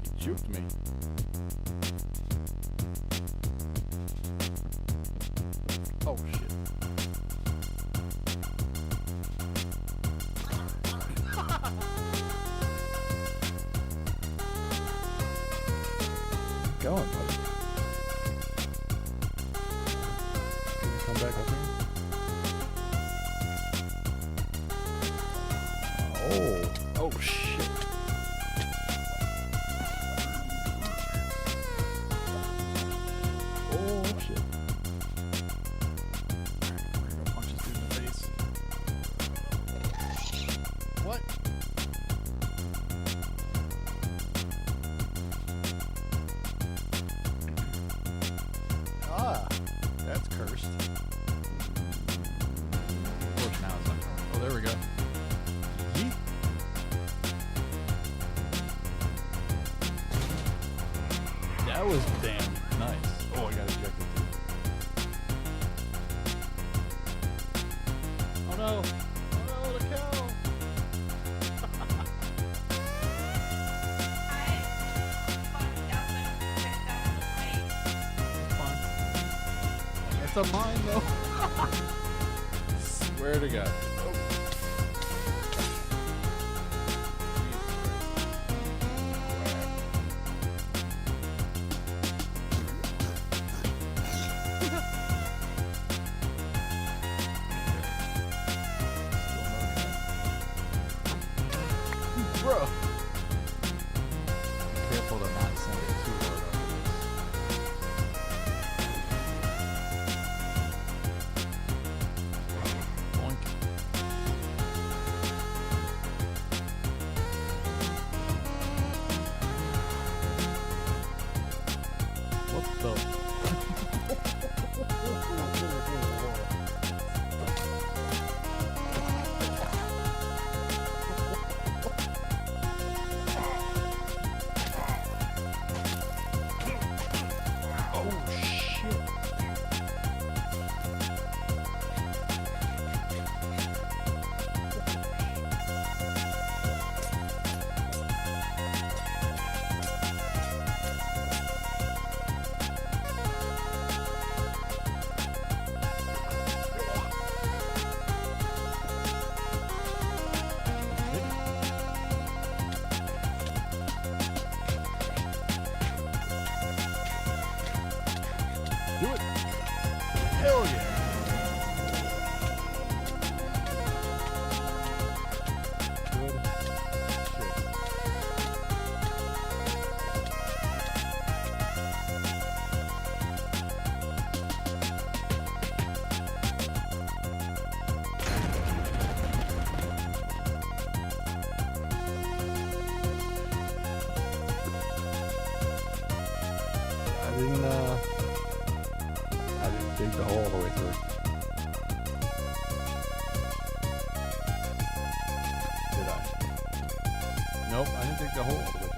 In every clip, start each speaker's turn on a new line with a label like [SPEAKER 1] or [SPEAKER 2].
[SPEAKER 1] He juked me. Oh shit. Keep going, buddy. Can you come back up here? Oh. Oh shit. Oh shit. We're gonna punch this dude in the face. What? Ah, that's cursed. Of course now it's not coming. Oh, there we go. Yeet. That was damn nice. Oh, I got ejected too. Oh no! Oh no, the cow! It's a mine though. Swear to God. Oh. Bro. Be careful to not send it too hard over this. Boink. What the? Do it! Hell yeah! Good shit. I didn't dig the hole all the way through. Did I? Nope, I didn't dig the hole all the way through.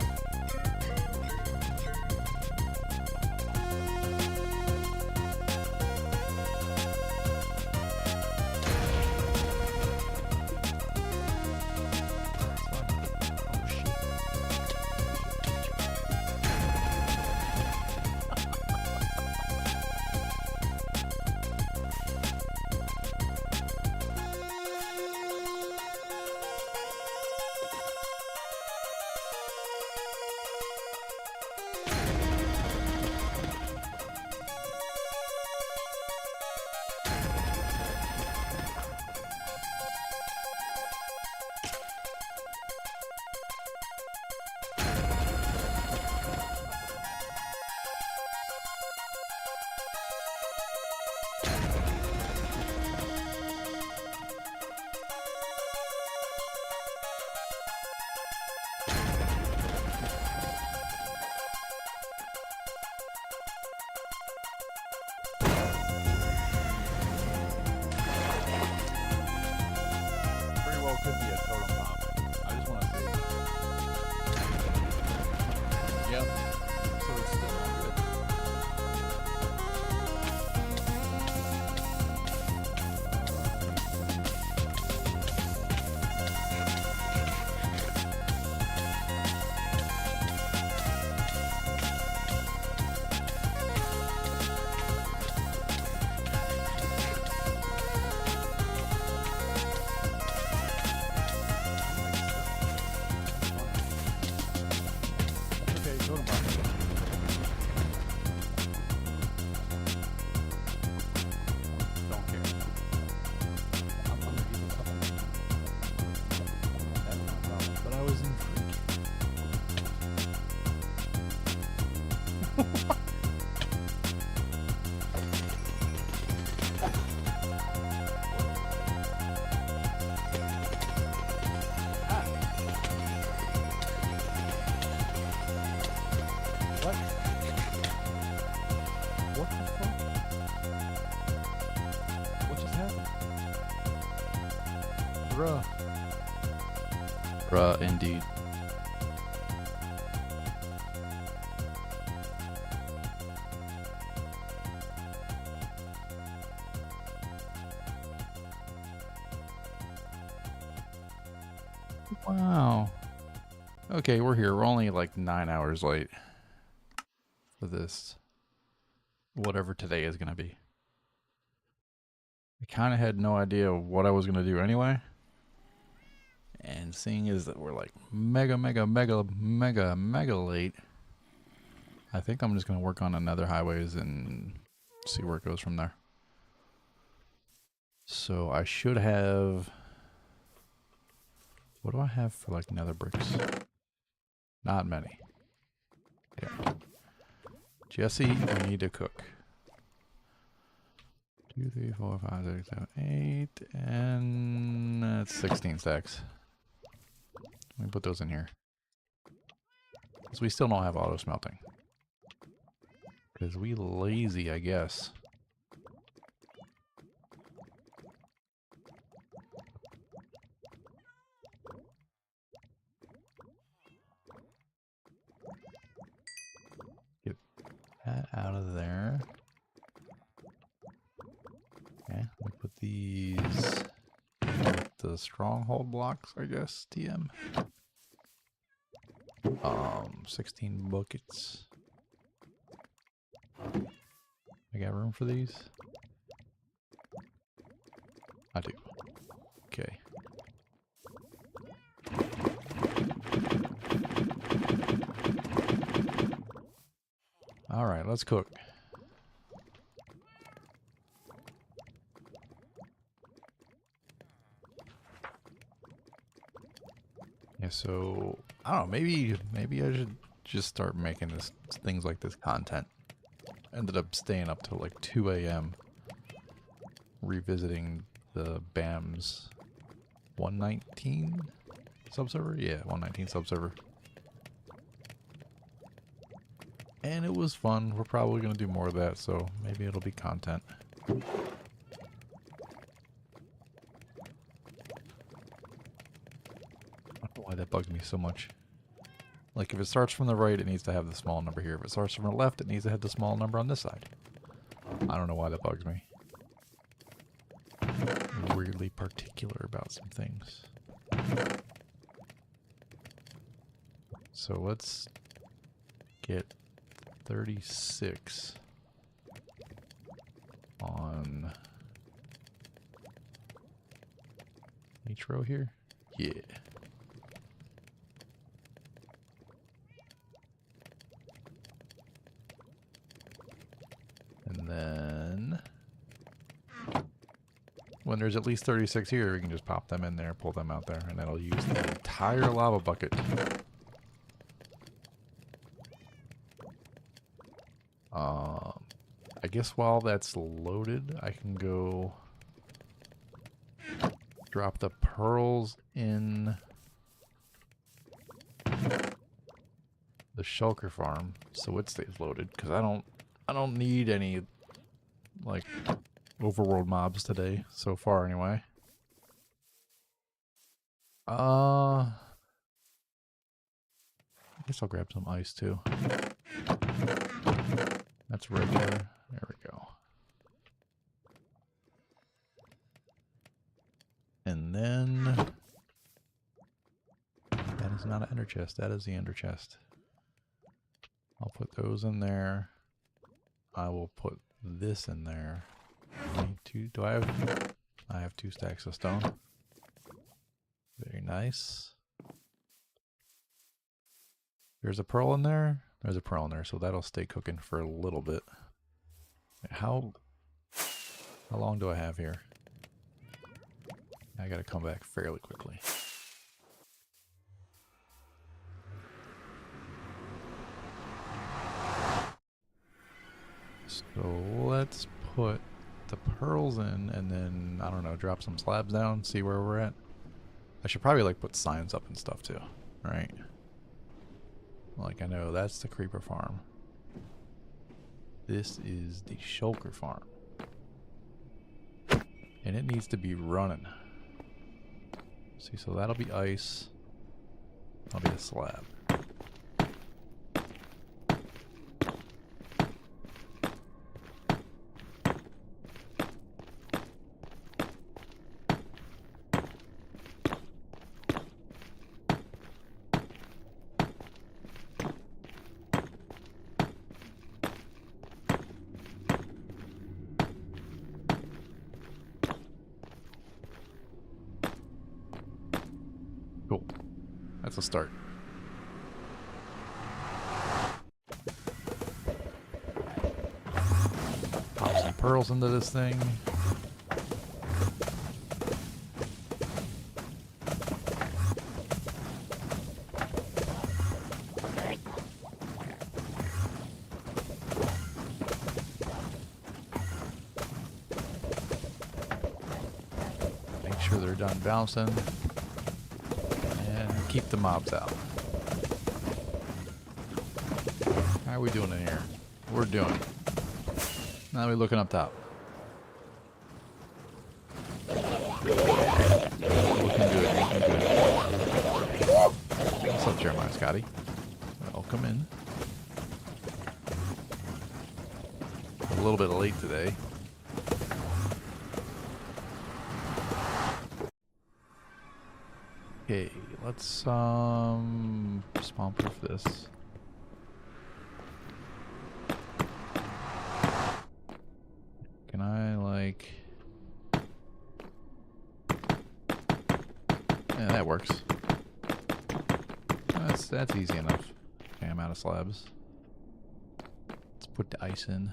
[SPEAKER 1] Bruh.
[SPEAKER 2] Bruh, indeed. Wow. Okay, we're here. We're only like 9 hours late for this. Whatever today is going to be. I kind of had no idea what I was going to do anyway. And seeing as that we're like mega late, I think I'm just going to work on another highways and see where it goes from there. So I should have... What do I have for like nether bricks? Not many. Yeah. Jesse, we need to cook. 2, 3, 4, 5, 6, 7, 8, and that's 16 stacks. Let me put those in here. Because we still don't have auto smelting. Because we lazy, I guess. Get that out of there. Okay, we put these the stronghold blocks, I guess. TM. 16 buckets. I got room for these? I do. Okay. Alright, let's cook. Yeah, so I don't know, maybe I should just start making things like this content. Ended up staying up till like 2 a.m. revisiting the biomes 119 subserver? Yeah, 119 subserver. And it was fun. We're probably going to do more of that, so maybe it'll be content. I don't know why that bugs me so much. Like, if it starts from the right, it needs to have the small number here. If it starts from the left, it needs to have the small number on this side. I don't know why that bugs me. I'm weirdly particular about some things. So let's get 36 on each row here. Yeah. And then when there's at least 36 here, we can just pop them in there, pull them out there, and that'll use the entire lava bucket. I guess while that's loaded, I can go drop the pearls in the shulker farm so it stays loaded, because I don't need any like overworld mobs today so far anyway. I guess I'll grab some ice too. That's regular. There we go. And then that is not an ender chest. That is the ender chest. I'll put those in there. I will put this in there. I need two. Do I have? I have 2 stacks of stone. Very nice. There's a pearl in there. There's a pearl in there, so that'll stay cooking for a little bit. How long do I have here? I gotta come back fairly quickly. So let's put the pearls in and then, I don't know, drop some slabs down, see where we're at. I should probably like put signs up and stuff too, right? Like, I know that's the creeper farm. This is the shulker farm. And it needs to be running. See, so that'll be ice. That'll be a slab. Cool. That's a start. Pop some pearls into this thing. Make sure they're done bouncing. And keep the mobs out. How are we doing in here? We're doing. Now we're looking up top. Looking good, looking good. What's up, Jeremiah Scotty? Welcome in. A little bit late today. Okay, let's spawn proof this. Can I like yeah, that works. That's easy enough. Okay, I'm out of slabs. Let's put the ice in.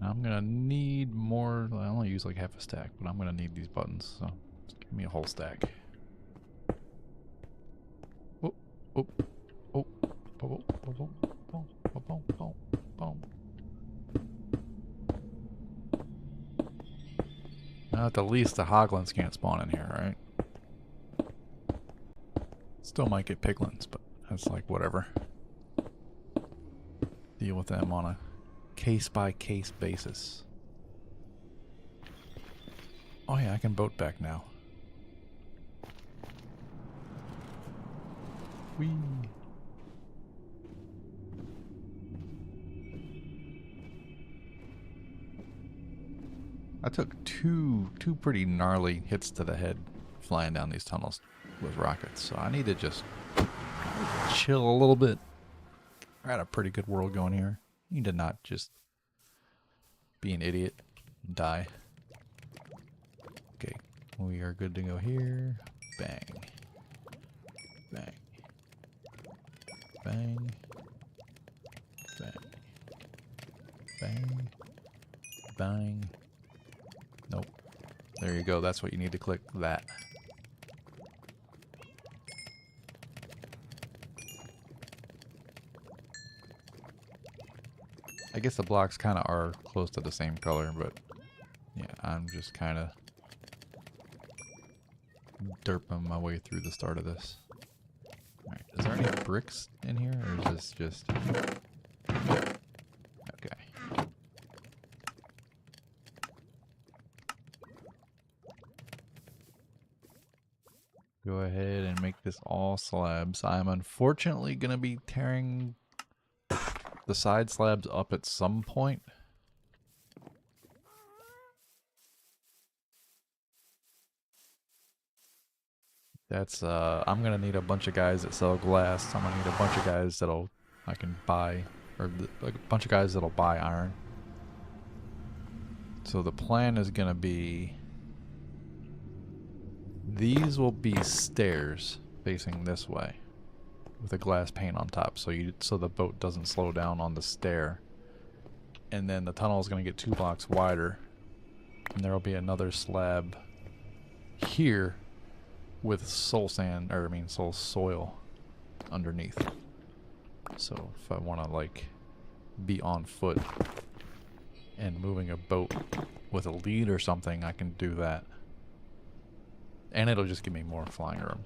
[SPEAKER 2] I'm gonna need more. I only use like half a stack, but I'm gonna need these buttons, so just give me a whole stack. Oh, oh, oh, boom, boom, boom, boom, boom, boom, boom. Now at the least the hoglins can't spawn in here, right? Still might get piglins, but that's like whatever. Deal with them on a case-by-case basis. Oh yeah, I can boat back now. Whee! I took two pretty gnarly hits to the head flying down these tunnels with rockets, so I need to just chill a little bit. I got a pretty good world going here. You need to not just be an idiot and die. Okay, we are good to go here. Bang. Bang. Bang. Bang. Bang. Bang. Nope. There you go. That's what you need to click. That. I guess the blocks kind of are close to the same color, but yeah, I'm just kind of derping my way through the start of this. Alright, is there any bricks in here, or is this just... Okay. Go ahead and make this all slabs. I'm unfortunately going to be tearing the side slabs up at some point. That's I'm gonna need a bunch of guys that sell glass. I'm gonna need a bunch of guys that'll I can buy, or like a bunch of guys that'll buy iron. So the plan is gonna be these will be stairs facing this way with a glass pane on top, so the boat doesn't slow down on the stair. And then the tunnel is going to get 2 blocks wider, and there will be another slab here with soul soil underneath. So if I want to like be on foot and moving a boat with a lead or something, I can do that. And it'll just give me more flying room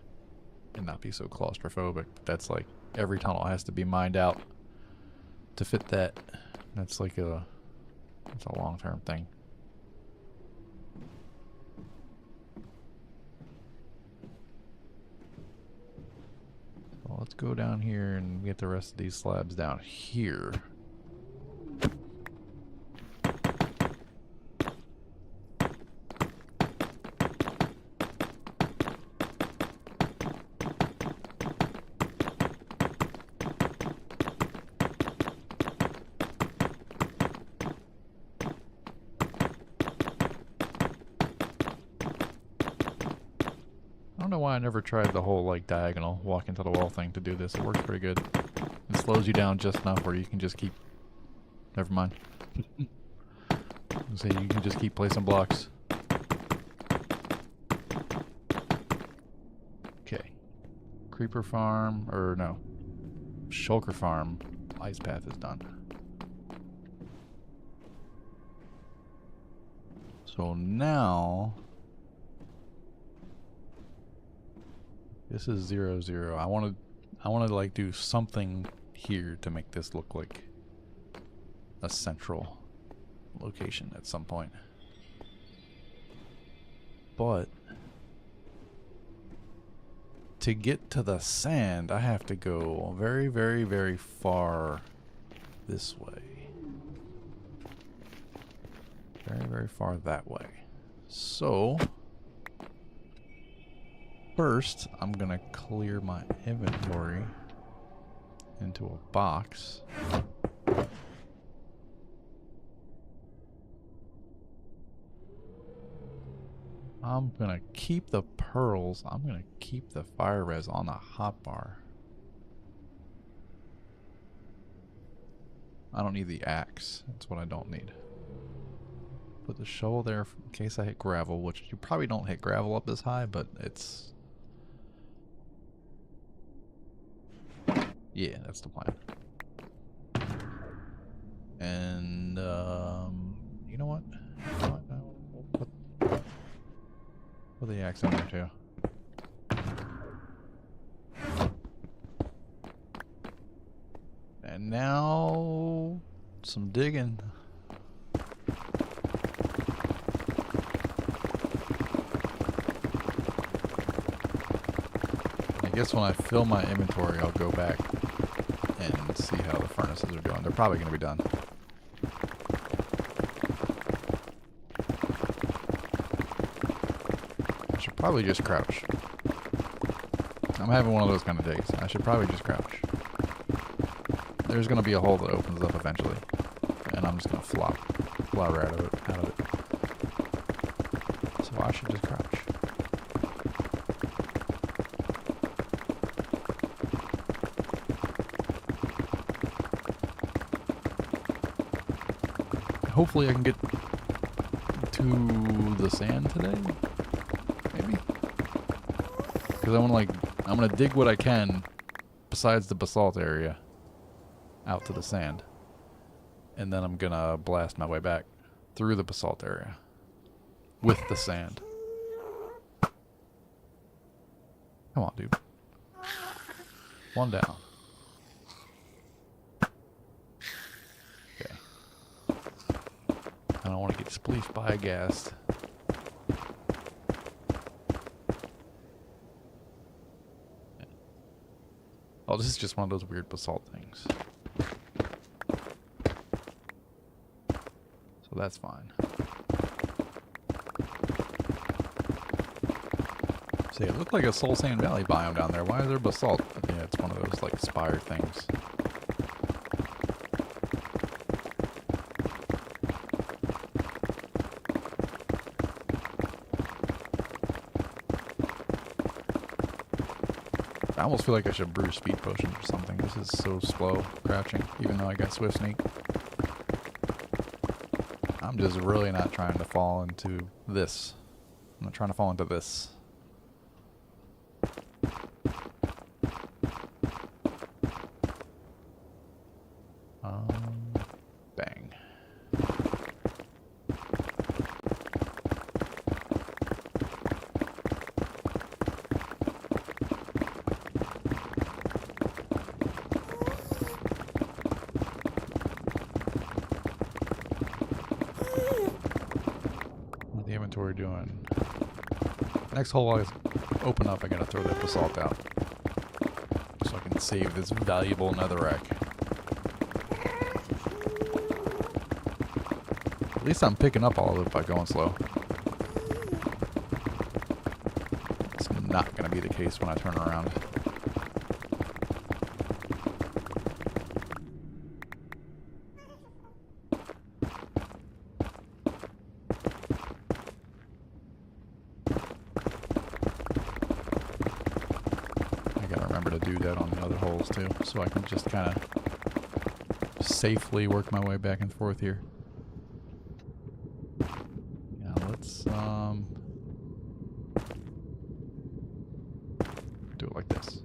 [SPEAKER 2] and not be so claustrophobic. But that's like every tunnel has to be mined out to fit that. That's like it's a long-term thing. So let's go down here and get the rest of these slabs down here. I don't know why I never tried the whole like diagonal walk into the wall thing to do this. It works pretty good. It slows you down just enough where you can just keep... Never mind. So you can just keep placing blocks. Okay. Creeper farm, or no. Shulker farm. Ice path is done. So now... This is 0, 0. I want to like do something here to make this look like a central location at some point. But to get to the sand, I have to go very, very, very far this way. Very, very far that way. So first, I'm gonna clear my inventory into a box. I'm gonna keep the pearls. I'm gonna keep the fire res on the hotbar. I don't need the axe. That's what I don't need. Put the shovel there in case I hit gravel, which you probably don't hit gravel up this high, but it's... Yeah, that's the plan. And, you know what? Put the axe in there too. And now, some digging. I guess when I fill my inventory, I'll go back and see how the furnaces are doing. They're probably going to be done. I should probably just crouch. I'm having one of those kind of days. I should probably just crouch. There's going to be a hole that opens up eventually, and I'm just going to fly right out of it. So I should just crouch. Hopefully I can get to the sand today, maybe? Because I'm gonna dig what I can besides the basalt area out to the sand. And then I'm gonna blast my way back through the basalt area with the sand. Come on, dude. One down. I don't want to get spleef biogassed. Oh, this is just one of those weird basalt things. So that's fine. See, it looked like a Soul Sand Valley biome down there. Why is there basalt? Yeah, it's one of those like spire things. I almost feel like I should brew speed potions or something. This is so slow crouching, even though I got swift sneak. I'm just really not trying to fall into this. I'm not trying to fall into this. Bang. what we're doing. Next hole I open up, I gotta throw that basalt out. So I can save this valuable netherrack. At least I'm picking up all of it by going slow. It's not gonna be the case when I turn around. To do that on the other holes too, so I can just kind of safely work my way back and forth here. Yeah, let's do it like this.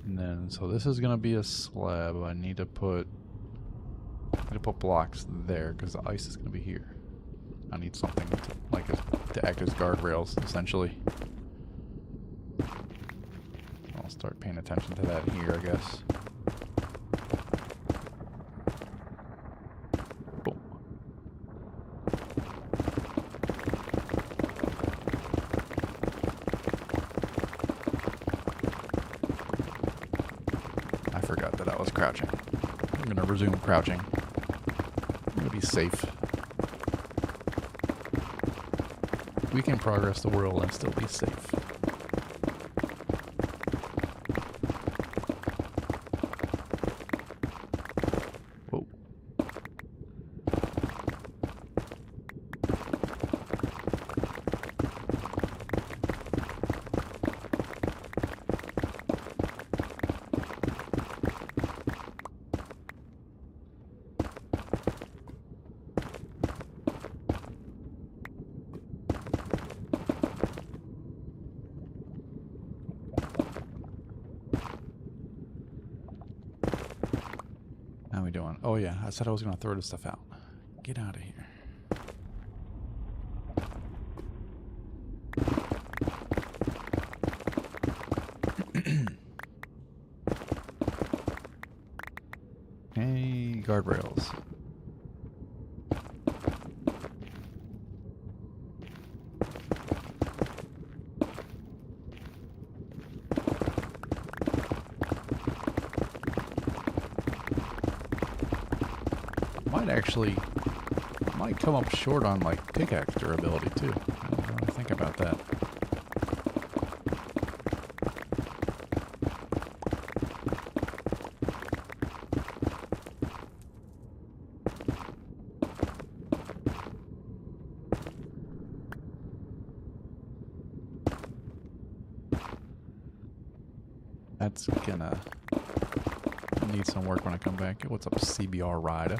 [SPEAKER 2] And then, so this is gonna be a slab. I need to put blocks there because the ice is going to be here. I need something to act as guardrails, essentially. I'll start paying attention to that here, I guess. Cool. I forgot that I was crouching. I'm going to resume crouching. Be safe. We can progress the world and still be safe. Whoa. How we doing? Oh yeah, I said I was gonna throw this stuff out. Get out of here. Hey, guardrails. Actually, might come up short on like pickaxe durability too. I don't know what to think about that. That's gonna need some work when I come back. What's up, CBR Rider?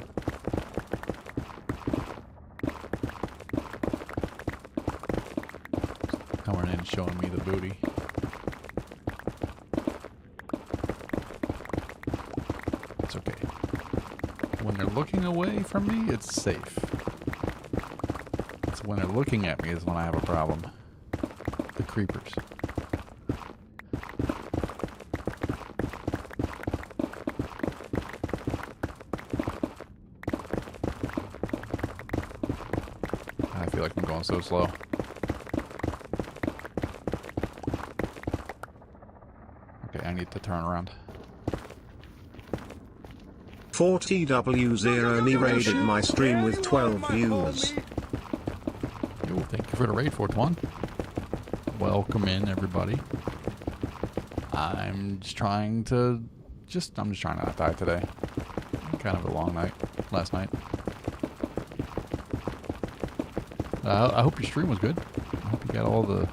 [SPEAKER 2] Coming in, showing me the booty. It's okay. When they're looking away from me, it's safe. It's when they're looking at me is when I have a problem. The creepers. I feel like I'm going so slow. I need to turn around.
[SPEAKER 3] 4TW0 raided my stream with 12 views.
[SPEAKER 2] Yo, thank you for the raid, 421. Welcome in, everybody. I'm just trying to not die today. Kind of a long night last night. I hope your stream was good. I hope you got all the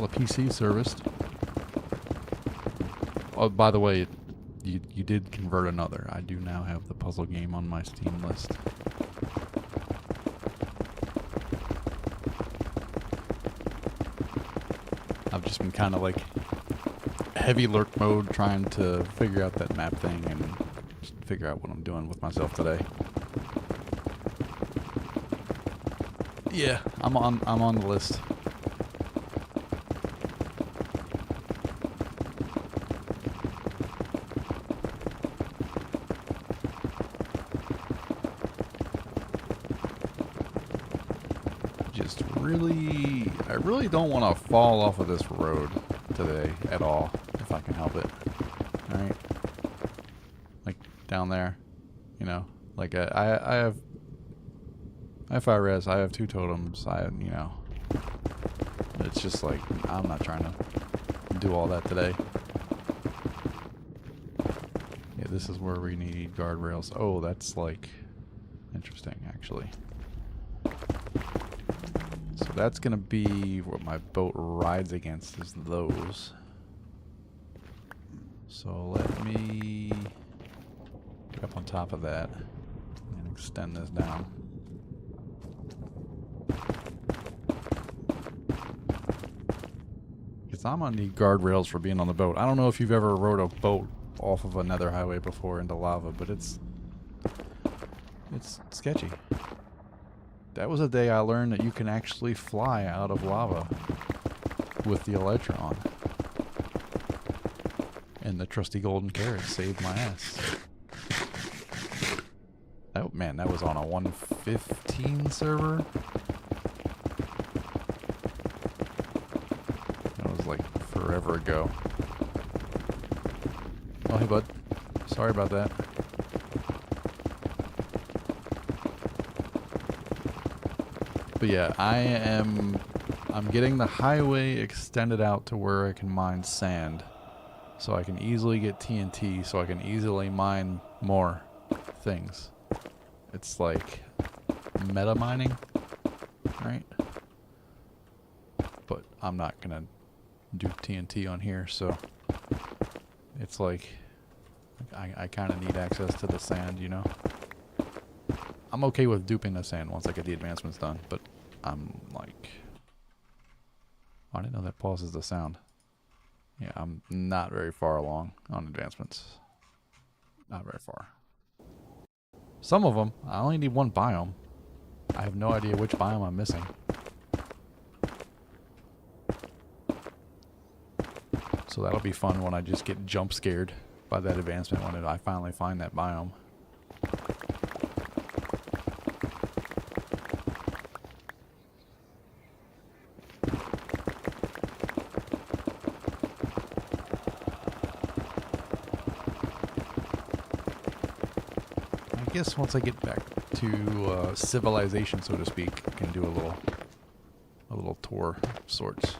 [SPEAKER 2] PCs serviced. Oh, by the way, you did convert another. I do now have the puzzle game on my Steam list. I've just been kind of like heavy lurk mode, trying to figure out that map thing and just figure out what I'm doing with myself today. Yeah, I'm on the list. really don't want to fall off of this road today at all, if I can help it. All right, like down there, you know, like I have high res. I have 2 totems. You know, it's just like I'm not trying to do all that today. Yeah, this is where we need guardrails. Oh, that's like interesting, actually. So that's gonna be what my boat rides against, is those. So let me get up on top of that and extend this down. Because I'm gonna need guardrails for being on the boat. I don't know if you've ever rode a boat off of a nether highway before into lava, but it's sketchy. That was a day I learned that you can actually fly out of lava with the elytra on. And the trusty golden carrot saved my ass. Oh man, that was on a 1.15 server. That was like forever ago. Oh hey bud, sorry about that. But yeah, I'm getting the highway extended out to where I can mine sand. So I can easily get TNT, so I can easily mine more things. It's like meta mining, right? But I'm not gonna do TNT on here, so it's like I kind of need access to the sand, you know? I'm okay with duping the sand once I get the advancements done, but I'm like... I didn't know that pauses the sound. Yeah, I'm not very far along on advancements. Not very far. Some of them, I only need 1 biome. I have no idea which biome I'm missing. So that'll be fun when I just get jump scared by that advancement when I finally find that biome. I guess once I get back to civilization, so to speak, I can do a little tour of sorts.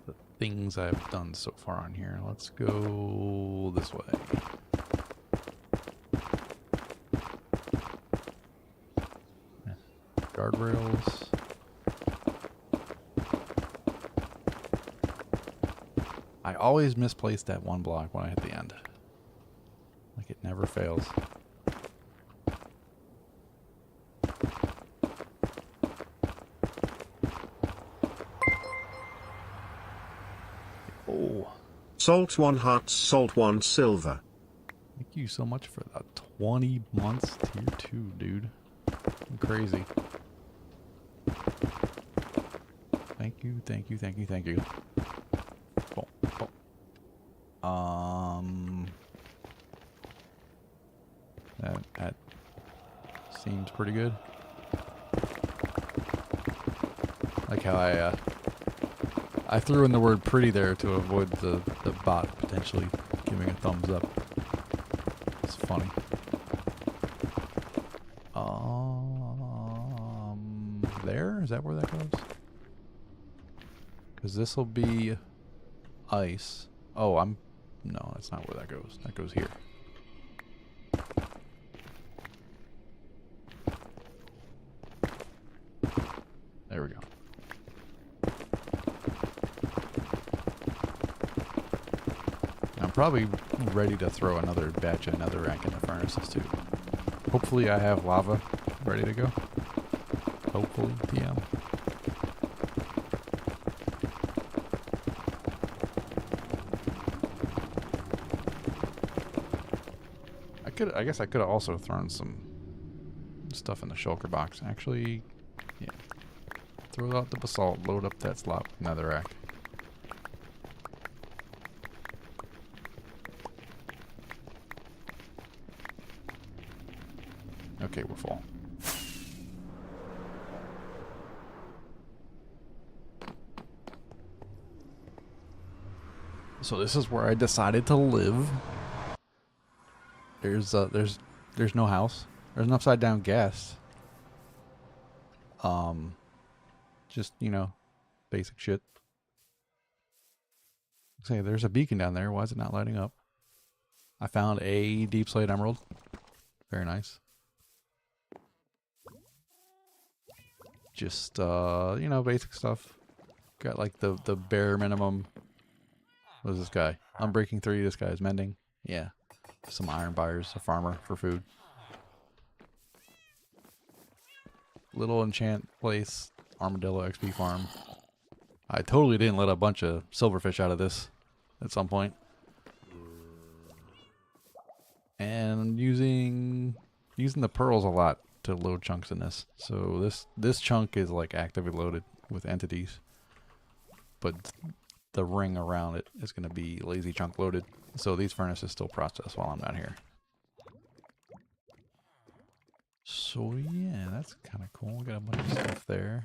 [SPEAKER 2] The things I've done so far on here. Let's go this way. Guardrails. I always misplace that 1 block when I hit the end. Like it never fails. Oh.
[SPEAKER 3] Salt 1 hearts, salt 1 silver.
[SPEAKER 2] Thank you so much for that 20 months tier 2, dude. I'm crazy. Thank you, thank you, thank you, thank you. Boom, boom. That seems pretty good. Like how I threw in the word pretty there to avoid the bot potentially giving a thumbs up. It's funny. There? Is that where that goes? Because this will be ice. Oh, no, that's not where that goes. That goes here. There we go. I'm probably ready to throw another batch of netherrack in the furnaces too. Hopefully I have lava ready to go. Hopefully, TM. I guess I could have also thrown some stuff in the shulker box. Actually, yeah. Throw out the basalt, load up that slot with netherrack. Okay, we're full. So this is where I decided to live. There's no house. There's an upside down gas. Just, you know, basic shit. Say, there's a beacon down there. Why is it not lighting up? I found a deep slate emerald. Very nice. Just, you know, basic stuff. Got like the bare minimum. What is this guy? Unbreaking 3. This guy is mending. Yeah. Some iron buyers. A farmer for food. Little enchant place. Armadillo XP farm. I totally didn't let a bunch of silverfish out of this at some point. And using the pearls a lot to load chunks in this. So this chunk is like actively loaded with entities. But the ring around it is going to be lazy chunk loaded. So these furnaces still process while I'm not here. So yeah, that's kind of cool. Got a bunch of stuff there.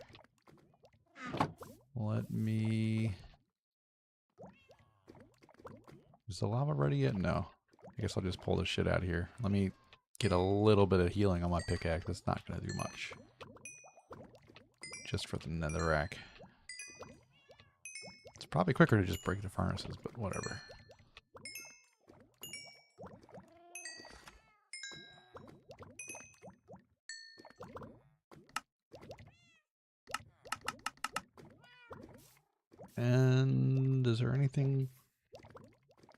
[SPEAKER 2] Let me... Is the lava ready yet? No. I guess I'll just pull this shit out of here. Let me get a little bit of healing on my pickaxe. That's not going to do much. Just for the netherrack. It's probably quicker to just break the furnaces, but whatever. And is there anything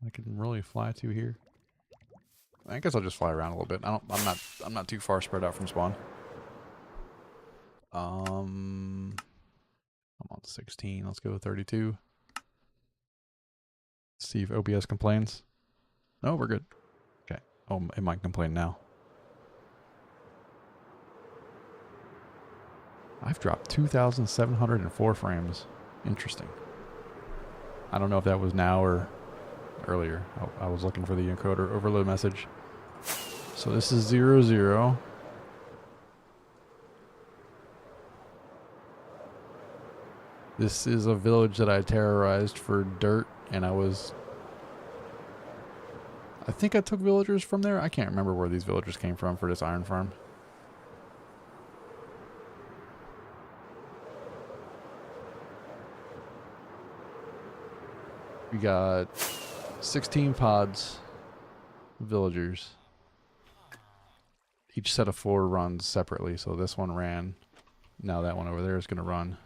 [SPEAKER 2] I can really fly to here? I guess I'll just fly around a little bit. I'm not too far spread out from spawn. I'm on 16. Let's go with 32. See if OBS complains. No, we're good. Okay. Oh, it might complain now. I've dropped 2,704 frames. Interesting. I don't know if that was now or earlier. I was looking for the encoder overload message. So this is 00. This is a village that I terrorized for dirt, and I think I took villagers from there. I can't remember where these villagers came from for this iron farm. We got 16 pods of villagers. Each set of 4 runs separately, so this one ran. Now that one over there is going to run.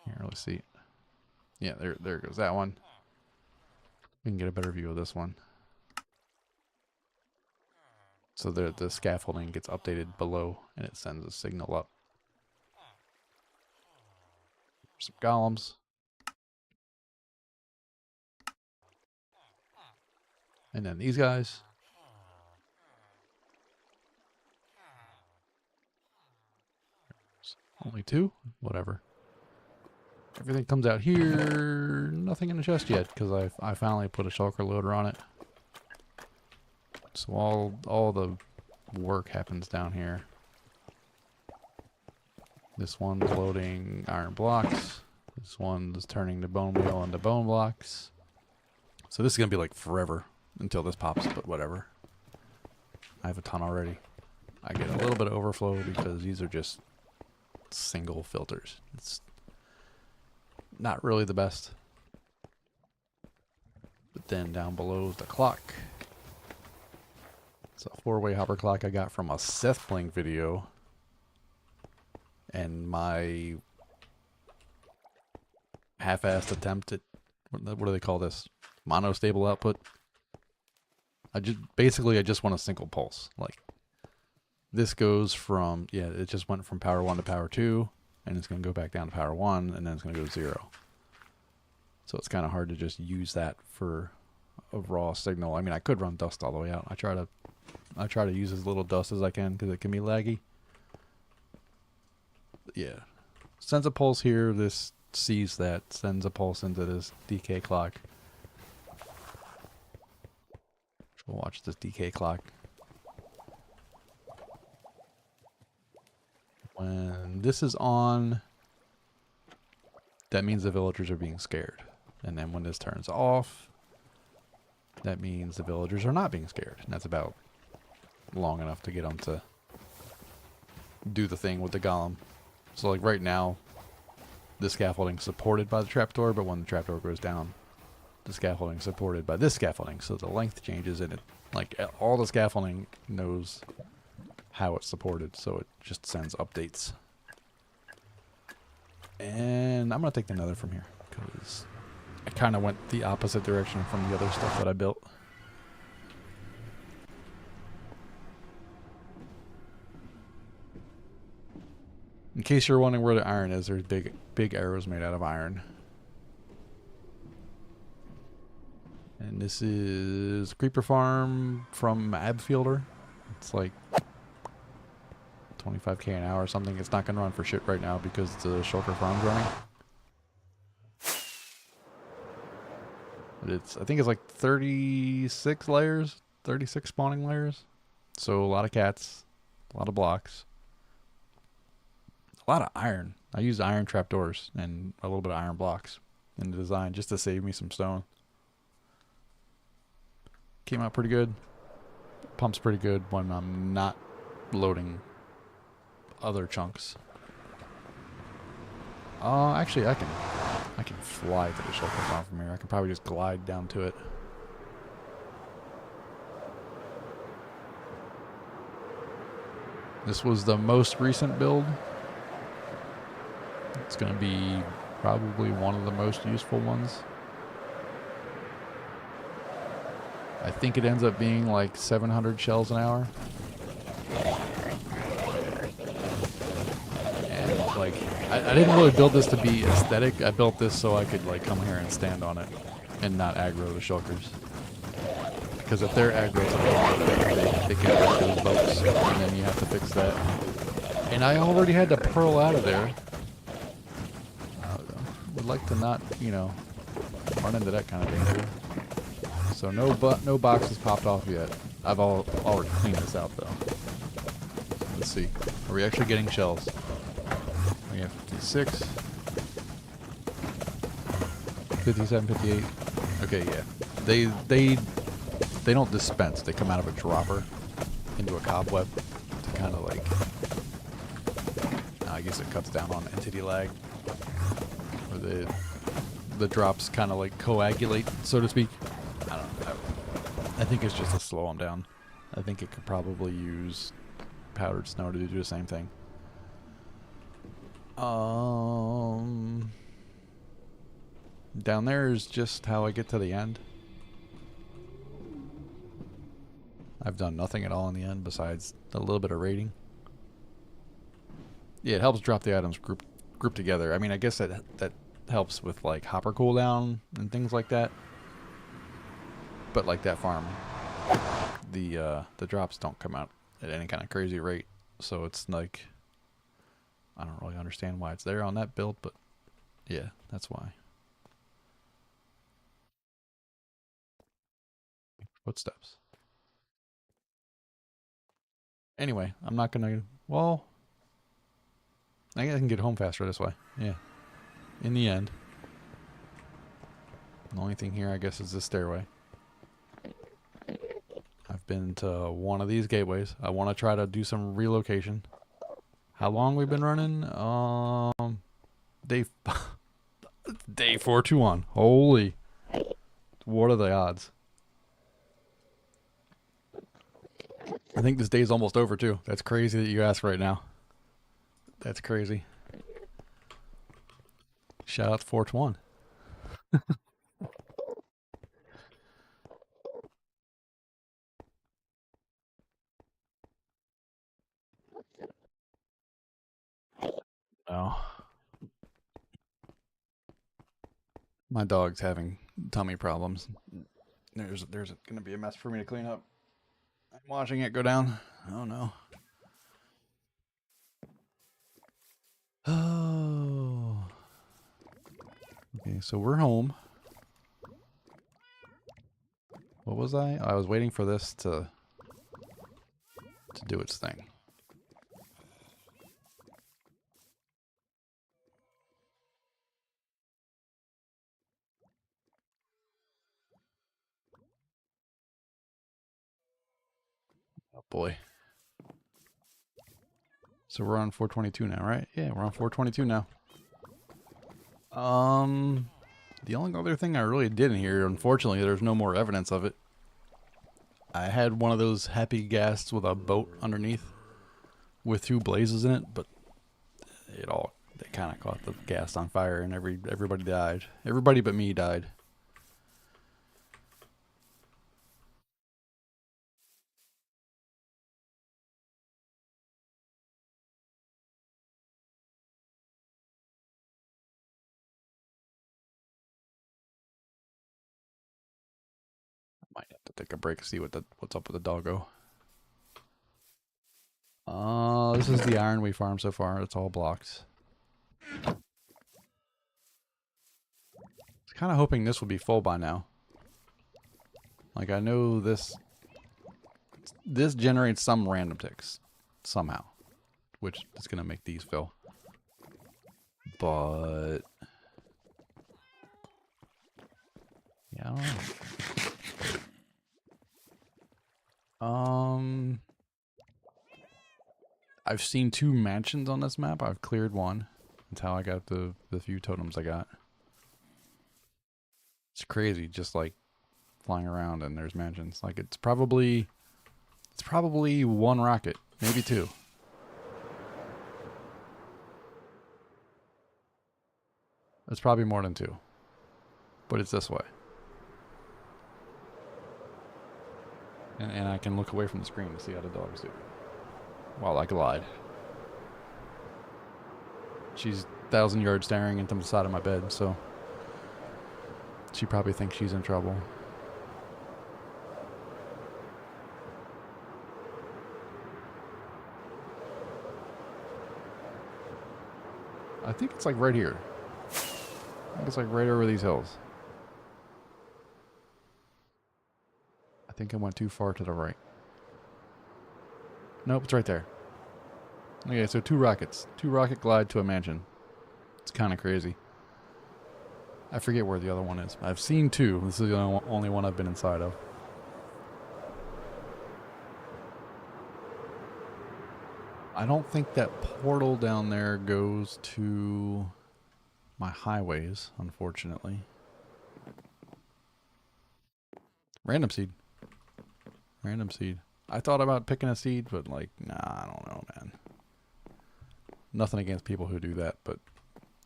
[SPEAKER 2] Here, let's see. Yeah, there goes that one. We can get a better view of this one. So the scaffolding gets updated below, and it sends a signal up. Some golems. And then these guys. Only 2? Whatever. Everything comes out here. Nothing in the chest yet, because I finally put a shulker loader on it. So all the work happens down here. This one's loading iron blocks. This one's turning the bone meal into bone blocks. So this is going to be like forever until this pops, but whatever. I have a ton already. I get a little bit of overflow because these are just single filters. It's not really the best. But then down below is the clock. It's a 4-way hopper clock I got from a Seth Blink video. And my half-assed attempt at, what do they call this? Monostable output. I just want a single pulse. Like, this goes from, yeah, it just went from power 1 to power 2, and it's going to go back down to power 1, and then it's going to go to 0. So it's kind of hard to just use that for a raw signal. I mean, I could run dust all the way out. I try to use as little dust as I can because it can be laggy. Yeah, sends a pulse here. This sees that, sends a pulse into this DK clock. We'll watch Just this decay clock. When this is on, that means the villagers are being scared. And then when this turns off, that means the villagers are not being scared. And that's about long enough to get them to do the thing with the golem. So like right now, the scaffolding's supported by the trapdoor, but when the trapdoor goes down, the scaffolding's supported by this scaffolding. So the length changes, and it, like, all the scaffolding knows how it's supported, so it just sends updates. And I'm gonna take the nether from here, because I kind of went the opposite direction from the other stuff that I built. In case you're wondering where the iron is, there's big arrows made out of iron. And this is Creeper Farm from Abfielder. It's like 25k an hour or something. It's not going to run for shit right now because the Shulker Farm's running. But I think it's like 36 layers, 36 spawning layers. So a lot of cats, a lot of blocks, a lot of iron. I used iron trapdoors and a little bit of iron blocks in the design just to save me some stone. Came out pretty good. Pumps pretty good when I'm not loading other chunks. Actually, I can fly to the Shulker Farm from here. I can probably just glide down to it. This was the most recent build. It's going to be probably one of the most useful ones. I think it ends up being like 700 shells an hour. And like, I didn't really build this to be aesthetic. I built this so I could like come here and stand on it and not aggro the shulkers. Because if they're aggro to the they can break those boats, and then you have to fix that. And I already had the pearl out of there. Would like to not, you know, run into that kind of danger. So no boxes popped off yet. I've already cleaned this out though. Let's see. Are we actually getting shells? We have 56, 57, 58. Okay, yeah. They don't dispense. They come out of a dropper into a cobweb to kind of like. I guess it cuts down on entity lag. Or the drops kind of like coagulate, so to speak. I don't know. I think it's just to slow them down. I think it could probably use powdered snow to do the same thing. Down there is just how I get to the end. I've done nothing at all in the end besides a little bit of raiding. Yeah, it helps drop the items group together. I mean, I guess that helps with like hopper cooldown and things like that. But like that farm, the drops don't come out at any kind of crazy rate, so it's like I don't really understand why it's there on that build, but yeah, that's why. Footsteps. Anyway, I'm not gonna. Well, I guess I can get home faster this way. Yeah. In the end, the only thing here, I guess, is this stairway. I've been to one of these gateways. I want to try to do some relocation. How long we've been running? Day 421. Holy. What are the odds? I think this day's almost over too. That's crazy that you ask right now. That's crazy. Shout out to 421. Oh. My dog's having tummy problems. There's gonna be a mess for me to clean up. I'm watching it go down. Oh no. Oh. Okay, so we're home. What was I? I was waiting for this to do its thing. Oh boy. So we're on 422 now, right? Yeah, we're on 422 now. The only other thing I really did in here, unfortunately, there's no more evidence of it. I had one of those happy ghasts with a boat underneath with 2 blazes in it, but they kind of caught the ghast on fire and everybody died. Everybody but me died. Might have to take a break to see what's up with the doggo. This is the iron we farmed so far. It's all blocks. I was kind of hoping this would be full by now. Like, I know this generates some random ticks somehow, which is going to make these fill. But yeah, I don't know. I've seen 2 mansions on this map. I've cleared one. That's how I got the few totems I got. It's crazy, just like flying around and there's mansions. Like it's probably 1 rocket, maybe 2. It's probably more than 2. But it's this way. And I can look away from the screen to see how the dogs do. While I glide. She's 1,000 yards staring into the side of my bed, so she probably thinks she's in trouble. I think it's like right here. I think it's like right over these hills. I think I went too far to the right. Nope, it's right there. Okay, so 2 rockets. 2 rocket glide to a mansion. It's kind of crazy. I forget where the other one is. I've seen 2. This is the only one I've been inside of. I don't think that portal down there goes to my highways, unfortunately. Random seed. Random seed. I thought about picking a seed, but like, nah, I don't know, man. Nothing against people who do that, but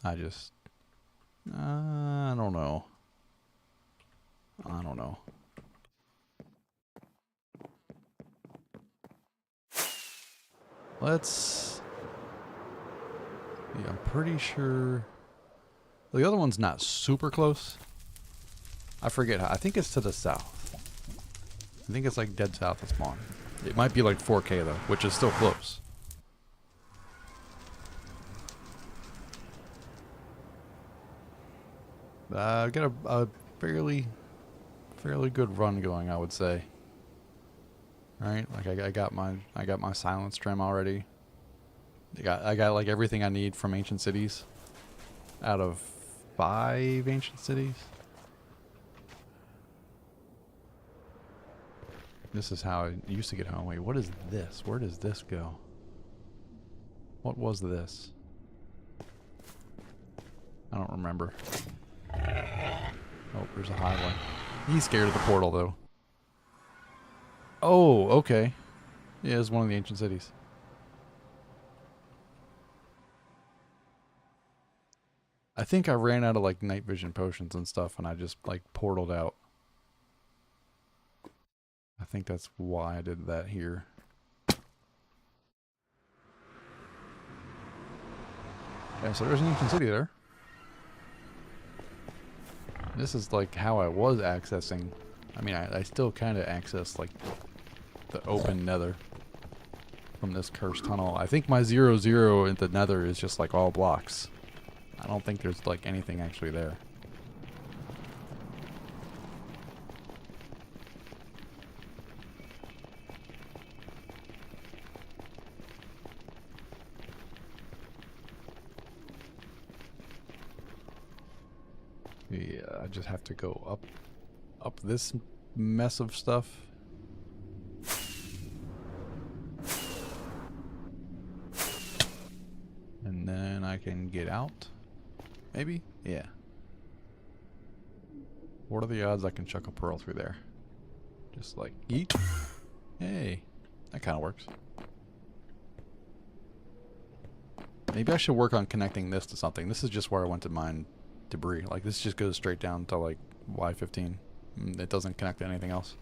[SPEAKER 2] I just, I don't know. I don't know. Let's, yeah, I'm pretty sure. The other one's not super close. I forget how. I think it's to the south. I think it's like dead south of spawn. It might be like 4K though, which is still close. I've got a fairly good run going, I would say. All right, like I got my silence trim already. I got like everything I need from ancient cities. Out of 5 ancient cities. This is how I used to get home. Wait, what is this? Where does this go? What was this? I don't remember. Oh, there's a highway. He's scared of the portal, though. Oh, okay. Yeah, it's one of the ancient cities. I think I ran out of, like, night vision potions and stuff, and I just, like, portaled out. I think that's why I did that here. Yeah, so there's an ancient city there. This is like how I was accessing. I mean, I still kind of access like the open nether from this cursed tunnel. I think my 0-0 into nether is just like all blocks. I don't think there's like anything actually there. Yeah, I just have to go up this mess of stuff. And then I can get out. Maybe? Yeah. What are the odds I can chuck a pearl through there? Just like, yeet. Hey, that kind of works. Maybe I should work on connecting this to something. This is just where I want to mine debris. Like, this just goes straight down to, like, Y15. It doesn't connect to anything else.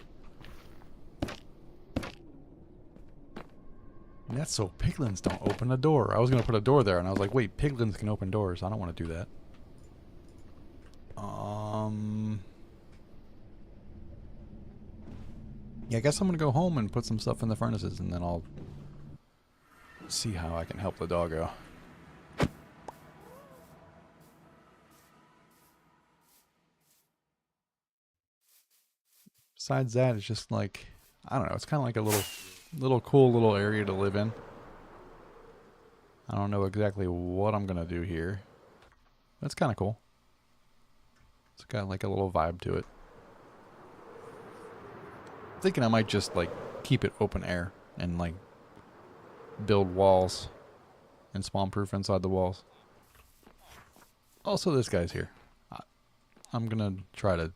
[SPEAKER 2] And that's so piglins don't open a door. I was going to put a door there, and I was like, wait, piglins can open doors. I don't want to do that. Yeah, I guess I'm going to go home and put some stuff in the furnaces, and then I'll see how I can help the doggo. Besides that, it's just like, I don't know, it's kind of like a little cool little area to live in. I don't know exactly what I'm going to do here. That's kind of cool. It's got like a little vibe to it. I'm thinking I might just like keep it open air and like build walls and spawn proof inside the walls. Also, this guy's here. I'm going to try to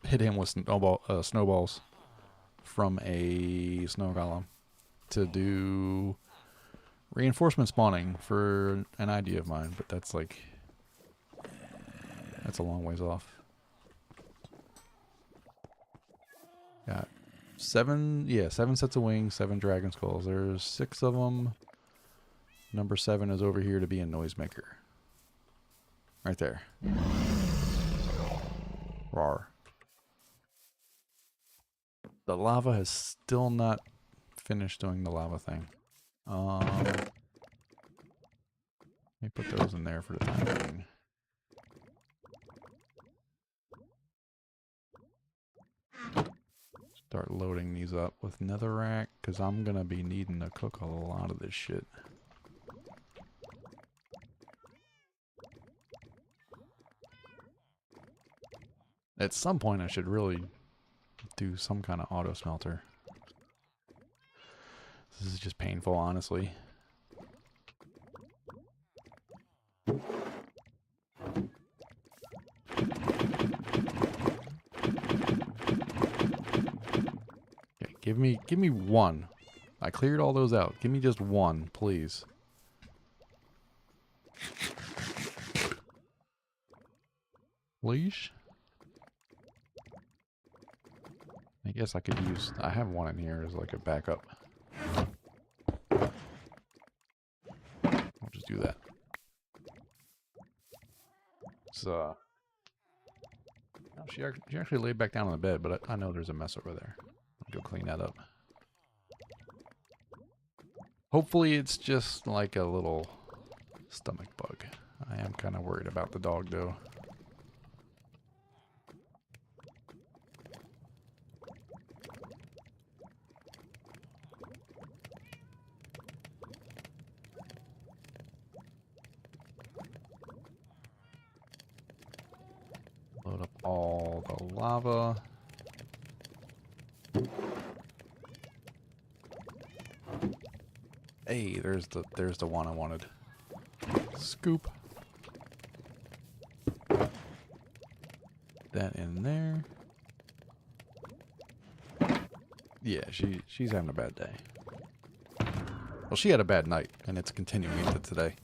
[SPEAKER 2] hit him with snowballs from a snow golem to do reinforcement spawning for an idea of mine, but that's like, that's a long ways off. Got 7 sets of wings, 7 dragon skulls. There's 6 of them. Number 7 is over here to be a noisemaker. Right there. Rawr. The lava has still not finished doing the lava thing. Let me put those in there for the time being. Start loading these up with netherrack, because I'm going to be needing to cook a lot of this shit. At some point I should really do some kind of auto smelter. This is just painful, honestly. Okay, give me one. I cleared all those out. Give me just one, please. Leash? I guess I could use... I have one in here as like a backup. I'll just do that. So... Oh, she actually laid back down on the bed, but I know there's a mess over there. I'll go clean that up. Hopefully it's just like a little stomach bug. I am kind of worried about the dog, though. Load up all the lava. Hey, there's the one I wanted. Scoop. That in there. Yeah, she's having a bad day. Well, she had a bad night, and it's continuing into today.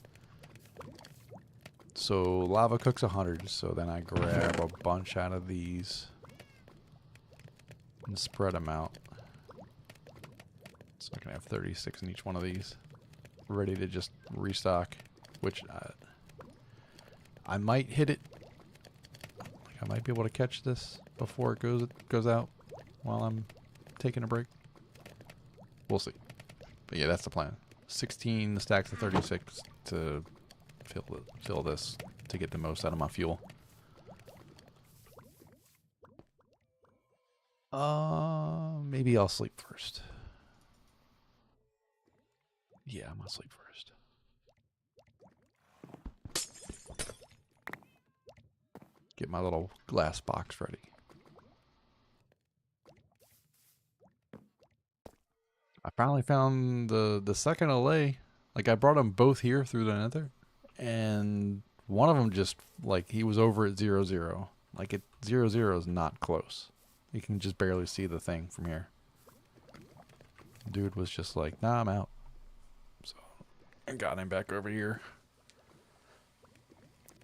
[SPEAKER 2] So lava cooks 100, so then I grab a bunch out of these and spread them out. So I can have 36 in each one of these, ready to just restock. Which I might hit it. Like I might be able to catch this before it goes out while I'm taking a break. We'll see. But yeah, that's the plan. 16 stacks of 36 to fill this to get the most out of my fuel. Maybe I'll sleep first. Yeah, I'm gonna sleep first. my little glass box ready. I finally found the second allay. Like, I brought them both here through the nether, and one of them just, like, he was over at 0, 0. Like, 0, 0 is not close. You can just barely see the thing from here. Dude was just like, nah, I'm out. So, I got him back over here.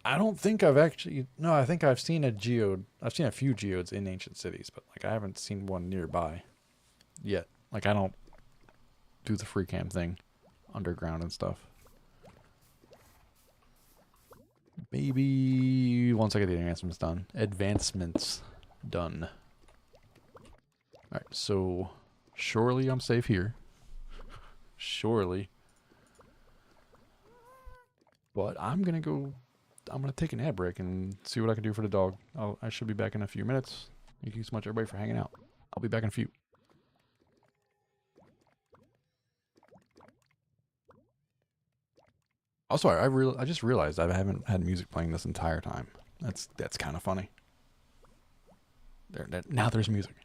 [SPEAKER 2] I don't think I've actually... No, I think I've seen a geode. I've seen a few geodes in ancient cities, but, like, I haven't seen one nearby yet. Like, I don't do the free cam thing underground and stuff. Maybe once I get the advancements done. Advancements done. Alright, so surely I'm safe here. Surely. But I'm gonna take an ad break and see what I can do for the dog. I should be back in a few minutes. Thank you so much, everybody, for hanging out. I'll be back in a few. Also, I just realized I haven't had music playing this entire time. That's kind of funny. Now there's music.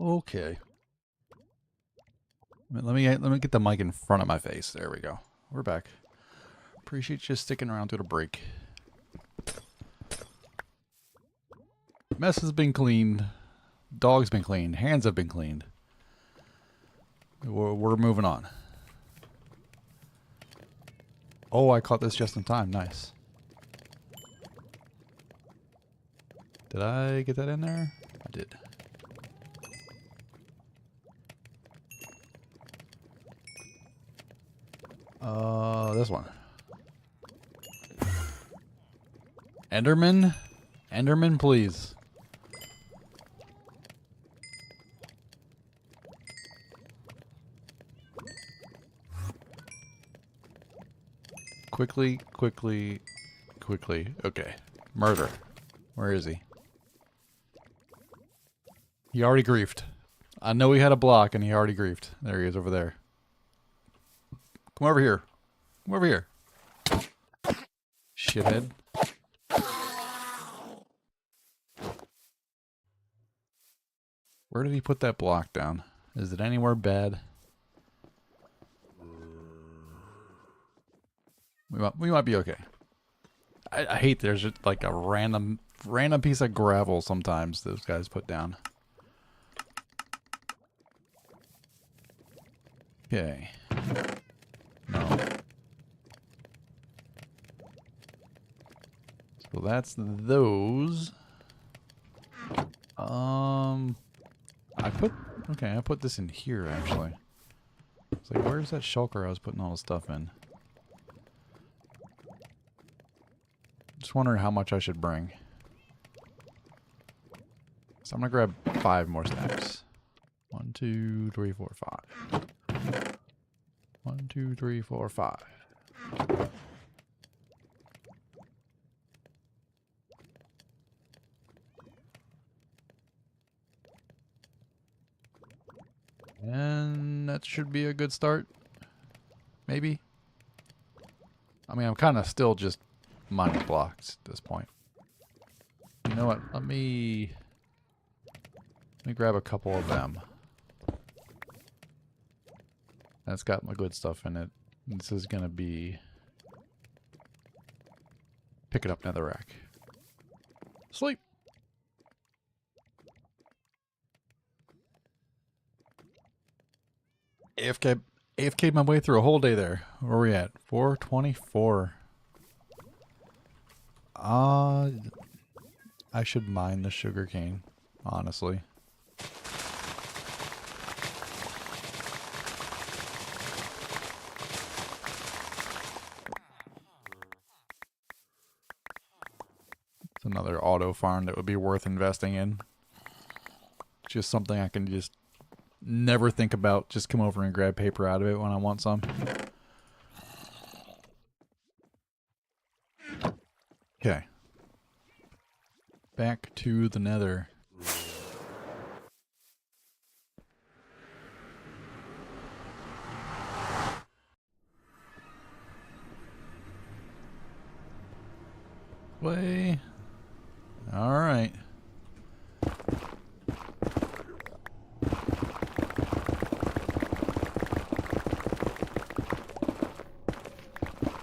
[SPEAKER 2] Okay. Let me get the mic in front of my face. There we go. We're back. Appreciate you sticking around through the break. Mess has been cleaned. Dog's been cleaned. Hands have been cleaned. We're moving on. Oh, I caught this just in time. Nice. Did I get that in there? I did. This one. Enderman? Enderman, please. Quickly, quickly, quickly. Okay. Murder. Where is he? He already griefed. I know he had a block and he already griefed. There he is over there. Come over here. Come over here. Shithead. Where did he put that block down? Is it anywhere bad? We might be okay. I hate there's just like a random piece of gravel sometimes those guys put down. Okay. No. So that's those. I put this in here actually. It's like, where's that shulker I was putting all the stuff in? Just wondering how much I should bring. So I'm gonna grab 5 more stacks. 1, 2, 3, 4, 5. 1, 2, 3, 4, 5. And that should be a good start. Maybe. I mean, I'm kind of still just mining blocks at this point. You know what? Let me grab a couple of them. That's got my good stuff in it. This is gonna be pick it up netherrack. Sleep. AFK my way through a whole day there. Where are we at? 4:24. I should mine the sugarcane, honestly. It's another auto farm that would be worth investing in. Just something I can just never think about. Just come over and grab paper out of it when I want some. Okay. Back to the nether. Way. All right.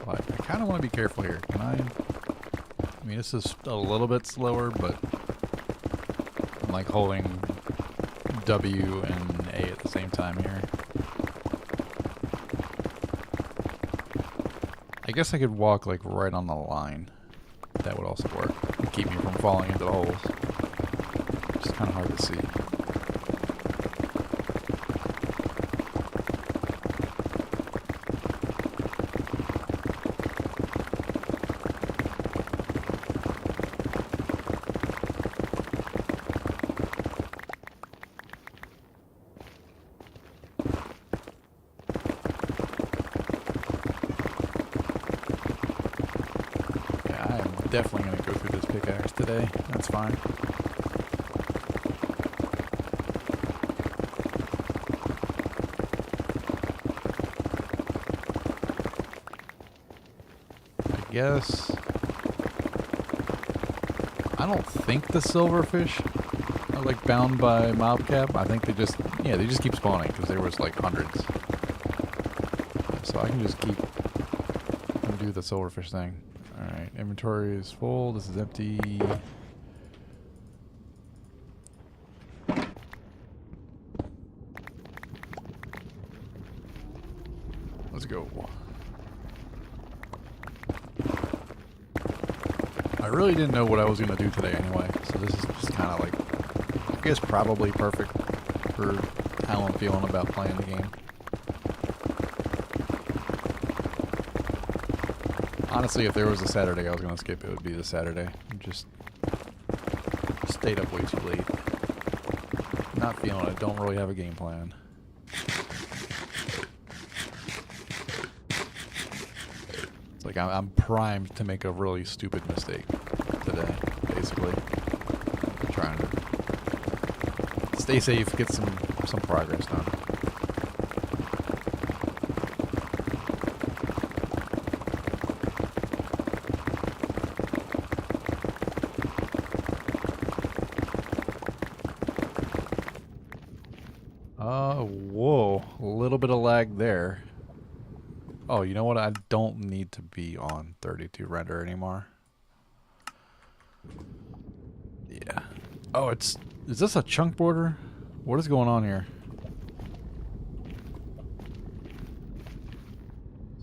[SPEAKER 2] I kind of want to be careful here. Can I mean, this is a little bit slower, but I'm like holding W and A at the same time here. I guess I could walk like right on the line. That would also work. Keep me from falling into the holes. It's kind of hard to see. Definitely going to go through this pickaxe today. That's fine. I guess. I don't think the silverfish are like bound by mob cap? I think they just keep spawning because there was like hundreds. So I can just keep and do the silverfish thing. All right, inventory is full. This is empty. Let's go. I really didn't know what I was going to do today anyway, so this is just kind of like, I guess probably perfect for how I'm feeling about playing the game. Honestly, if there was a Saturday I was going to skip, it would be the Saturday. I just stayed up way too late. Not feeling it, don't really have a game plan. It's like I'm primed to make a really stupid mistake today, basically. I'm trying to stay safe, get some progress done. Whoa, a little bit of lag there. Oh, you know what? I don't need to be on 32 render anymore. Yeah. Oh, is this a chunk border? What is going on here?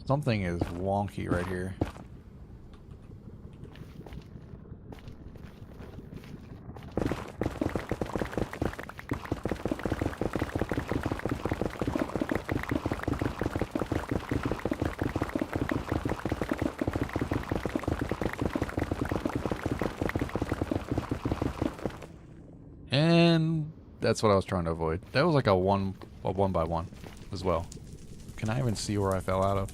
[SPEAKER 2] Something is wonky right here. And that's what I was trying to avoid. That was like a one by one as well. Can I even see where I fell out of?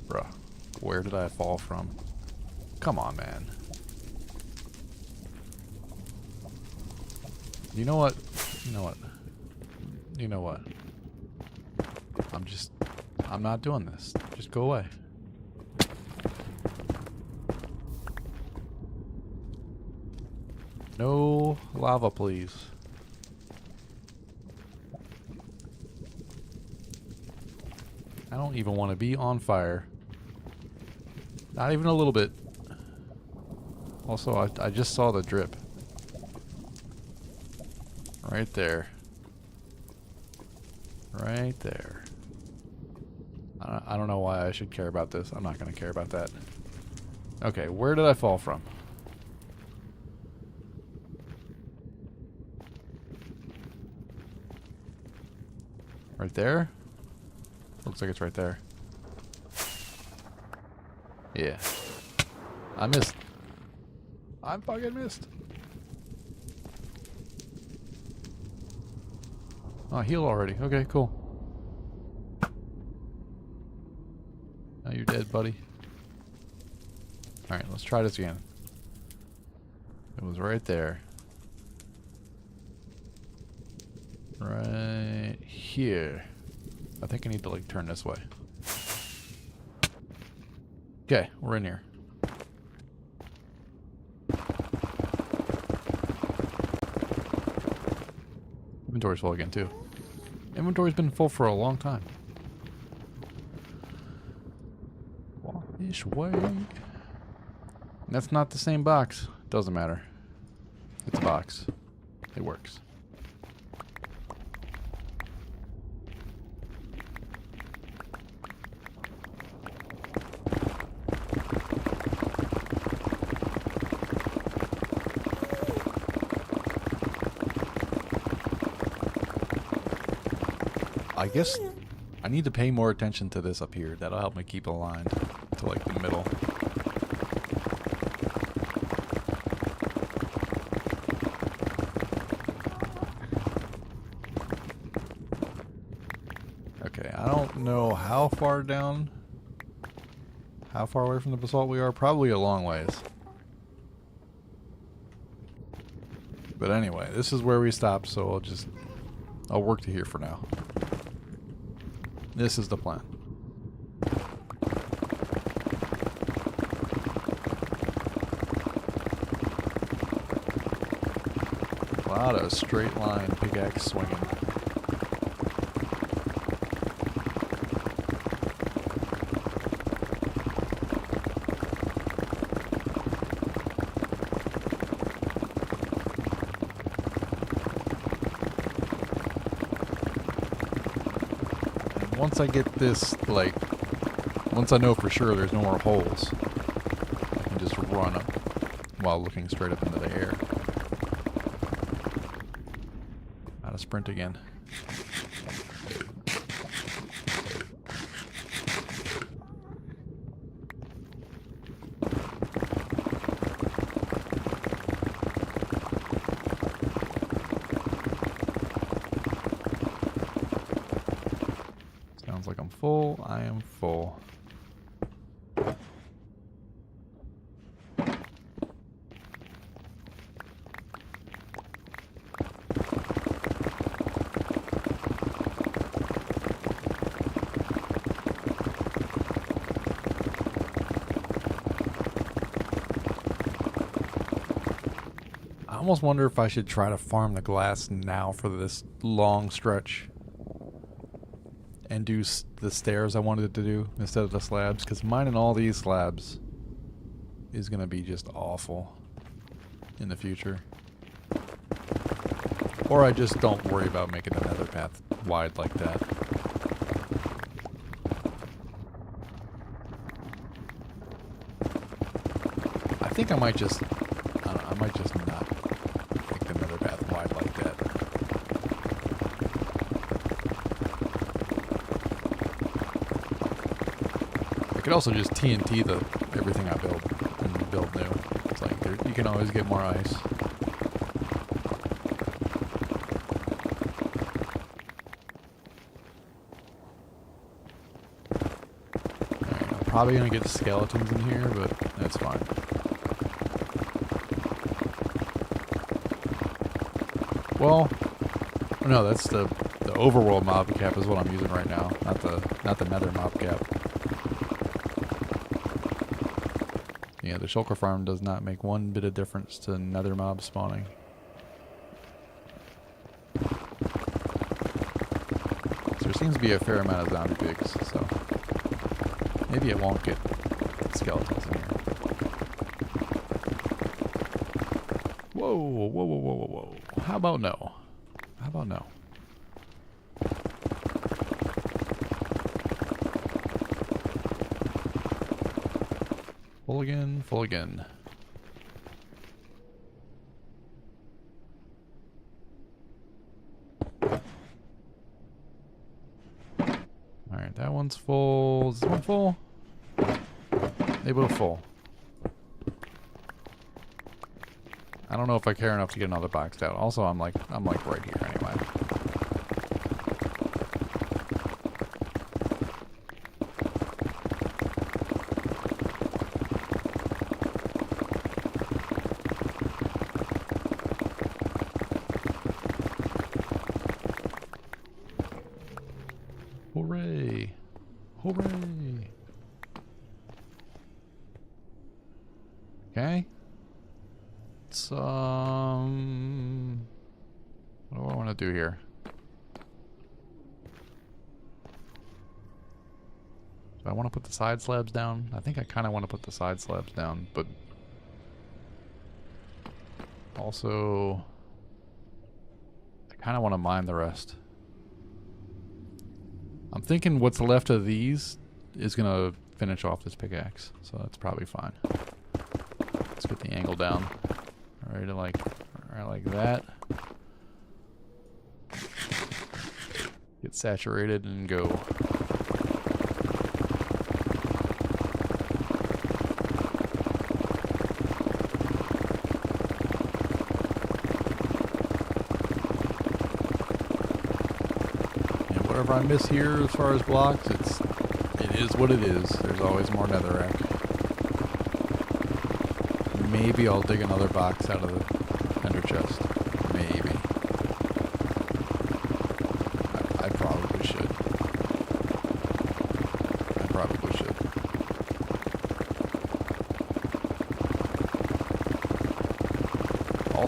[SPEAKER 2] Bruh, where did I fall from? Come on, man. You know what? You know what? You know what? I'm not doing this. Just go away. No lava, please. I don't even want to be on fire. Not even a little bit. Also, I just saw the drip. Right there. Right there. I don't know why I should care about this. I'm not going to care about that. Okay, where did I fall from? Right there? Looks like it's right there. Yeah. I missed. I fucking missed. Oh, heal already. Okay, cool. Now you're dead, buddy. Alright, let's try this again. It was right there. Right here. I think I need to like turn this way. Okay, we're in here. Inventory's full again too. Inventory's been full for a long time. Walk this way. That's not the same box. Doesn't matter. It's a box. It works. I guess I need to pay more attention to this up here. That'll help me keep aligned to like the middle. Okay, I don't know how far down, how far away from the basalt we are. Probably a long ways. But anyway, this is where we stopped, so I'll work to here for now. This is the plan. not a straight line pickaxe swinging. And once I get this, like, once I know for sure there's no more holes, I can just run up while looking straight up into the air. Out of sprint again. Sounds like I'm full. I am full. I almost wonder if I should try to farm the glass now for this long stretch and do the stairs I wanted to do instead of the slabs, because mining all these slabs is going to be just awful in the future. Or I just don't worry about making the nether path wide like that. I think I might just, I don't know, I might just not make the nether path wide like that. I could also just TNT everything I build and build new. It's like you can always get more ice. Alright, I'm probably gonna get skeletons in here, but that's fine. Well, no, that's the overworld mob cap is what I'm using right now, not the nether mob cap. Yeah, the shulker farm does not make one bit of difference to nether mob spawning. So there seems to be a fair amount of zombie pigs, so maybe it won't get skeletons in here. Whoa, whoa, whoa, whoa, whoa, whoa. How about no? How about no? Full again, full again. Alright, that one's full. Is this one full? They both full. I don't know if I care enough to get another boxed out. Also, I'm like right here anyway. Hooray! Hooray! Okay. What do I want to do here? Do I want to put the side slabs down? I think I kind of want to put the side slabs down, but also I kind of want to mine the rest. I'm thinking what's left of these is going to finish off this pickaxe, so that's probably fine. Let's get the angle down. Right like that. Get saturated and go. And whatever I miss here as far as blocks, it is what it is. There's always more netherrack. Maybe I'll dig another box out of the ender chest. Maybe. I probably should. I probably should.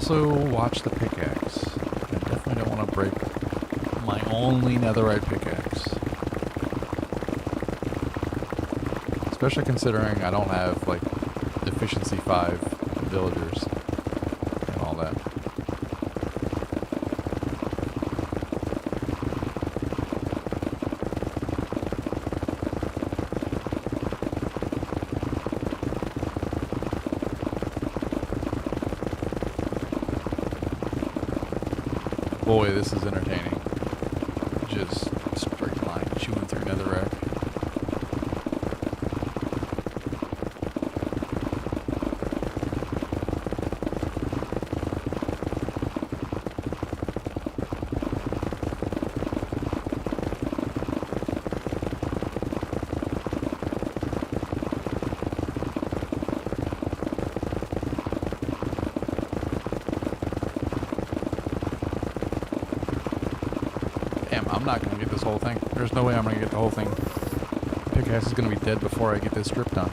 [SPEAKER 2] Also, watch the pickaxe. I definitely don't want to break my only netherite pickaxe. Especially considering I don't have, like, efficiency 5 villagers and all that. Boy, this is entertaining. Just straight line chewing through netherrack. I'm not going to get this whole thing. There's no way I'm going to get the whole thing. Pickaxe is going to be dead before I get this strip done.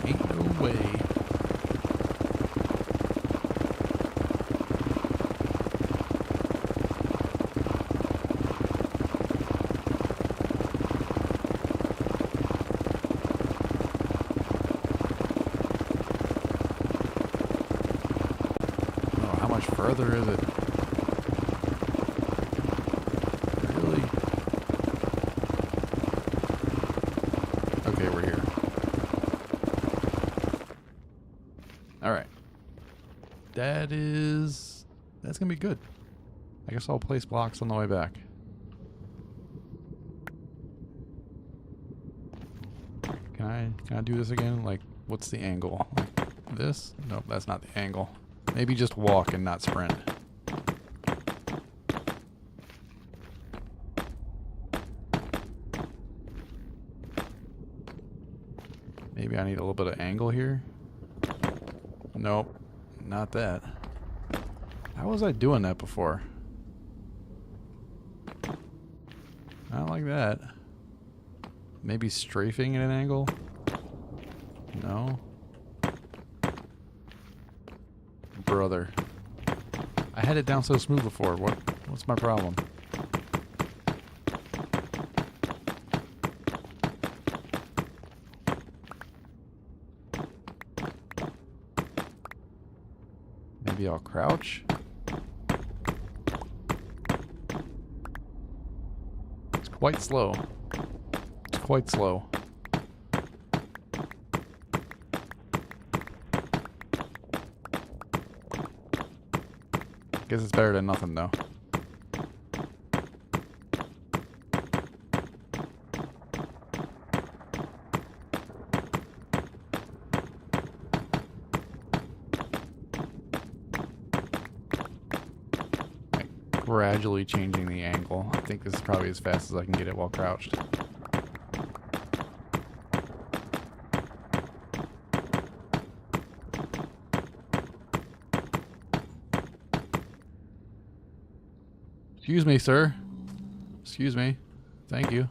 [SPEAKER 2] Ain't no way. Further is it? Really? Okay, we're here. Alright. That's gonna be good. I guess I'll place blocks on the way back. Can I do this again? Like, what's the angle? Like this? Nope, that's not the angle. Maybe just walk and not sprint. Maybe I need a little bit of angle here. Nope, not that. How was I doing that before? Not like that. Maybe strafing at an angle? No. Brother. I had it down so smooth before. What's my problem? Maybe I'll crouch? It's quite slow. It's quite slow. Guess it's better than nothing, though. Gradually changing the angle. I think this is probably as fast as I can get it while crouched. Excuse me, sir. Excuse me. Thank you.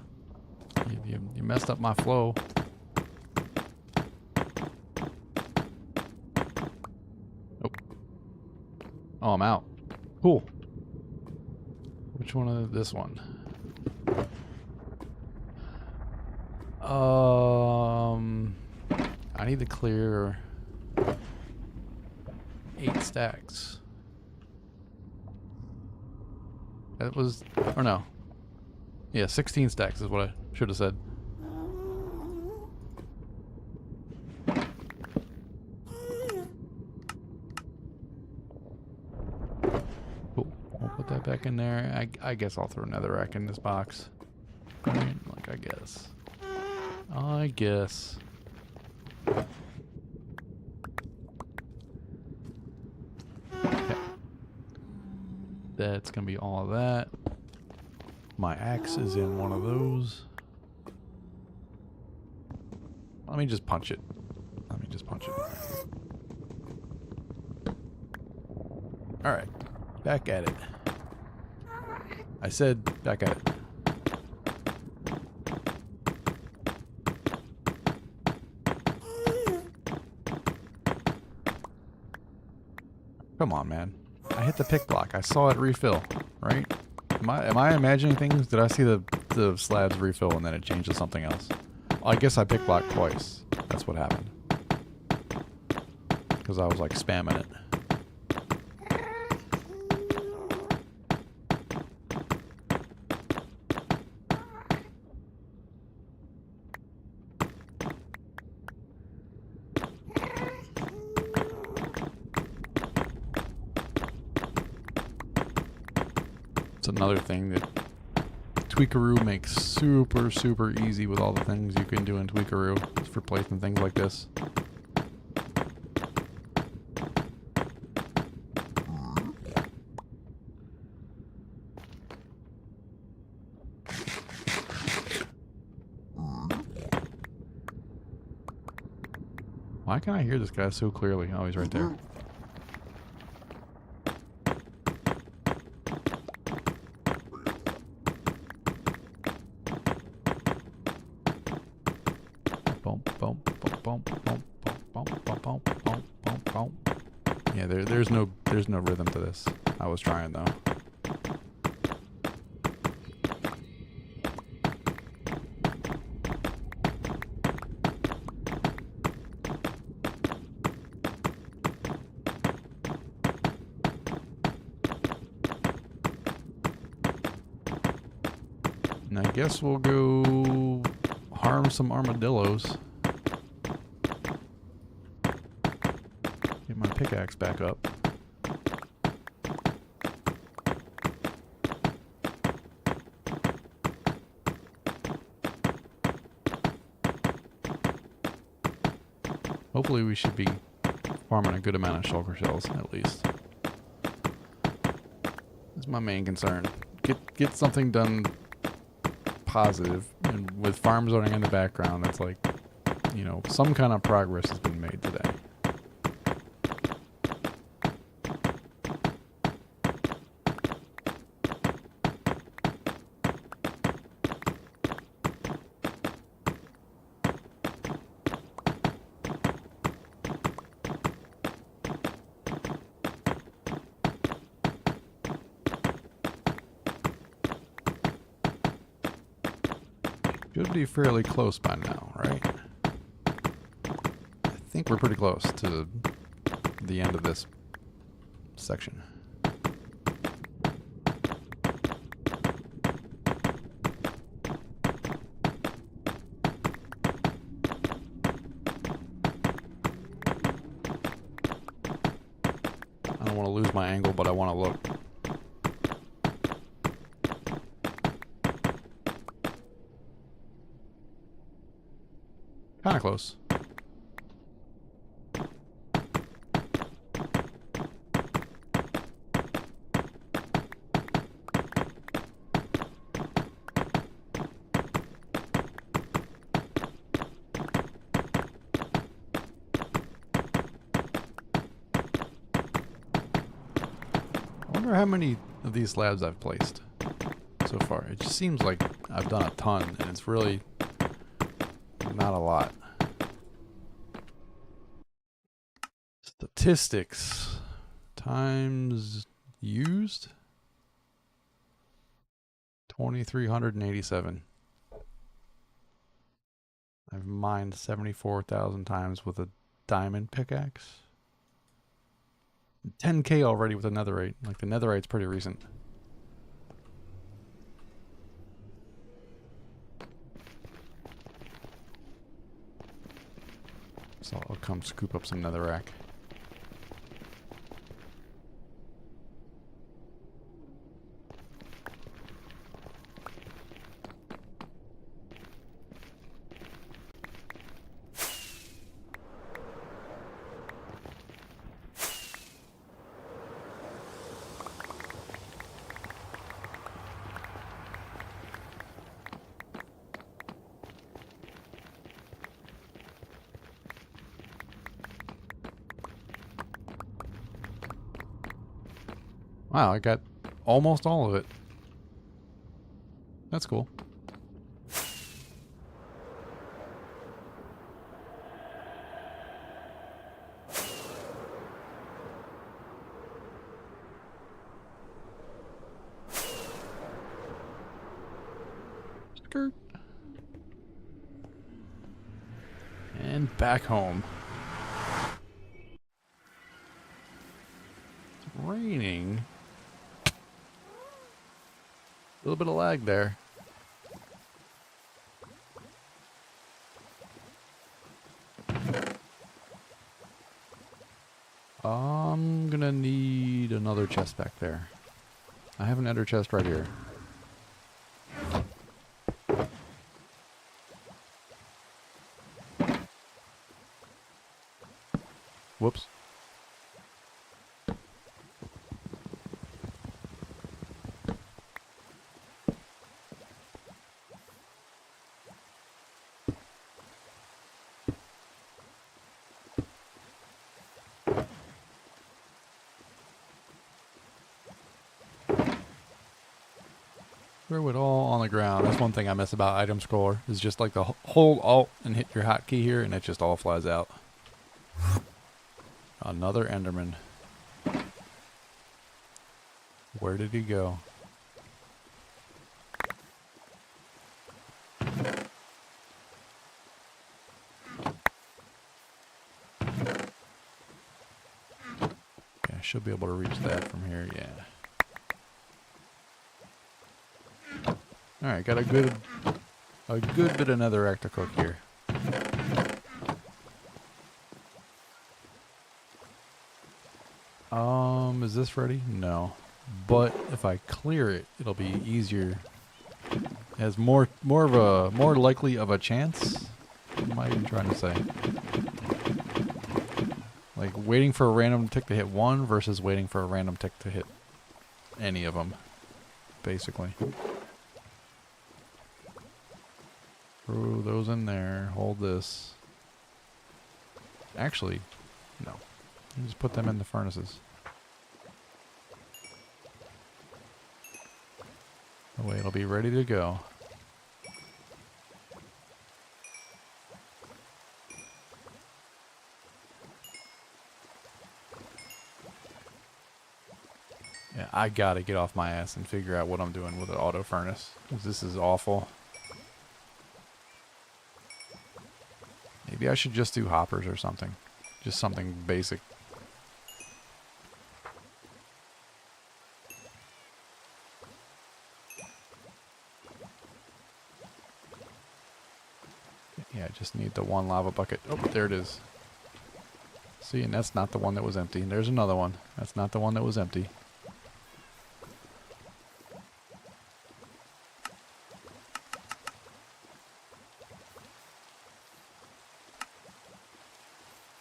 [SPEAKER 2] You messed up my flow. Nope. Oh, I'm out. Cool. Which one is this one? I need to clear 8 stacks. That was, or no. Yeah, 16 stacks is what I should have said. Cool. I'll put that back in there. I guess I'll throw another rack in this box. Like, I guess. I guess. Okay. That's gonna be all of that. My axe is in one of those. Let me just punch it. Let me just punch it. Alright. Back at it. I said back at it. Come on, man. I hit the pick block. I saw it refill, right? Am I imagining things? Did I see the slabs refill and then it changed to something else? Well, I guess I pick blocked twice. That's what happened. Because I was like spamming it. It's another thing that Tweakaroo makes super, super easy with all the things you can do in Tweakaroo for placing things like this. Why can I hear this guy so clearly? Oh, he's right there. Yeah, there's no rhythm to this. I was trying though. And I guess we'll go harm some armadillos. Get my pickaxe back up. Hopefully we should be farming a good amount of shulker shells, at least. That's my main concern. Get something done positive, and with farm zoning in the background, it's like, you know, some kind of progress has been made today. Should be fairly close by now, right? I think we're pretty close to the end of this section. I don't want to lose my angle, but I want to look. Kind of close. I wonder how many of these slabs I've placed so far. It just seems like I've done a ton, and it's really not a lot. Statistics times used 2,387. I've mined 74,000 times with a diamond pickaxe. 10k already with a netherite. Like, the netherite's pretty recent. So I'll come scoop up some netherrack. Wow, I got almost all of it. That's cool. dirt. And back home. It's raining. A little bit of lag there. I'm gonna need another chest back there. I have an ender chest right here. Whoops. Throw it all on the ground. That's one thing I miss about item scroller, is just like the hold alt and hit your hotkey here and it just all flies out. Another Enderman. Where did he go? Okay, I should be able to reach that from here, yeah. Alright, got a good bit of netherrack to cook here. Is this ready? No. But if I clear it, it'll be easier. It has more likely of a chance. What am I even trying to say? Like waiting for a random tick to hit one versus waiting for a random tick to hit any of them, basically. Throw those in there. Hold this. Actually, no. Just put them in the furnaces. That way it'll be ready to go. Yeah, I gotta get off my ass and figure out what I'm doing with an auto furnace, 'cause this is awful. Maybe I should just do hoppers or something. Just something basic. Yeah, I just need the one lava bucket. Oh, there it is. See, and that's not the one that was empty. There's another one. That's not the one that was empty.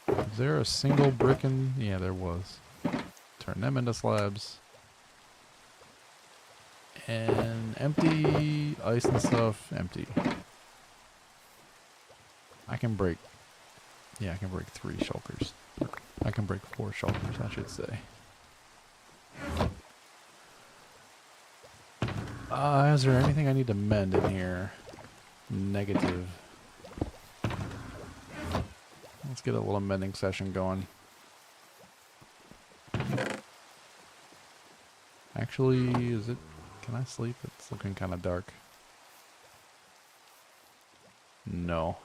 [SPEAKER 2] Is there a single brick in? Yeah, there was. Turn them into slabs. And empty. Ice and stuff, empty. I can break. Yeah, I can break 3 shulkers. I can break 4 shulkers, I should say. Is there anything I need to mend in here? Negative. Let's get a little mending session going. Actually, is it... Can I sleep? It's looking kind of dark. No.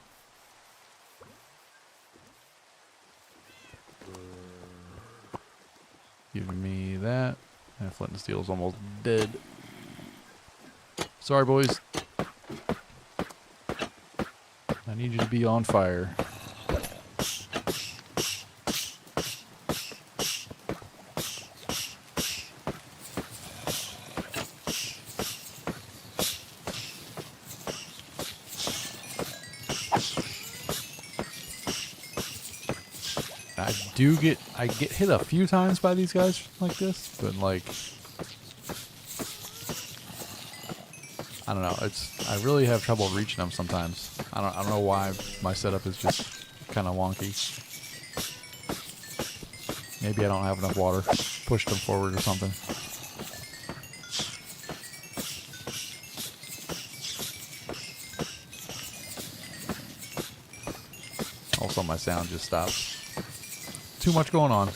[SPEAKER 2] Give me that. And flint and steel's almost dead. Sorry, boys. I need you to be on fire. I get hit a few times by these guys like this, but like, I don't know. I really have trouble reaching them sometimes. I don't know why my setup is just kind of wonky. Maybe I don't have enough water. Pushed them forward or something. Also, my sound just stopped. Too much going on.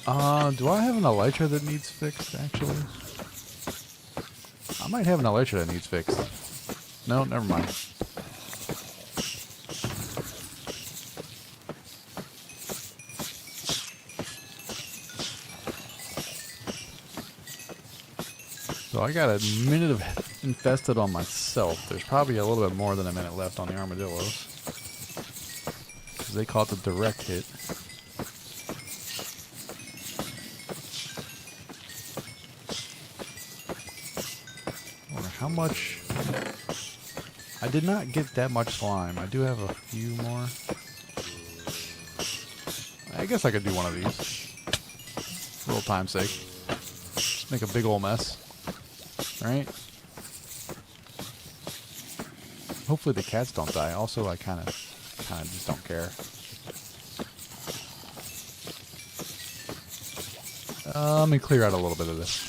[SPEAKER 2] Do I have an elytra that needs fixed, actually? I might have an elytra that needs fixed. No, never mind. So I got a minute of infested on myself. There's probably a little bit more than a minute left on the armadillos, because they caught the direct hit. I wonder how much... I did not get that much slime. I do have a few more. I guess I could do one of these. For old time's sake. Just make a big old mess. Right? Hopefully the cats don't die. Also, I kind of just don't care. Let me clear out a little bit of this.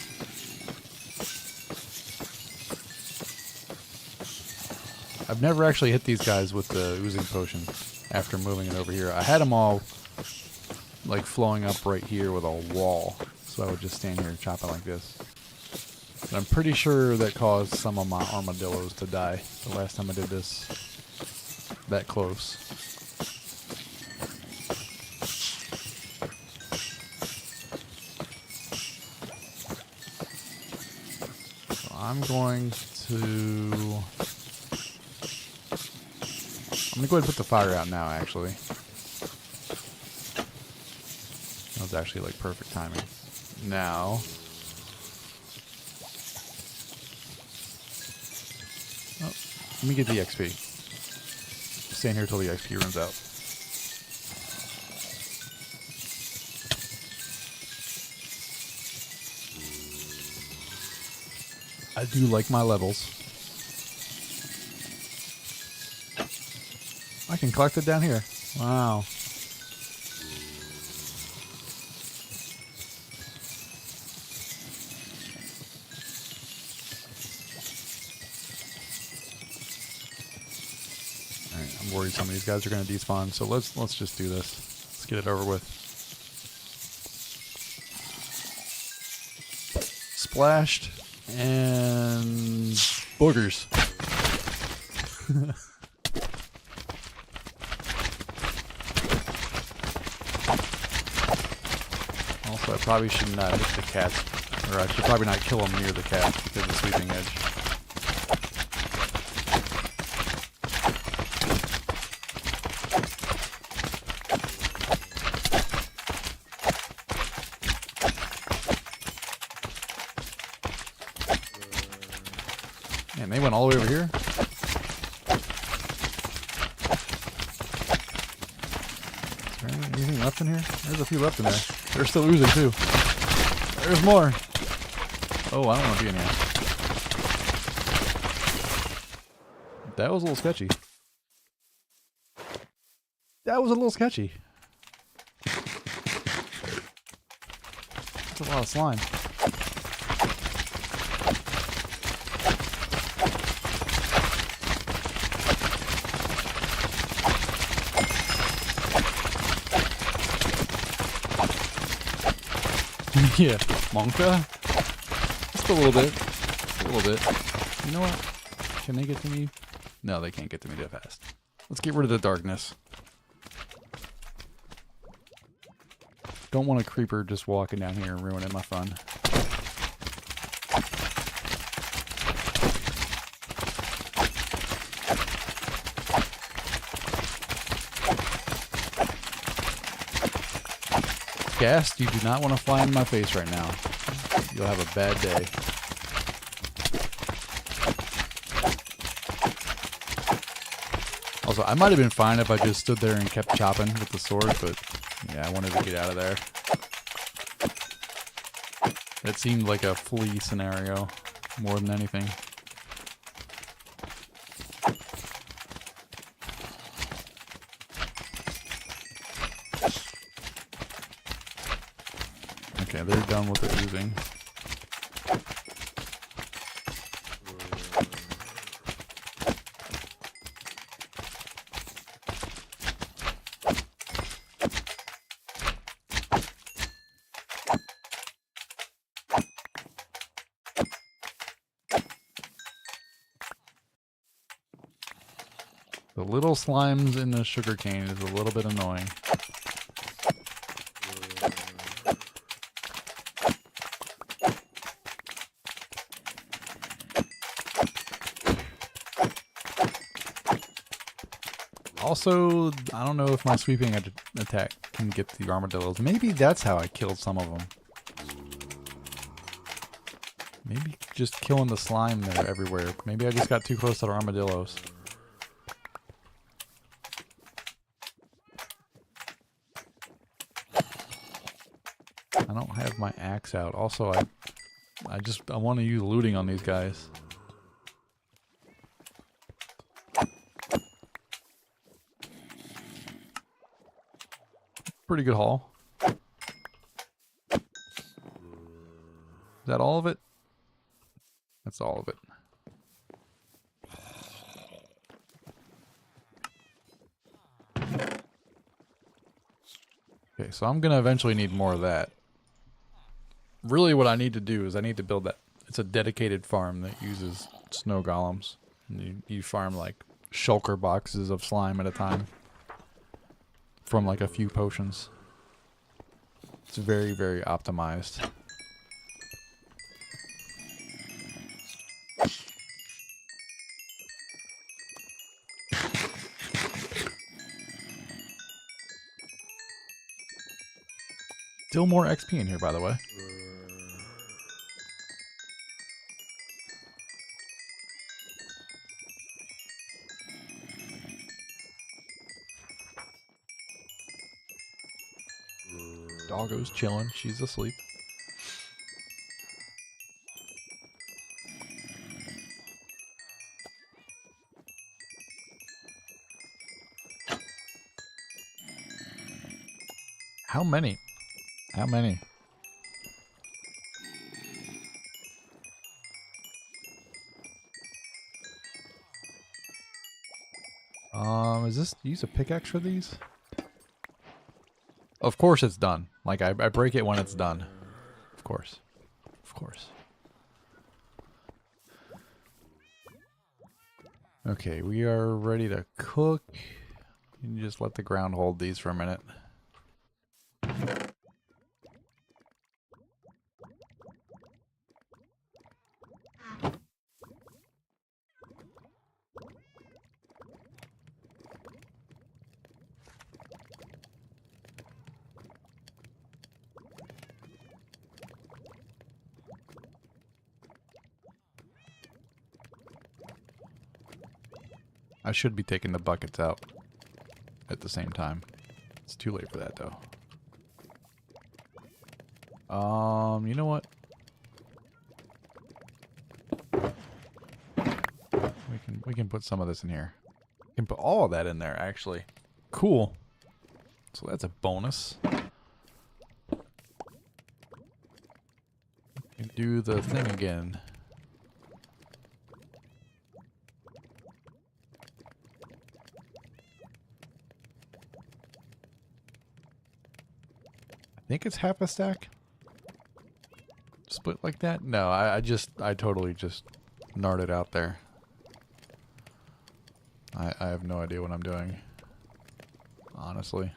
[SPEAKER 2] I've never actually hit these guys with the oozing potion after moving it over here. I had them all like flowing up right here with a wall, so I would just stand here and chop it like this. But I'm pretty sure that caused some of my armadillos to die the last time I did this that close. So I'm going to go ahead and put the fire out now, actually. That was actually like perfect timing. Now, let me get the XP. Stand here till the XP runs out. I do like my levels. I can collect it down here. Wow. Alright, I'm worried some of these guys are going to despawn, so let's just do this. Let's get it over with. Splashed and boogers. Also, I probably shouldn't hit the cats, or I should probably not kill them near the cats because of the sweeping edge. Man, they went all the way over here. Is there anything left in here? There's a few left in there. They're still oozing too. There's more. Oh, I don't want to be in here. That was a little sketchy. That was a little sketchy. That's a lot of slime. Yeah, Monka? Just a little bit. Just a little bit. You know what? Can they get to me? No, they can't get to me that fast. Let's get rid of the darkness. Don't want a creeper just walking down here and ruining my fun. Ghast, you do not want to fly in my face right now. You'll have a bad day. Also, I might have been fine if I just stood there and kept chopping with the sword, but yeah, I wanted to get out of there. It seemed like a flea scenario more than anything. Okay, they're done with the oozing. little slimes in the sugarcane is a little bit annoying. Also, I don't know if my sweeping attack can get the armadillos. Maybe that's how I killed some of them. Maybe just killing the slime there everywhere. Maybe I just got too close to the armadillos. I don't have my axe out. Also, I want to use looting on these guys. Pretty good haul. Is that all of it? That's all of it. Okay, so I'm gonna eventually need more of that. Really what I need to do is I need to build that. It's a dedicated farm that uses snow golems. And you farm like shulker boxes of slime at a time. From like a few potions. It's very, very optimized. Still more XP in here, by the way. Doggo's chilling. She's asleep. How many? How many? Is this use a pickaxe for these? Of course it's done. Like I break it when it's done. Of course. Of course. Okay, we are ready to cook. You can just let the ground hold these for a minute. I should be taking the buckets out at the same time. It's too late for that though. You know what? We can put some of this in here. We can put all of that in there actually. Cool. So that's a bonus. We can do the thing again. I think it's half a stack. Split like that? No, I totally just gnarred it out there. I have no idea what I'm doing. Honestly.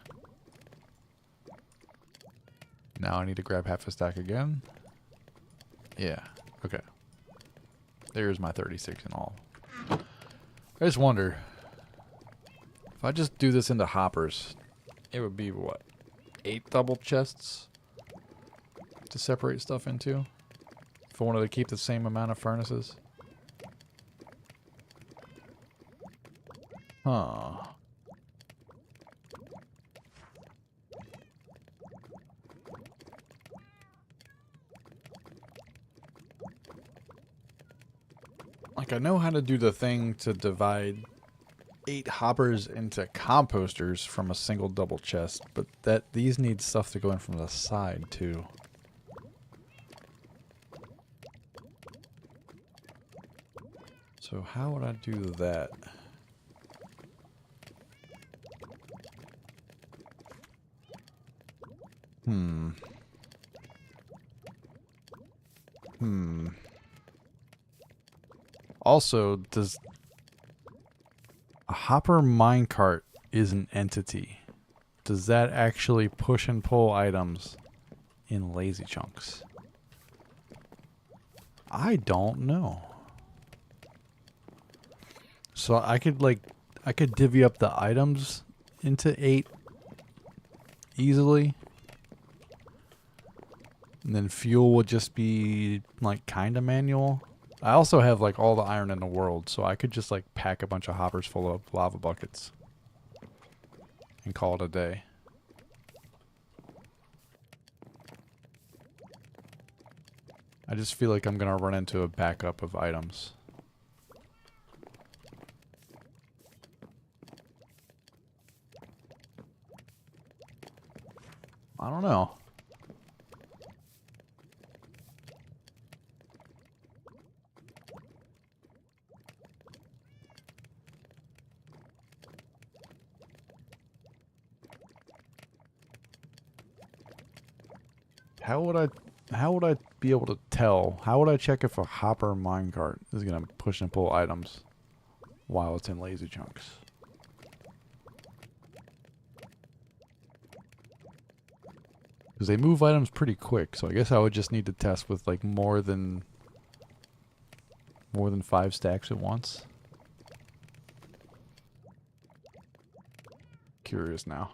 [SPEAKER 2] Now I need to grab half a stack again. Yeah, okay. There's my 36 in all. I just wonder, if I just do this into hoppers, it would be what? 8 double chests to separate stuff into if I wanted to keep the same amount of furnaces. Huh. Like I know how to do the thing to divide 8 hoppers into composters from a single double chest, but these need stuff to go in from the side too. So how would I do that? Also, does a hopper minecart is an entity. Does that actually push and pull items in lazy chunks? I don't know. So I could divvy up the items into 8 easily. And then fuel would just be like kind of manual. I also have like all the iron in the world, so I could just like pack a bunch of hoppers full of lava buckets and call it a day. I just feel like I'm gonna run into a backup of items. I don't know. How would I be able to tell? How would I check if a hopper minecart is going to push and pull items while it's in lazy chunks? Because they move items pretty quick, so I guess I would just need to test with like more than 5 stacks at once. Curious now.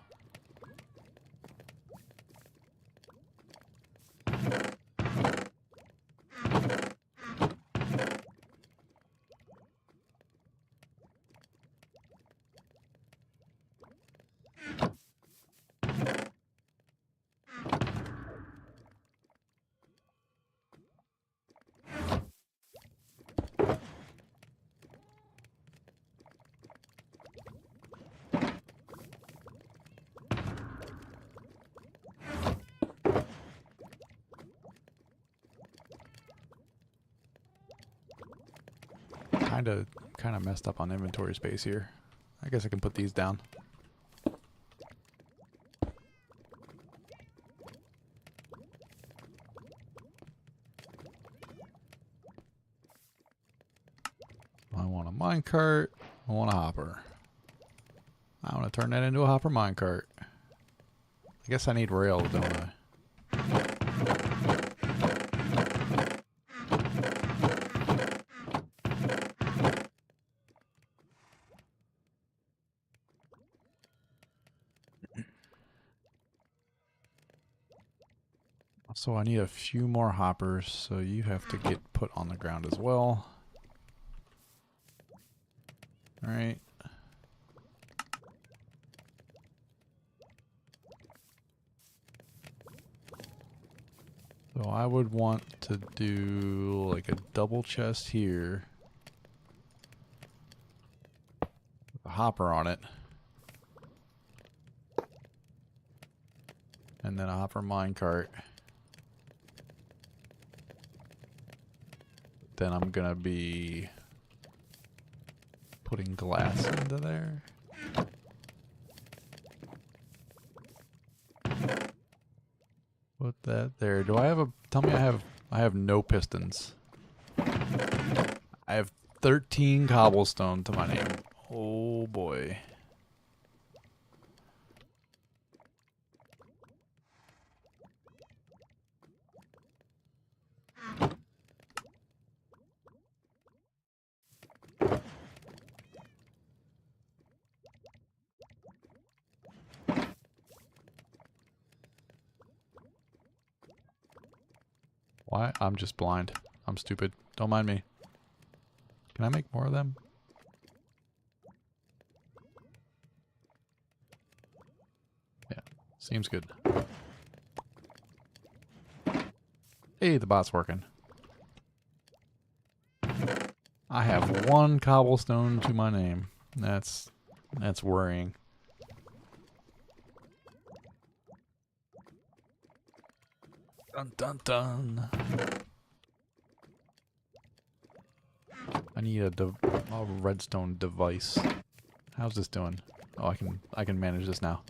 [SPEAKER 2] Kind of messed up on inventory space here. I guess I can put these down. I want a minecart. I want a hopper. I want to turn that into a hopper minecart. I guess I need rail, don't I? So I need a few more hoppers, so you have to get put on the ground as well. Alright. So I would want to do like a double chest here with a hopper on it. And then a hopper minecart. Then I'm gonna be putting glass into there. Put that there. Do I have a... Tell me I have no pistons. I have 13 cobblestone to my name. Oh boy. Why? I'm just blind. I'm stupid. Don't mind me. Can I make more of them? Yeah, seems good. Hey, the bot's working. I have 1 cobblestone to my name. That's worrying. Dun dun dun. I need a redstone device. How's this doing? Oh, I can manage this now.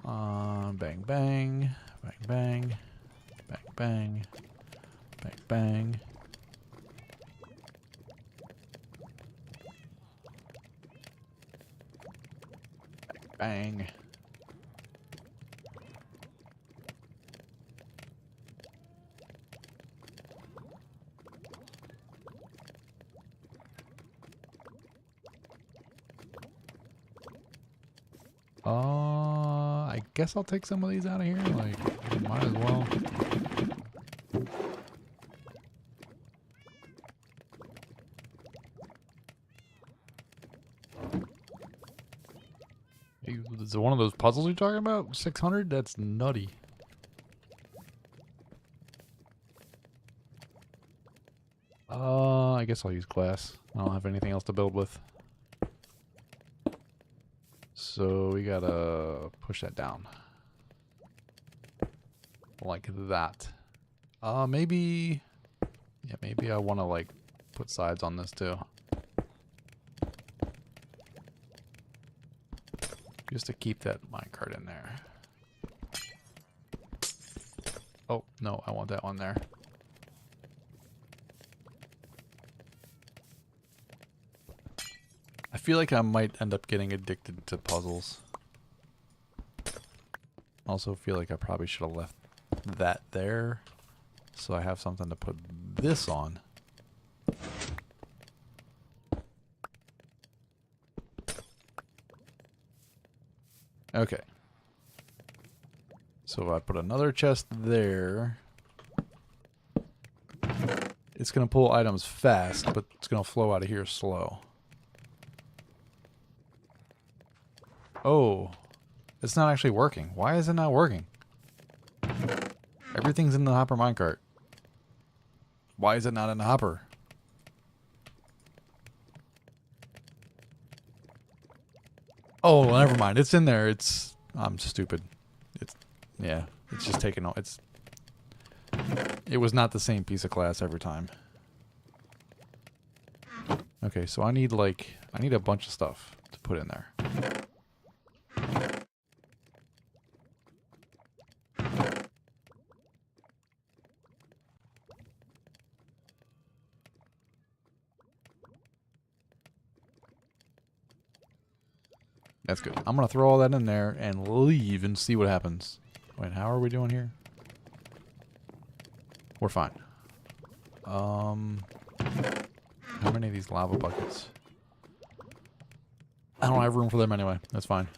[SPEAKER 2] Bang bang, bang bang, bang bang, bang bang. Bang. I guess I'll take some of these out of here. Like, might as well. Is it one of those puzzles you're talking about? 600? That's nutty. I guess I'll use glass. I don't have anything else to build with. So we gotta push that down. Like that. Maybe... Yeah, maybe I want to, like, put sides on this, too. Just to keep that minecart in there. Oh, no, I want that one there. I feel like I might end up getting addicted to puzzles. Also feel like I probably should have left that there, so I have something to put this on. Okay. So if I put another chest there, it's going to pull items fast, but it's going to flow out of here slow. Oh, it's not actually working. Why is it not working? Everything's in the hopper minecart. Why is it not in the hopper? Oh, well, never mind. It's in there. It's... I'm stupid. It's... Yeah. It's just taking... It's... It was not the same piece of glass every time. Okay, so I need, like... I need a bunch of stuff to put in there. That's good. I'm going to throw all that in there and leave and see what happens. Wait, how are we doing here? We're fine. How many of these lava buckets? I don't have room for them anyway. That's fine.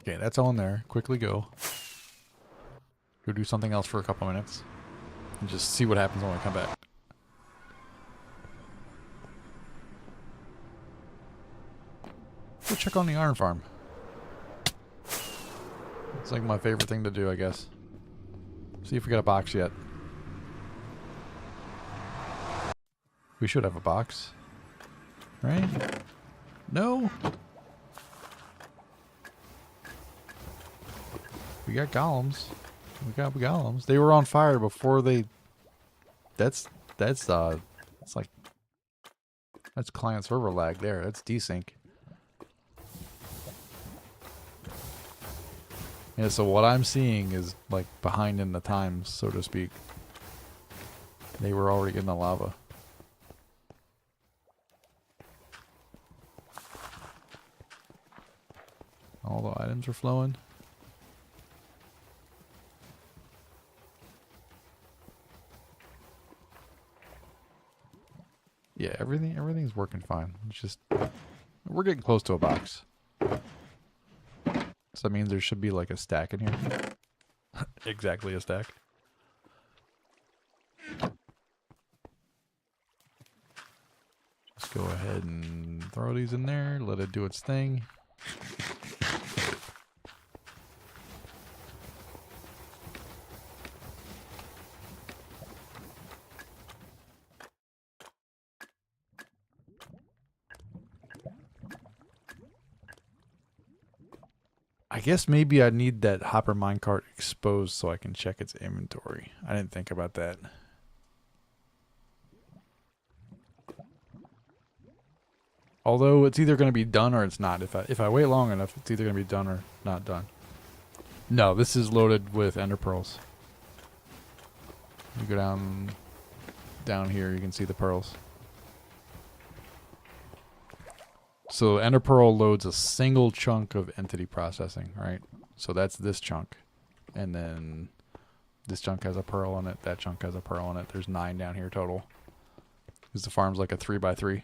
[SPEAKER 2] Okay, that's all in there. Quickly go. Go do something else for a couple minutes. And just see what happens when I come back. Go check on the iron farm. It's like my favorite thing to do, I guess. See if we got a box yet. We should have a box. Right? No? We got golems. We got golems. They were on fire before they... That's like... That's client server lag there. That's desync. Yeah, so what I'm seeing is like behind in the times, so to speak. They were already in the lava. All the items are flowing. Yeah, everything's working fine. It's just we're getting close to a box. So that means there should be like a stack in here. Exactly a stack. Just go ahead and throw these in there, let it do its thing. I guess maybe I need that hopper minecart exposed so I can check its inventory. I didn't think about that. Although it's either going to be done or it's not. If I wait long enough, it's either going to be done or not done. No, this is loaded with ender pearls. You go down here, you can see the pearls. So Ender Pearl loads a single chunk of entity processing, right? So that's this chunk. And then this chunk has a pearl in it. That chunk has a pearl in it. There's 9 down here total. Because the farm's like a 3x3.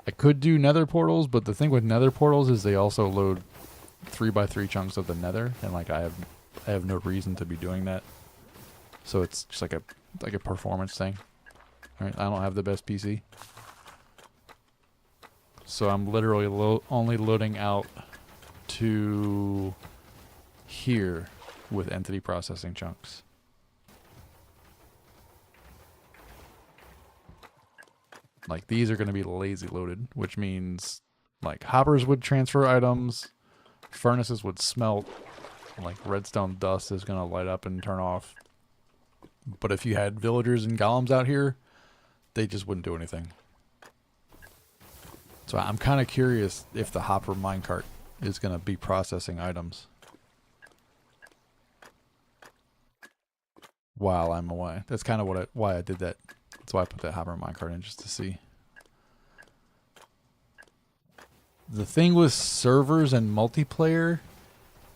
[SPEAKER 2] I could do nether portals, but the thing with nether portals is they also load 3x3 chunks of the nether. And like I have no reason to be doing that. So it's just like a performance thing. Right, I don't have the best PC. So I'm literally only loading out to here with entity processing chunks. Like these are going to be lazy loaded, which means like hoppers would transfer items, furnaces would smelt, like redstone dust is going to light up and turn off. But if you had villagers and golems out here, they just wouldn't do anything. So I'm kind of curious if the hopper minecart is going to be processing items while I'm away. That's kind of why I did that. That's why I put that hopper minecart in, just to see. The thing with servers and multiplayer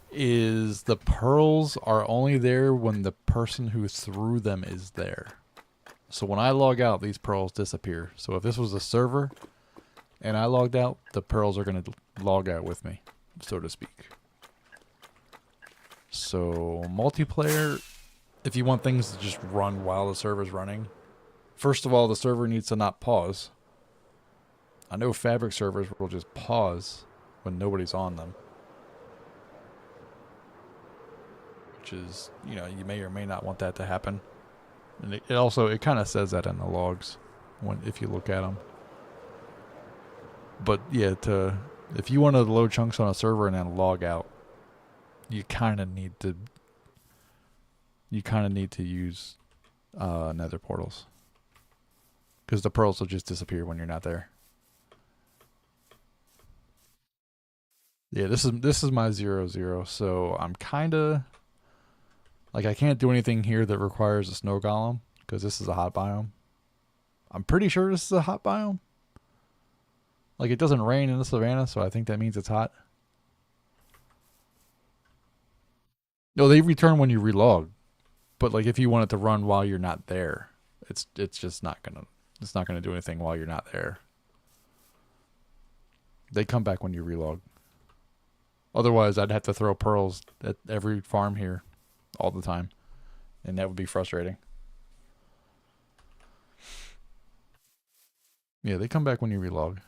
[SPEAKER 2] is the pearls are only there when the person who threw them is there. So when I log out, these pearls disappear. So if this was a server and I logged out, the pearls are going to log out with me, so to speak. So multiplayer, if you want things to just run while the server's running, first of all, the server needs to not pause. I know fabric servers will just pause when nobody's on them. Which is, you know, you may or may not want that to happen. And it also, it kind of says that in the logs if you look at them. But yeah, if you want to load chunks on a server and then log out, you kind of need to use nether portals, because the pearls will just disappear when you're not there. Yeah, this is my 0-0, so I'm kind of like, I can't do anything here that requires a snow golem because this is a hot biome. I'm pretty sure this is a hot biome. Like, it doesn't rain in the savannah, so I think that means it's hot. No, they return when you relog. But like, if you want it to run while you're not there, it's just not gonna do anything while you're not there. They come back when you relog. Otherwise, I'd have to throw pearls at every farm here all the time, and that would be frustrating. Yeah, they come back when you relog.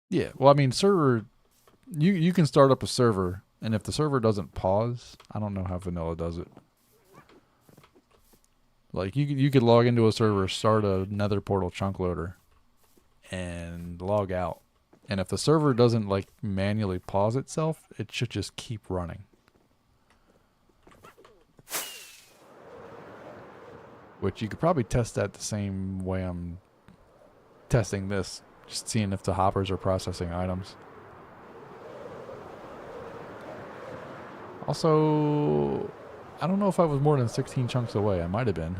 [SPEAKER 2] Yeah, well, I mean, server, you can start up a server, and if the server doesn't pause, I don't know how vanilla does it. Like, you could log into a server, start a nether portal chunk loader, and log out. And if the server doesn't like manually pause itself, it should just keep running. Which you could probably test that the same way I'm testing this. Just seeing if the hoppers are processing items. Also, I don't know if I was more than 16 chunks away. I might have been.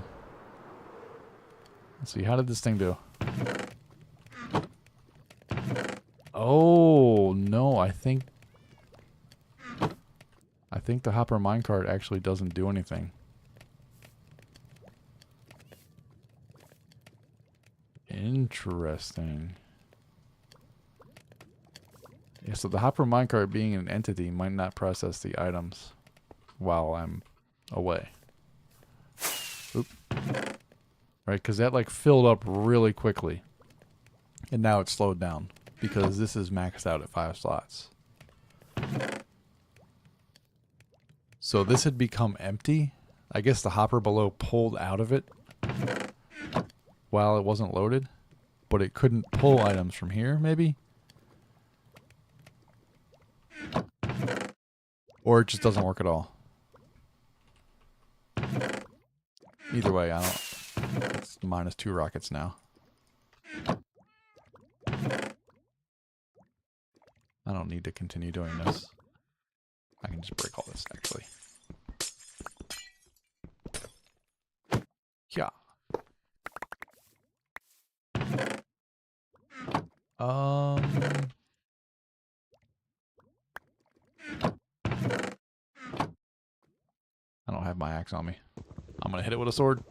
[SPEAKER 2] Let's see, how did this thing do? Oh, no, I think the hopper minecart actually doesn't do anything. Interesting. Yeah, so the hopper minecart being an entity might not process the items while I'm away. Oop. Right, because that like filled up really quickly. And now it's slowed down because this is maxed out at 5 slots. So this had become empty. I guess the hopper below pulled out of it while it wasn't loaded, but it couldn't pull items from here, maybe? Or it just doesn't work at all. Either way, it's -2 rockets now. I don't need to continue doing this. I can just break all this, actually. Um, I don't have my axe on me. I'm gonna hit it with a sword.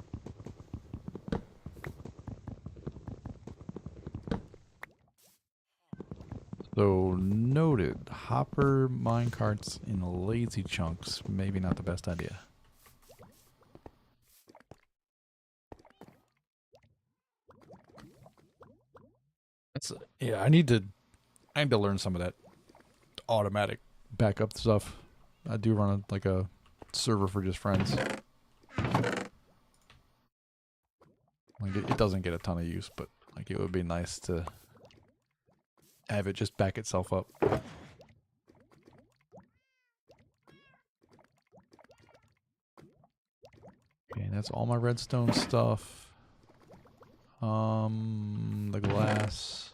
[SPEAKER 2] So noted, hopper minecarts in lazy chunks. Maybe not the best idea. That's yeah. I need to learn some of that automatic backup stuff. I do run like a server for just friends. Like it doesn't get a ton of use, but like it would be nice to have it just back itself up. Okay, that's all my redstone stuff. The glass.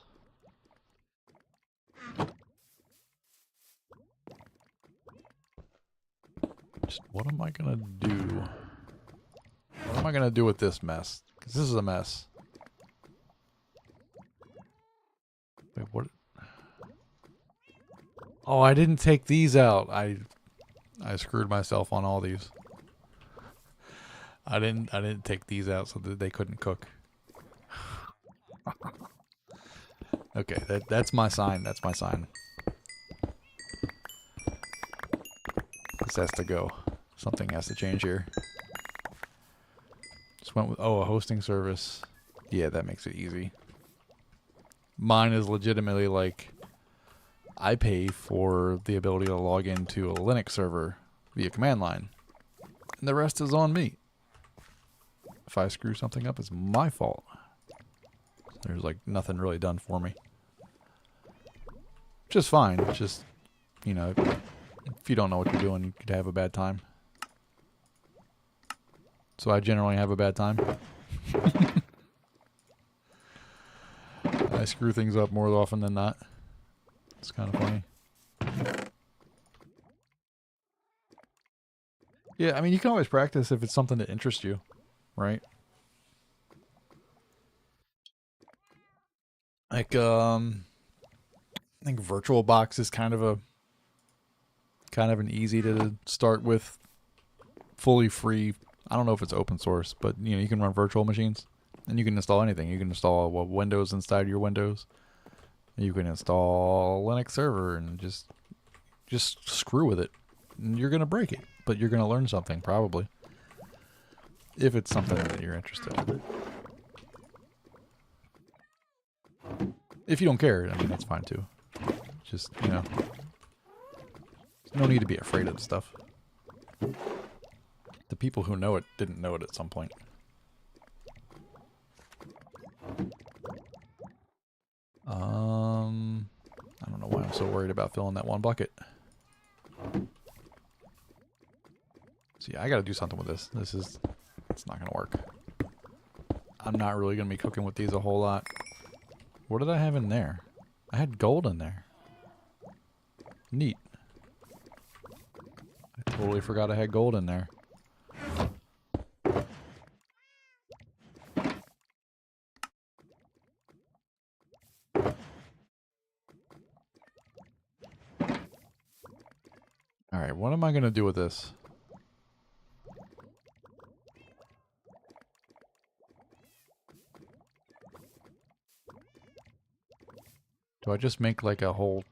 [SPEAKER 2] Just what am I gonna do? What am I gonna do with this mess? Because this is a mess. Wait, what? Oh, I didn't take these out. I screwed myself on all these. I didn't take these out so that they couldn't cook. Okay, that's my sign. That's my sign. This has to go. Something has to change here. Just went with a hosting service. Yeah, that makes it easy. Mine is legitimately like I pay for the ability to log into a Linux server via command line. And the rest is on me. If I screw something up, it's my fault. There's like nothing really done for me. Which is fine. It's just, you know, if you don't know what you're doing, you could have a bad time. So I generally have a bad time. I screw things up more often than not. It's kind of funny. Yeah, I mean, you can always practice if it's something that interests you, right? Like, I think VirtualBox is kind of an easy to start with, fully free. I don't know if it's open source, but you know, you can run virtual machines and you can install anything. You can install Windows inside your Windows. You can install a Linux server and just screw with it. And you're gonna break it, but you're gonna learn something probably. If it's something that you're interested in. If you don't care, I mean, that's fine too. Just, you know, there's no need to be afraid of the stuff. The people who know it didn't know it at some point. I don't know why I'm so worried about filling that one bucket. See, I gotta do something with this. It's not gonna work. I'm not really gonna be cooking with these a whole lot. What did I have in there? I had gold in there. Neat. I totally forgot I had gold in there. Alright, what am I gonna do with this? Do I just make like a whole...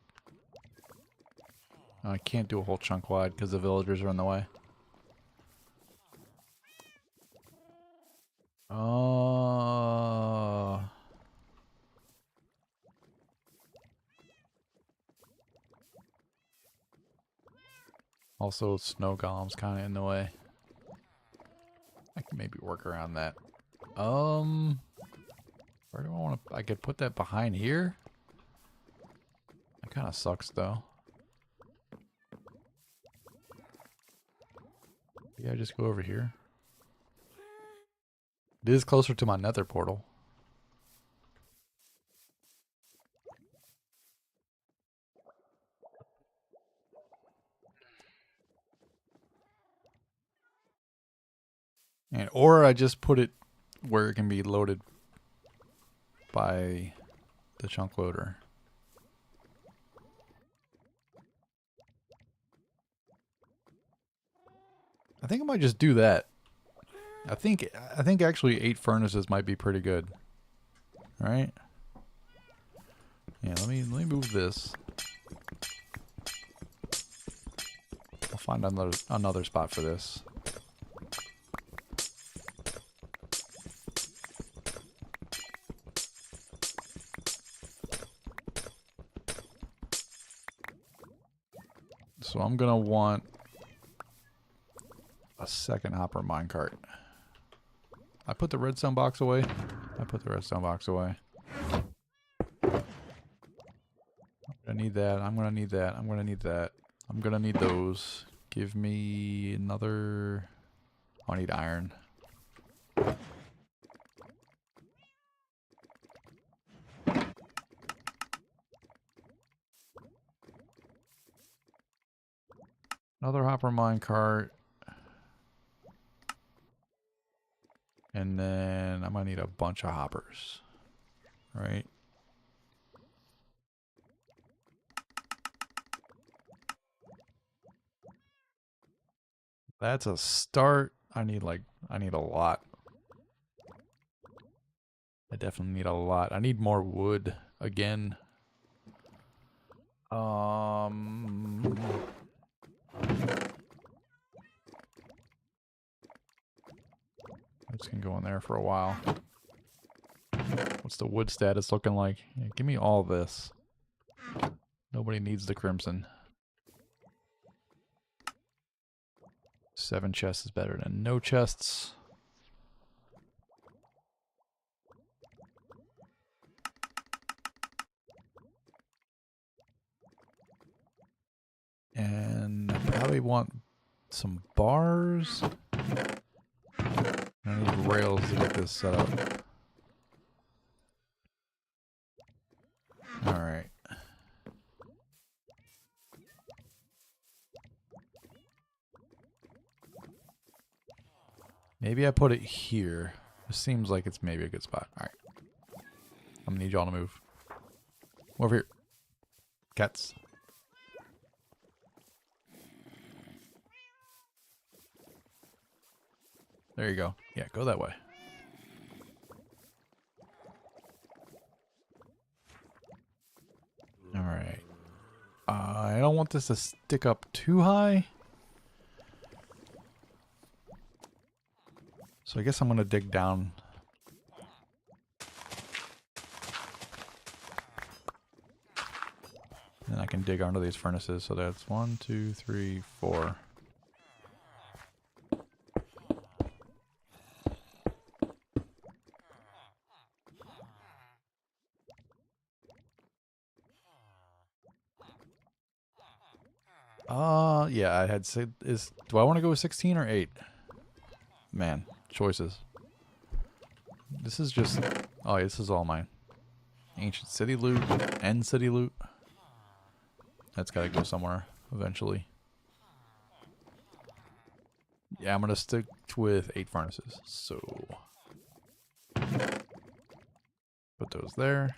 [SPEAKER 2] Oh, I can't do a whole chunk wide because the villagers are in the way. Oh. Also, snow golems kind of in the way. I can maybe work around that. Where do I want to... I could put that behind here? That kind of sucks, though. Yeah, just go over here. It is closer to my nether portal. And or I just put it where it can be loaded by the chunk loader. I think I might just do that. I think actually 8 furnaces might be pretty good. All right. Yeah, let me move this. I'll find another spot for this. So I'm gonna want a second hopper minecart. I put the redstone box away. I'm gonna need that. I'm gonna need that. I'm gonna need that. I'm gonna need those. Give me another. I need iron. Another hopper minecart. And then I'm gonna need a bunch of hoppers. Right? That's a start. I need a lot. I definitely need a lot. I need more wood again. This can go in there for a while. What's the wood status looking like? Yeah, give me all this. Nobody needs the crimson. 7 chests is better than no chests. And I probably want some bars. I need rails to get this set up. Alright. Maybe I put it here. It seems like it's maybe a good spot. Alright. I'm gonna need y'all to move. Over here. Cats. There you go. Yeah, go that way. Alright. I don't want this to stick up too high. So I guess I'm going to dig down. And I can dig under these furnaces. So that's 1, 2, 3, 4. Yeah, I had said do I want to go with 16 or 8? Man, choices. This is just, oh, yeah, this is all mine. Ancient city loot, end city loot. That's got to go somewhere eventually. Yeah, I'm going to stick with 8 furnaces. So put those there.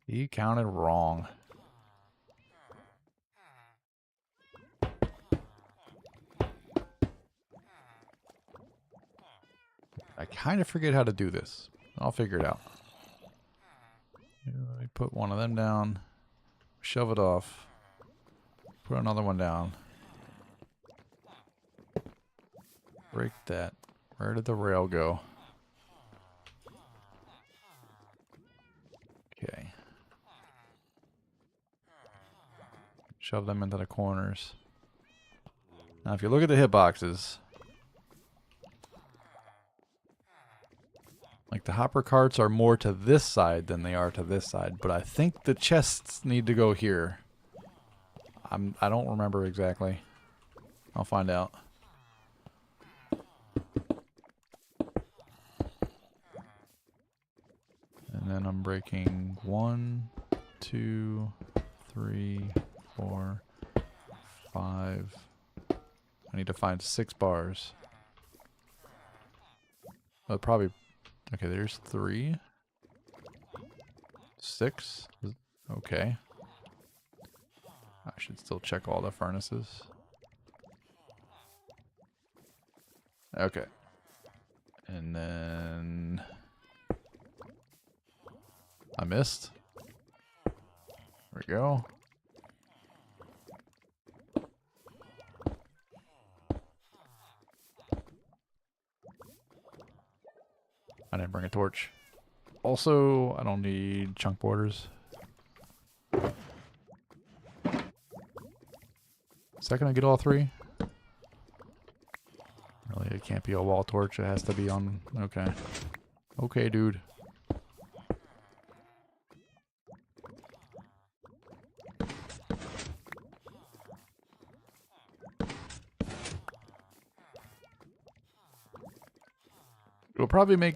[SPEAKER 2] He counted wrong. I kind of forget how to do this. I'll figure it out. I put one of them down, shove it off, put another one down, break that. Where did the rail go? Okay. Shove them into the corners. Now if you look at the hitboxes, like the hopper carts are more to this side than they are to this side, but I think the chests need to go here. I don't remember exactly. I'll find out. And then I'm breaking 1, 2, 3, 4, 5. I need to find 6 bars. Probably. Okay, there's 3. 6. Okay. I should still check all the furnaces. Okay. And then I missed. There we go. I didn't bring a torch. Also, I don't need chunk borders. Second I get all 3. Really, it can't be a wall torch. It has to be on... Okay. Okay, dude. It'll probably make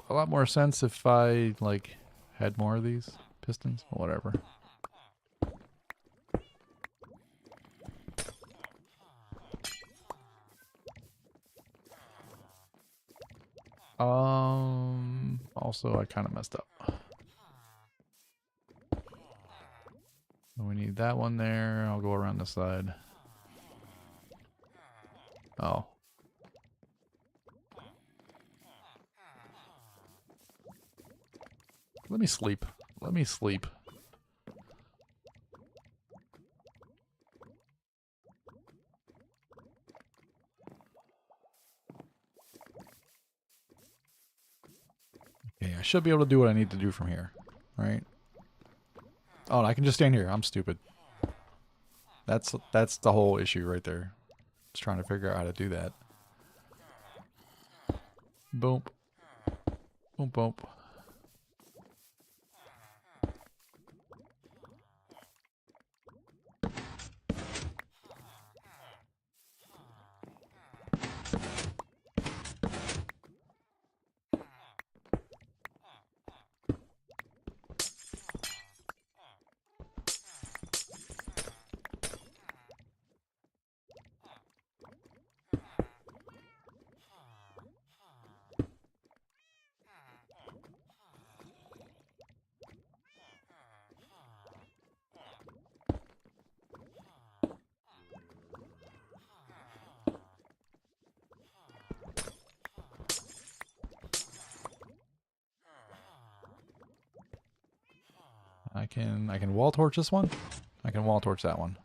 [SPEAKER 2] a lot more sense if I, like, had more of these pistons. Whatever. Also, I kind of messed up. We need that one there. I'll go around the side. Oh. Let me sleep. Let me sleep. Okay, I should be able to do what I need to do from here, right? Oh, I can just stand here. I'm stupid. That's the whole issue right there. Just trying to figure out how to do that. Boom. Boom, boom. I can wall torch this one. I can wall torch that one.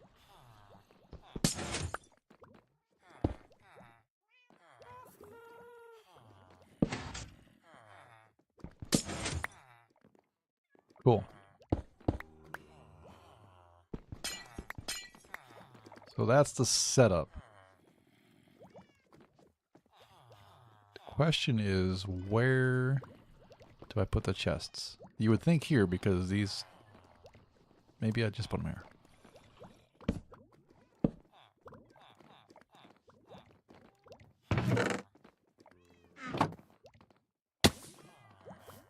[SPEAKER 2] Cool. So that's the setup. The question is, where do I put the chests? You would think here because these... Maybe I just put them here.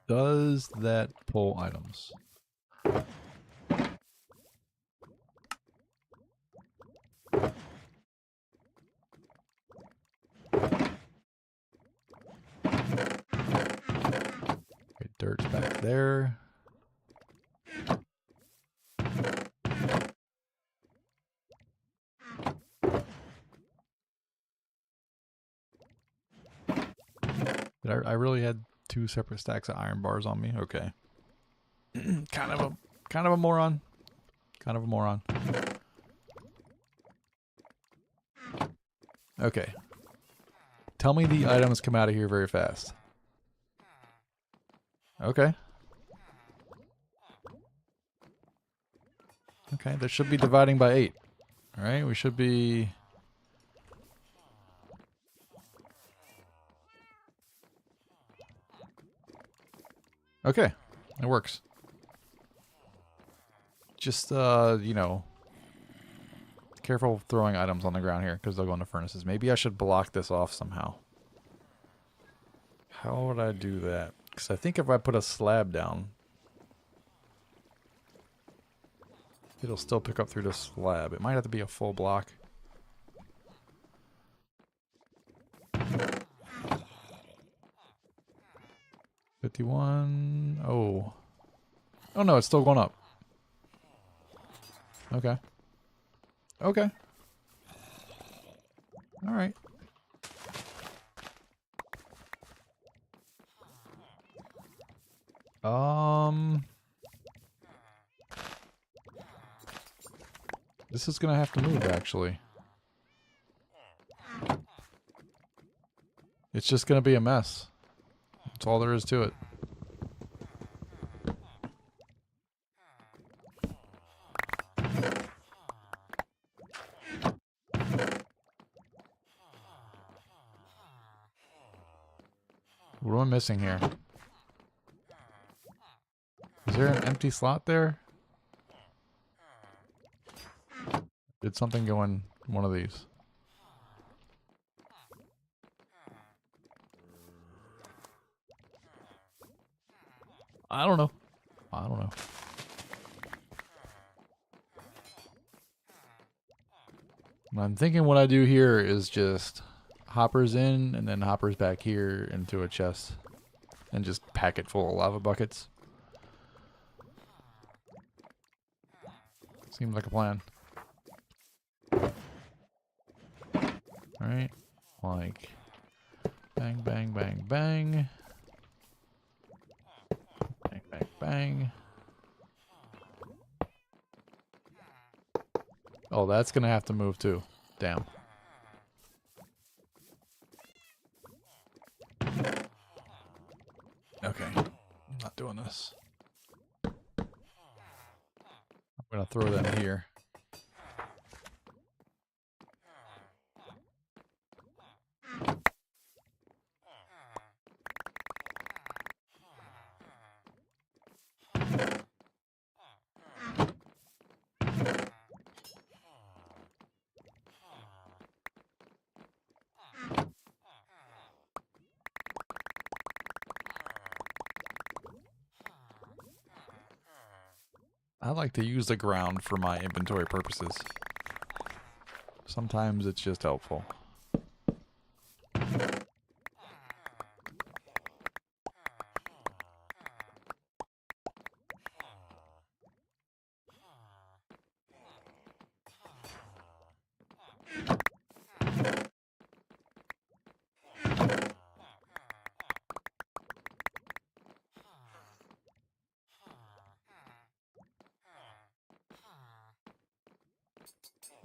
[SPEAKER 2] Does that pull items? Okay, dirt's back there. I really had 2 separate stacks of iron bars on me. Okay. kind of a moron. Kind of a moron. Okay. Tell me the items come out of here very fast. Okay. Okay, that should be dividing by 8. All right, we should be... Okay, it works. Just, you know, careful throwing items on the ground here because they'll go into furnaces. Maybe I should block this off somehow. How would I do that? Because I think if I put a slab down, it'll still pick up through the slab. It might have to be a full block. 51. Oh. Oh no, it's still going up. Okay. Okay. All right. This is gonna have to move, actually. It's just gonna be a mess. That's all there is to it. What am I missing here? Is there an empty slot there? Did something go in one of these? I don't know. I don't know. I'm thinking what I do here is just hoppers in and then hoppers back here into a chest and just pack it full of lava buckets. Seems like a plan. Alright. Like bang, bang, bang, bang. Bang, bang, bang. Oh, that's gonna have to move too. Damn. Okay. I'm not doing this. I'm gonna throw that here. I like to use the ground for my inventory purposes. Sometimes it's just helpful.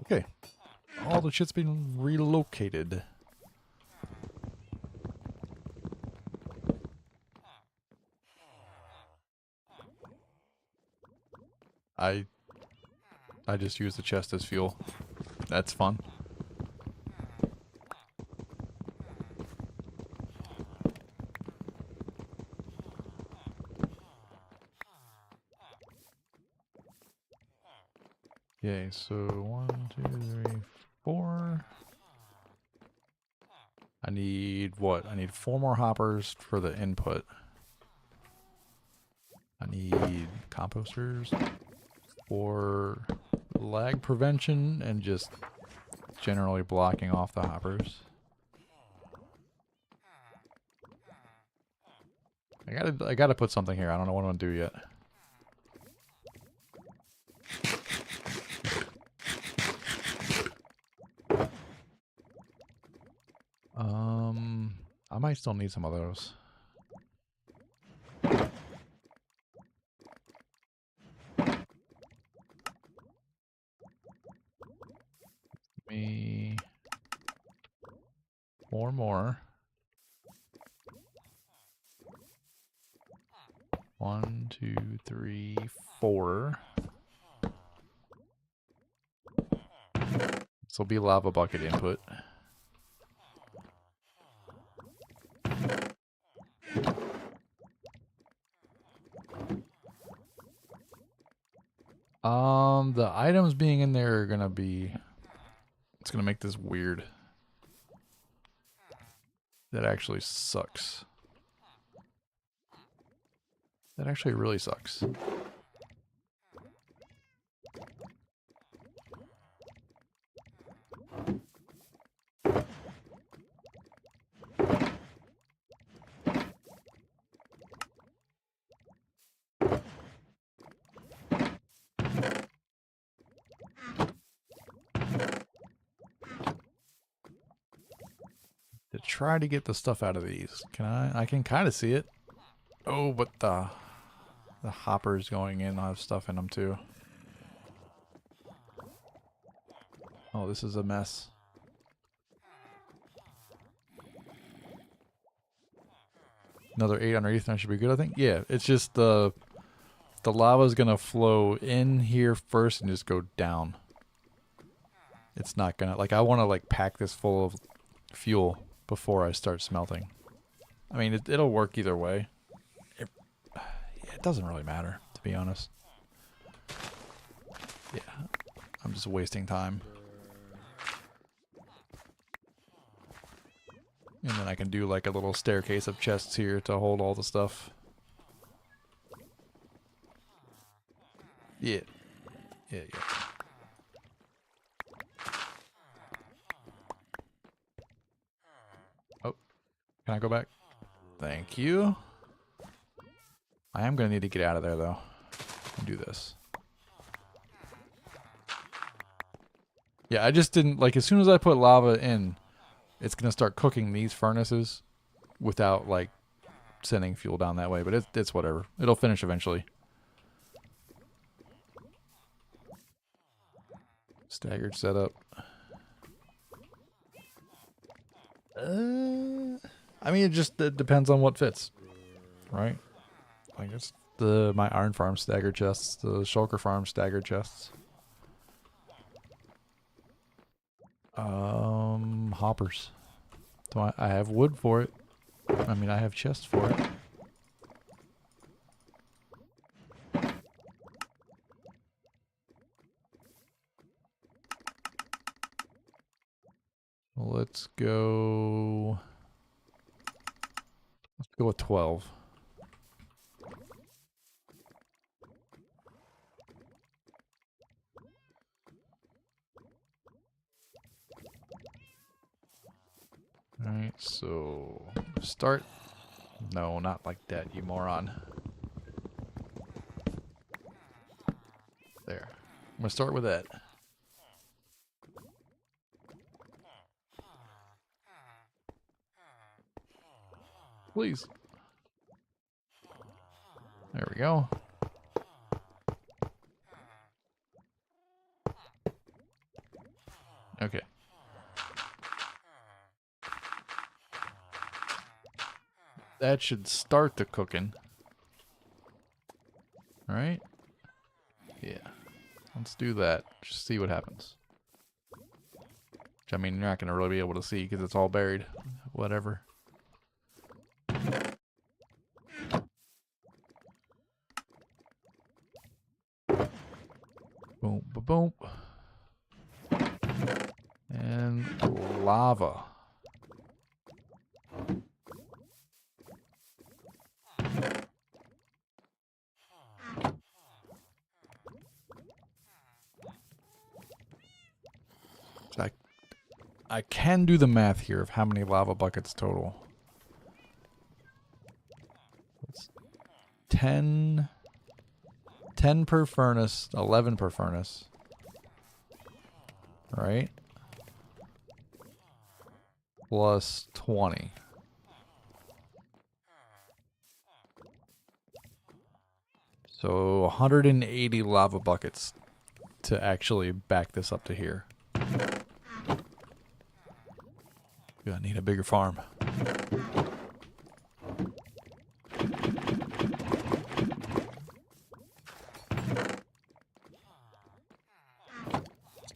[SPEAKER 2] Okay. All the shit's been relocated. I just use the chest as fuel. That's fun. Okay, so 1, 2, 3, 4. I need what? I need 4 more hoppers for the input. I need composters for lag prevention and just generally blocking off the hoppers. I gotta put something here. I don't know what I'm gonna do yet. I might still need some of those. Me 4 more. 1, 2, 3, 4. This will be lava bucket input. The items being in there are gonna be... It's gonna make this weird. That actually sucks. That actually really sucks. try to get the stuff out of these. Can I? I can kind of see it. Oh, but the hoppers going in have stuff in them too. Oh, this is a mess. Another 8 underneath, and I should be good, I think. Yeah, it's just the lava's gonna flow in here first and just go down. It's not gonna, like, I want to like pack this full of fuel before I start smelting. I mean, it'll work either way. It doesn't really matter, to be honest. Yeah, I'm just wasting time. And then I can do like a little staircase of chests here to hold all the stuff. Yeah. Yeah. Oh, can I go back? Thank you. I am going to need to get out of there, though, and do this. Yeah, I just didn't, like, as soon as I put lava in, it's going to start cooking these furnaces without, like, sending fuel down that way. But it's whatever. It'll finish eventually. Staggered setup. I mean, it depends on what fits, right? I guess my iron farm staggered chests, the shulker farm staggered chests. Hoppers. So I have wood for it. I mean, I have chests for it. Let's go with 12. Alright, so start. No, not like that, you moron. There. I'm gonna start with that. Please. There we go. Okay. That should start the cooking. Alright? Yeah. Let's do that. Just see what happens. Which, I mean, you're not going to really be able to see because it's all buried. Whatever. Boom, boom, boom. And lava. So I can do the math here of how many lava buckets total. It's 10 per furnace, 11 per furnace. Right? Plus 20. So 180 lava buckets to actually back this up to here. Gonna need a bigger farm.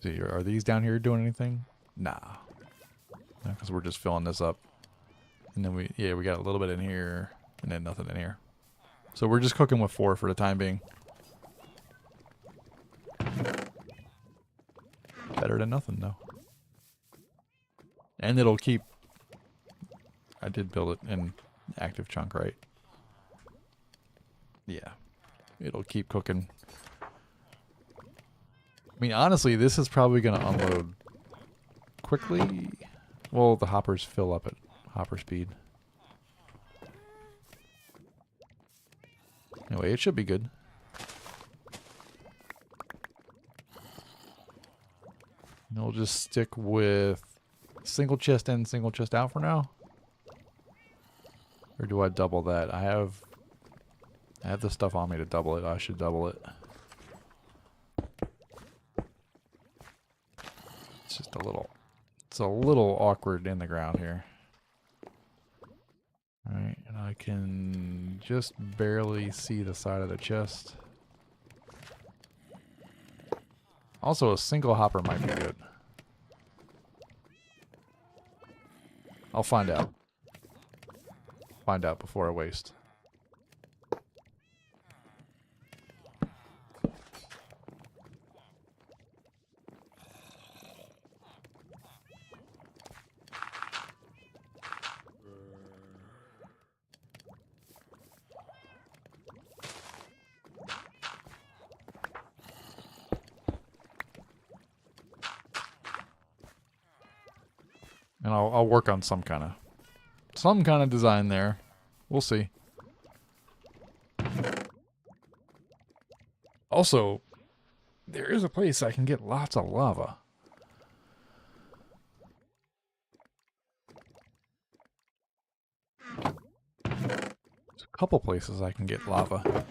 [SPEAKER 2] See, are these down here doing anything? Nah. No, because we're just filling this up. And then we got a little bit in here, and then nothing in here. So we're just cooking with 4 for the time being. Better than nothing, though. And it'll keep... I did build it in active chunk, right? Yeah. It'll keep cooking. I mean, honestly, this is probably going to unload quickly. Well, the hoppers fill up at hopper speed. Anyway, it should be good. And we'll just stick with single chest in, single chest out for now. Or do I double that? I have the stuff on me to double it. I should double it. It's just a little... It's a little awkward in the ground here. Alright, and I can just barely see the side of the chest. Also, a single hopper might be good. I'll find out. Find out before I waste. And I'll work on some kind of design there. We'll see. Also, there is a place I can get lots of lava. There's a couple places I can get lava.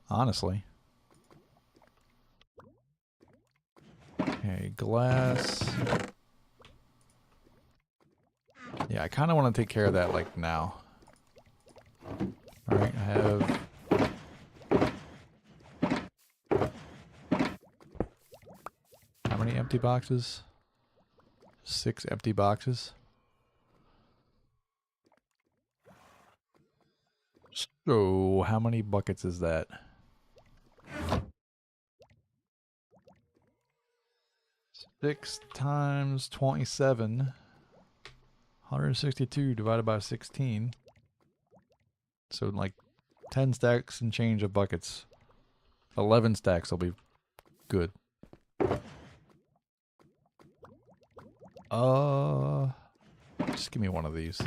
[SPEAKER 2] Honestly. Okay, glass. Yeah, I kind of want to take care of that, like, now. Alright, I have... How many empty boxes? 6 empty boxes. So, how many buckets is that? Six times 27. 162 divided by 16. So like 10 stacks and change of buckets. 11 stacks will be good. Just give me one of these.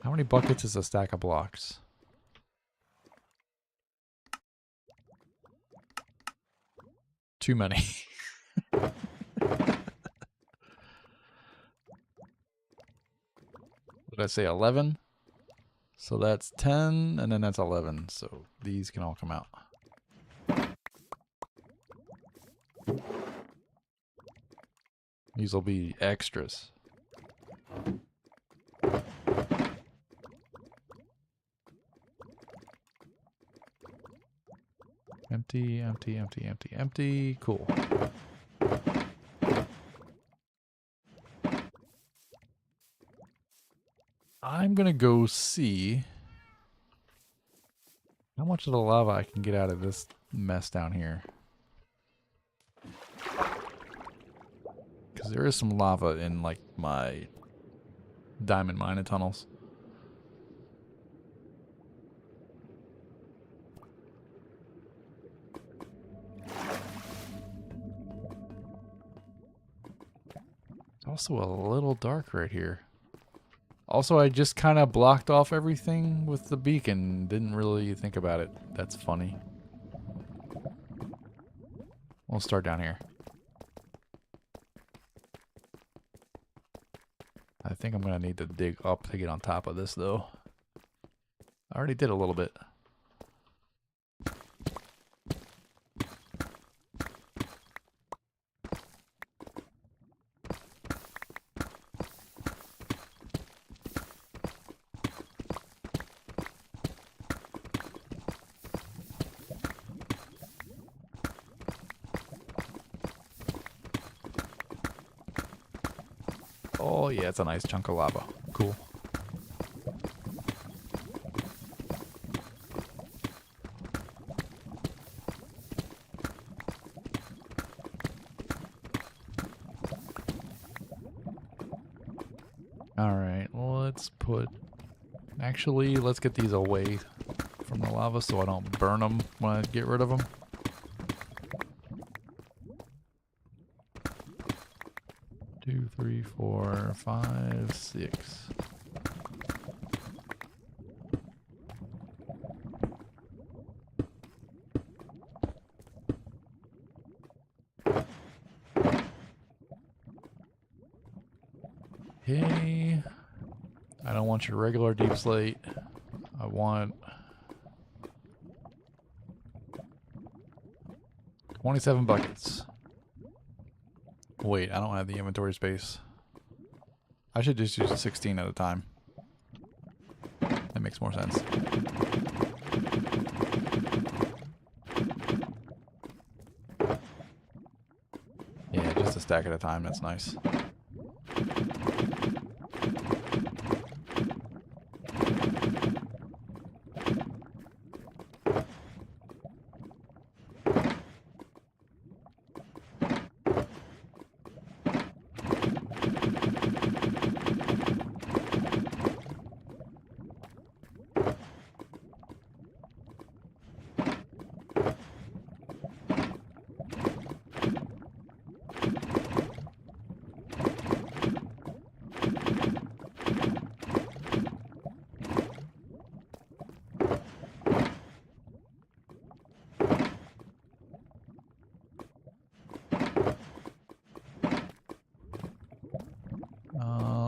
[SPEAKER 2] How many buckets is a stack of blocks? Too many. Did I say 11? So that's 10, and then that's 11. So these can all come out. These will be extras. Empty, empty, empty, empty, empty. Cool. I'm gonna go see how much of the lava I can get out of this mess down here. Because there is some lava in, like, my diamond mining tunnels. It's also a little dark right here. Also, I just kind of blocked off everything with the beacon. Didn't really think about it. That's funny. We'll start down here. I think I'm going to need to dig up to get on top of this, though. I already did a little bit. Oh yeah, it's a nice chunk of lava. Cool. Alright, let's put... Actually, let's get these away from the lava so I don't burn them when I get rid of them. Two, three, four, 5, 6. Okay. I don't want your regular deep slate. I want 27 buckets. Wait, I don't have the inventory space. I should just use 16 at a time. That makes more sense. Yeah, just a stack at a time. That's nice.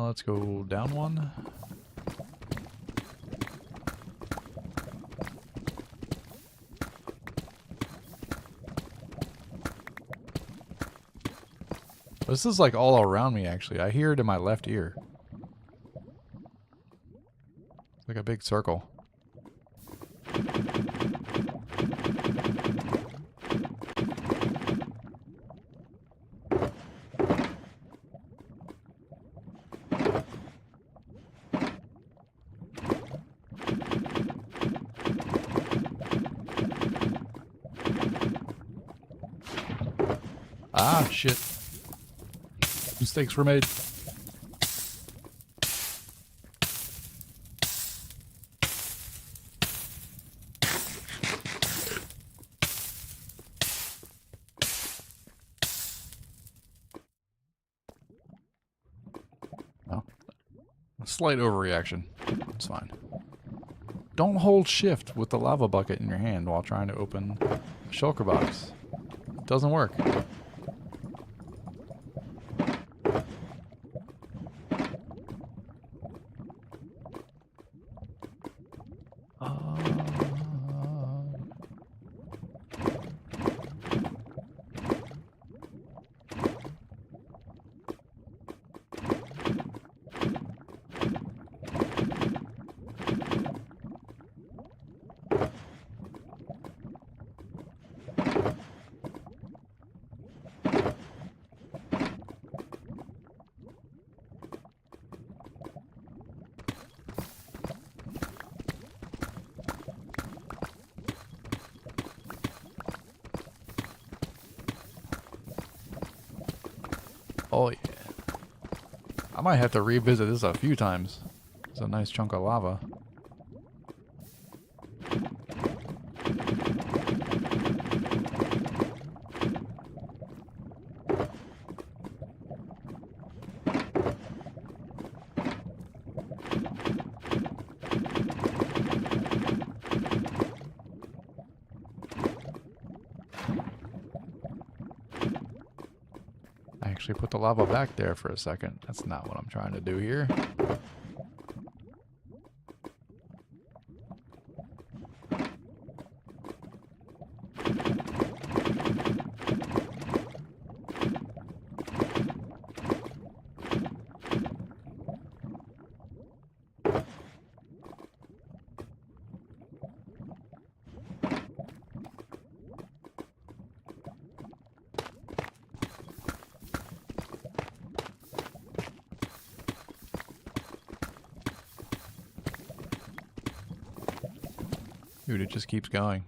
[SPEAKER 2] Let's go down one. This is like all around me, actually. I hear it in my left ear. It's like a big circle. Ah, shit. Mistakes were made. No. A slight overreaction. It's fine. Don't hold shift with the lava bucket in your hand while trying to open a shulker box. It doesn't work. Oh yeah. I might have to revisit this a few times. It's a nice chunk of lava. I actually put the lava back there for a second. That's not what I'm trying to do here. Dude, it just keeps going.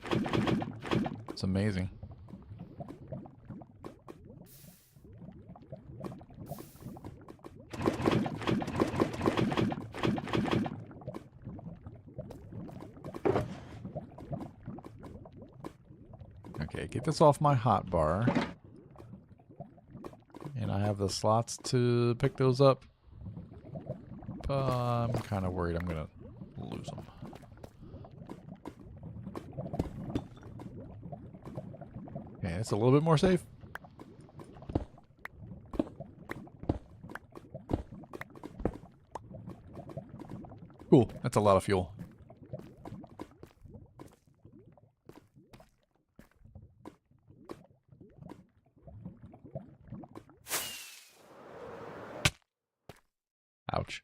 [SPEAKER 2] It's amazing. Okay, get this off my hotbar. And I have the slots to pick those up. But I'm kind of worried I'm going to lose them. Okay, it's a little bit more safe. a lot of fuel. Ouch.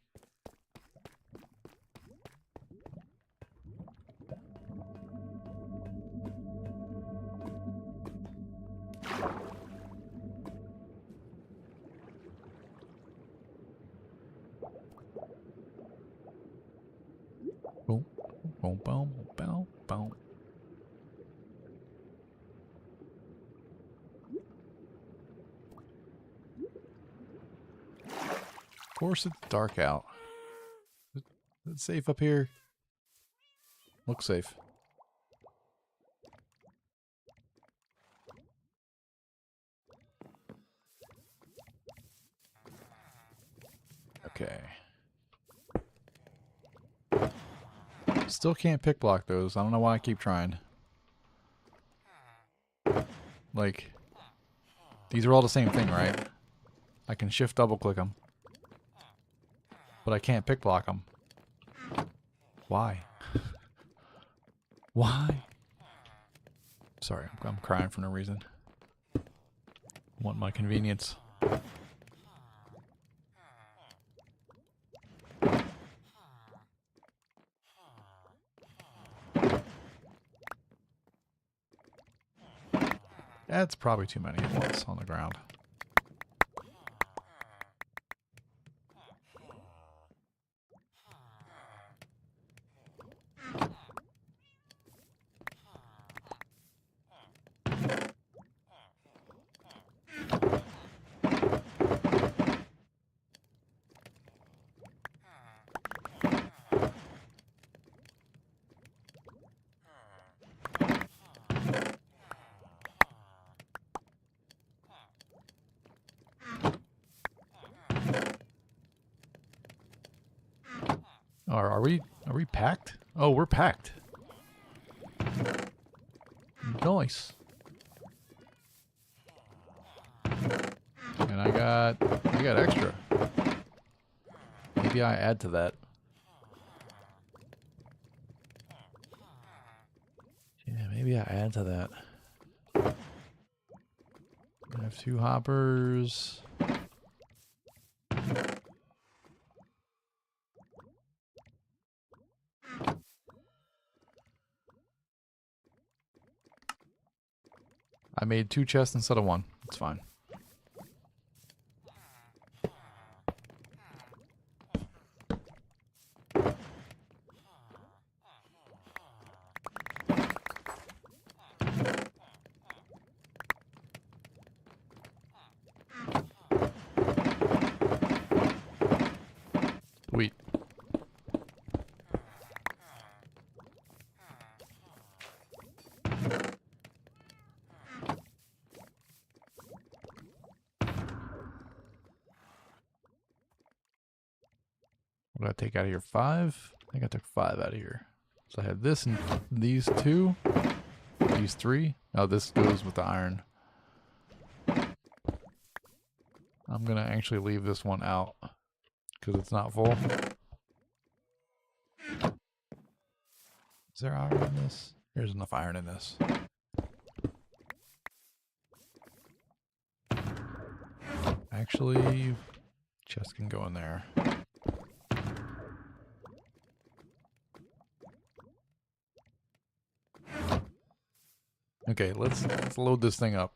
[SPEAKER 2] Boom, boom, boom, boom, boom. Of course it's dark out. Is it safe up here? Looks safe. Okay. Still can't pick block those. I don't know why I keep trying. Like, these are all the same thing, right? I can shift double click them. But I can't pick block them. Why? Why? Sorry, I'm crying for no reason. Want my convenience. That's probably too many at once on the ground. Are we packed? Oh, we're packed. Nice. And I got extra. Maybe I add to that. Yeah, maybe I add to that. I have 2 hoppers. I made 2 chests instead of 1. It's fine. Sweet. What did I take out of here? 5? I think I took 5 out of here. So I had this and these 2. These 3. Oh, this goes with the iron. I'm going to actually leave this one out because it's not full. Is there iron in this? There's enough iron in this. Actually, chest can go in there. Okay, let's load this thing up.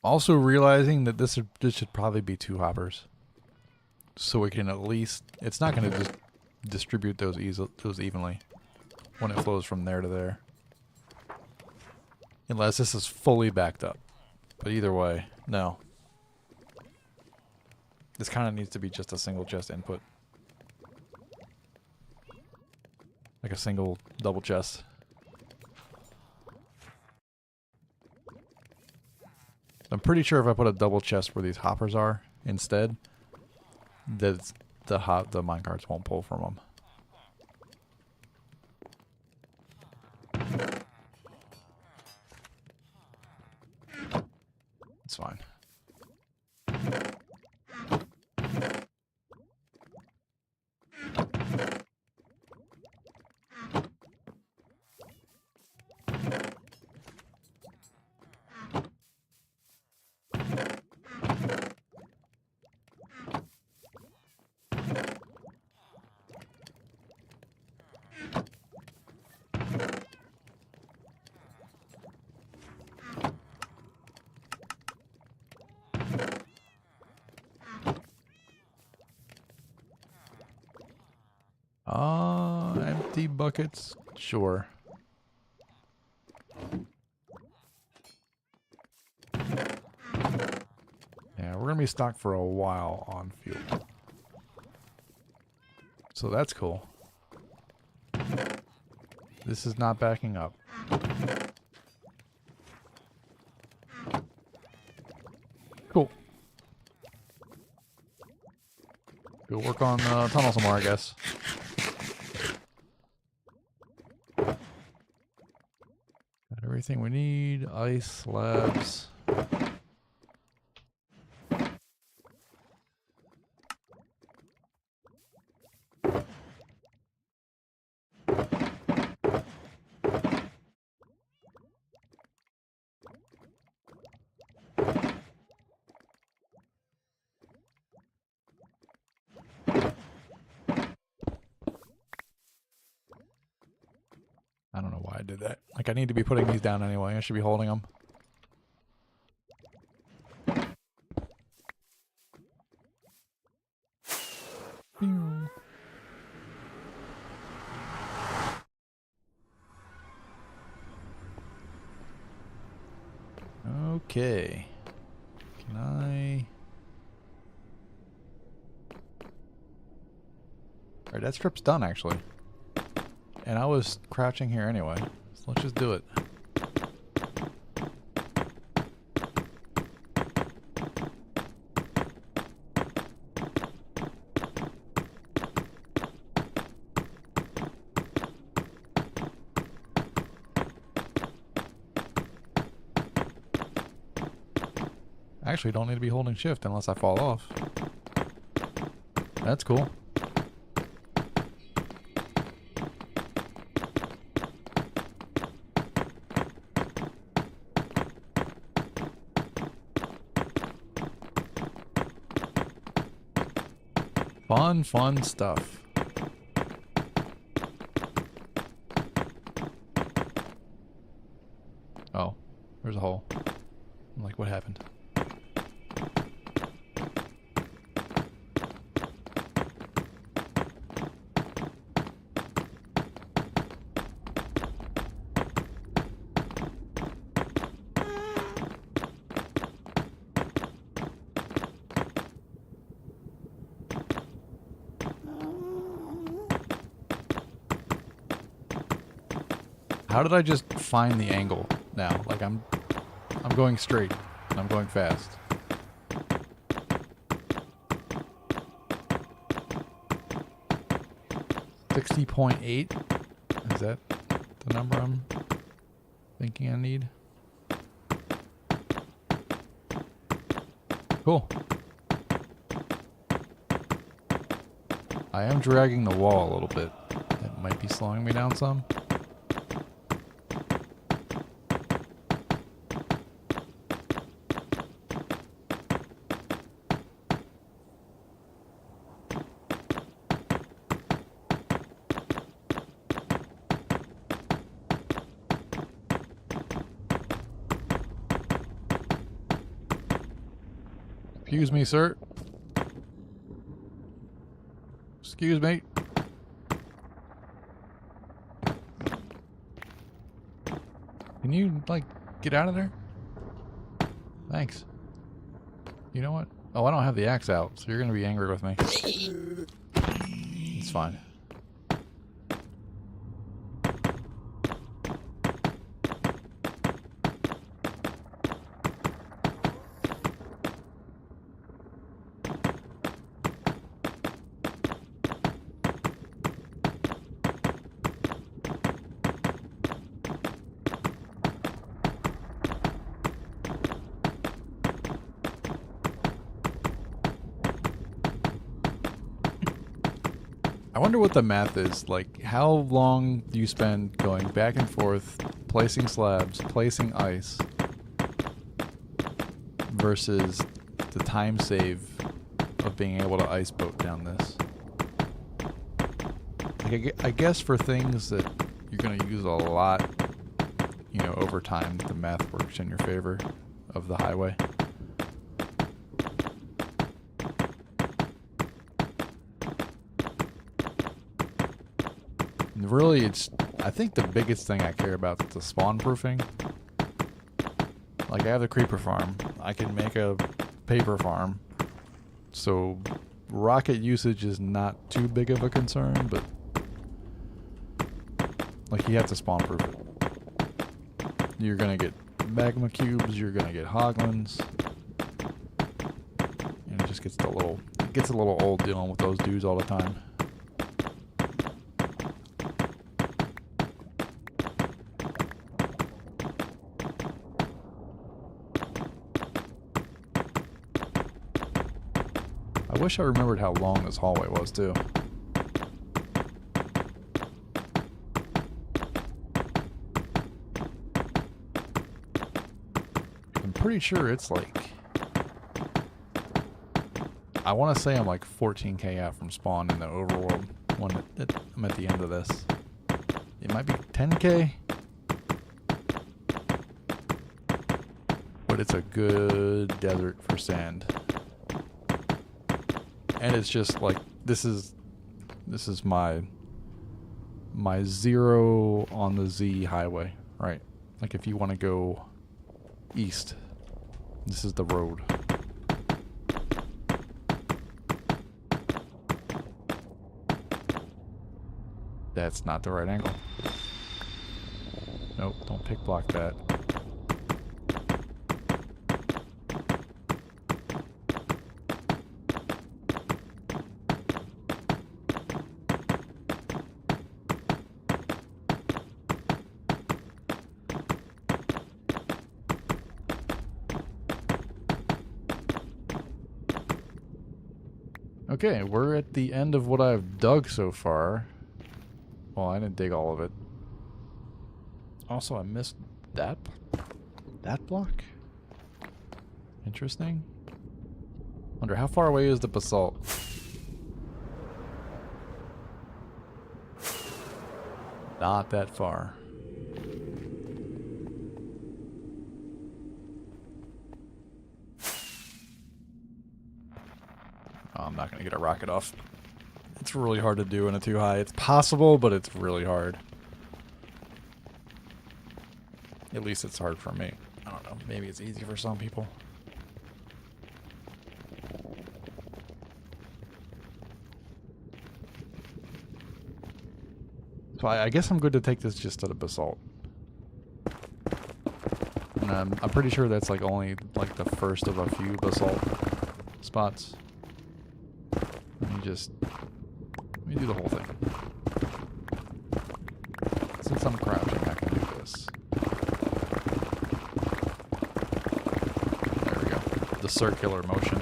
[SPEAKER 2] Also realizing that this should probably be 2 hoppers, so we can at least, it's not going to just distribute those evenly when it flows from there to there, unless this is fully backed up. But either way, no. This kind of needs to be just a single chest input, like a single double chest. I'm pretty sure if I put a double chest where these hoppers are instead, that the minecarts won't pull from them. It's fine. Empty buckets? Sure. Yeah, we're gonna be stocked for a while on fuel. So that's cool. This is not backing up. Cool. Go work on the tunnel some more, I guess. Got everything we need. Ice slabs. I don't know why I did that. Like, I need to be putting these down anyway. I should be holding them. Okay. Can I... Alright, that strip's done, actually. And I was crouching here anyway. So let's just do it. I actually don't need to be holding shift unless I fall off. That's cool. Fun stuff. Oh, there's a hole. I'm like, what happened? How did I just find the angle now? Like I'm going straight and I'm going fast. $60.8? Is that the number I'm thinking I need? Cool. I am dragging the wall a little bit. That might be slowing me down some. Excuse me, sir. Excuse me. Can you, like, get out of there? Thanks. You know what? Oh, I don't have the axe out, so you're gonna be angry with me. It's fine. I wonder what the math is. Like, how long do you spend going back and forth, placing slabs, placing ice, versus the time save of being able to ice boat down this? Like, I guess for things that you're going to use a lot, you know, over time, the math works in your favor of the highway. And really, I think the biggest thing I care about is the spawn proofing. Like, I have the creeper farm. I can make a paper farm. So, rocket usage is not too big of a concern, but like, you have to spawn proof it. You're gonna get magma cubes, you're gonna get hoglins. And it just gets a little old dealing with those dudes all the time. I wish I remembered how long this hallway was, too. I'm pretty sure it's like... I want to say I'm like 14k out from spawn in the overworld when I'm at the end of this. It might be 10k. But it's a good desert for sand. And it's just like, this is my 0 on the Z highway, right? Like, if you want to go east, this is the road. That's not the right angle. Nope, don't pick block that. Okay, we're at the end of what I've dug so far. Well, I didn't dig all of it. Also, I missed that block. Interesting. Wonder how far away is the basalt? Not that far. Oh, I'm not going to get a rocket off. It's really hard to do in a too high. It's possible, but it's really hard. At least it's hard for me. I don't know. Maybe it's easy for some people. So I guess I'm good to take this just to the basalt. And I'm pretty sure that's like only like the first of a few basalt spots. Let me do the whole thing. Since I'm crouching, I can do this. There we go. The circular motion.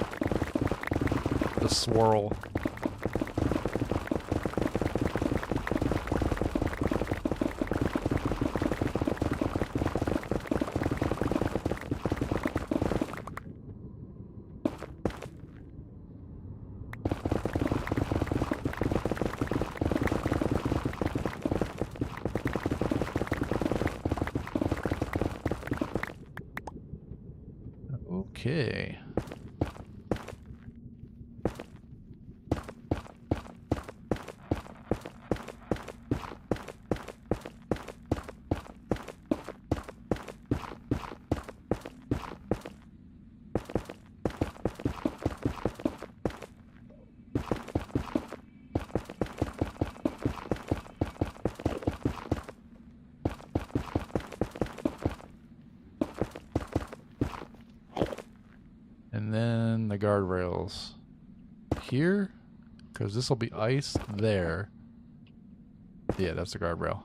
[SPEAKER 2] The swirl. Okay. And then the guardrails here, because this will be ice there. Yeah, that's the guardrail.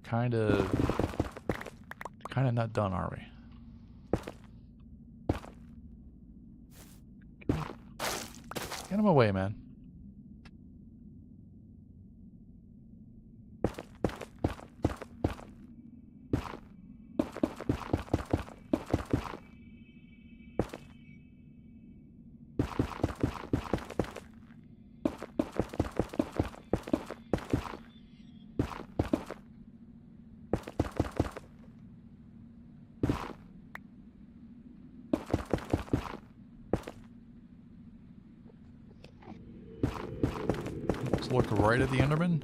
[SPEAKER 2] kind of not done, are we? Get him away, man. Let's look right at the Enderman.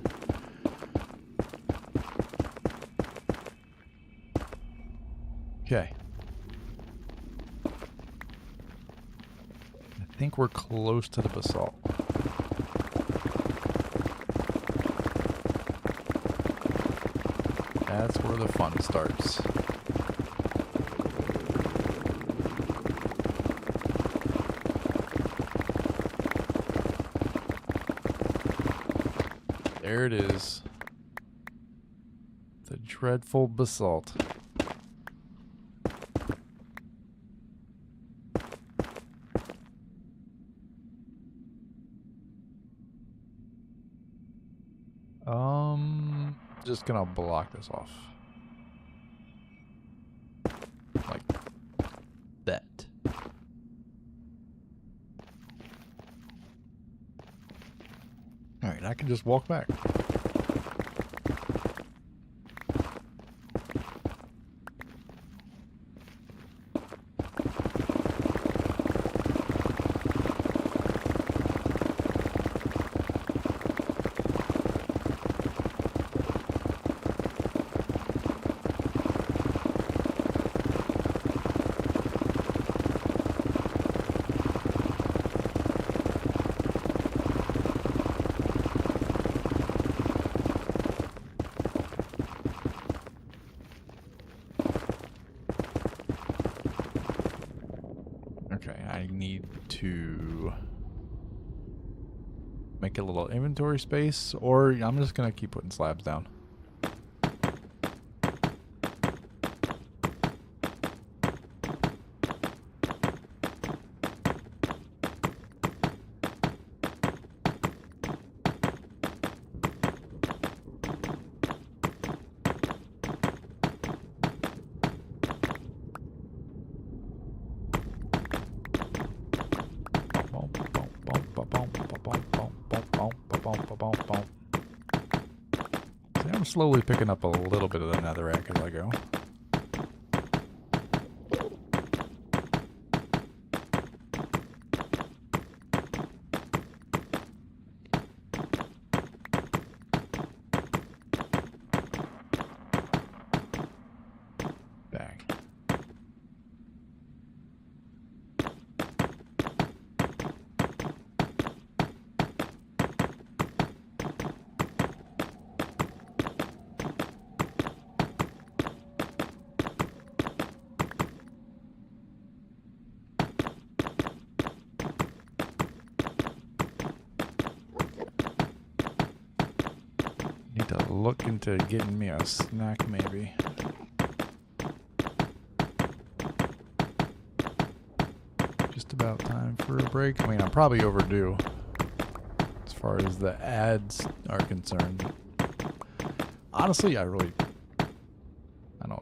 [SPEAKER 2] Okay. I think we're close to the basalt. That's where the fun starts. There it is. The dreadful basalt. Just gonna block this off. Like that. Alright, I can just walk back. I need to make a little inventory space, or I'm just gonna keep putting slabs down. See, I'm slowly picking up a little bit of the netherrack as I go. Bang. Need to look into getting me a snack, maybe. Just about time for a break. I mean, I'm probably overdue as far as the ads are concerned. Honestly, I don't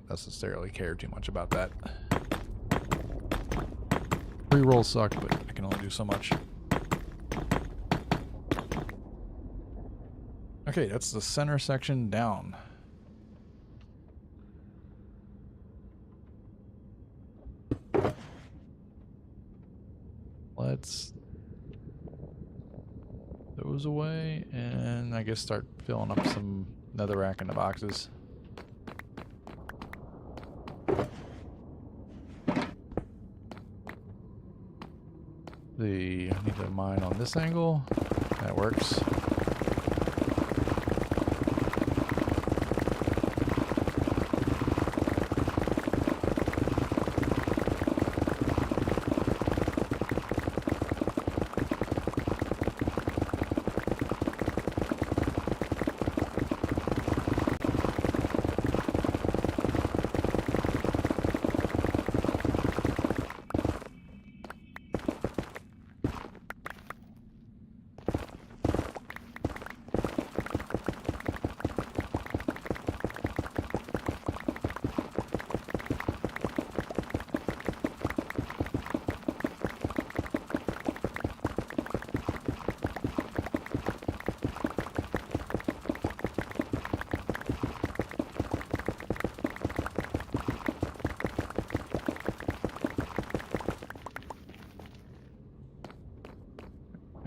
[SPEAKER 2] necessarily care too much about that. Pre-rolls suck, but I can only do so much. Okay, that's the center section down. Let's those away, and I guess start filling up some netherrack in the boxes. I need to mine on this angle. That works.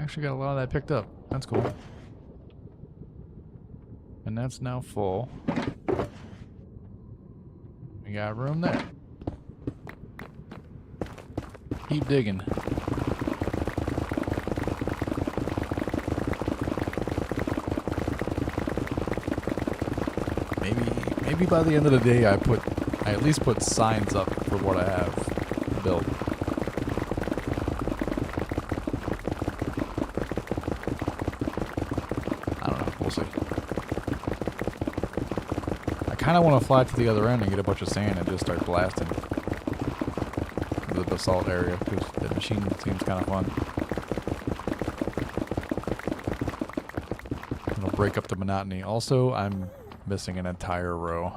[SPEAKER 2] Actually got a lot of that picked up. That's cool. And that's now full. We got room there. Keep digging. Maybe by the end of the day I at least put signs up for what I have built. I don't know, we'll see. I kinda wanna fly to the other end and get a bunch of sand and just start blasting the basalt area, because the machine seems kinda fun. It'll break up the monotony. Also, I'm missing an entire row.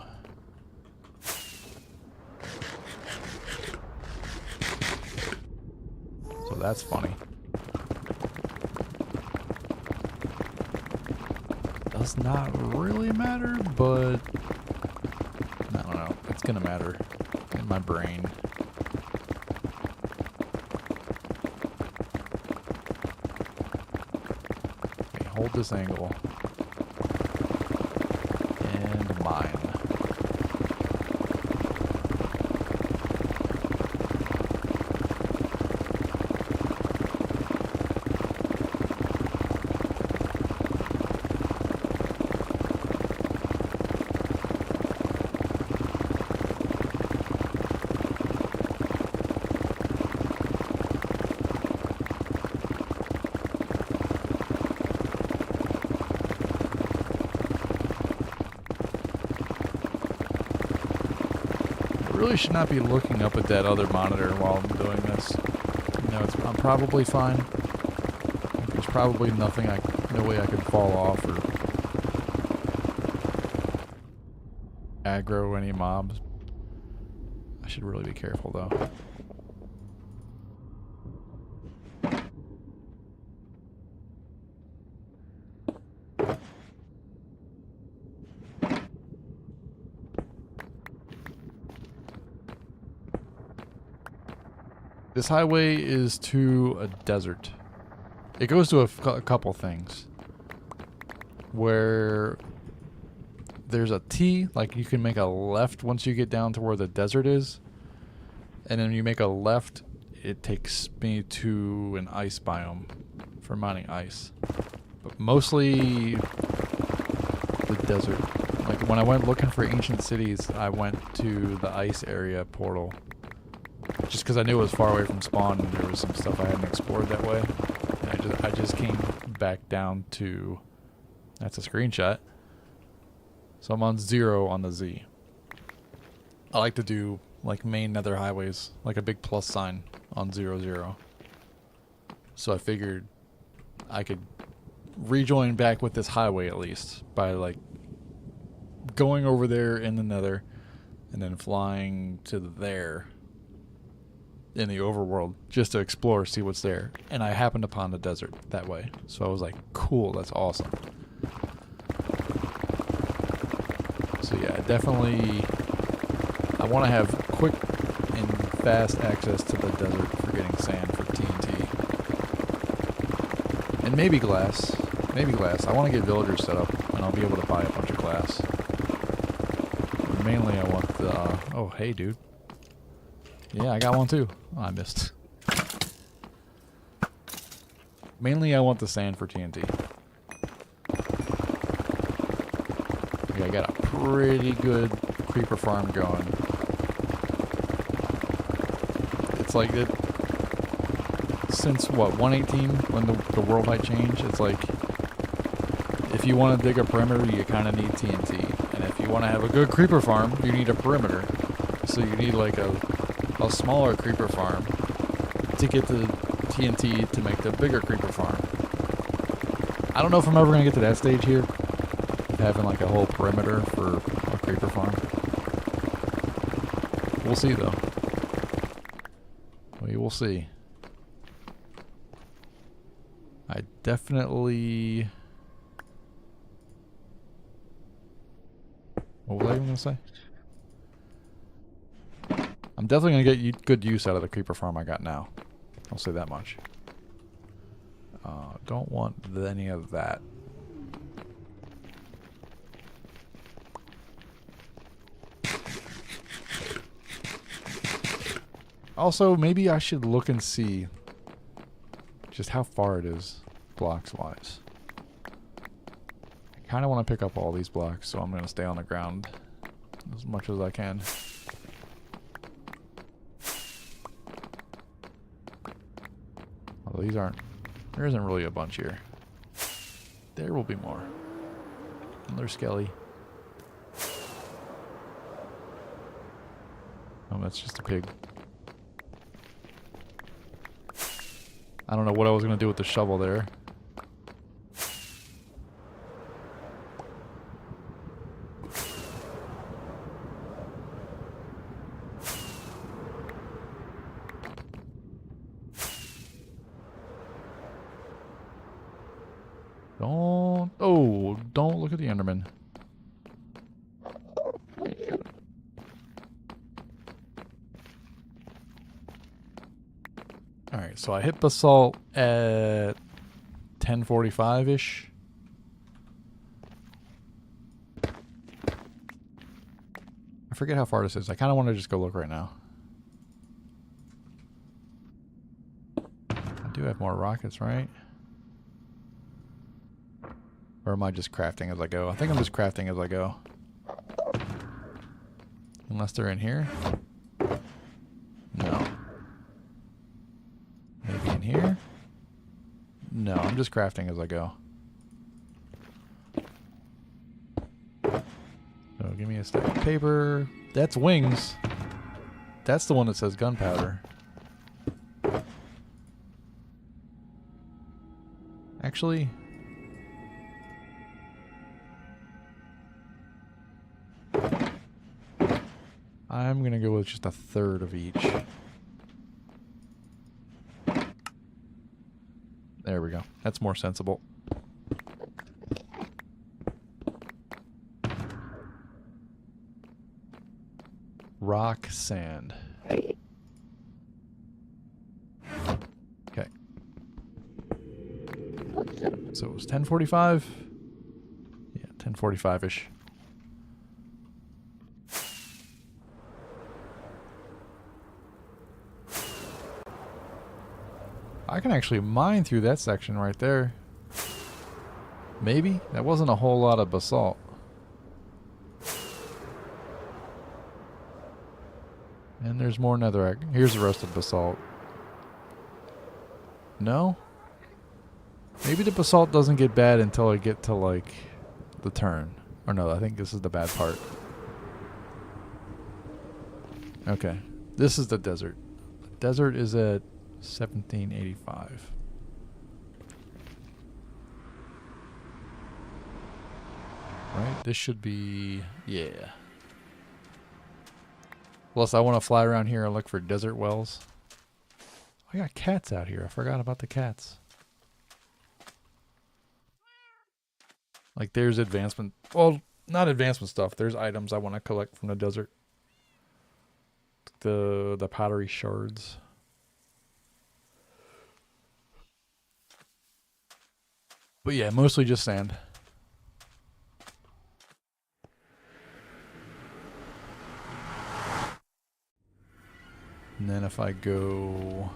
[SPEAKER 2] So that's funny. Does not really matter, but I don't know. It's gonna matter in my brain. Okay, hold this angle. And mine. Really should not be looking up at that other monitor while I'm doing this. You know, I'm probably fine. There's probably no way I can fall off or aggro any mobs. I should really be careful though. This highway is to a desert. It goes to a couple things. Where there's a T, like you can make a left once you get down to where the desert is. And then you make a left, it takes me to an ice biome for mining ice. But mostly the desert. Like when I went looking for ancient cities, I went to the ice area portal. Just because I knew it was far away from spawn and there was some stuff I hadn't explored that way. And I just came back down to... That's a screenshot. So I'm on 0 on the Z. I like to do like main nether highways, like a big plus sign on 0, 0. So I figured I could rejoin back with this highway at least by like going over there in the nether and then flying to there in the overworld just to explore, see what's there. And I happened upon the desert that way. So I was like, cool, that's awesome. So yeah, definitely I want to have quick and fast access to the desert for getting sand for TNT. And maybe glass. Maybe glass. I want to get villagers set up and I'll be able to buy a bunch of glass. Mainly I want the... oh, hey dude. Yeah, I got one too. Oh, I missed. Mainly I want the sand for TNT. Okay, I got a pretty good creeper farm going. It's like it... Since, what, 118? When the world might change? It's like... If you want to dig a perimeter, you kind of need TNT. And if you want to have a good creeper farm, you need a perimeter. So you need like a smaller creeper farm to get the TNT to make the bigger creeper farm. I don't know if I'm ever going to get to that stage here, having like a whole perimeter for a creeper farm. We'll see though. We will see. I definitely... What was I even going to say? I'm definitely going to get good use out of the creeper farm I got now. I'll say that much. Don't want any of that. Also, maybe I should look and see just how far it is, blocks-wise. I kind of want to pick up all these blocks, so I'm going to stay on the ground as much as I can. Although these aren't... There isn't really a bunch here. There will be more. Another skelly. Oh, that's just a pig. I don't know what I was going to do with the shovel there. Don't look at the Enderman. Alright, so I hit basalt at 10:45-ish. I forget how far this is. I kind of want to just go look right now. I do have more rockets, right? Or am I just crafting as I go? I think I'm just crafting as I go. Unless they're in here. No. Maybe in here? No, I'm just crafting as I go. So give me a stack of paper. That's wings. That's the one that says gunpowder. Actually... I'm going to go with just a third of each. There we go. That's more sensible. Rock, sand. Okay. So it was 10:45? Yeah, 10:45-ish. I can actually mine through that section right there. Maybe? That wasn't a whole lot of basalt. And there's more netherrack. Here's the rest of basalt. No? Maybe the basalt doesn't get bad until I get to, like, the turn. Or no, I think this is the bad part. Okay. This is the desert. The desert is at 1785. Right? This should be... Yeah. Plus, I want to fly around here and look for desert wells. I got cats out here. I forgot about the cats. Like, there's advancement... Well, not advancement stuff. There's items I want to collect from the desert. The pottery shards. But yeah, mostly just sand. And then if I go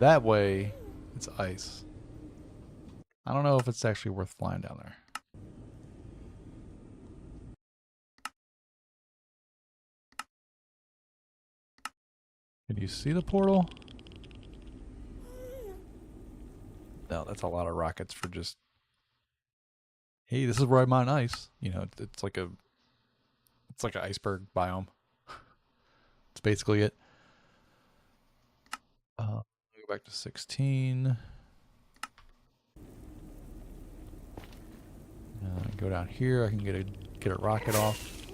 [SPEAKER 2] that way, it's ice. I don't know if it's actually worth flying down there. Can you see the portal? No, that's a lot of rockets for just... Hey, this is where I mine ice. You know, it's like a... It's like an iceberg biome. That's basically it. Go back to 16. Go down here. I can get a rocket off.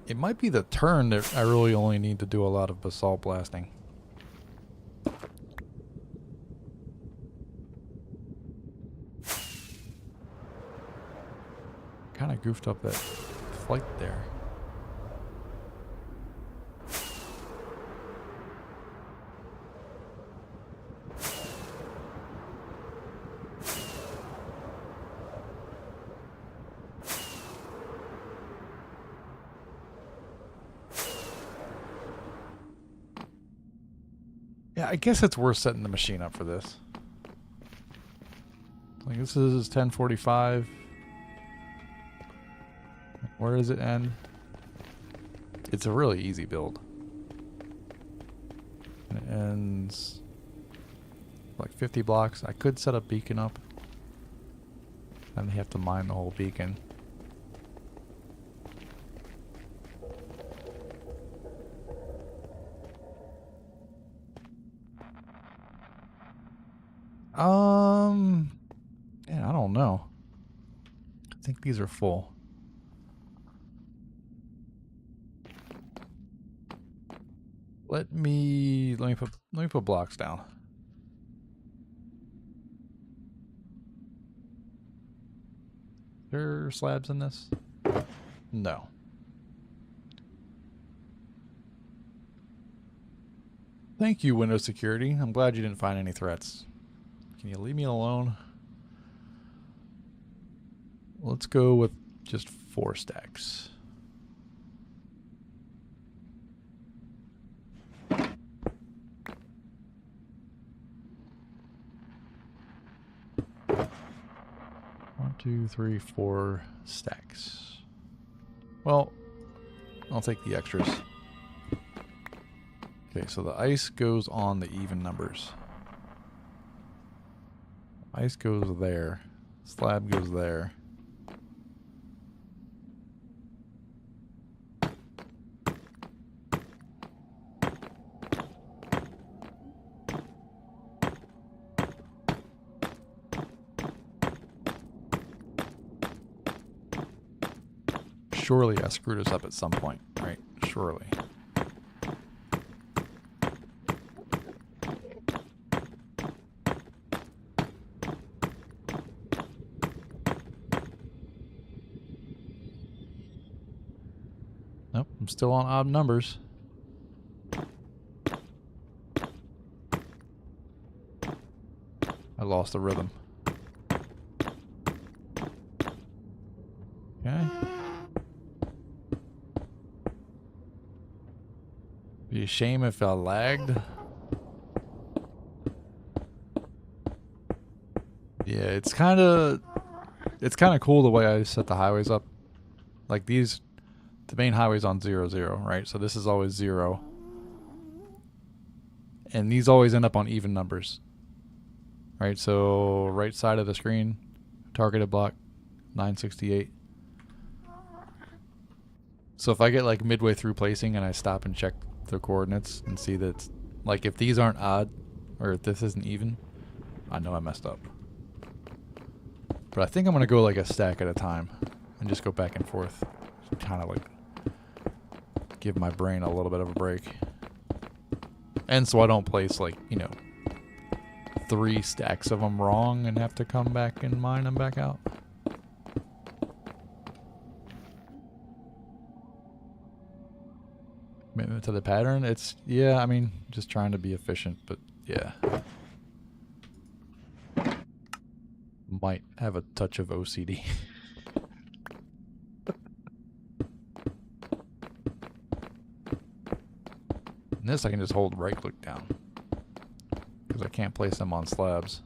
[SPEAKER 2] It might be the turn that I really only need to do a lot of basalt blasting. Kind of goofed up that flight there. Yeah, I guess it's worth setting the machine up for this. Like, this is 10:45. Where does it end? It's a really easy build. And it ends like 50 blocks. I could set a beacon up. And they have to mine the whole beacon. Yeah, I don't know. I think these are full. Let me put blocks down. There are slabs in this? No. Thank you, Windows Security. I'm glad you didn't find any threats. Can you leave me alone? Let's go with just 4 stacks. One, 2, 3, 4 stacks. Well, I'll take the extras. Okay, so the ice goes on the even numbers. Ice goes there. Slab goes there. Surely I screwed us up at some point, right? Surely. Nope, I'm still on odd numbers. I lost the rhythm. Okay. Be a shame if I lagged. Yeah, it's kind of cool the way I set the highways up. Like these, the main highway's on 0, 0, right? So this is always 0. And these always end up on even numbers. Right, so right side of the screen, targeted block, 968. So if I get like midway through placing and I stop and check the coordinates and see that it's, like if these aren't odd or if this isn't even, I know I messed up. But I think I'm gonna go like a stack at a time and just go back and forth, kind of like give my brain a little bit of a break. And so I don't place like, you know, 3 stacks of them wrong and have to come back and mine them back out. Commitment to the pattern. It's, yeah, I mean, just trying to be efficient, but yeah. Might have a touch of OCD. And this I can just hold right click down, because I can't place them on slabs.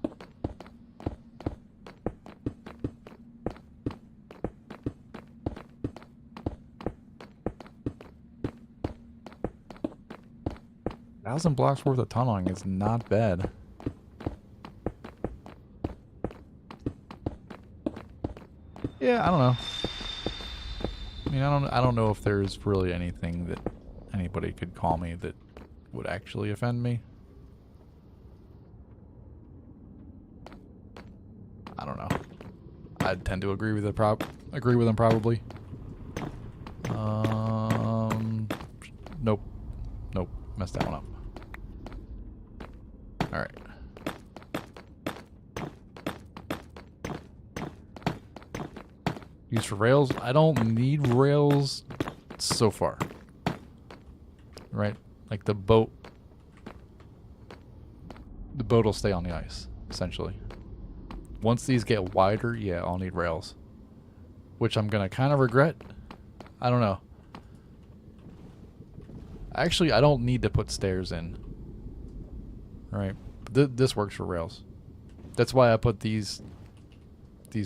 [SPEAKER 2] $1,000 blocks worth of tunneling is not bad. Yeah, I don't know. I mean, I don't know if there's really anything that anybody could call me that would actually offend me. I don't know. I'd tend to agree with them probably. Nope. Nope. Messed that one up. All right. Used for rails. I don't need rails so far. Right? Like the boat will stay on the ice, essentially. Once these get wider, yeah, I'll need rails. Which I'm gonna kind of regret. I don't know. Actually, I don't need to put stairs in. right? This works for rails. That's why I put these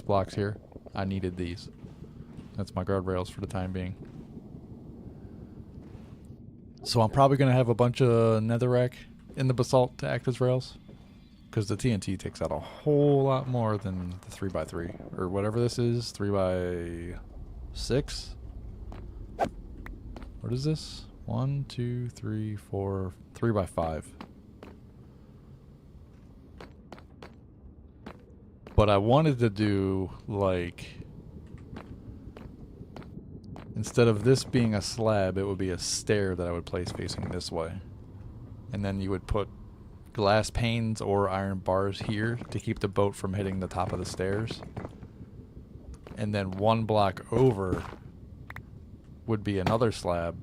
[SPEAKER 2] blocks here. I needed these. That's my guardrails for the time being. So I'm probably going to have a bunch of netherrack in the basalt to act as rails. Because the TNT takes out a whole lot more than the 3x3. Or whatever this is, 3x6? What is this? 1, 2, 3, 4, 3x5. But I wanted to do, like, instead of this being a slab, it would be a stair that I would place facing this way. And then you would put glass panes or iron bars here to keep the boat from hitting the top of the stairs. And then one block over would be another slab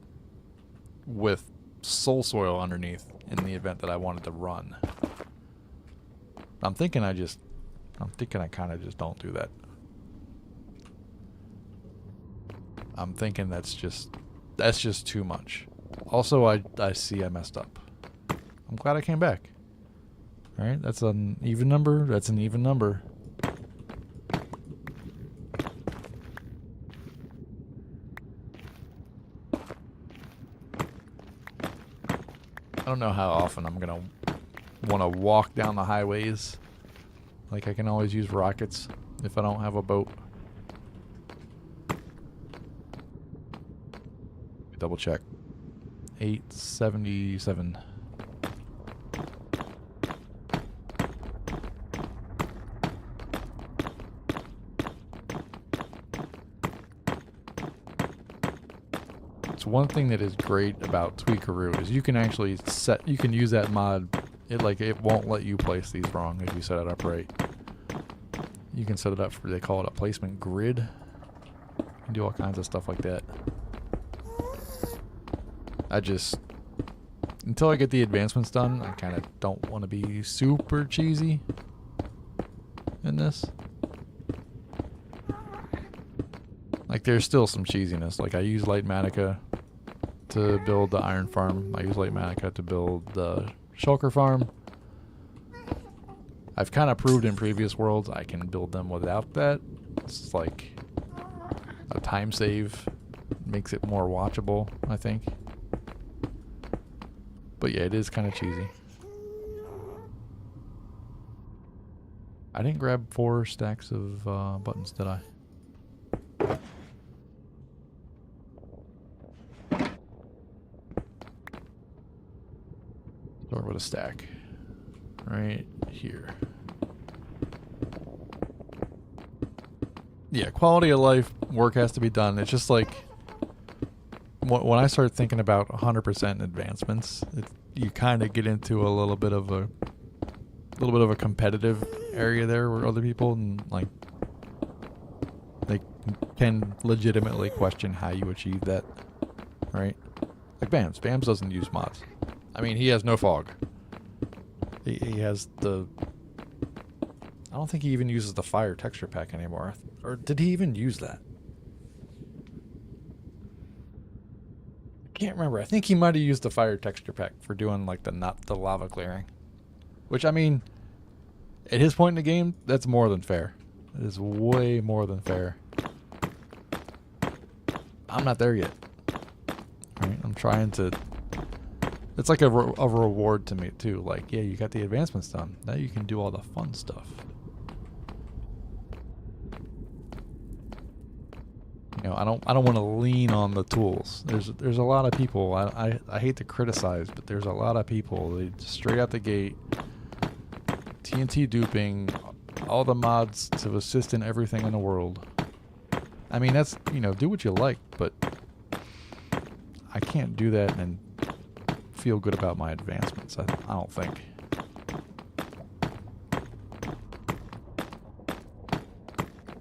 [SPEAKER 2] with soul soil underneath in the event that I wanted to run. I'm thinking I kind of just don't do that. I'm thinking that's just too much. Also, I see I messed up. I'm glad I came back. All right, that's an even number. That's an even number. I don't know how often I'm gonna want to walk down the highways. Like, I can always use rockets if I don't have a boat. Double check. 877. It's one thing that is great about Tweakaroo is you can actually you can use that mod. It won't let you place these wrong if you set it up right. You can set it up for, they call it a placement grid. You can do all kinds of stuff like that. Until I get the advancements done, I kind of don't want to be super cheesy in this. Like, there's still some cheesiness. Like, I use light manica to build the iron farm. I use light manica to build the shulker farm. I've kind of proved in previous worlds I can build them without that. It's like a time save. Makes it more watchable, I think. But yeah, it is kind of cheesy. I didn't grab 4 stacks of buttons, did I? Start with a stack. Right here. Yeah, quality of life work has to be done. It's just like when I start thinking about 100% advancements, you kind of get into a little bit of a competitive area there where other people they can legitimately question how you achieve that, right? Like Bams. Bams doesn't use mods. I mean, he has no fog. He has the... I don't think he even uses the fire texture pack anymore. Or did he even use that? I can't remember. I think he might have used the fire texture pack for doing like the lava clearing. Which, I mean, at his point in the game, that's more than fair. It is way more than fair. I'm not there yet. Right? I'm trying to... It's like a reward to me too. Like, yeah, you got the advancements done. Now you can do all the fun stuff. You know, I don't want to lean on the tools. There's a lot of people. I hate to criticize, but there's a lot of people. They straight out the gate, TNT duping, all the mods to assist in everything in the world. I mean, that's, you know, do what you like, but I can't do that and feel good about my advancements. I don't think.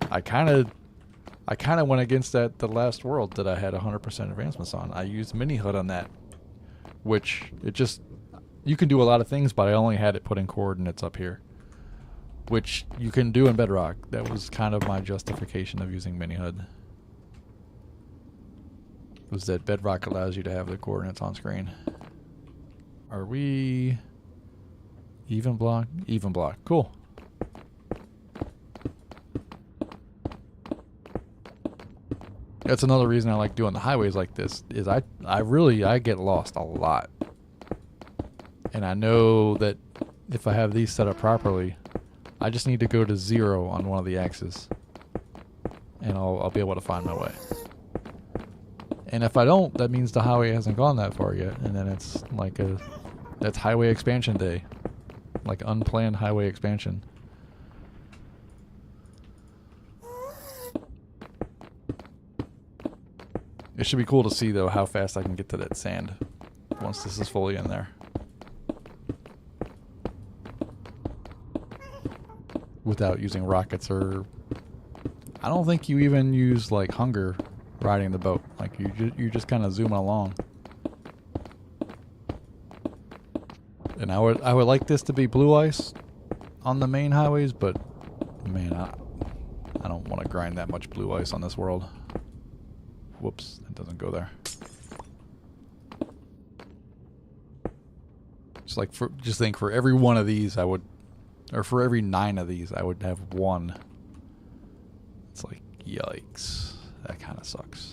[SPEAKER 2] I kind of went against that the last world that I had 100% advancements on. I used mini HUD on that, which you can do a lot of things, but I only had it put in coordinates up here, which you can do in Bedrock. That was kind of my justification of using mini HUD. Was that Bedrock allows you to have the coordinates on screen. Are we Even block, even block. Cool. That's another reason I like doing the highways like this, is I get lost a lot. And I know that if I have these set up properly, I just need to go to 0 on one of the axes. And I'll be able to find my way. And if I don't, that means the highway hasn't gone that far yet. And then it's like that's highway expansion day. Like unplanned highway expansion. It should be cool to see, though, how fast I can get to that sand once this is fully in there. Without using rockets or... I don't think you even use, like, hunger riding the boat. Like, you're just kind of zooming along. And I would like this to be blue ice on the main highways, but, man, I don't want to grind that much blue ice on this world. Whoops, that doesn't go there. Just think for every one of these I would, or for every 9 of these I would have 1. It's like, yikes. That kind of sucks.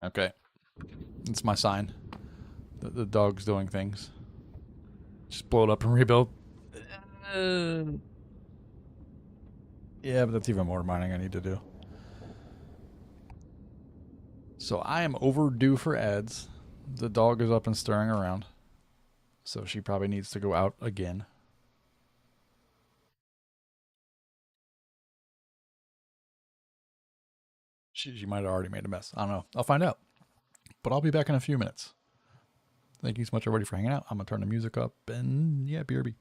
[SPEAKER 2] Okay. It's my sign. The dog's doing things. Just blow it up and rebuild. Yeah, but that's even more mining I need to do. So I am overdue for ads. The dog is up and stirring around. So she probably needs to go out again. She might have already made a mess. I don't know. I'll find out. But I'll be back in a few minutes. Thank you so much, everybody, for hanging out. I'm going to turn the music up. And yeah, BRB.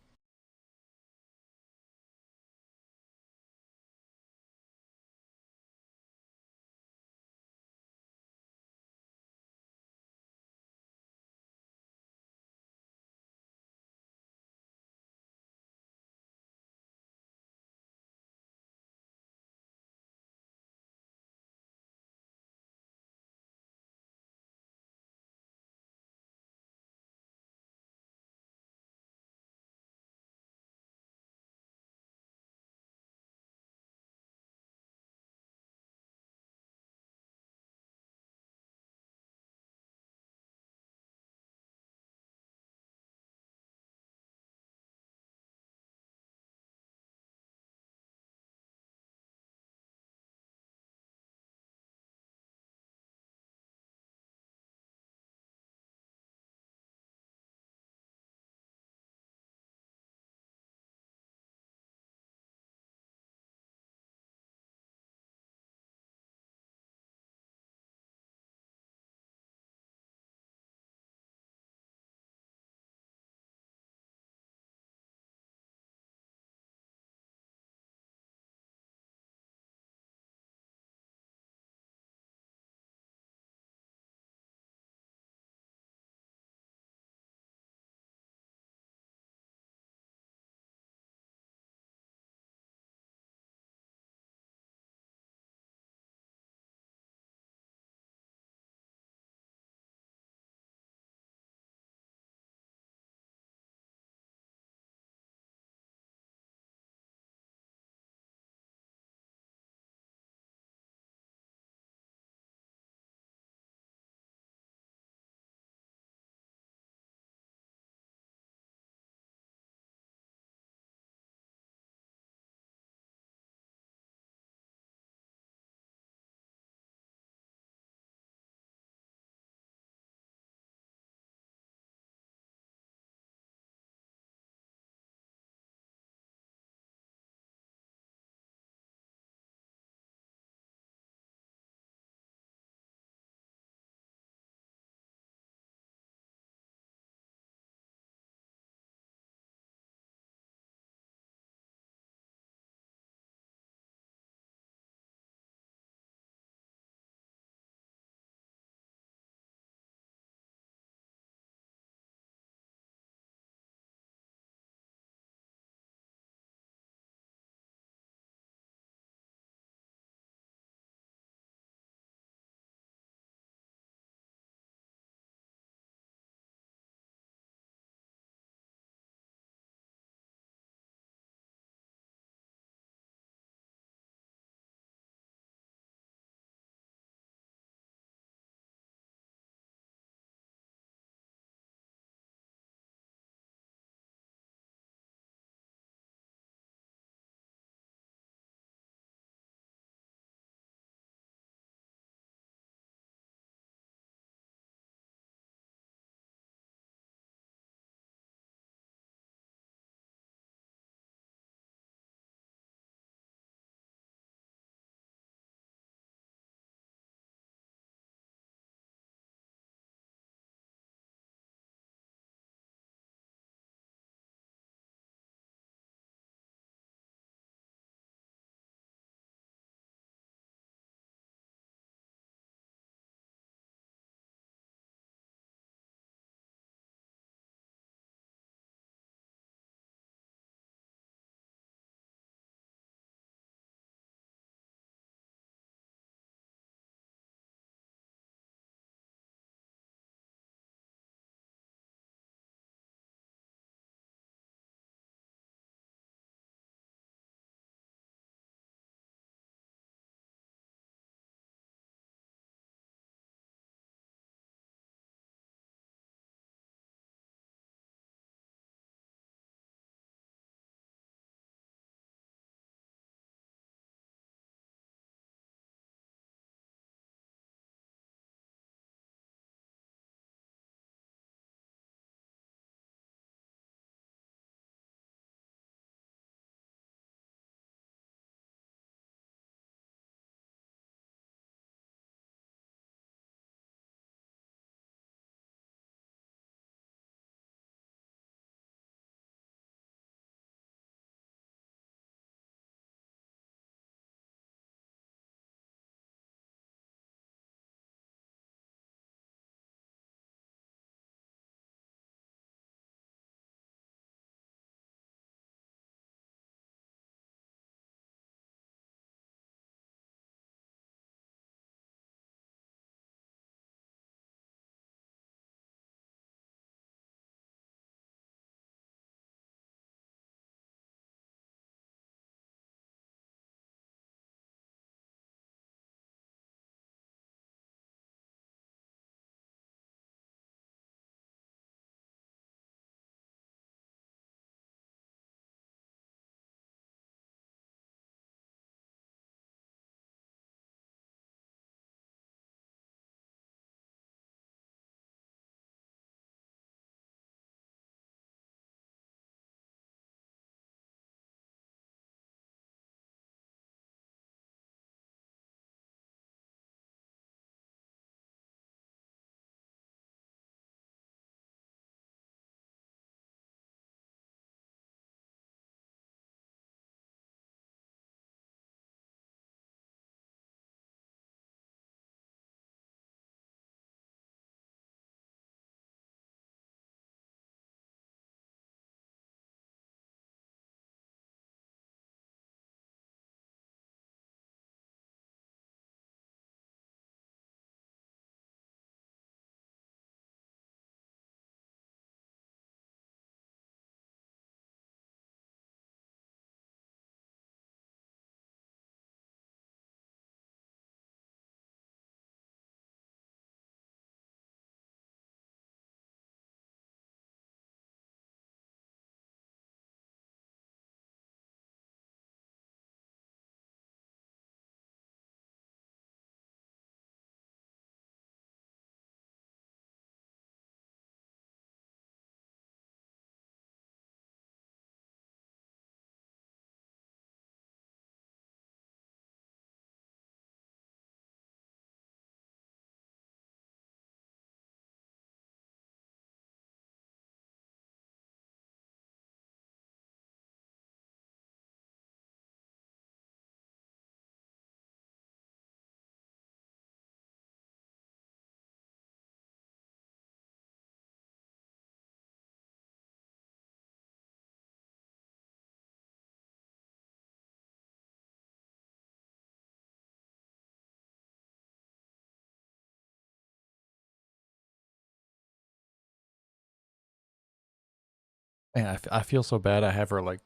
[SPEAKER 2] Man, I feel so bad. I have her like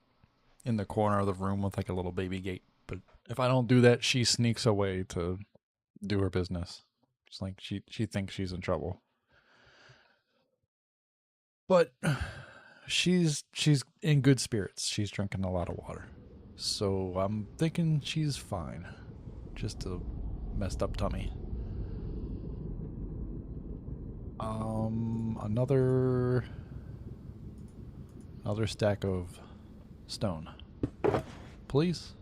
[SPEAKER 2] in the corner of the room with like a little baby gate. But if I don't do that, she sneaks away to do her business. It's like she thinks she's in trouble. But she's in good spirits. She's drinking a lot of water. So I'm thinking she's fine. Just a messed up tummy. Another stack of stone. Please.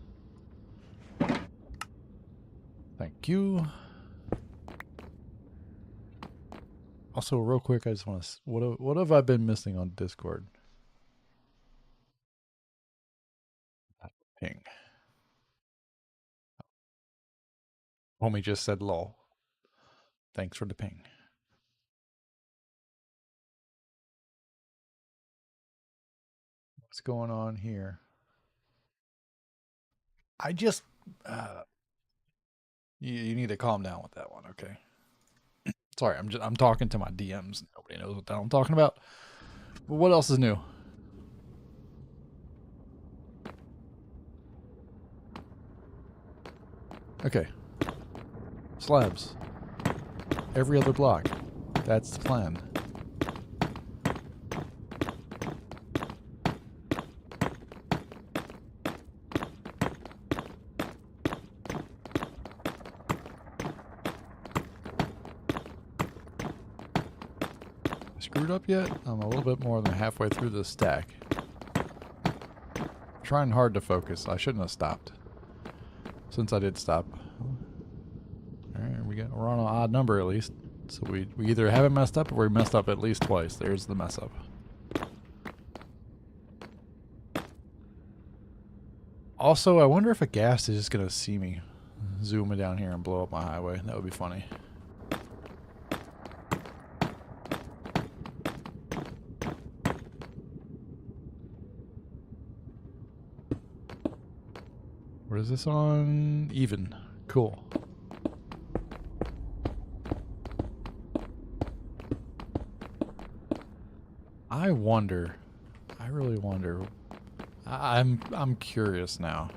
[SPEAKER 2] Thank you. Also, real quick, I just want to. What have I been missing on Discord? Ping. Homie just said lol. Thanks for the ping. What's going on here? I just. You need to calm down with that one, okay? Sorry, I'm talking to my DMs. Nobody knows what the hell I'm talking about. But what else is new? Okay. Slabs. Every other block. That's the plan. Screwed up yet? I'm a little bit more than halfway through this stack. Trying hard to focus. I shouldn't have stopped. Since I did stop. Alright, we're on an odd number at least. So we either haven't messed up or we messed up at least twice. There's the mess up. Also, I wonder if a ghast is just going to see me zooming down here and blow up my highway. That would be funny. What is this on? Even. Cool. I wonder. I really wonder. I'm curious now.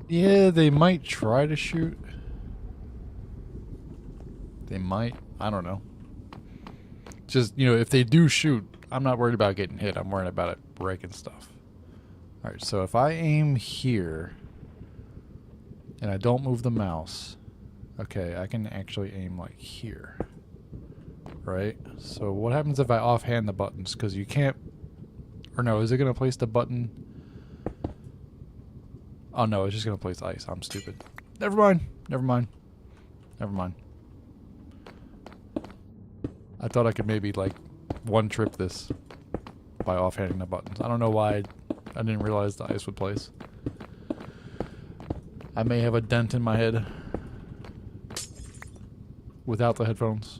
[SPEAKER 2] Yeah, they might try to shoot. They might. I don't know. Just, you know, if they do shoot, I'm not worried about getting hit. I'm worried about it breaking stuff. Alright, so if I aim here and I don't move the mouse, okay, I can actually aim like here. Right? So what happens if I offhand the buttons? Because you can't... Or no, is it going to place the button... Oh no, it's just going to place ice. I'm stupid. Never mind. Never mind. Never mind. I thought I could maybe like one-trip this by offhanding the buttons. I don't know why I didn't realize the ice would place. I may have a dent in my head without the headphones.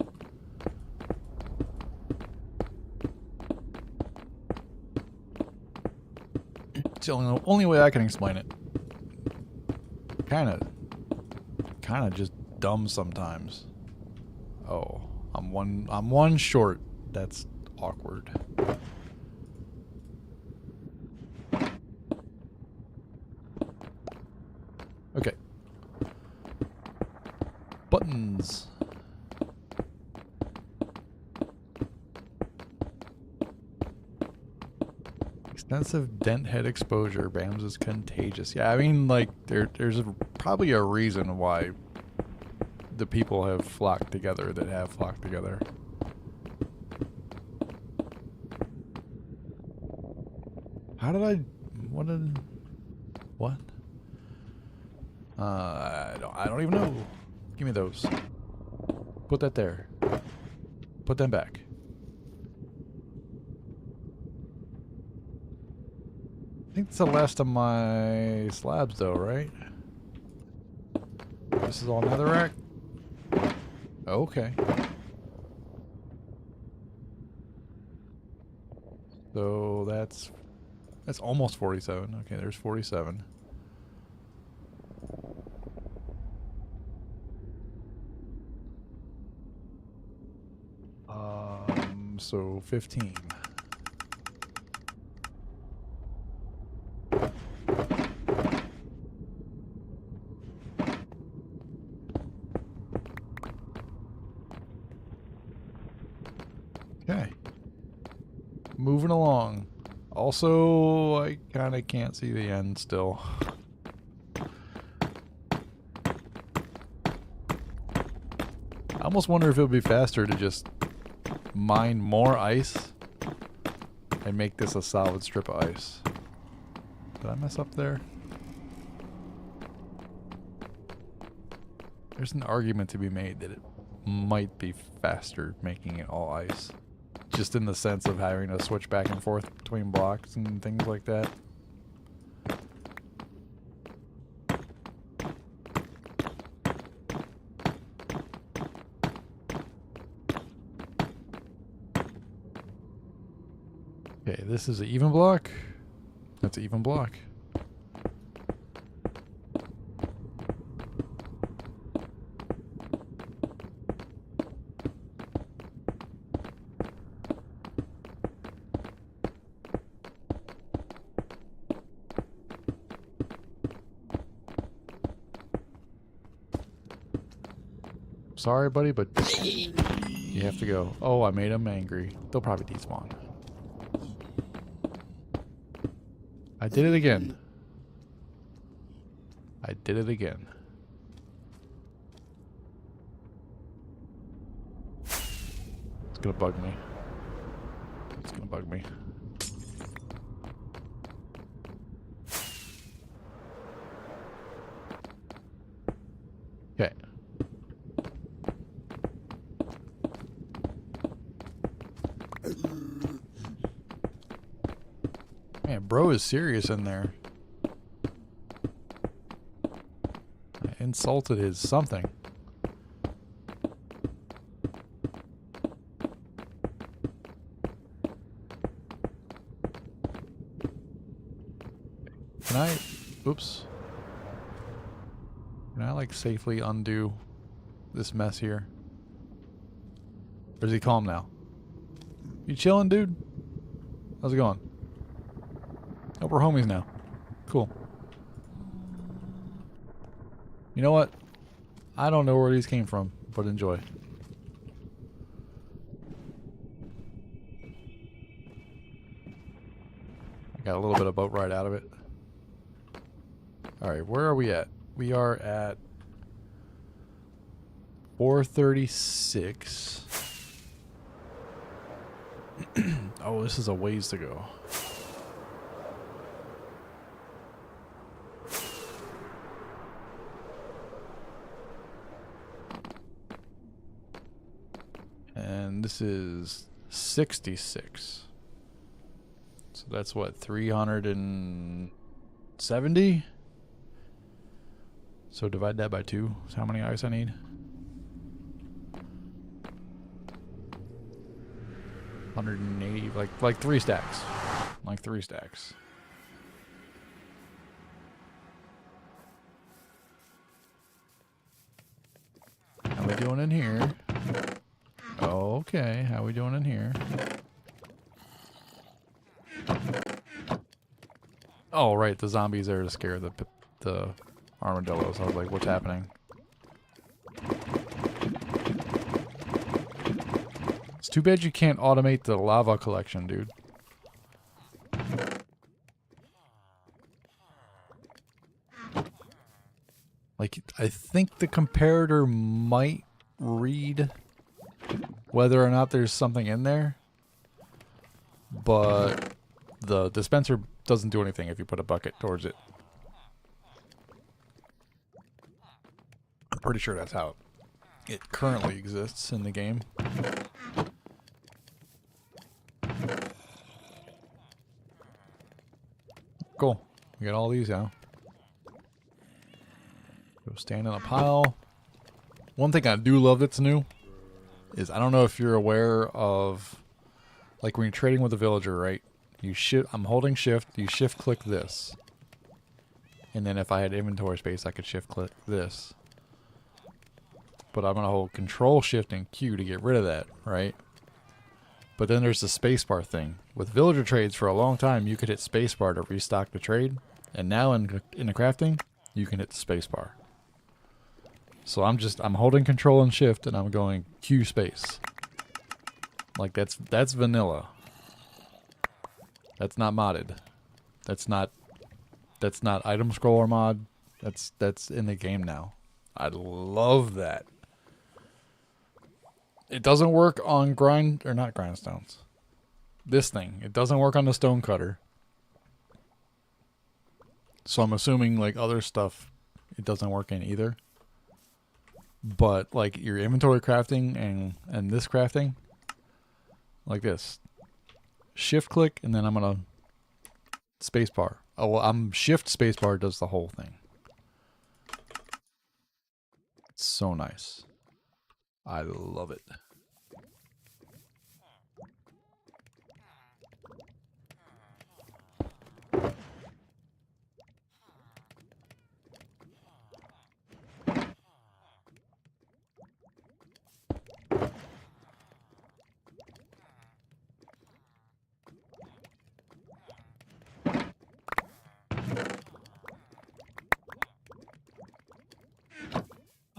[SPEAKER 2] It's the only way I can explain it. Kind of just dumb sometimes. Oh, I'm one short. That's awkward. Okay. Buttons. Extensive dent head exposure. BAMS is contagious. Yeah, I mean, like, there's probably a reason why the people have flocked together that have flocked together. How did I... What did... What? I don't even know. Give me those. Put that there. Put them back. I think it's the last of my slabs though, right? This is all netherrack? Okay. So that's almost 47. Okay, there's 47. so 15. Okay. Moving along. Also, I kind of can't see the end still. I almost wonder if it would be faster to just mine more ice and make this a solid strip of ice. Did I mess up there? There's an argument to be made that it might be faster making it all ice. Just in the sense of having to switch back and forth between blocks and things like that. Okay, this is an even block. That's an even block. Sorry, buddy, but you have to go. Oh, I made them angry. They'll probably despawn. I did it again. I did it again. It's gonna bug me. It's gonna bug me. Okay. Man, bro is serious in there. I insulted his something. Can I... Oops. Can I, like, safely undo this mess here? Or is he calm now? You chilling, dude? How's it going? Oh, we're homies now. Cool. You know what? I don't know where these came from, but enjoy. I got a little bit of boat ride out of it. Alright, where are we at? We are at 436. Oh, this is a ways to go. And this is 66. So that's what, 370? So divide that by 2. That's how many ice I need? 180, like 3 stacks. Like 3 stacks. How we doing in here? Okay, how we doing in here? Oh, right, the zombies there to scare the armadillos. I was like, what's happening? It's too bad you can't automate the lava collection, dude. Like, I think the comparator might read whether or not there's something in there, but the dispenser doesn't do anything if you put a bucket towards it. I'm pretty sure that's how it currently exists in the game. Cool. We got all these now. Go stand in a pile. One thing I do love that's new is, I don't know if you're aware of, like when you're trading with a villager, right? You I'm holding shift, you shift click this. And then if I had inventory space, I could shift click this. But I'm going to hold control shift and Q to get rid of that, right? But then there's the spacebar thing. With villager trades for a long time, you could hit spacebar to restock the trade. And now in the crafting, you can hit the spacebar. So I'm holding control and shift and I'm going Q space. Like that's vanilla. That's not modded. That's not item scroller mod. That's in the game now. I love that. It doesn't work on not grindstones. This thing. It doesn't work on the stone cutter. So I'm assuming like other stuff it doesn't work in either. But like your inventory crafting and this crafting, like this. Shift click and then I'm gonna spacebar. Oh well, I'm shift spacebar does the whole thing. It's so nice. I love it.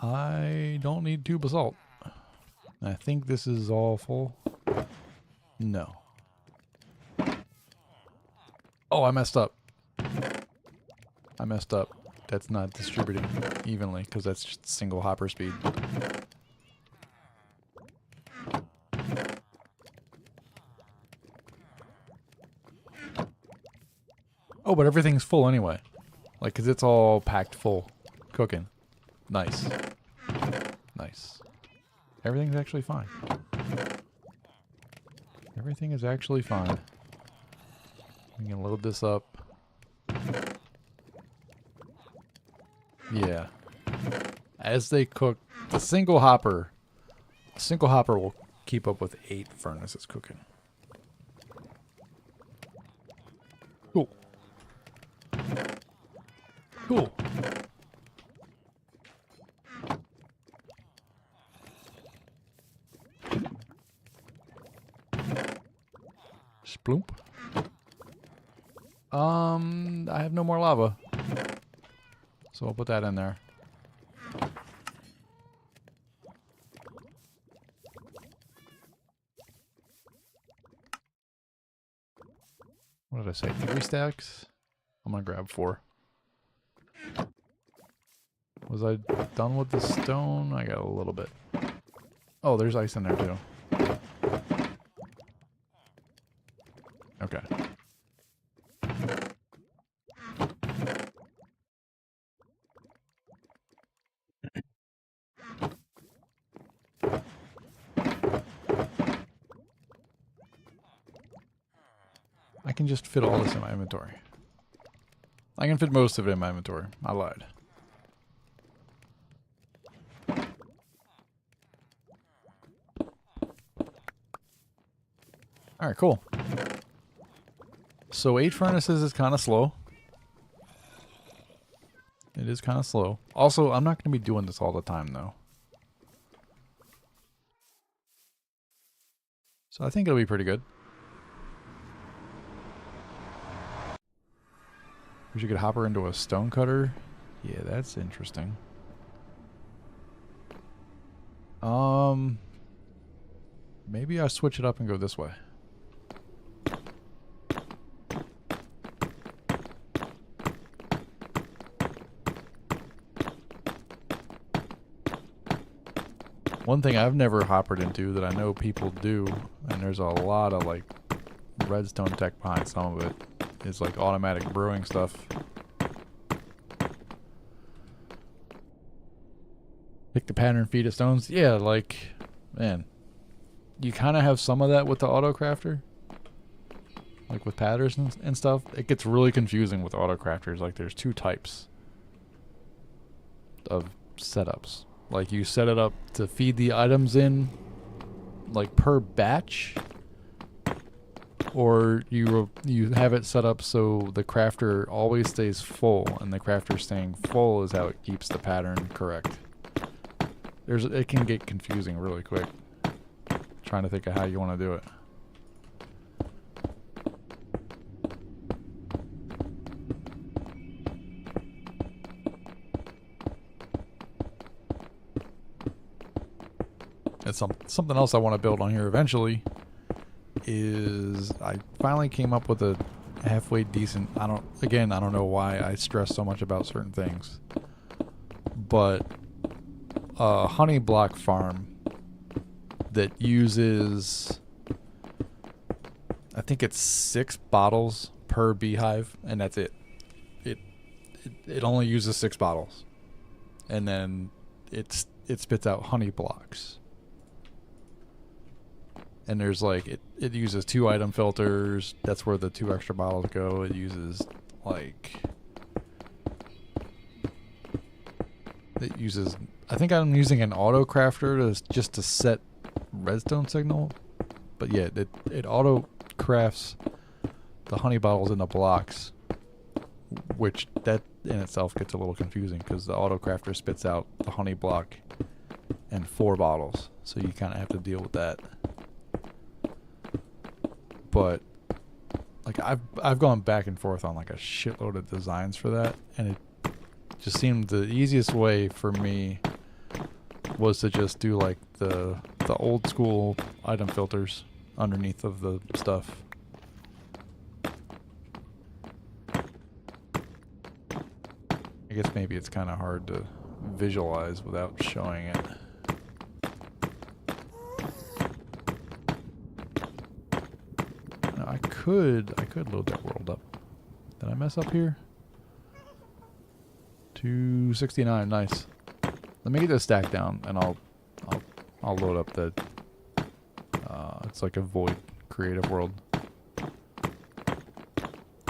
[SPEAKER 2] I don't need 2 basalt. I think this is all full. No. Oh, I messed up. That's not distributing evenly because that's just single hopper speed. Oh, but everything's full anyway. Like, because it's all packed full. Cooking. Nice. Nice. Everything's actually fine. Everything is actually fine. We can load this up. Yeah. As they cook, the single hopper will keep up with 8 furnaces cooking. Cool. Cool. Sploomp. I have no more lava. So I'll put that in there. What did I say? 3 stacks? I'm gonna grab 4. Was I done with the stone? I got a little bit. Oh, there's ice in there too. Okay. I can just fit all this in my inventory. I can fit most of it in my inventory. I lied. Alright, cool. So 8 furnaces is kind of slow. It is kind of slow. Also, I'm not going to be doing this all the time, though. So I think it'll be pretty good. Wish you could hop her into a stone cutter. Yeah, that's interesting. Maybe I switch it up and go this way. One thing I've never hoppered into that I know people do, and there's a lot of like redstone tech behind some of it, is like automatic brewing stuff. Pick the pattern, feed it stones. Yeah, like, man, you kind of have some of that with the auto crafter, like with patterns and stuff. It gets really confusing with auto crafters. Like, there's 2 types of setups. Like, you set it up to feed the items in, like, per batch, or you have it set up so the crafter always stays full, and the crafter staying full is how it keeps the pattern correct. It can get confusing really quick. Trying to think of how you want to do it. And something else I want to build on here eventually is I finally came up with a halfway decent, I don't know why I stress so much about certain things, but a honey block farm that uses, I think it's 6 bottles per beehive, and that's it. It only uses 6 bottles, and then it spits out honey blocks. And there's like it uses 2 item filters. That's where the 2 extra bottles go. It uses I think I'm using an auto crafter just to set redstone signal. But yeah, it auto crafts the honey bottles into blocks, which that in itself gets a little confusing because the auto crafter spits out the honey block and 4 bottles, so you kind of have to deal with that. But like I've gone back and forth on like a shitload of designs for that, and it just seemed the easiest way for me was to just do like the old school item filters underneath of the stuff. I guess maybe it's kind of hard to visualize without showing it. Now, I could load that world up. Did I mess up here? 269, nice. Let me get this stack down, and I'll load up the. It's like a void creative world. So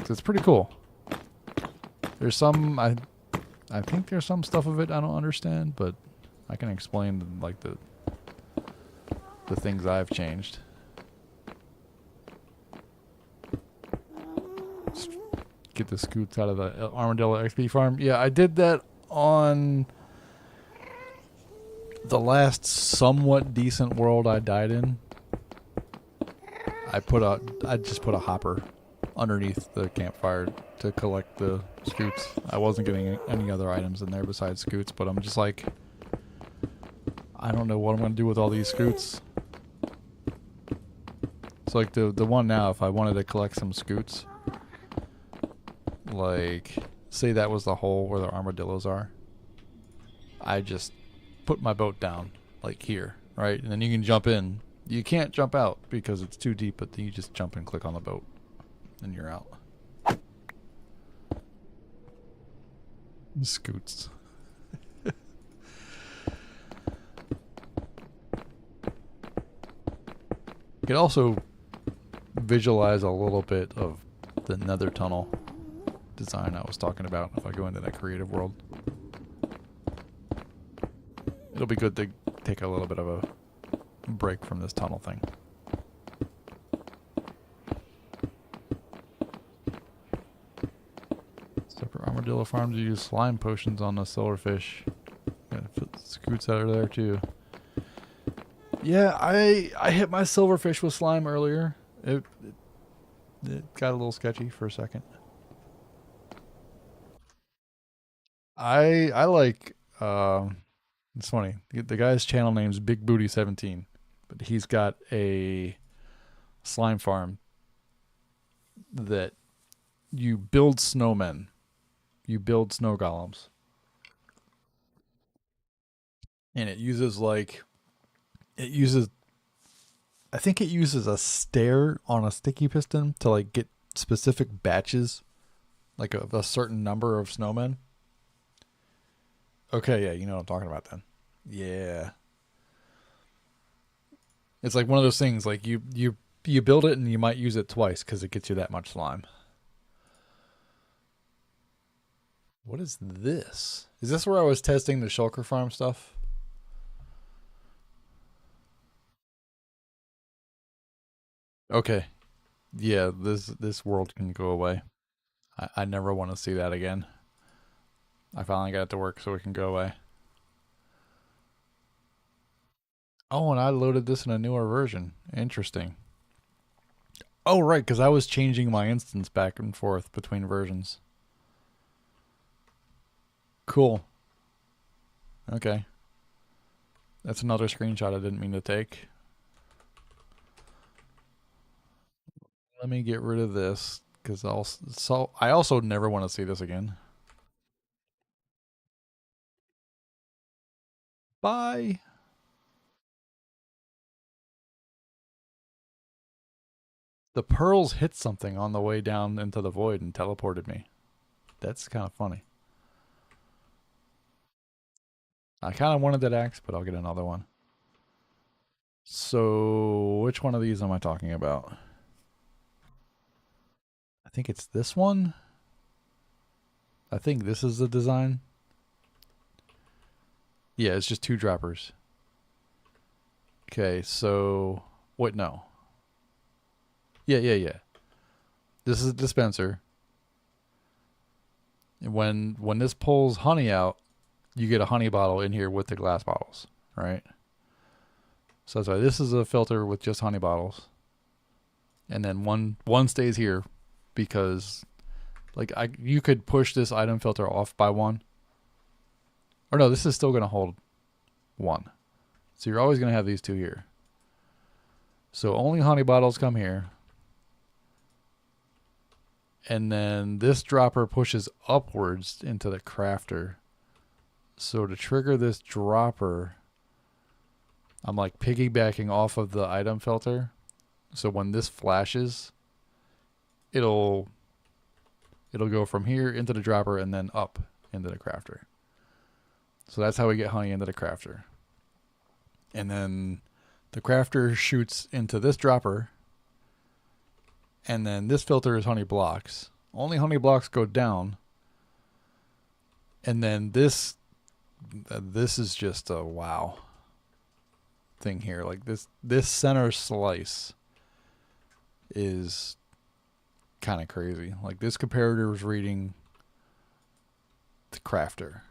[SPEAKER 2] it's pretty cool. There's some I think there's some stuff of it I don't understand, but I can explain like the things I've changed. Let's get the scoots out of the Armadillo XP farm. Yeah, I did that on the last somewhat decent world I died in. I just put a hopper underneath the campfire to collect the scoots. I wasn't getting any other items in there besides scoots, but I'm just like, I don't know what I'm going to do with all these scoots. It's like the one now, if I wanted to collect some scoots, like, say that was the hole where the armadillos are, I just put my boat down, like here, right? And then you can jump in. You can't jump out because it's too deep, but then you just jump and click on the boat, and you're out. Scoots. You can also visualize a little bit of the nether tunnel design I was talking about if I go into that creative world. It'll be good to take a little bit of a break from this tunnel thing. Separate armadillo farms use slime potions on the silverfish. Gotta put scoots out of there too. Yeah, I hit my silverfish with slime earlier. It got a little sketchy for a second. I like it's funny. The guy's channel name's Big Booty 17, but he's got a slime farm that you build snowmen. You build snow golems. And it uses I think it uses a stair on a sticky piston to like get specific batches, like of a certain number of snowmen. Okay, yeah, you know what I'm talking about then. Yeah. It's like one of those things, like you build it and you might use it twice because it gets you that much slime. What is this? Is this where I was testing the shulker farm stuff? Okay. Yeah, this world can go away. I never want to see that again. I finally got it to work so it can go away. Oh, and I loaded this in a newer version. Interesting. Oh, right, because I was changing my instance back and forth between versions. Cool. Okay. That's another screenshot I didn't mean to take. Let me get rid of this because I also never want to see this again. Bye. The pearls hit something on the way down into the void and teleported me. That's kind of funny. I kind of wanted that axe, but I'll get another one. So, which one of these am I talking about? I think it's this one. I think this is the design. Yeah, it's just 2 droppers. Okay, so... Wait, no. Yeah. This is a dispenser. When this pulls honey out, you get a honey bottle in here with the glass bottles, right? So that's why this is a filter with just honey bottles. And then one stays here because like you could push this item filter off by 1. Or no, this is still going to hold 1. So you're always going to have these 2 here. So only honey bottles come here. And then this dropper pushes upwards into the crafter. So to trigger this dropper, I'm like piggybacking off of the item filter. So when this flashes, it'll go from here into the dropper and then up into the crafter. So that's how we get honey into the crafter. And then the crafter shoots into this dropper. And then this filter is honey blocks. Only honey blocks go down. And then this is just a wow thing here. Like this center slice is kind of crazy. Like this comparator is reading the crafter.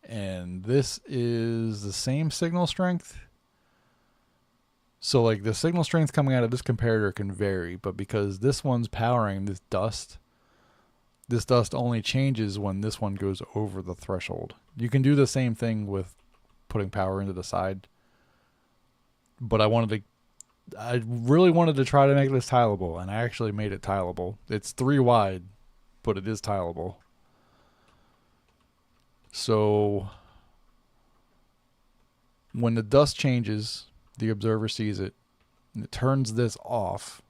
[SPEAKER 2] And this is the same signal strength. So like the signal strength coming out of this comparator can vary, but because this one's powering this dust only changes when this one goes over the threshold. You can do the same thing with putting power into the side, but I really wanted to try to make this tileable, and I actually made it tileable. It's 3 wide, but it is tileable. So when the dust changes, the observer sees it, and it turns this off,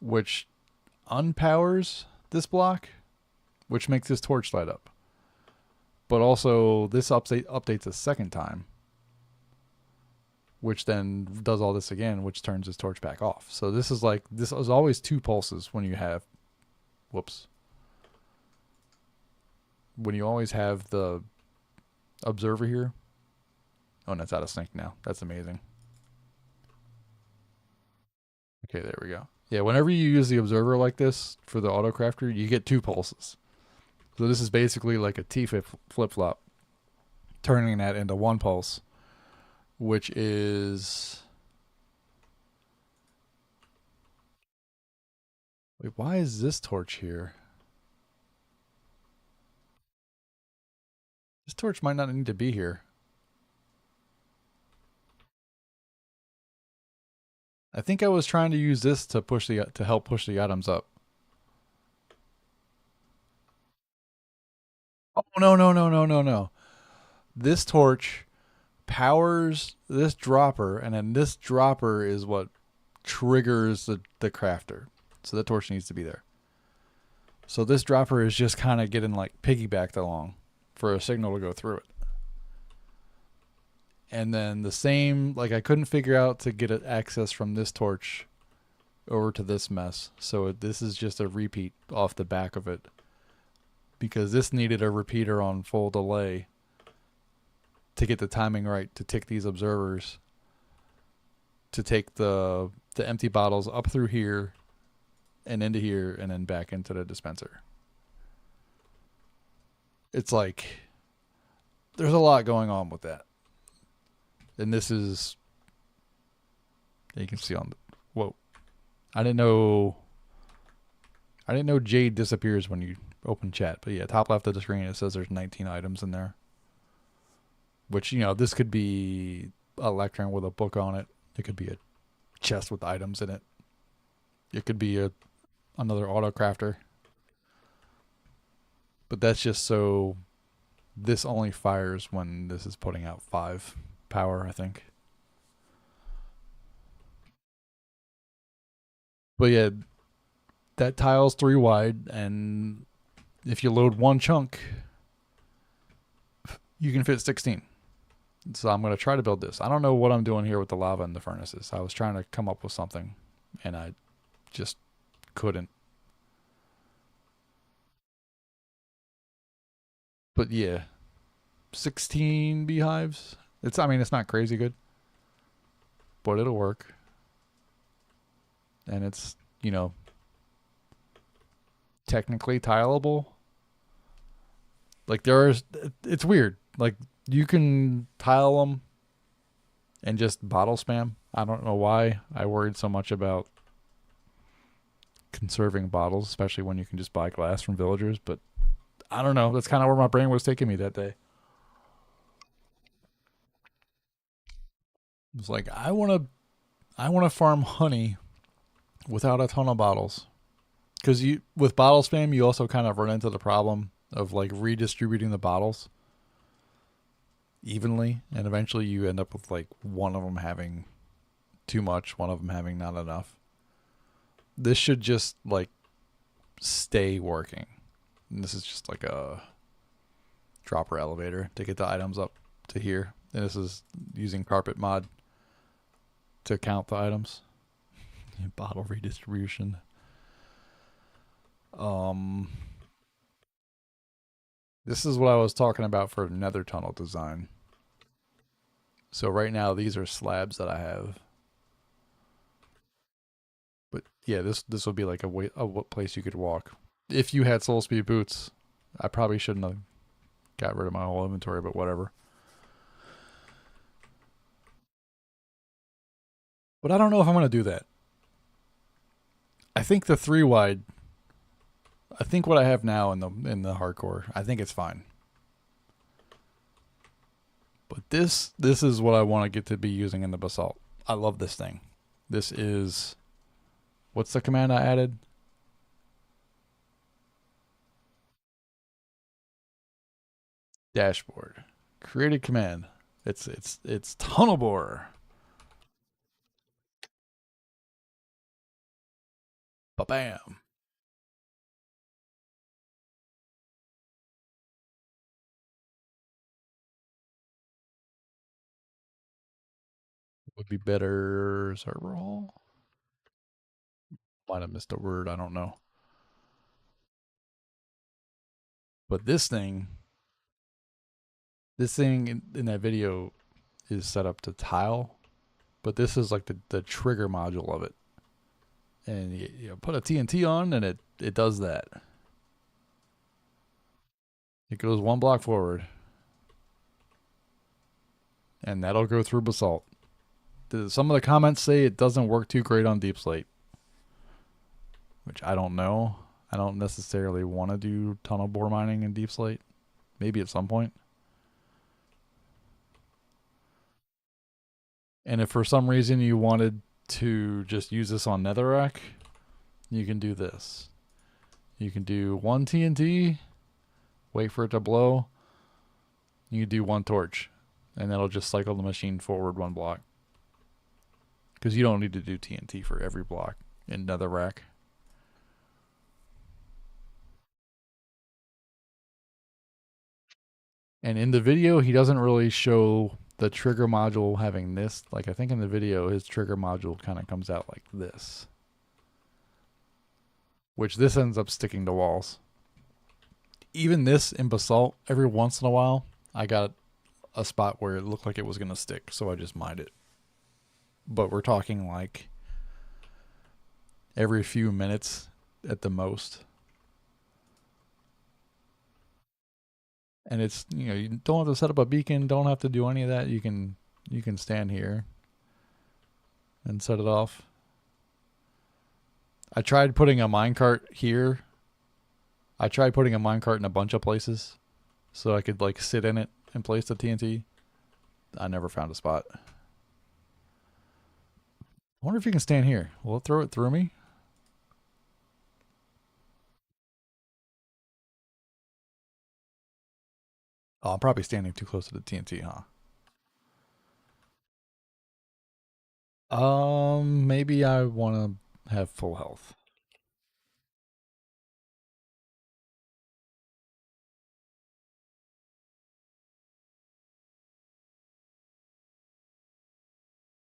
[SPEAKER 2] which unpowers this block, which makes this torch light up. But also, this updates a second time, which then does all this again, which turns this torch back off. So this is always 2 pulses when you have, when you always have the observer here. Oh, and it's out of sync now. That's amazing. Okay, there we go. Yeah, whenever you use the observer like this for the auto crafter, you get 2 pulses. So this is basically like a T flip-flop, turning that into 1 pulse, which is... Wait, why is this torch here? This torch might not need to be here. I think I was trying to use this to help push the items up. Oh, no. This torch powers this dropper, and then this dropper is what triggers the crafter. So the torch needs to be there. So this dropper is just kind of getting like piggybacked along for a signal to go through it. And then the same, like I couldn't figure out to get access from this torch over to this mess. So this is just a repeat off the back of it, because this needed a repeater on full delay to get the timing right to tick these observers, to take the empty bottles up through here and into here and then back into the dispenser. It's like there's a lot going on with that. And this is, you can see on the, whoa. I didn't know Jade disappears when you open chat, but yeah, top left of the screen, it says there's 19 items in there. Which, you know, this could be a lectern with a book on it. It could be a chest with items in it. It could be another auto crafter. But that's just so this only fires when this is putting out 5 power, I think. But yeah, that tile's 3 wide, and if you load one chunk, you can fit 16. So I'm going to try to build this. I don't know what I'm doing here with the lava and the furnaces. I was trying to come up with something, and I just couldn't. But yeah, 16 beehives. I mean, it's not crazy good, but it'll work. And it's, you know, technically tileable. Like it's weird. Like you can tile them and just bottle spam. I don't know why I worried so much about conserving bottles, especially when you can just buy glass from villagers, but I don't know. That's kind of where my brain was taking me that day. It's like I want to farm honey without a ton of bottles. Cuz with bottle spam, you also kind of run into the problem of like redistributing the bottles evenly, and eventually you end up with like one of them having too much, one of them having not enough. This should just like stay working. And this is just like a dropper elevator to get the items up to here. And this is using carpet mod to count the items. Bottle redistribution. This is what I was talking about for nether tunnel design. So right now these are slabs that I have. But yeah, this will be like a place you could walk. If you had soul speed boots, I probably shouldn't have got rid of my whole inventory, but whatever. But I don't know if I'm going to do that. I think the 3 wide, I think what I have now in the hardcore, I think it's fine. But this is what I want to get to be using in the basalt. I love this thing. This is, what's the command I added? Dashboard. Created command. It's tunnel borer. Ba-bam. Would be better server hall. Might have missed a word. I don't know. But this thing in that video is set up to tile, but this is like the trigger module of it. And you put a TNT on, and it does that. It goes 1 block forward, and that'll go through basalt. Some of the comments say it doesn't work too great on deep slate, which I don't know. I don't necessarily want to do tunnel bore mining in deep slate. Maybe at some point. And if for some reason you wanted to just use this on netherrack, you can do this. You can do 1 TNT, wait for it to blow. You can do 1 torch, and that'll just cycle the machine forward 1 block. Because you don't need to do TNT for every block in netherrack. And in the video, he doesn't really show the trigger module having this. Like, I think in the video, his trigger module kind of comes out like this. Which this ends up sticking to walls. Even this in basalt, every once in a while, I got a spot where it looked like it was going to stick, so I just mined it. But we're talking like every few minutes at the most. And it's, you know, you don't have to set up a beacon, don't have to do any of that. You can stand here and set it off. I tried putting a minecart here. I tried putting a minecart in a bunch of places so I could like sit in it and place the TNT. I never found a spot. I wonder if you can stand here. Will it throw it through me? Oh, I'm probably standing too close to the TNT, huh? Maybe I want to have full health.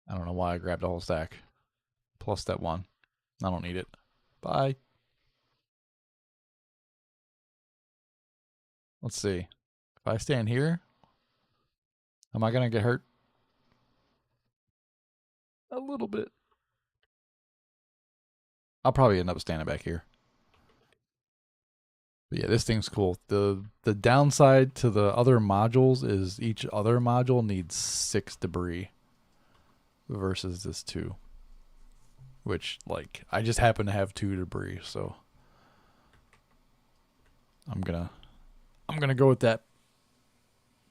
[SPEAKER 2] I don't know why I grabbed a whole stack. Plus that one. I don't need it. Bye. Let's see. If I stand here, am I going to get hurt? A little bit. I'll probably end up standing back here. But yeah, this thing's cool. The downside to the other modules is each other module needs 6 debris versus this 2. Which, like, I just happen to have 2 debris, so I'm gonna go with that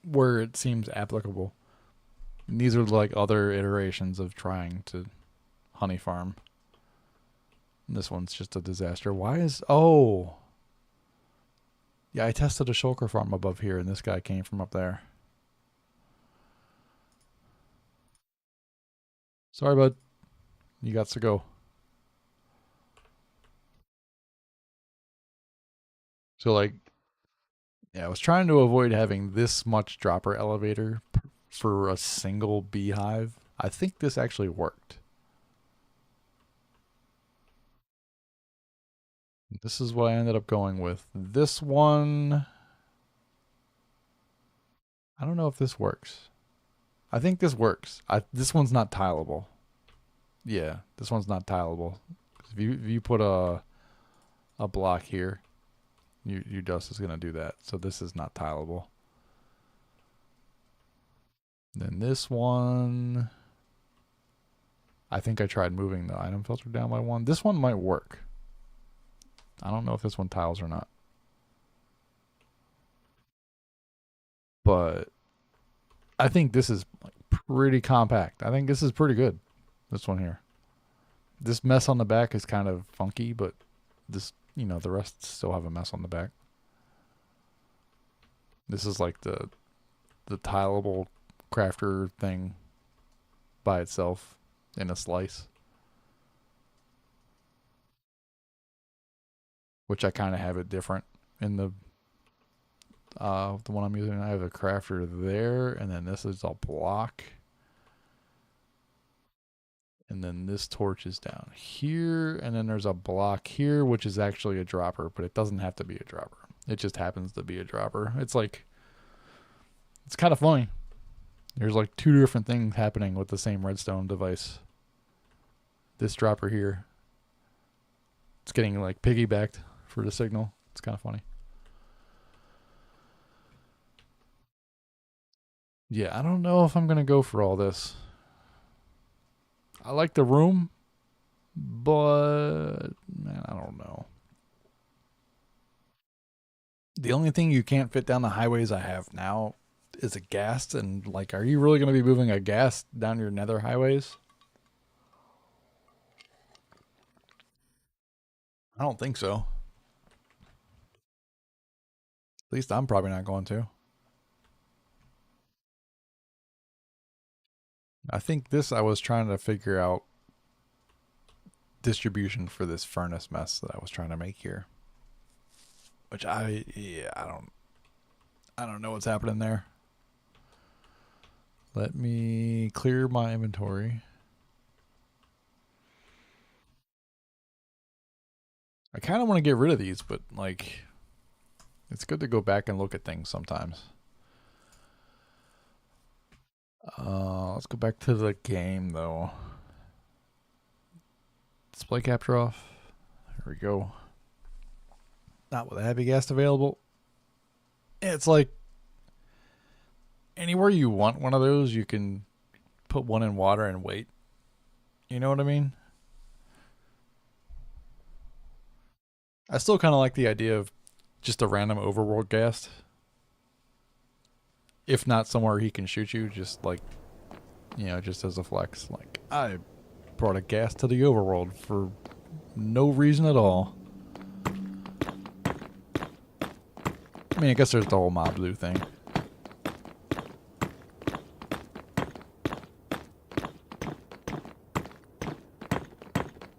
[SPEAKER 2] where it seems applicable. And these are like other iterations of trying to honey farm. And this one's just a disaster. Why is... Oh! Yeah, I tested a shulker farm above here, and this guy came from up there. Sorry, bud. You got to go. So, like... Yeah, I was trying to avoid having this much dropper elevator for a single beehive. I think this actually worked. This is what I ended up going with. This one... I don't know if this works. I think this works. This one's not tileable. Yeah, this one's not tileable. If you put a block here, your dust is gonna do that. So this is not tileable. Then this one, I think I tried moving the item filter down by 1. This one might work. I don't know if this one tiles or not. But I think this is like pretty compact. I think this is pretty good. This one here. This mess on the back is kind of funky, but this, you know, the rest still have a mess on the back. This is like the tileable crafter thing by itself in a slice. Which I kind of have it different in the one I'm using. I have a crafter there, and then this is a block. And then this torch is down here, and then there's a block here, which is actually a dropper, but it doesn't have to be a dropper. It just happens to be a dropper. It's like, it's kind of funny. There's like 2 different things happening with the same redstone device. This dropper here, it's getting like piggybacked for the signal. It's kind of funny. Yeah, I don't know if I'm going to go for all this. I like the room, but man, I don't know. The only thing you can't fit down the highways I have now is a ghast, and like, are you really going to be moving a ghast down your nether highways? I don't think so. At least I'm probably not going to. I think this, I was trying to figure out distribution for this furnace mess that I was trying to make here. Which I don't know what's happening there. Let me clear my inventory. I kind of want to get rid of these, but like, it's good to go back and look at things sometimes. Let's go back to the game though. Display capture off. There we go. Not with a heavy ghast available. It's like anywhere you want one of those, you can put one in water and wait. You know what I mean? I still kind of like the idea of just a random overworld ghast. if not somewhere he can shoot you, just like, you know, just as a flex. Like, I brought a gas to the overworld for no reason at all. I mean, I guess there's the whole mob loot thing.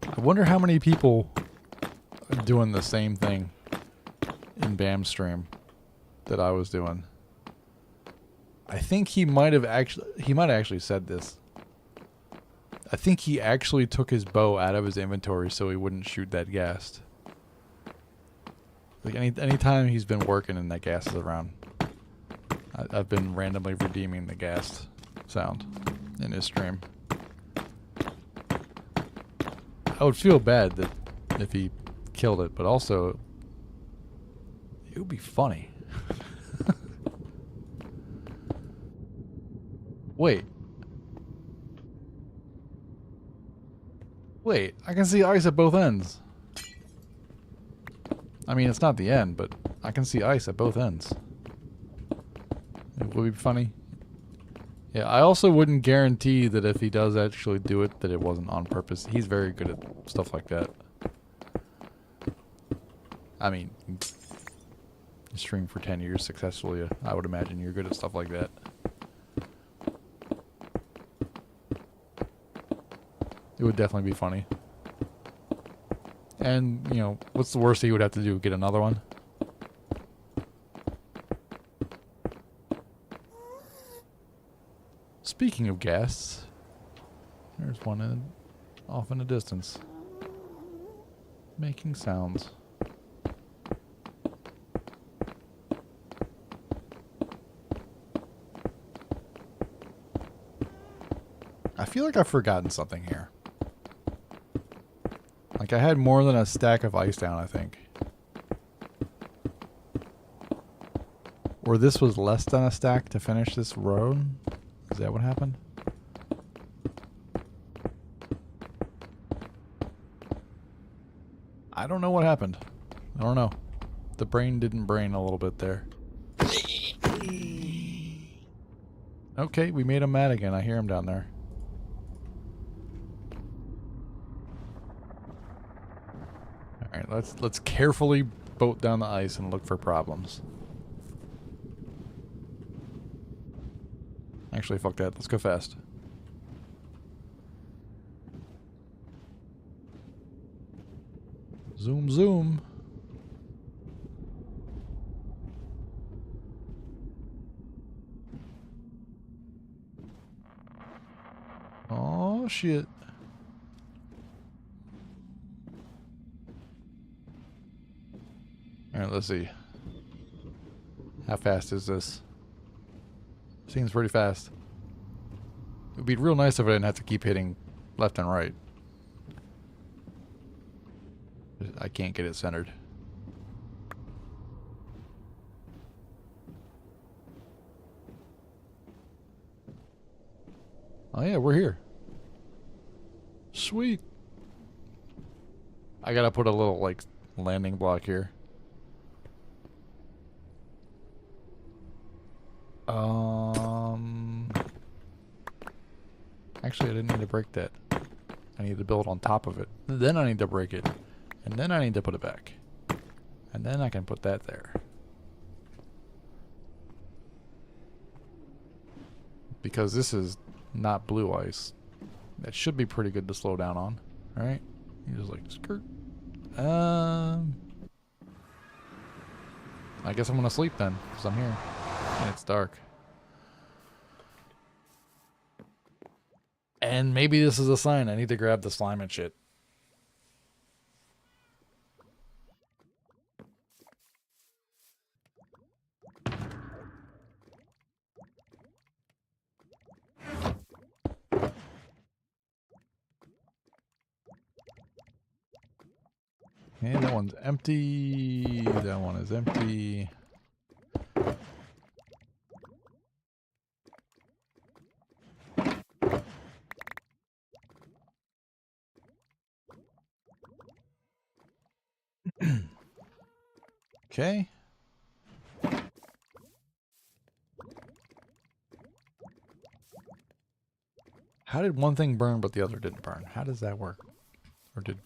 [SPEAKER 2] I wonder how many people are doing the same thing in Bam's stream that I was doing. I think he might have actually said this. I think he actually took his bow out of his inventory so he wouldn't shoot that ghast. Like anytime he's been working and that ghast is around, I've been randomly redeeming the ghast sound in his stream. I would feel bad that if he killed it, but also it would be funny. Wait, I can see ice at both ends. I mean, it's not the end, but I can see ice at both ends. It would be funny. Yeah, I also wouldn't guarantee that if he does actually do it, that it wasn't on purpose. He's very good at stuff like that. I mean, you stream for 10 years successfully. I would imagine you're good at stuff like that. It would definitely be funny. And, you know, what's the worst he would have to do? Get another one? Speaking of ghasts, there's one off in the distance. Making sounds. I feel like I've forgotten something here. Like I had more than a stack of ice down, I think. Or this was less than a stack to finish this road? Is that what happened? I don't know what happened. I don't know. The brain didn't brain a little bit there. Okay, we made him mad again. I hear him down there. Alright, let's carefully boat down the ice and look for problems. Actually, fuck that. Let's go fast. Zoom, zoom. Oh, shit. Alright, let's see. How fast is this? Seems pretty fast. It would be real nice if I didn't have to keep hitting left and right. I can't get it centered. Oh yeah, we're here. Sweet. I gotta put a little, like, landing block here. Actually, I didn't need to break that. I need to build on top of it. Then I need to break it. And then I need to put it back. And then I can put that there. Because this is not blue ice. That should be pretty good to slow down on. Right? You just like skirt. I guess I'm gonna sleep then, because I'm here. And it's dark. And maybe this is a sign. I need to grab the slime and shit. Okay, that one's empty. That one is empty. Okay. How did one thing burn but the other didn't burn? How does that work? Or did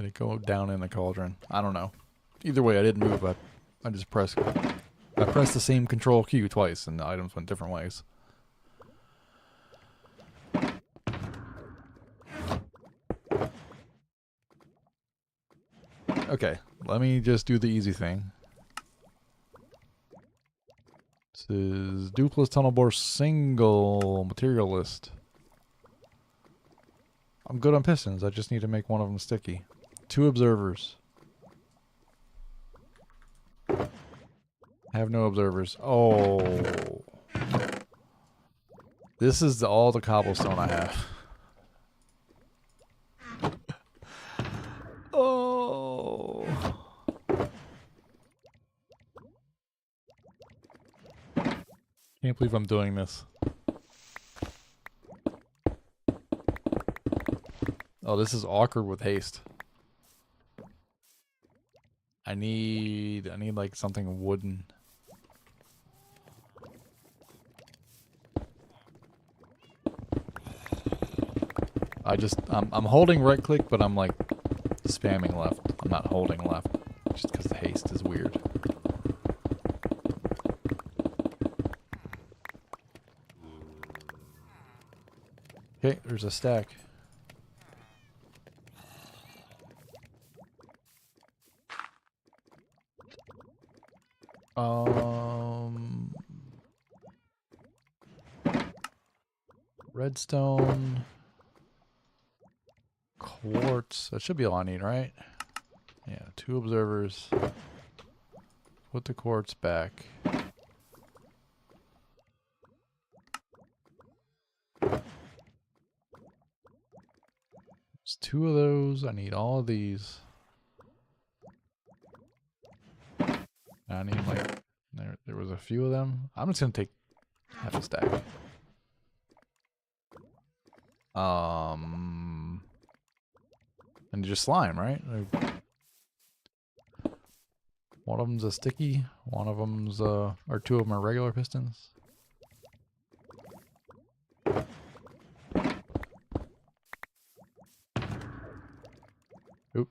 [SPEAKER 2] it go down in the cauldron? I don't know. Either way, I didn't move. I just pressed. I pressed the same control key twice, and the items went different ways. Okay, let me just do the easy thing. This is Glitchless Tunnel Boring single material list. I'm good on pistons. I just need to make one of them sticky. 2 observers. Have no observers. Oh. This is all the cobblestone I have. Oh. Can't believe I'm doing this. Oh, this is awkward with haste. I need like something wooden. I'm holding right click, but I'm like spamming left. I'm not holding left just because the haste is weird. Okay, there's a stack. Redstone. Quartz. That should be all I need, right? Yeah, 2 observers. Put the quartz back. There's 2 of those. I need all of these. I need like there was a few of them. I'm just gonna take half a stack. And just slime, right? One of them's a sticky. One of them's or 2 of them are regular pistons. Oop.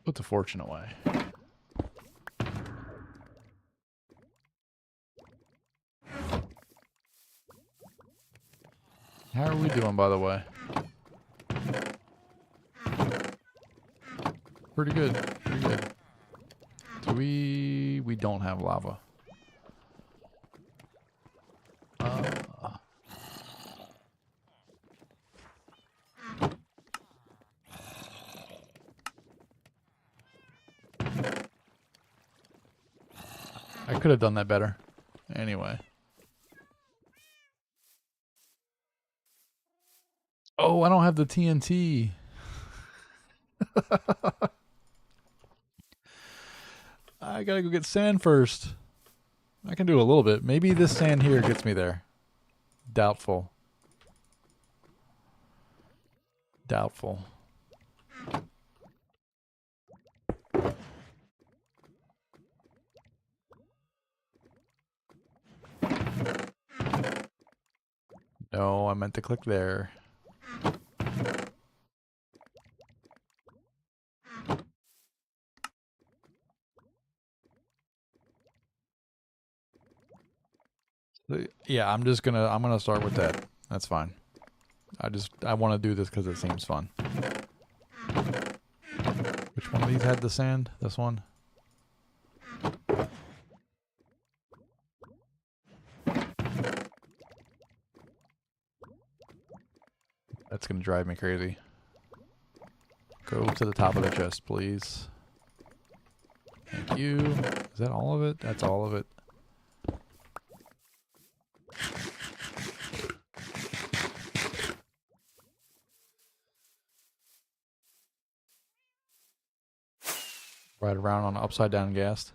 [SPEAKER 2] Put the fortune away. How are we doing, by the way? Pretty good. Pretty good. Do we don't have lava. I could have done that better. Anyway. Oh, I don't have the TNT. I gotta go get sand first. I can do a little bit. Maybe this sand here gets me there. Doubtful. Doubtful. No, I meant to click there. Yeah, I'm gonna start with that. That's fine. I want to do this because it seems fun. Which one of these had the sand? This one? That's gonna drive me crazy. Go to the top of the chest, please. Thank you. Is that all of it? That's all of it. Ride around on upside down ghast.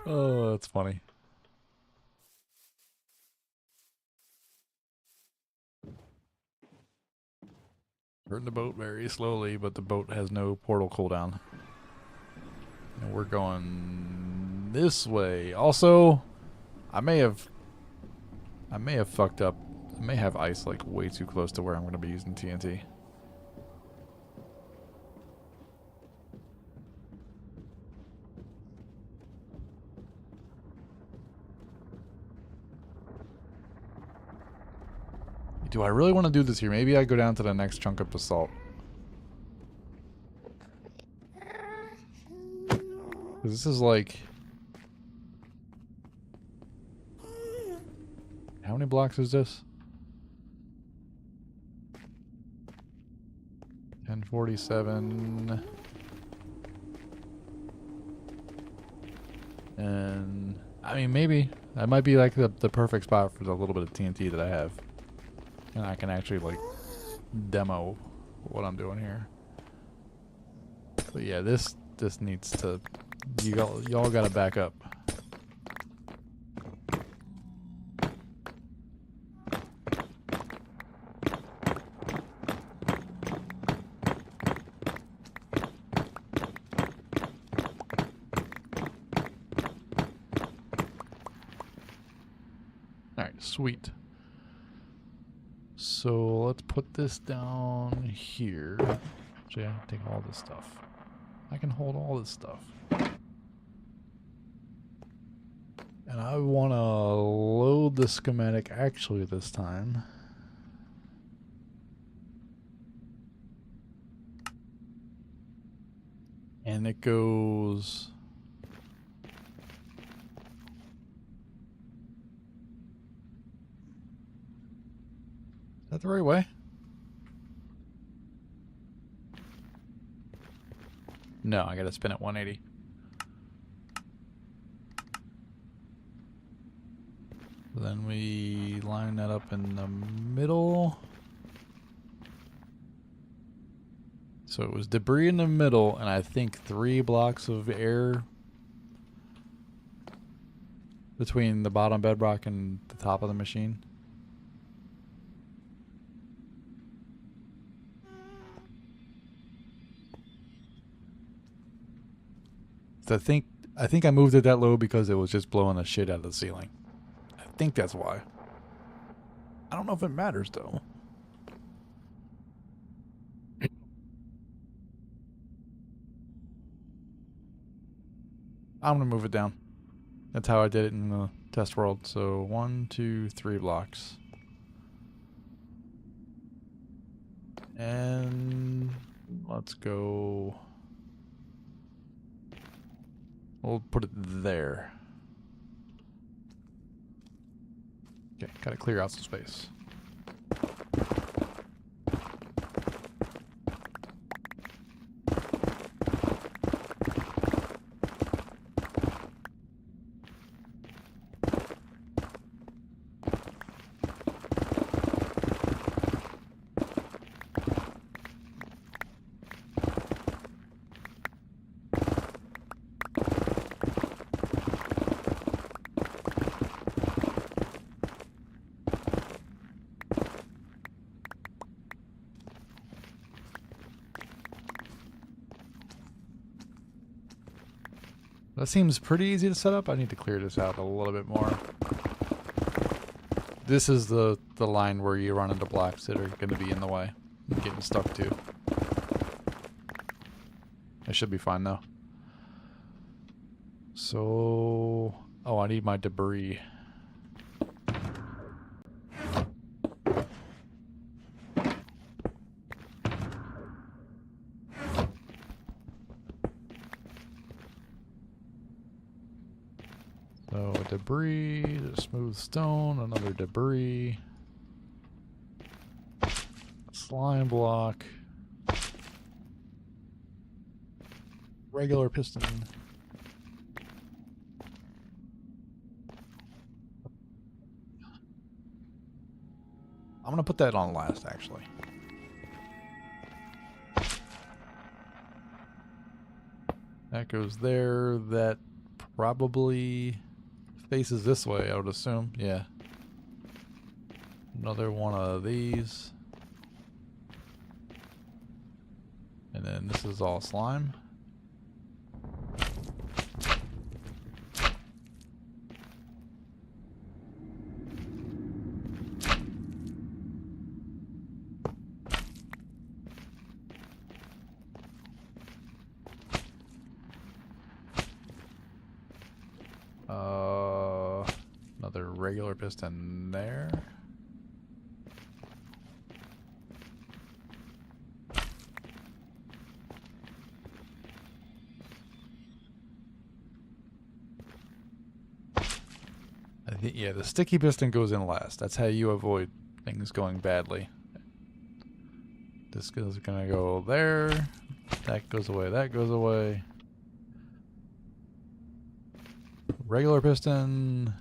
[SPEAKER 2] Oh, that's funny. Turn the boat very slowly, but the boat has no portal cooldown. And we're going this way. Also, I may have fucked up. I may have ice like way too close to where I'm going to be using TNT. Do I really want to do this here? Maybe I go down to the next chunk of basalt. Because this is like... How many blocks is this? 1047. And... I mean, maybe. That might be like the perfect spot for the little bit of TNT that I have. And I can actually, like, demo what I'm doing here. But yeah, this needs to... Y'all gotta back up. Alright, sweet. So let's put this down here. Actually, I can take all this stuff. I can hold all this stuff. And I want to load the schematic actually this time. And it goes... Is that the right way? No, I gotta spin it 180. Then we line that up in the middle. So it was debris in the middle, and I think 3 blocks of air between the bottom bedrock and the top of the machine. So I think I moved it that low because it was just blowing the shit out of the ceiling. I think that's why. I don't know if it matters though. I'm gonna move it down. That's how I did it in the test world. So 1, 2, 3 blocks. And let's go. We'll put it there. Okay, gotta clear out some space. That seems pretty easy to set up. I need to clear this out a little bit more. This is the line where you run into blocks that are going to be in the way. I'm getting stuck too. I should be fine though. So... Oh, I need my debris. So debris, the smooth stone, another debris, slime block, regular piston. I'm gonna put that on last actually. That goes there, that probably faces this way, I would assume. Yeah. Another one of these. And then this is all slime. Another regular piston there. I think, yeah, the sticky piston goes in last. That's how you avoid things going badly. This is gonna go there. That goes away. That goes away. Regular piston.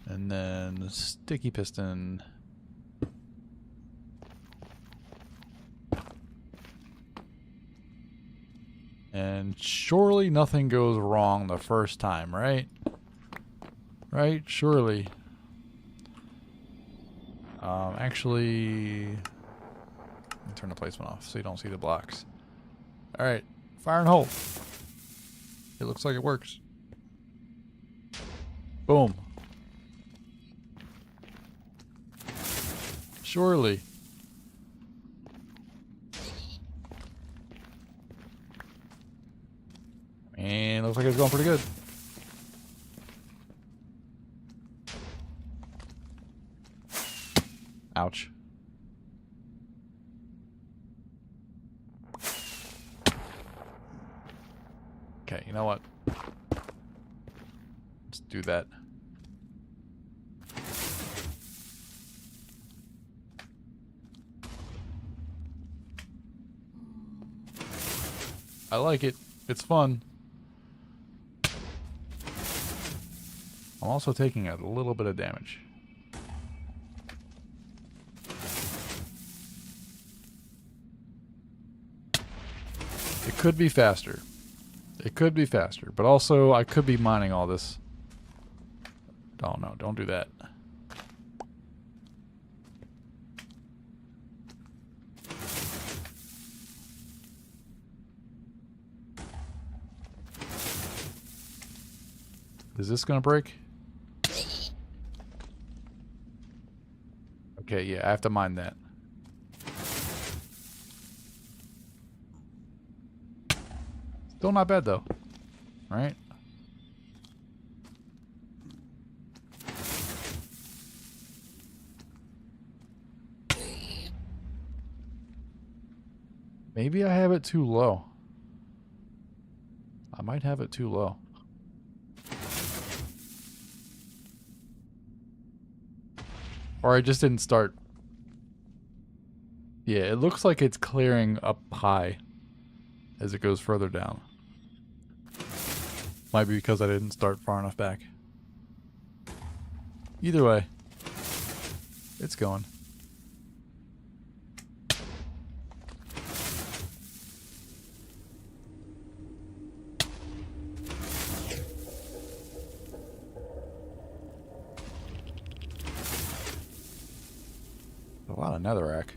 [SPEAKER 2] And then sticky piston. And surely nothing goes wrong the first time, right? Right? Surely. Actually, let me turn the placement off so you don't see the blocks. Alright, fire and hole. It looks like it works. Boom. Surely. And looks like it's going pretty good. Ouch. Okay, you know what? Let's do that. I like it. It's fun. I'm also taking a little bit of damage. It could be faster. It could be faster, but also I could be mining all this. Oh no, don't do that. Is this gonna break? Okay, yeah, I have to mine that. Still not bad though, right? Maybe I have it too low. I might have it too low. Or I just didn't start. Yeah, it looks like it's clearing up high as it goes further down. Might be because I didn't start far enough back. Either way, it's going. A lot of netherrack.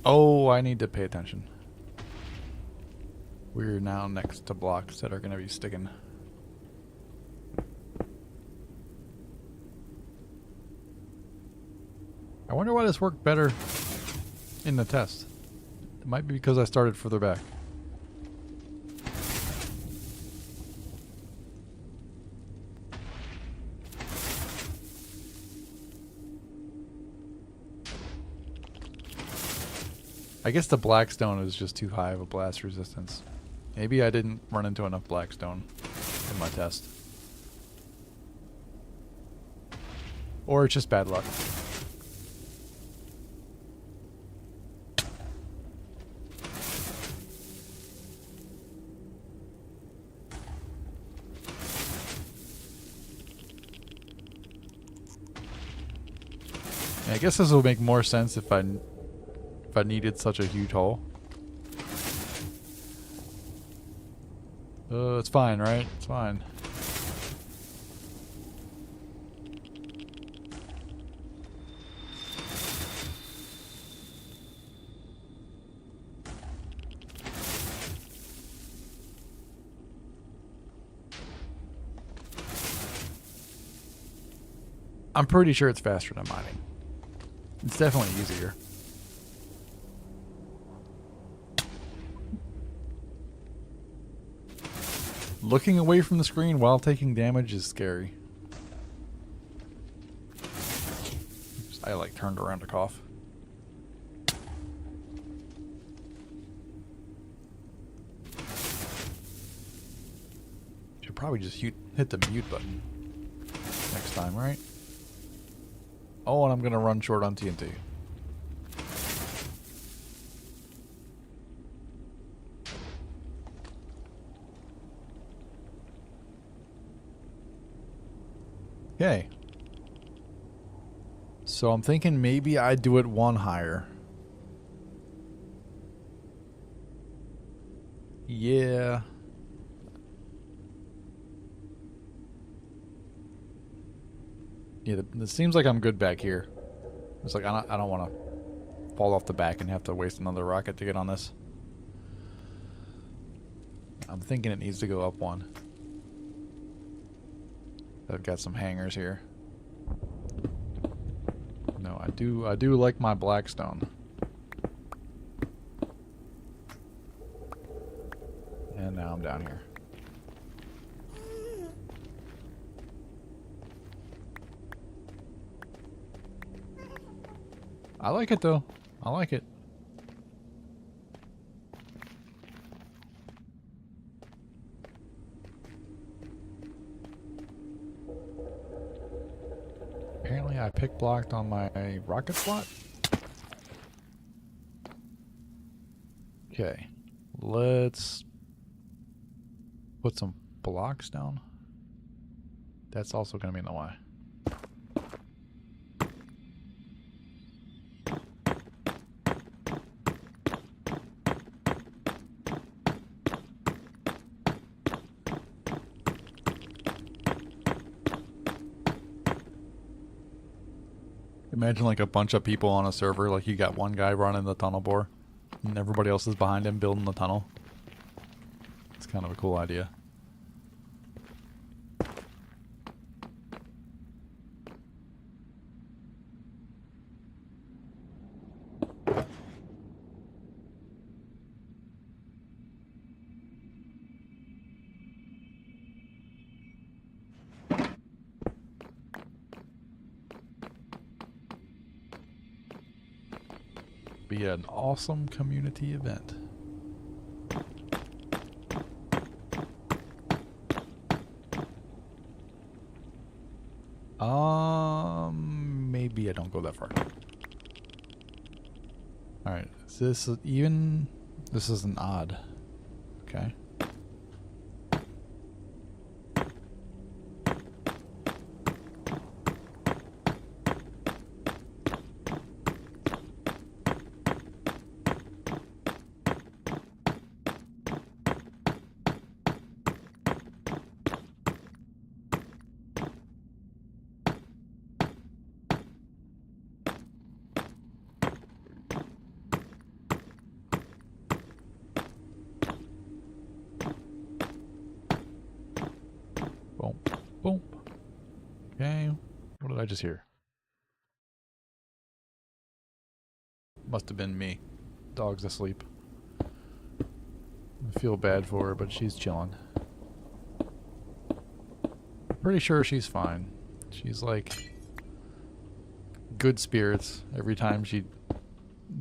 [SPEAKER 2] Oh, I need to pay attention. We're now next to blocks that are going to be sticking. I wonder why this worked better in the test. It might be because I started further back. I guess the blackstone is just too high of a blast resistance. Maybe I didn't run into enough blackstone in my test. Or it's just bad luck. I guess this will make more sense if I needed such a huge hole. It's fine, right? It's fine. I'm pretty sure it's faster than mining. It's definitely easier. Looking away from the screen while taking damage is scary. I like turned around to cough. Should probably just hit the mute button next time, right? Oh, and I'm gonna run short on TNT. Okay. So I'm thinking maybe I do it one higher. Yeah. Yeah, it seems like I'm good back here. It's like I don't want to fall off the back and have to waste another rocket to get on this. I'm thinking it needs to go up one. I've got some hangers here. No, I do like my blackstone. And now I'm down here. I like it though. I like it. Apparently I pick blocked on my rocket slot. Okay. Let's put some blocks down. That's also going to be in the way. Imagine like a bunch of people on a server, like you got one guy running the tunnel bore, and everybody else is behind him building the tunnel. It's kind of a cool idea. Be an awesome community event. Maybe I don't go that far. Alright, is this even? This is an odd. Okay. Boom. Boom. Okay. What did I just hear? Must have been me. Dog's asleep. I feel bad for her, but she's chilling. Pretty sure she's fine. She's like good spirits. Every time she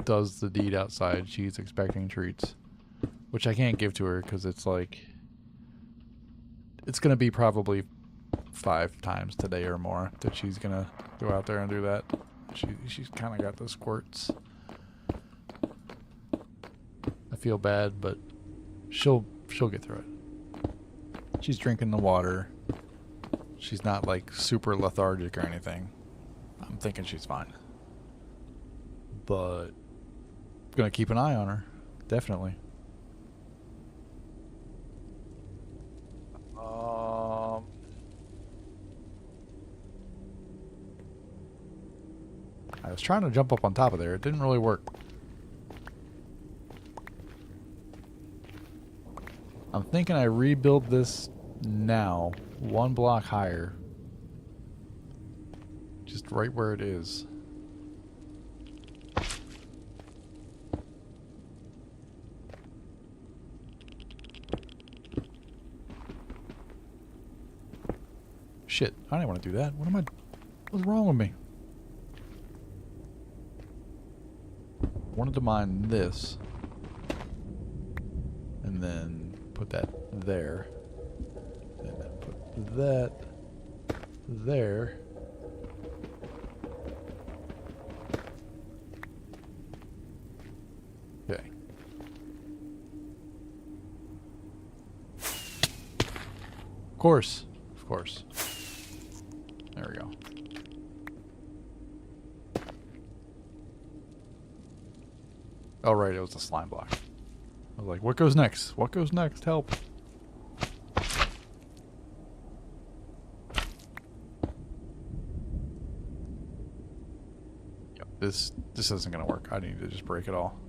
[SPEAKER 2] does the deed outside, she's expecting treats. Which I can't give to her because it's like... It's going to be probably 5 times today or more that she's going to go out there and do that. She's kind of got the squirts. I feel bad, but she'll get through it. She's drinking the water. She's not like super lethargic or anything. I'm thinking she's fine. But I'm gonna keep an eye on her. Definitely. was trying to jump up on top of there. It didn't really work. I'm thinking I rebuild this now, 1 block higher. Just right where it is. Shit, I didn't want to do that. What's wrong with me? Wanted to mine this. And then put that there. And then put that there. Okay. Of course. Of course. There we go. Oh, right, it was a slime block. I was like, what goes next? What goes next? Help. Yep, this isn't gonna work. I need to just break it all.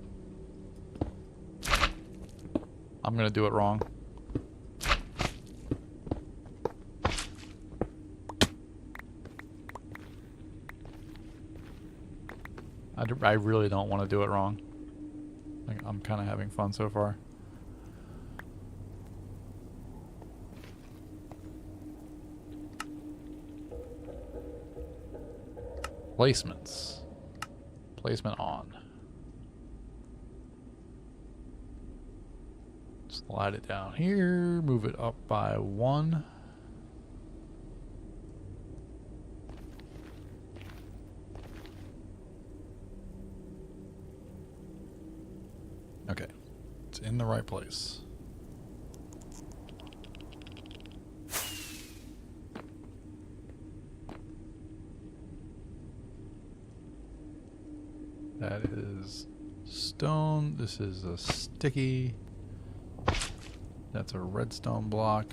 [SPEAKER 2] I'm gonna do it wrong. I really don't want to do it wrong. I'm kind of having fun so far. Placements. Placement on. Slide it down here. Move it up by 1. Okay. It's in the right place. That is stone. This is a sticky. That's a redstone block.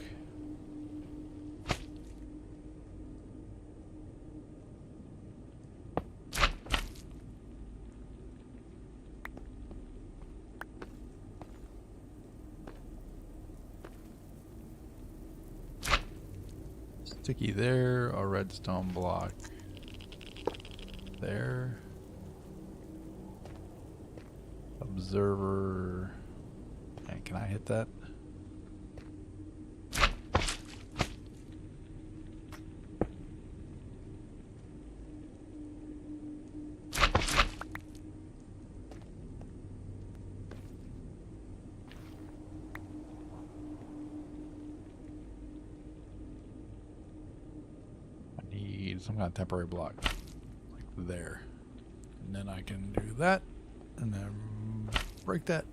[SPEAKER 2] Sticky there, a redstone block there. Observer. And can I hit that? I need some kind of temporary block. Like there. And then I can do that. And then break that.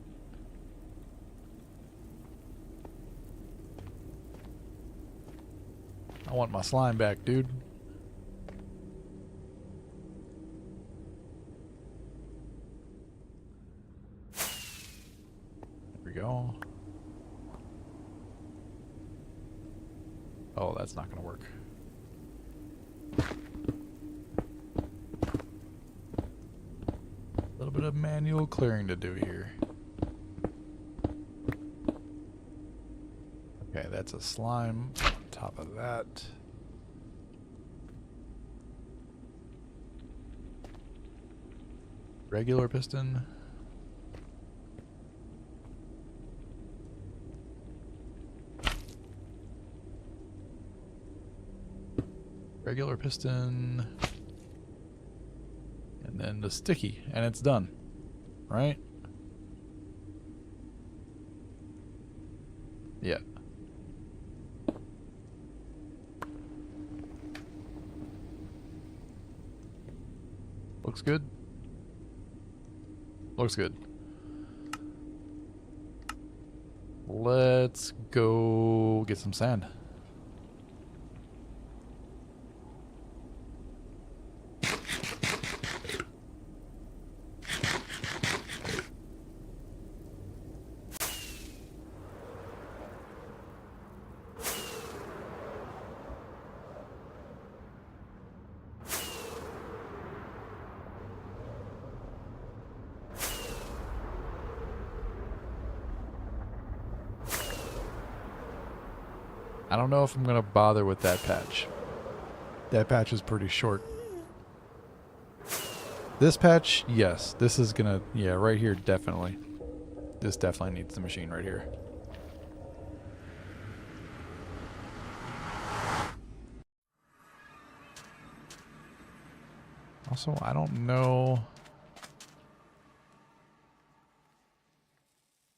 [SPEAKER 2] I want my slime back, dude. There we go. Oh, that's not gonna work. A little bit of manual clearing to do here. Okay, that's a slime on top of that. Regular piston. Regular piston. And then the sticky, and it's done. Right? Yeah. Looks good. Looks good. Let's go get some sand. I don't know if I'm going to bother with that patch. That patch is pretty short. This patch, yes. This is going to, yeah, right here, definitely. This definitely needs the machine right here. Also, I don't know.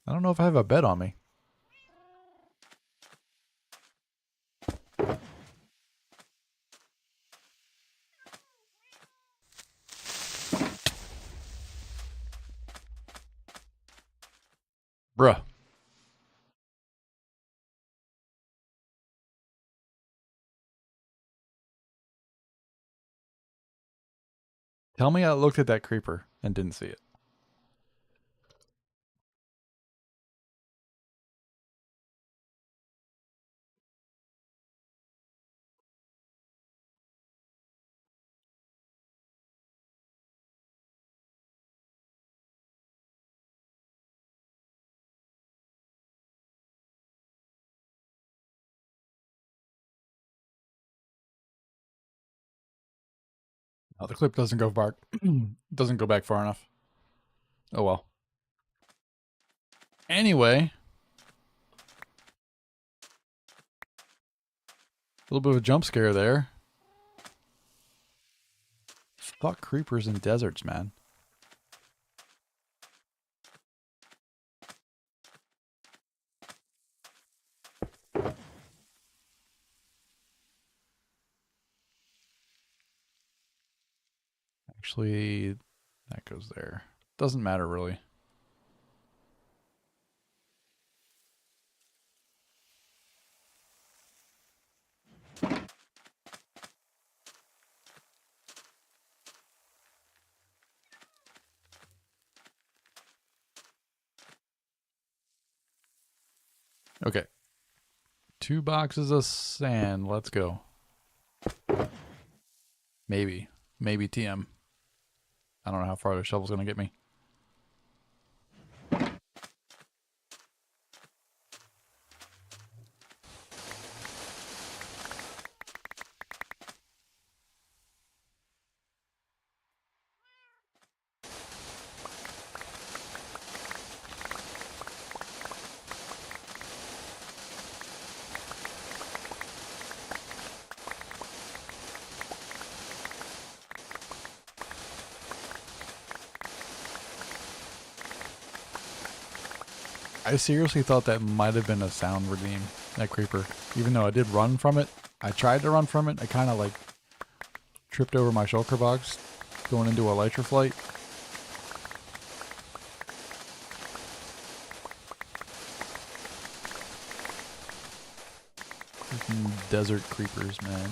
[SPEAKER 2] I don't know if I have a bed on me. Bruh. Tell me I looked at that creeper and didn't see it. Oh, the clip doesn't go back. Doesn't go back far enough. Oh well. Anyway, a little bit of a jump scare there. Fuck creepers in deserts, man. Actually, that goes there. Doesn't matter really. Okay. 2 boxes of sand. Let's go. Maybe. Maybe TM. I don't know how far the shovel's going to get me. I seriously thought that might have been a sound redeem, that creeper. Even though I did run from it. I tried to run from it. I kind of like tripped over my shulker box going into a elytra flight. Freaking desert creepers, man.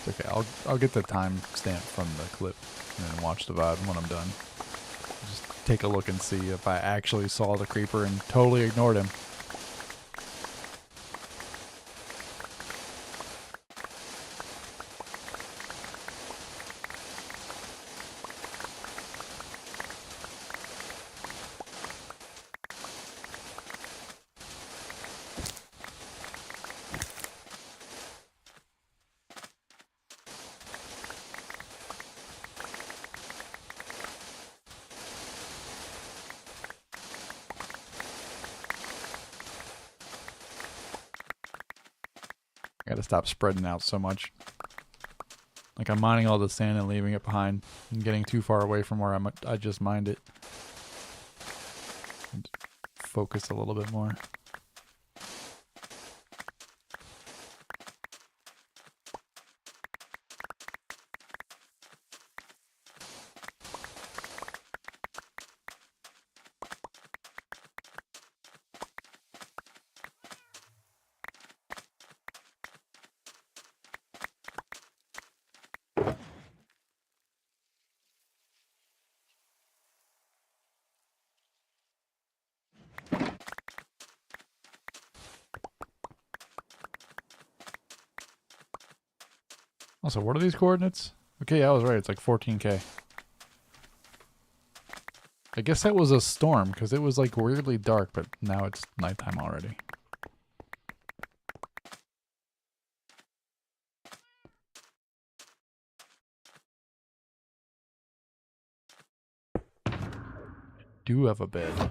[SPEAKER 2] It's okay, I'll get the time stamp from the clip and then watch the VOD when I'm done. Just take a look and see if I actually saw the creeper and totally ignored him. I gotta stop spreading out so much. Like I'm mining all the sand and leaving it behind and getting too far away from where I just mined it. And focus a little bit more. Also, what are these coordinates? Okay, I was right. It's like 14K. I guess that was a storm because it was like weirdly dark, but now it's nighttime already. Do have a bed.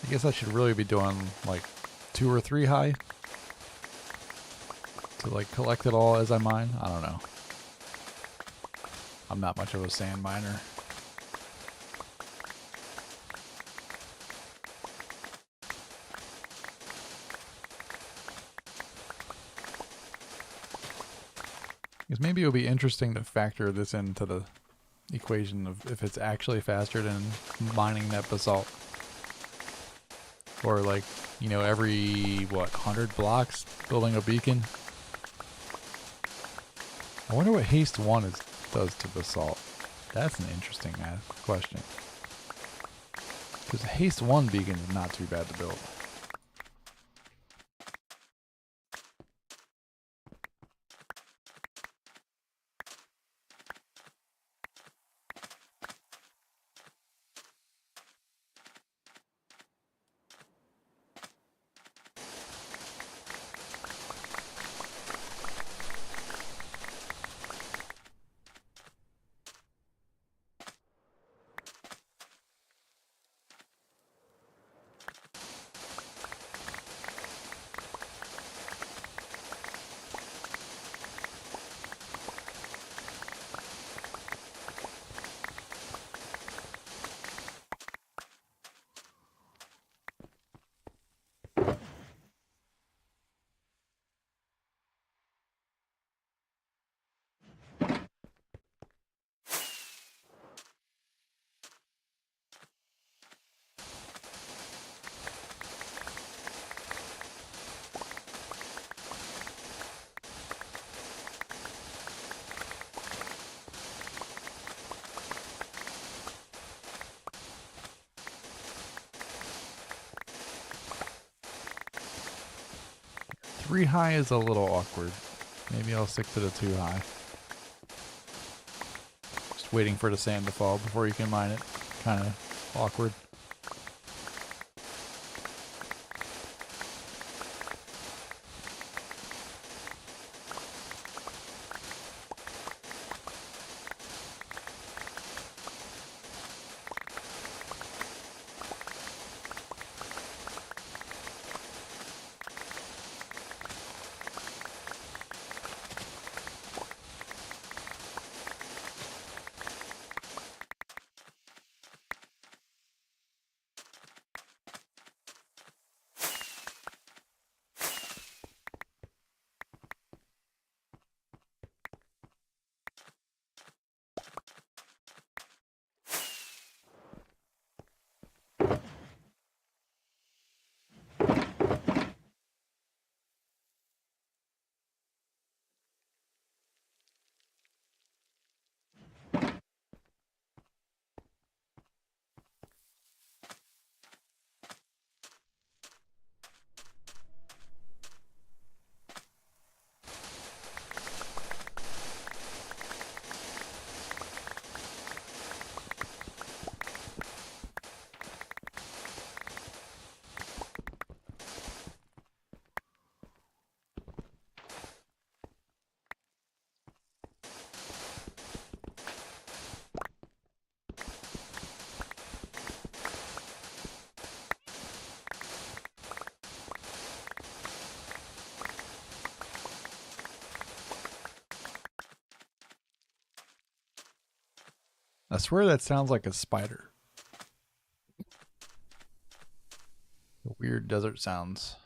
[SPEAKER 2] I guess I should really be doing like 2 or 3 high to like collect it all as I mine. I don't know. I'm not much of a sand miner. Because maybe it'll be interesting to factor this into the equation of if it's actually faster than mining that basalt. Or like, you know, every, what, 100 blocks building a beacon? I wonder what haste 1 does to basalt. That's an interesting question. Because haste 1 beacon is not too bad to build. Three high is a little awkward. Maybe I'll stick to the 2 high. Just waiting for the sand to fall before you can mine it. Kind of awkward. I swear that sounds like a spider. Weird desert sounds.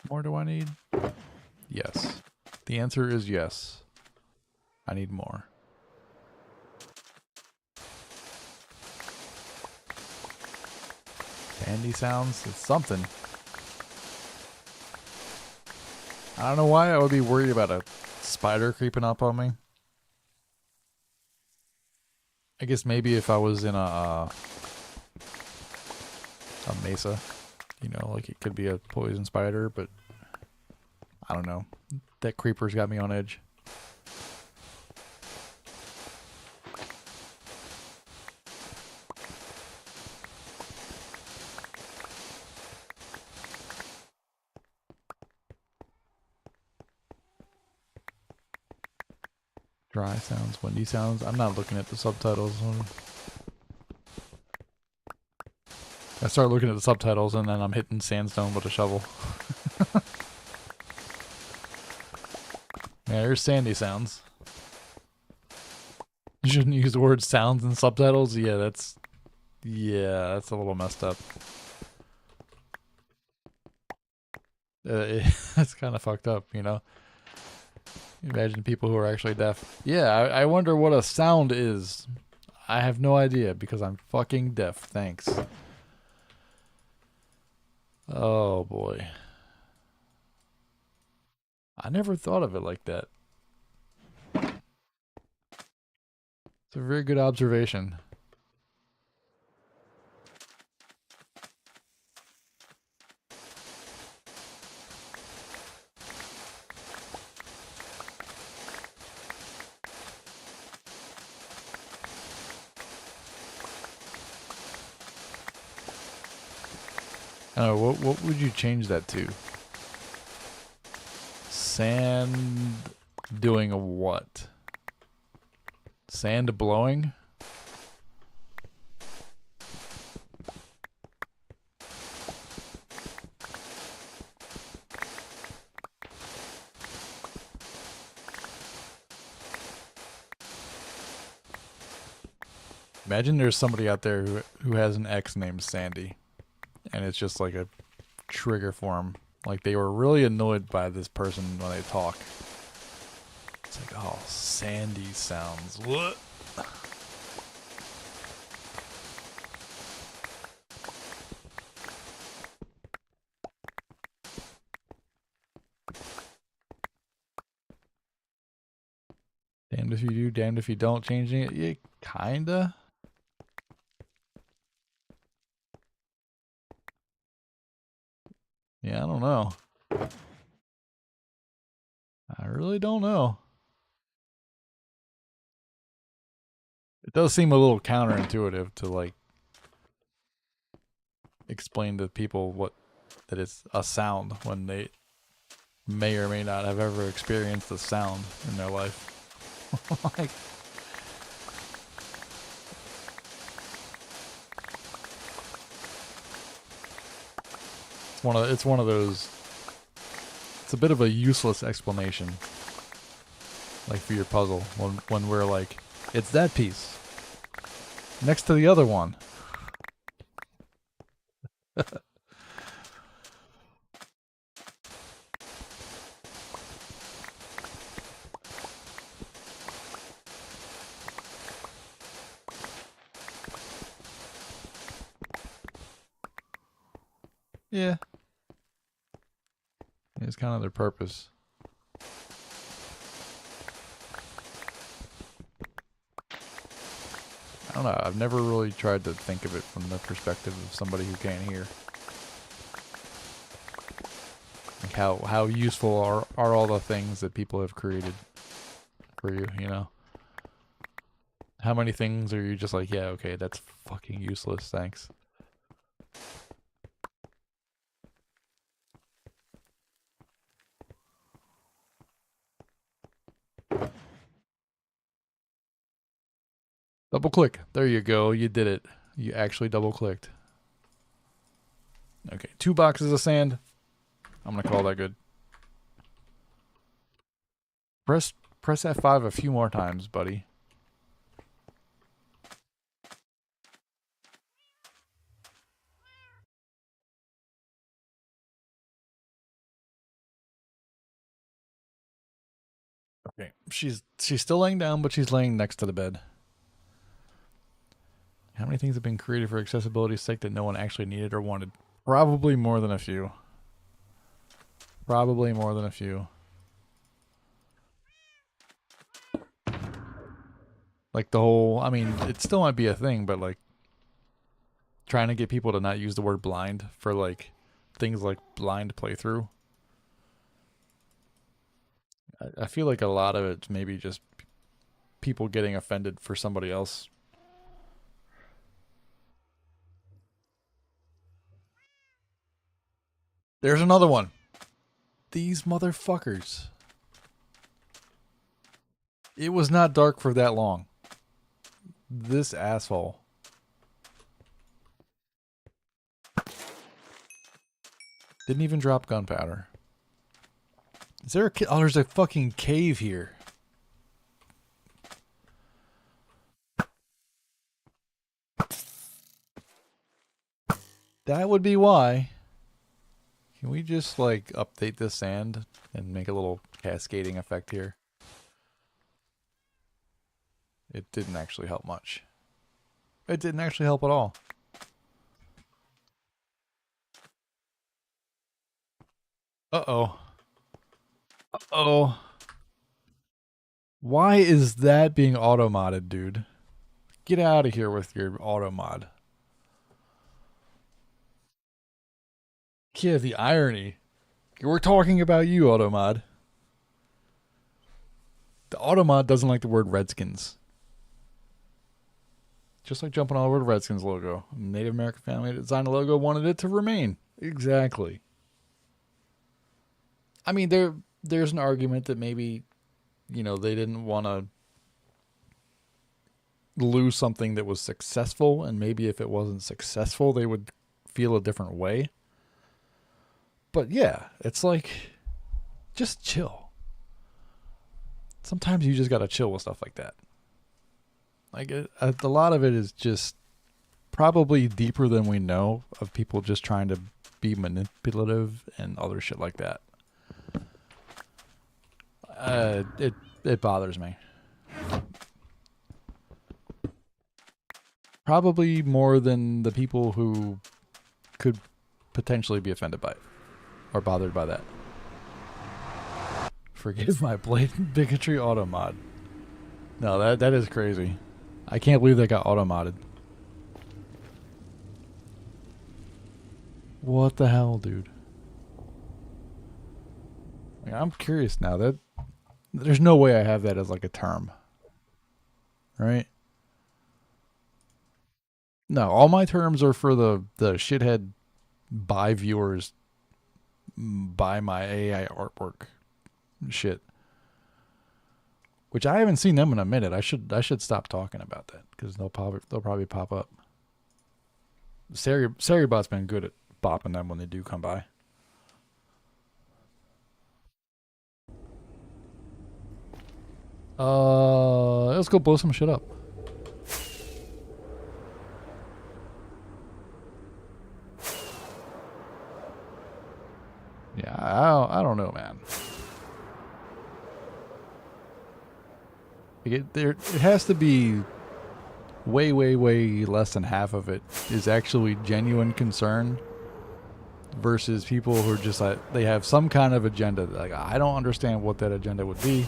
[SPEAKER 2] More do I need? Yes. The answer is yes. I need more. Sandy sounds? It's something. I don't know why I would be worried about a spider creeping up on me. I guess maybe if I was in a mesa, you know, like it could be a poison spider, but I don't know. That creeper's got me on edge. Dry sounds, windy sounds. I'm not looking at the subtitles. I start looking at the subtitles and then I'm hitting sandstone with a shovel. Yeah, there's sandy sounds. You shouldn't use the word sounds in subtitles. Yeah, that's a little messed up. That's kind of fucked up, you know. Imagine people who are actually deaf. Yeah, I wonder what a sound is. I have no idea because I'm fucking deaf. Thanks. Oh boy. I never thought of it like that. It's a very good observation. I don't know, what would you change that to? Sand doing a what? Sand blowing? Imagine there's somebody out there who has an ex named Sandy. And it's just like a trigger for them. Like they were really annoyed by this person when they talk. It's like, oh, Sandy sounds. What? Damned if you do, damned if you don't. Changing it? Yeah, kinda. Yeah, I don't know. I really don't know. It does seem a little counterintuitive to like explain to people that it's a sound when they may or may not have ever experienced a sound in their life. Like, it's one of those. It's a bit of a useless explanation, like for your puzzle. When we're like, it's that piece next to the other one. Yeah, it's kind of their purpose. I don't know. I've never really tried to think of it from the perspective of somebody who can't hear. Like how useful are all the things that people have created for you, you know? How many things are you just like, yeah, okay, that's fucking useless, thanks. Double click. There you go. You did it. You actually double clicked. Okay, 2 boxes of sand. I'm gonna call that good. Press F5 a few more times, buddy. Okay, she's still laying down, but she's laying next to the bed. How many things have been created for accessibility's sake that no one actually needed or wanted? Probably more than a few. Probably more than a few. Like the whole, I mean, it still might be a thing, but like trying to get people to not use the word blind for like things like blind playthrough. I feel like a lot of it's maybe just people getting offended for somebody else. There's another one. These motherfuckers. It was not dark for that long. This asshole. Didn't even drop gunpowder. Is there a oh, there's a fucking cave here. That would be why. Can we just like update this sand and make a little cascading effect here? It didn't actually help much. It didn't actually help at all. Uh-oh. Uh-oh. Why is that being auto-modded, dude? Get out of here with your auto-mod. Yeah, the irony. We're talking about you, auto-mod. The auto-mod doesn't like the word Redskins. Just like jumping all over the Redskins logo. Native American family that designed the logo wanted it to remain. Exactly. I mean, there's an argument that maybe, you know, they didn't want to lose something that was successful, and maybe if it wasn't successful, they would feel a different way. But yeah, it's like, just chill. Sometimes you just gotta chill with stuff like that. Like, a lot of it is just probably deeper than we know, of people just trying to be manipulative and other shit like that. It bothers me. Probably more than the people who could potentially be offended by it or bothered by that. Forgive my blatant bigotry auto mod. No, that is crazy. I can't believe that got auto modded. What the hell, dude? Like, I'm curious now. That there's no way I have that as like a term, right? No, all my terms are for the shithead buy viewers, buy my AI artwork shit. Which I haven't seen them in a minute. I should stop talking about that because they'll probably pop up. Saribot's been good at bopping them when they do come by. Let's go blow some shit up. Yeah, I don't know, man. It has to be way less than half of it is actually genuine concern versus people who are just like, they have some kind of agenda. Like, I don't understand what that agenda would be,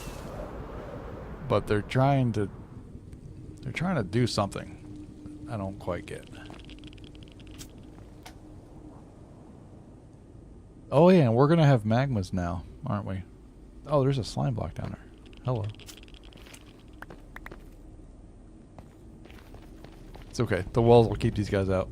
[SPEAKER 2] but they're trying to do something I don't quite get. Oh yeah, and we're gonna have magmas now, aren't we? Oh, there's a slime block down there. Hello. It's okay. The walls will keep these guys out.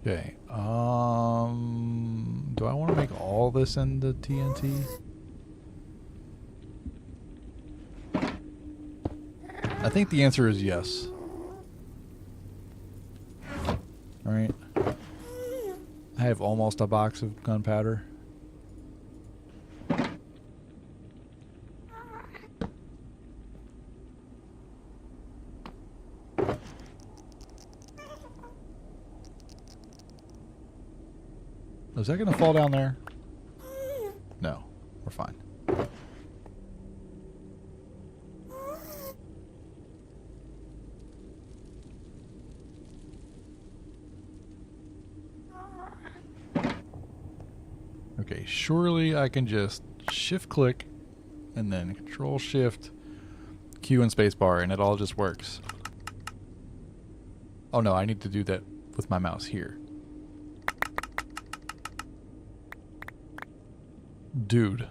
[SPEAKER 2] Okay. Do I want to make all this into TNT? I think the answer is yes. All right. I have almost a box of gunpowder. Is that going to fall down there? No. We're fine. Okay, surely I can just shift click and then control shift Q and spacebar and it all just works. Oh no, I need to do that with my mouse here. Dude.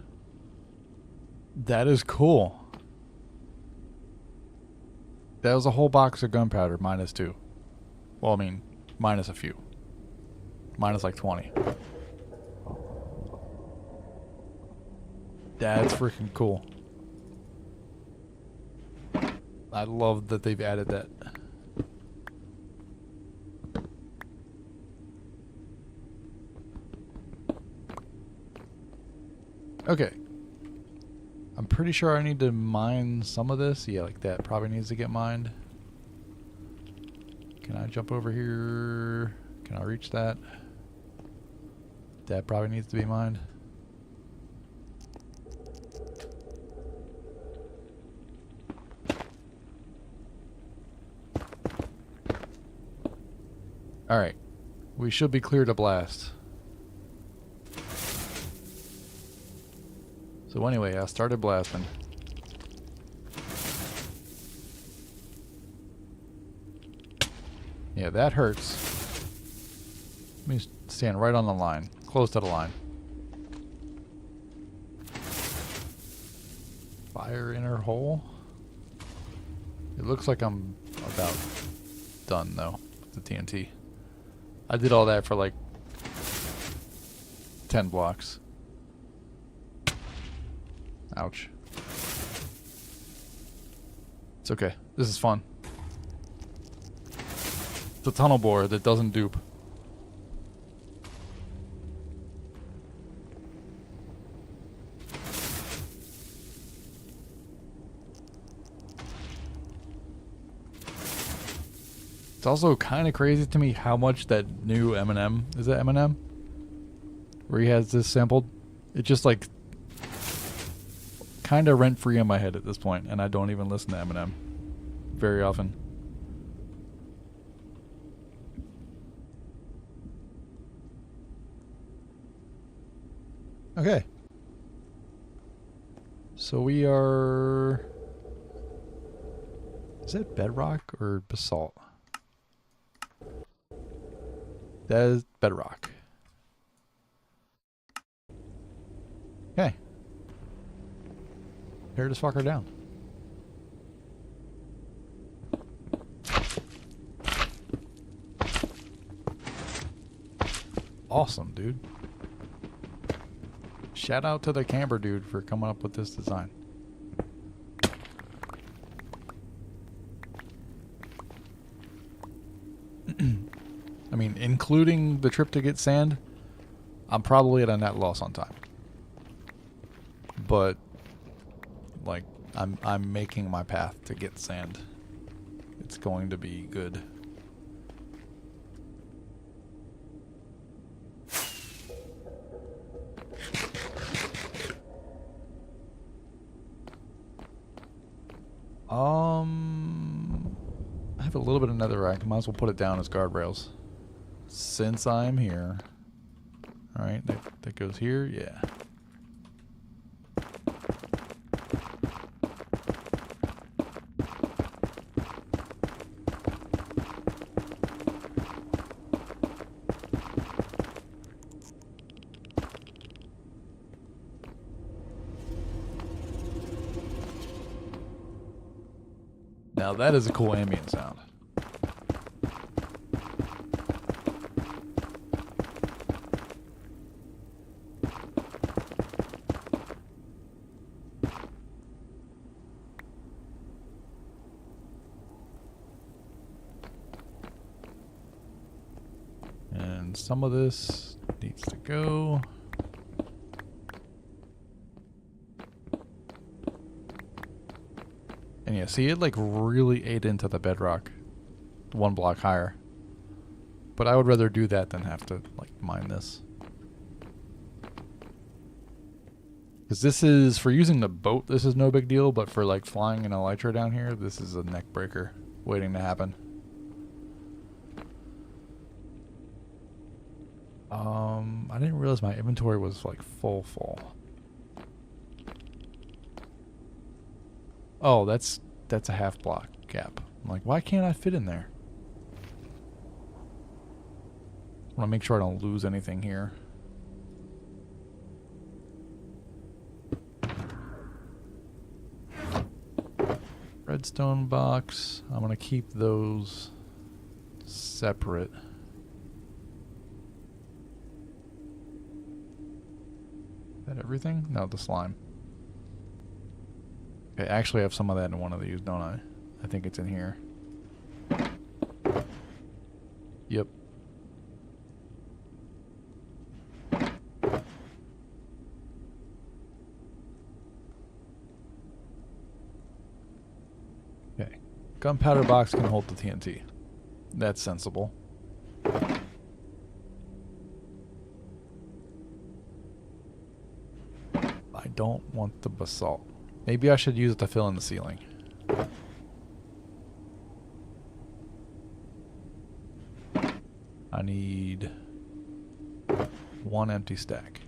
[SPEAKER 2] That is cool. That was a whole box of gunpowder, minus 2. Well, I mean, minus a few. Minus like 20. That's freaking cool. I love that they've added that. Okay. I'm pretty sure I need to mine some of this. Yeah, like that probably needs to get mined. Can I jump over here? Can I reach that? That probably needs to be mined. Alright. We should be clear to blast. So anyway, I started blasting. Yeah, that hurts. Let me stand right on the line. Close to the line. Fire inner hole. It looks like I'm about done though with the TNT. I did all that for like 10 blocks. Ouch. It's okay. This is fun. It's a tunnel bore that doesn't dupe. It's also kind of crazy to me how much that new Eminem, is that Eminem? Where he has this sampled? It just like kind of rent free in my head at this point, and I don't even listen to Eminem very often. Okay. So we are... Is that bedrock or basalt? That is bedrock. Okay. Tear this fucker down. Awesome, dude. Shout out to the Camber dude for coming up with this design. I mean, including the trip to get sand, I'm probably at a net loss on time. But like I'm making my path to get sand. It's going to be good. I have a little bit of netherite. Might as well put it down as guardrails. Since I'm here. Alright, that goes here, yeah. Now that is a cool ambient sound. And some of this needs to go. And yeah, see, it like really ate into the bedrock 1 block higher. But I would rather do that than have to like mine this. Because this is, for using the boat, this is no big deal, but for like flying an elytra down here, this is a neck breaker waiting to happen. I didn't realize my inventory was like full. Oh, that's a half block gap. I'm like, why can't I fit in there? I want to make sure I don't lose anything here. Redstone box. I'm going to keep those separate. Is that everything? No, the slime. Okay, I actually have some of that in one of these, don't I? I think it's in here. Yep. Okay. Gunpowder box can hold the TNT. That's sensible. I don't want the basalt. Maybe I should use it to fill in the ceiling. I need one empty stack.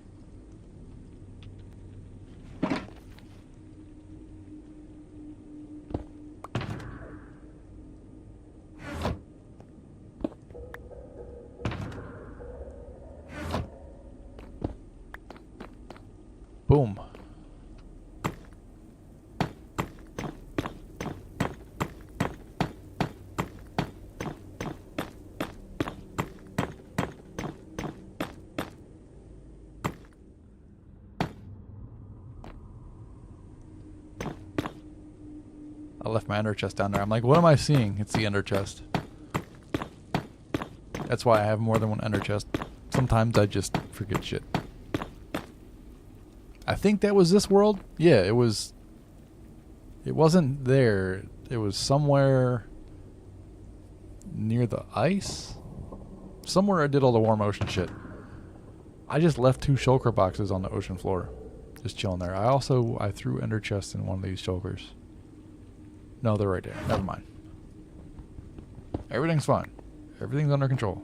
[SPEAKER 2] Boom. I left my ender chest down there. I'm like, what am I seeing? It's the ender chest. That's why I have more than one ender chest. Sometimes I just forget shit. I think that was this world. Yeah, it was. It wasn't there. It was somewhere near the ice. Somewhere I did all the warm ocean shit. I just left 2 shulker boxes on the ocean floor. Just chilling there. I threw ender chests in one of these shulkers. No, they're right there. Never mind. Everything's fine. Everything's under control.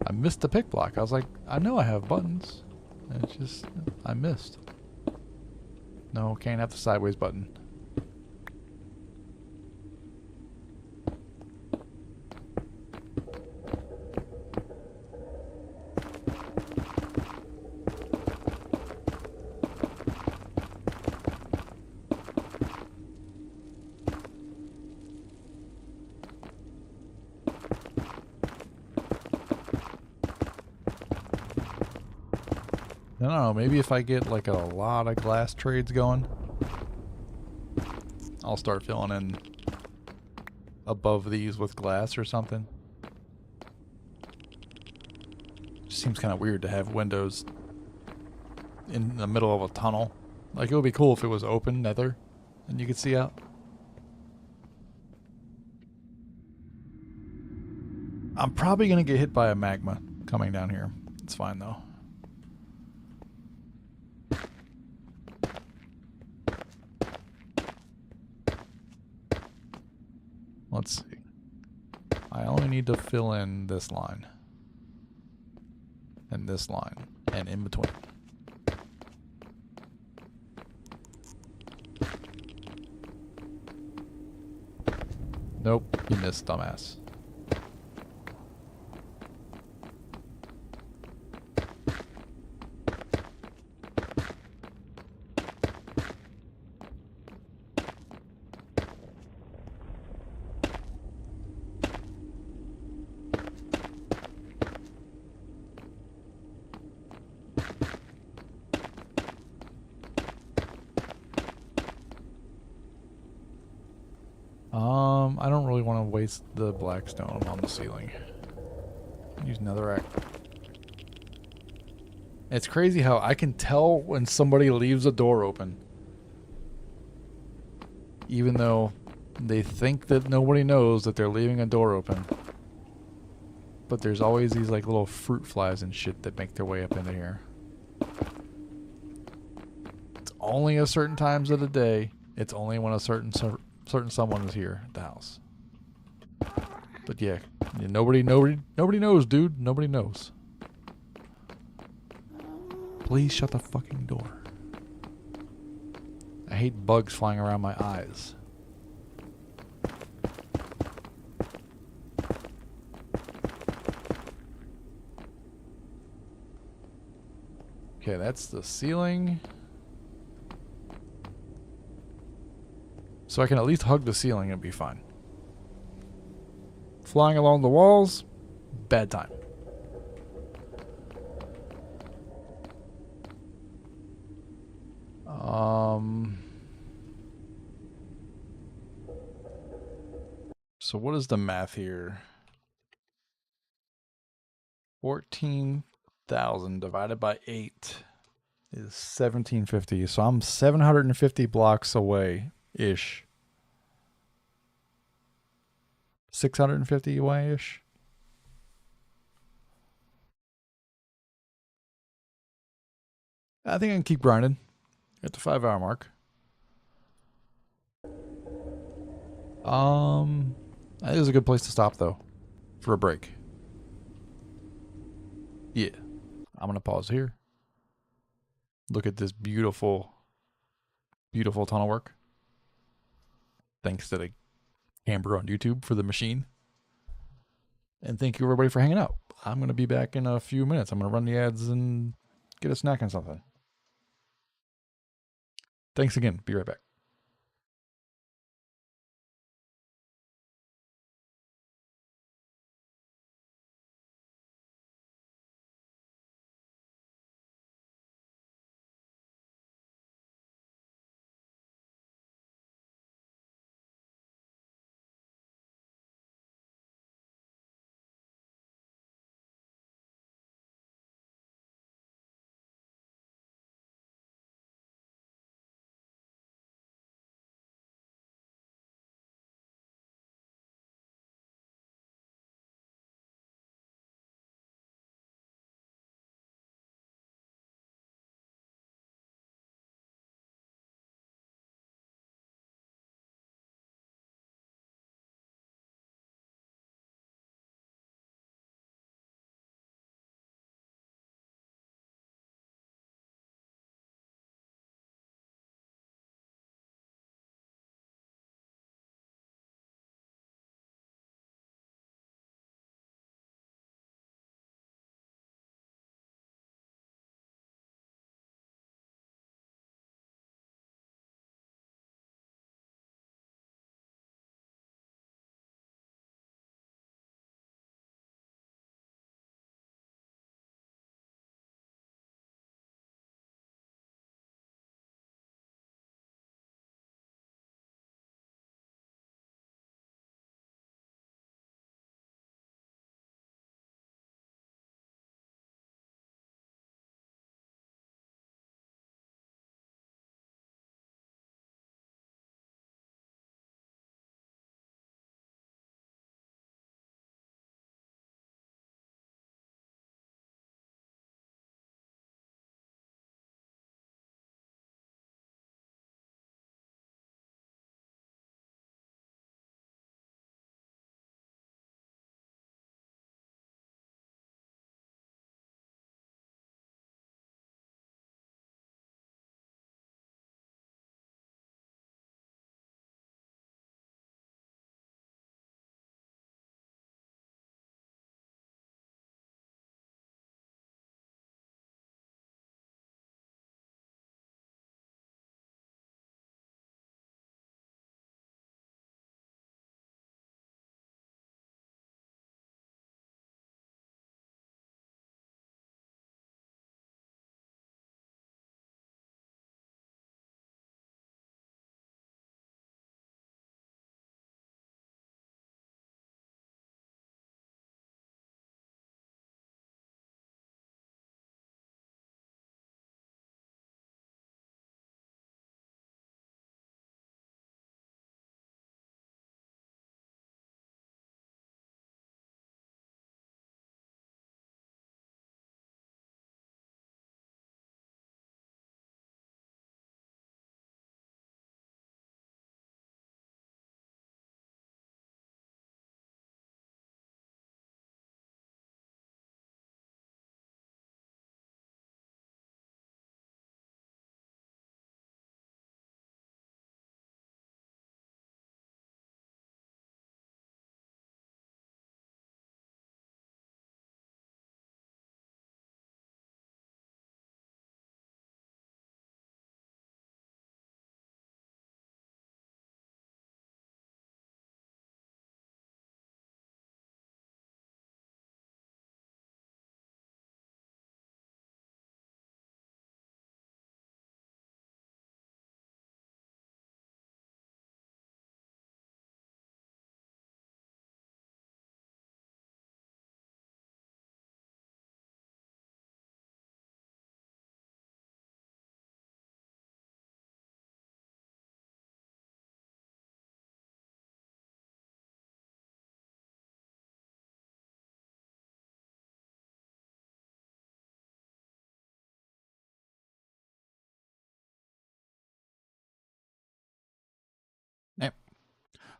[SPEAKER 2] I missed the pick block. I was like, I know I have buttons. And it's just, I missed. No, can't have the sideways button. I don't know, maybe if I get like a lot of glass trades going, I'll start filling in above these with glass or something. Just seems kind of weird to have windows in the middle of a tunnel. Like, it would be cool if it was open nether and you could see out. I'm probably going to get hit by a magma coming down here. It's fine though. Let's see. I only need to fill in this line. And this line. And in between. Nope, you missed, dumbass. I don't really want to waste the black stone on the ceiling. Use netherrack. It's crazy how I can tell when somebody leaves a door open. Even though they think that nobody knows that they're leaving a door open. But there's always these like little fruit flies and shit that make their way up into here. It's only at certain times of the day. It's only when a certain someone is here at the house. But yeah, nobody knows, dude. Nobody knows. Please shut the fucking door. I hate bugs flying around my eyes. Okay, that's the ceiling. So I can at least hug the ceiling and be fine. Flying along the walls, bad time. So what is the math here? 14,000 divided by 8 is 1,750. So I'm 750 blocks away ish. 650 away ish. I think I can keep grinding at the 5-hour mark. That is a good place to stop though, for a break. Yeah, I'm gonna pause here. Look at this beautiful, beautiful tunnel work. Thanks to the Camber on YouTube for the machine. And thank you everybody for hanging out. I'm gonna be back in a few minutes. I'm gonna run the ads and get a snack and something. Thanks again. Be right back.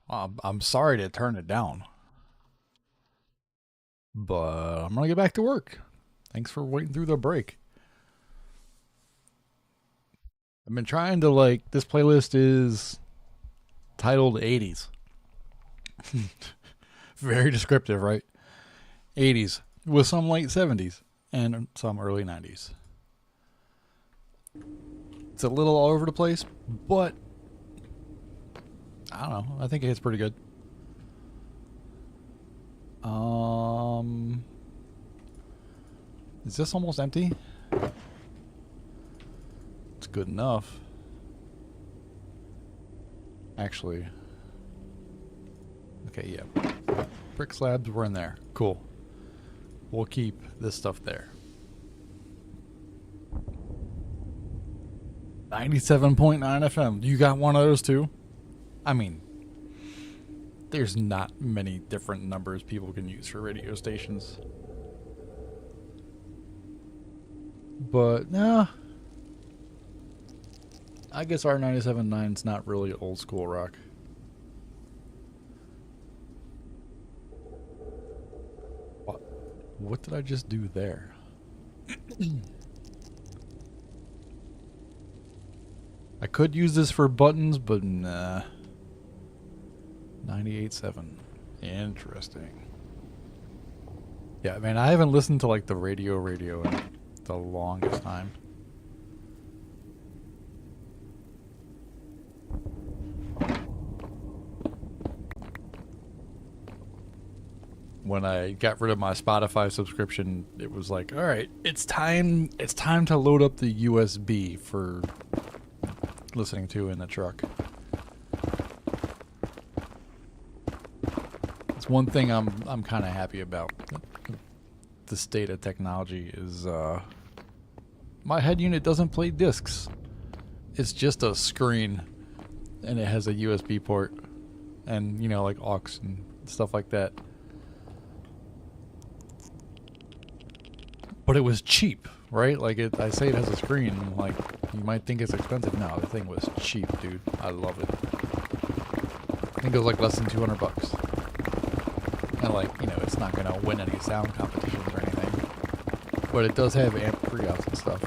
[SPEAKER 2] I'm sorry to turn it down, but I'm gonna get back to work. Thanks for waiting through the break. I've been trying to like, this playlist is titled 80s. Very descriptive, right? 80s with some late 70s and some early 90s. It's a little all over the place, but I don't know. I think it's pretty good. Is this almost empty? It's good enough. Actually. Okay, yeah. Brick slabs were in there. Cool. We'll keep this stuff there. 97.9 FM. You got one of those too? I mean, there's not many different numbers people can use for radio stations. But, nah. I guess our 97.9's not really old school rock. What did I just do there? I could use this for buttons, but nah. 98.7. Interesting. Yeah, man, I haven't listened to like the radio in the longest time. When I got rid of my Spotify subscription, it was like, all right, it's time to load up the USB for listening to in the truck. It's one thing I'm kind of happy about. The state of technology is my head unit doesn't play discs. It's just a screen and it has a USB port and, you know, like aux and stuff like that. But it was cheap, right? Like I say it has a screen, like you might think it's expensive. No, the thing was cheap, dude. I love it. I think it was like less than $200. And like, you know, it's not gonna win any sound competitions or anything. But it does have amp pre-outs and stuff.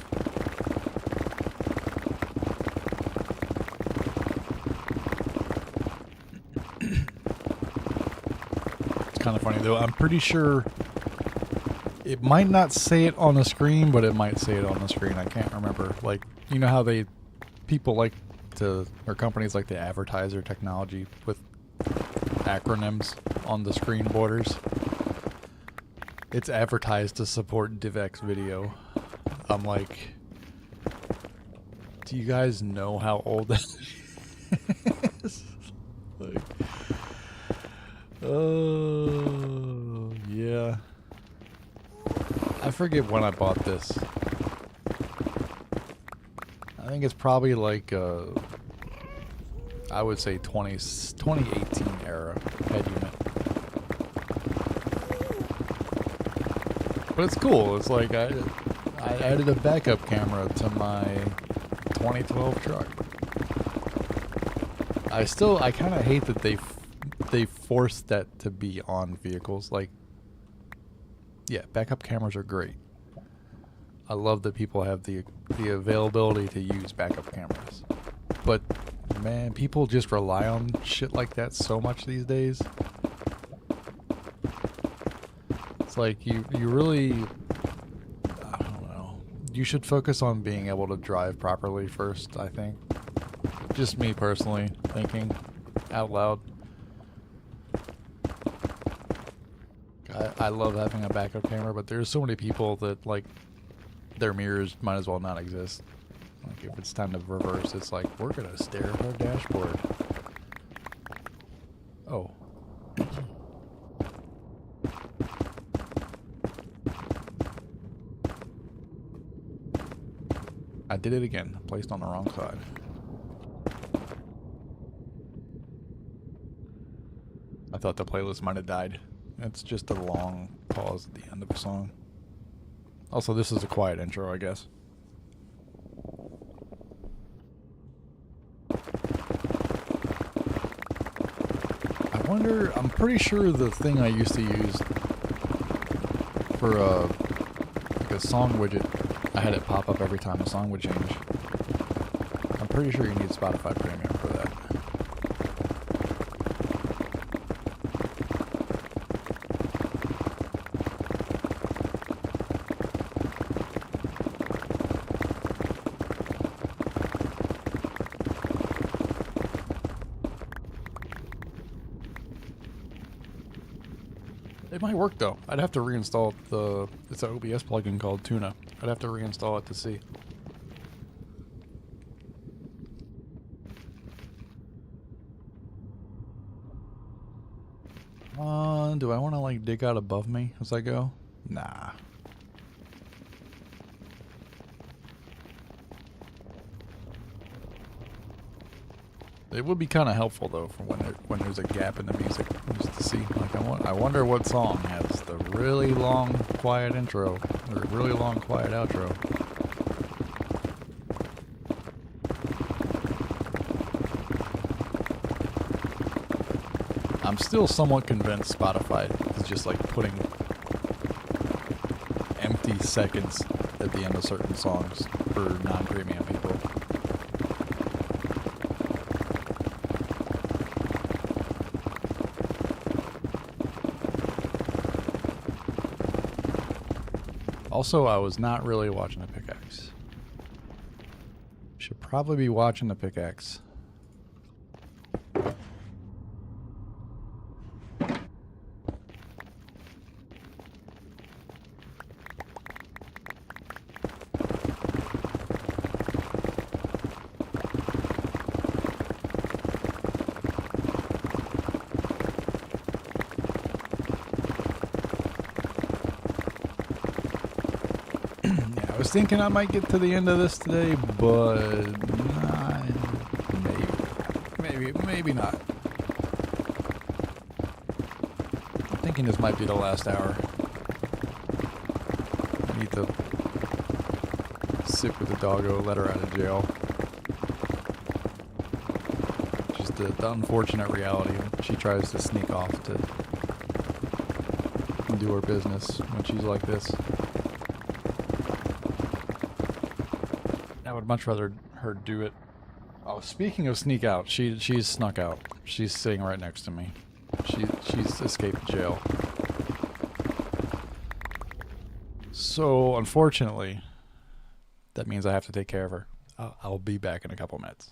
[SPEAKER 2] It's kind of funny though. I'm pretty sure it might not say it on the screen, but it might say it on the screen. I can't remember. Like, you know how people like to, or companies like to advertise their technology with acronyms on the screen borders? It's advertised to support DivX video. I'm like, do you guys know how old that is? Like, oh, yeah. I forget when I bought this. I think it's probably like, I would say 2018 era head unit. But it's cool. It's like I added a backup camera to my 2012 truck. I kind of hate that they forced that to be on vehicles. Like, yeah, backup cameras are great. I love that people have the availability to use backup cameras. But, man, people just rely on shit like that so much these days. It's like, you really, I don't know. You should focus on being able to drive properly first, I think. Just me personally thinking out loud. I love having a backup camera, but there's so many people that, like, their mirrors might as well not exist. Like, if it's time to reverse, it's like, we're gonna stare at our dashboard. Oh. I did it again. Placed on the wrong side. I thought the playlist might have died. It's just a long pause at the end of a song. Also, this is a quiet intro, I guess. I'm pretty sure the thing I used to use for like a song widget, I had it pop up every time a song would change. I'm pretty sure you need Spotify Premium for that. It might work though. I'd have to reinstall it's an OBS plugin called Tuna. I'd have to reinstall it to see. Do I want to like dig out above me as I go? Nah. It would be kind of helpful though for when there's a gap in the music, just to see. Like I wonder what song has the really long quiet intro or really long quiet outro. I'm still somewhat convinced Spotify is just like putting empty seconds at the end of certain songs for non-premium people. Also, I was not really watching the pickaxe. Should probably be watching the pickaxe. I was thinking I might get to the end of this today, but maybe not. I'm thinking this might be the last hour. I need to sit with the doggo, let her out of jail. Just the unfortunate reality when she tries to sneak off to do her business when she's like this. I would much rather her do it. Oh, speaking of sneak out, she's snuck out. She's sitting right next to me. She's escaped jail. So unfortunately, that means I have to take care of her. I'll be back in a couple minutes.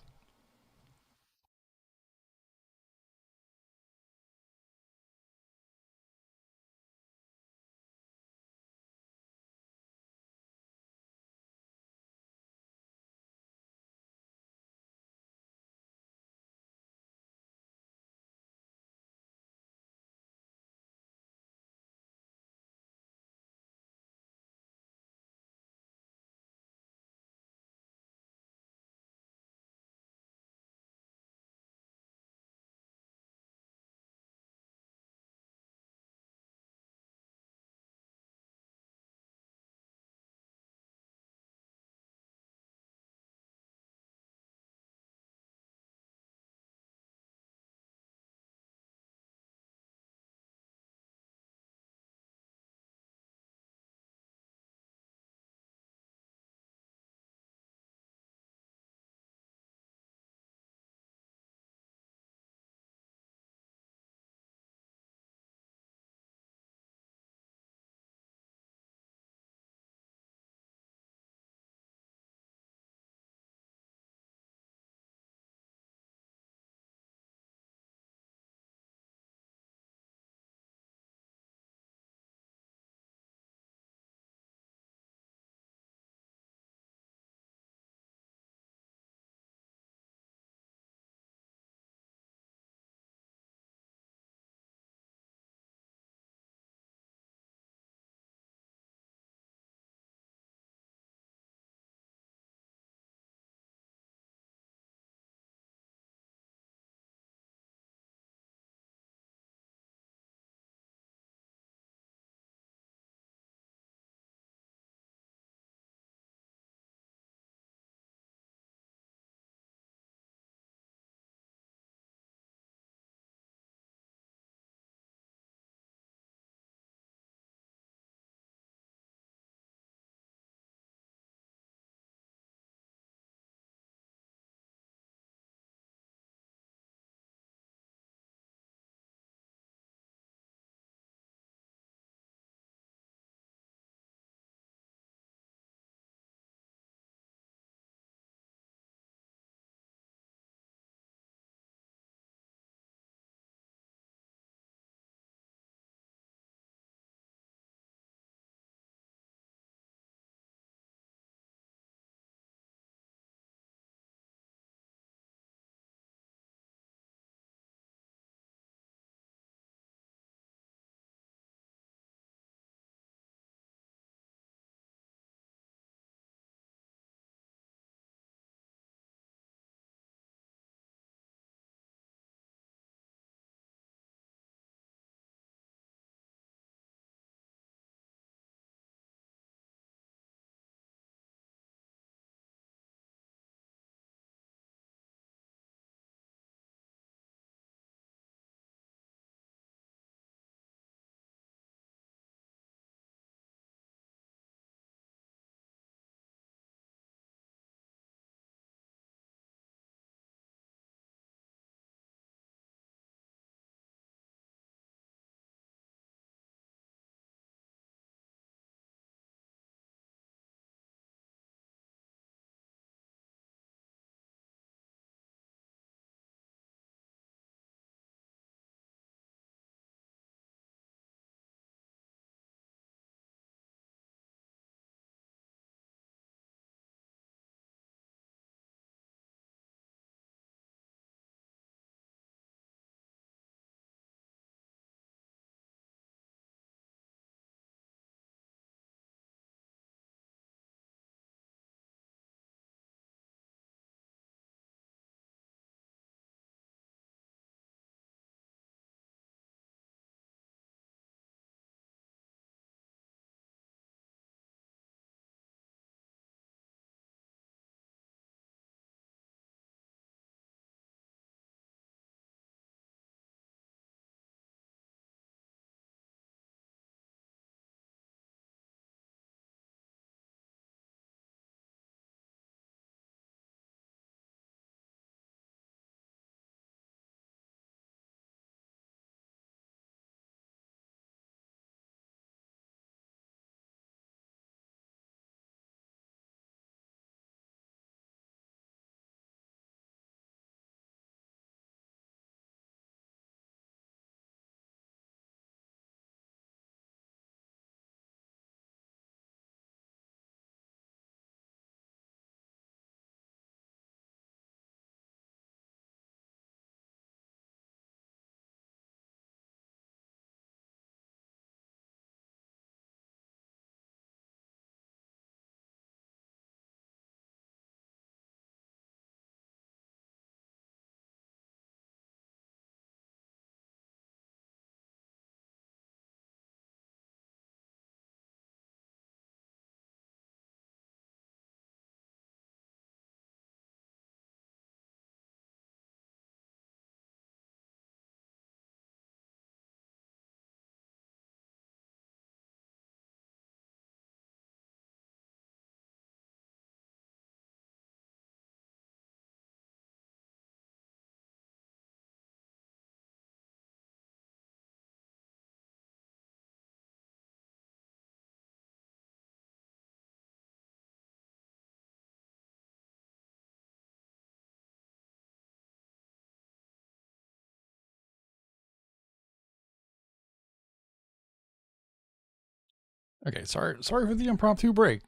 [SPEAKER 2] Okay, sorry for the impromptu break.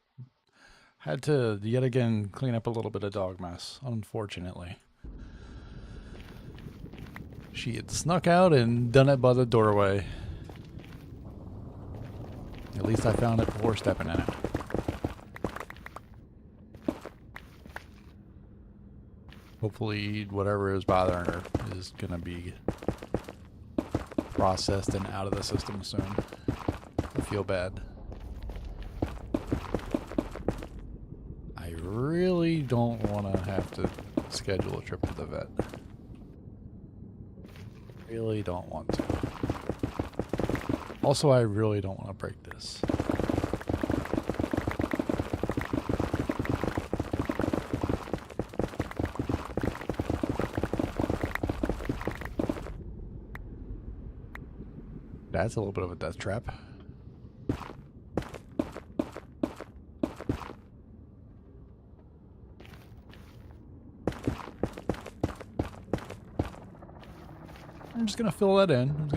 [SPEAKER 2] Had to yet again clean up a little bit of dog mess, unfortunately. She had snuck out and done it by the doorway. At least I found it before stepping in it. Hopefully whatever is bothering her is going to be processed and out of the system soon. I feel bad. I really don't want to have to schedule a trip to the vet. Really don't want to. Also, I really don't want to break this. That's a little bit of a death trap. I'm just gonna fill that in.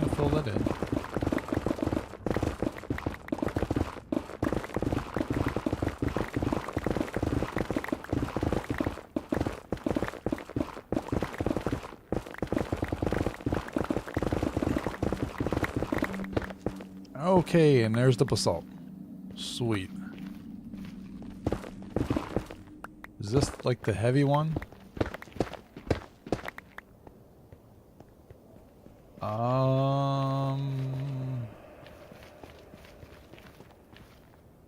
[SPEAKER 2] Okay, and there's the basalt. Sweet. Is this like the heavy one?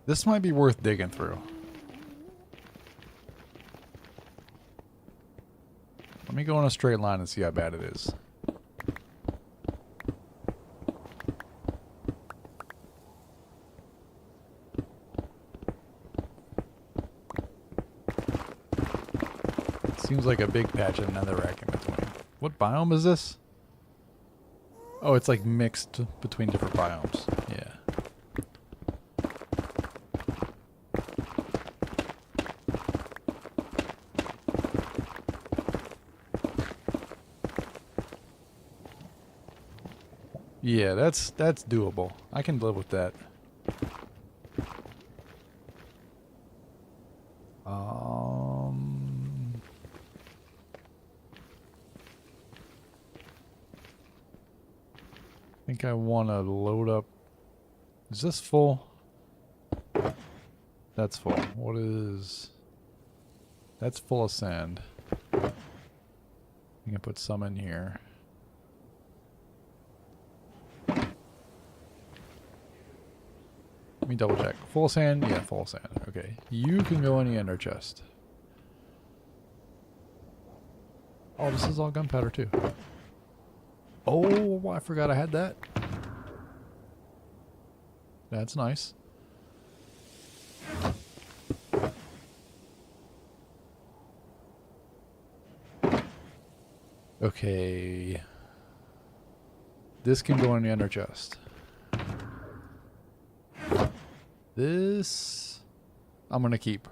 [SPEAKER 2] This might be worth digging through. Let me go in a straight line and see how bad it is. Seems like a big patch of netherrack in between. What biome is this? Oh, it's like mixed between different biomes. Yeah. Yeah, that's doable. I can live with that. I think I want to load up. Is this full? That's full. What is... That's full of sand. I can put some in here. Let me double check. Full sand? Yeah, full sand. Okay. You can go in the ender chest. Oh, this is all gunpowder too. Oh, I forgot I had that. That's nice. Okay. This can go in the ender chest. This I'm gonna keep.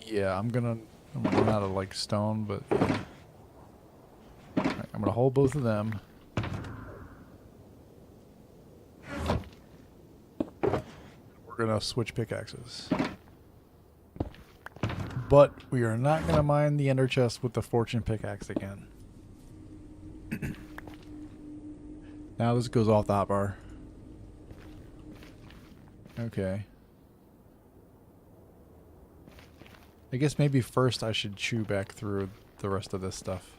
[SPEAKER 2] Yeah, I'm gonna run out of like stone, but yeah. Right, I'm gonna hold both of them. We're gonna switch pickaxes. But we are not gonna mine the ender chest with the fortune pickaxe again. Now this goes off the hotbar. Okay. I guess maybe first I should chew back through the rest of this stuff.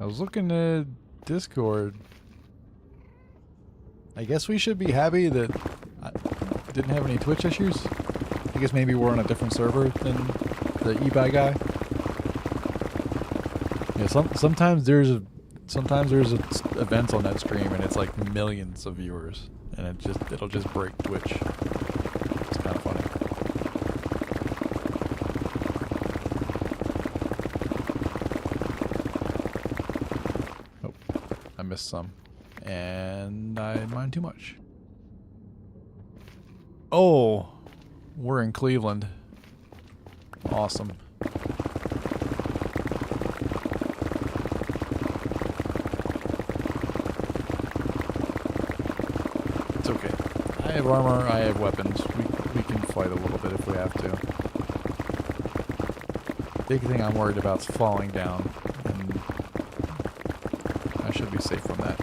[SPEAKER 2] I was looking at Discord. I guess we should be happy that I didn't have any Twitch issues. I guess maybe we're on a different server than the eBay guy. Yeah, sometimes there's events on that stream and it's like millions of viewers, and it'll just break Twitch. It's kind of funny. missed some. And I mined too much. Oh, we're in Cleveland. Awesome. It's okay. I have armor, I have weapons. We can fight a little bit if we have to. Big thing I'm worried about is falling down. And I should be safe from that.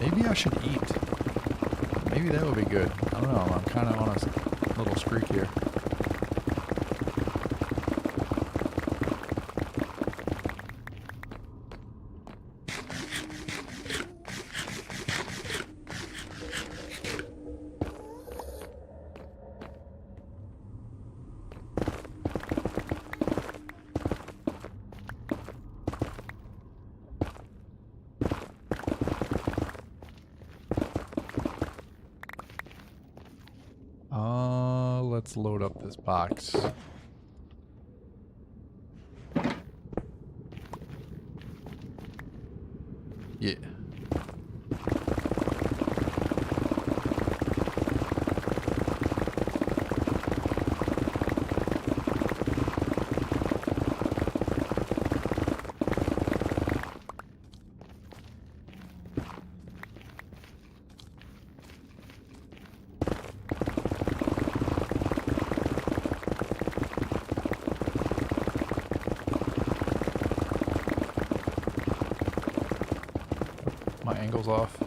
[SPEAKER 2] Maybe I should eat. Maybe that would be good. I don't know. I'm kind of on a little streak here. Let's load up this box. Yeah. My angle's off.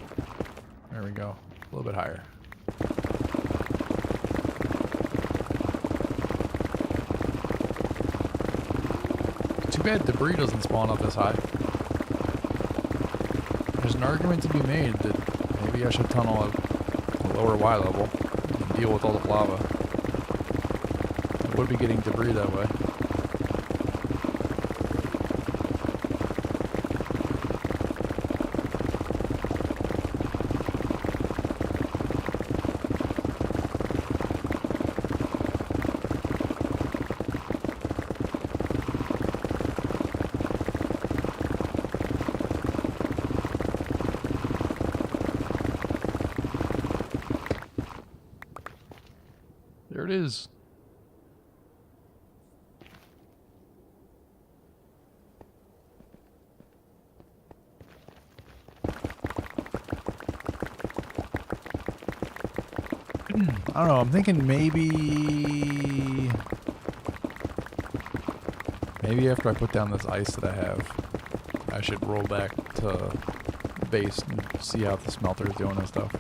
[SPEAKER 2] There we go. A little bit higher. Too bad debris doesn't spawn up this high. There's an argument to be made that maybe I should tunnel at a lower Y level and deal with all the lava. I would be getting debris that way. There it is. I don't know, I'm thinking maybe after I put down this ice that I have, I should roll back to base and see how the smelter is doing and stuff.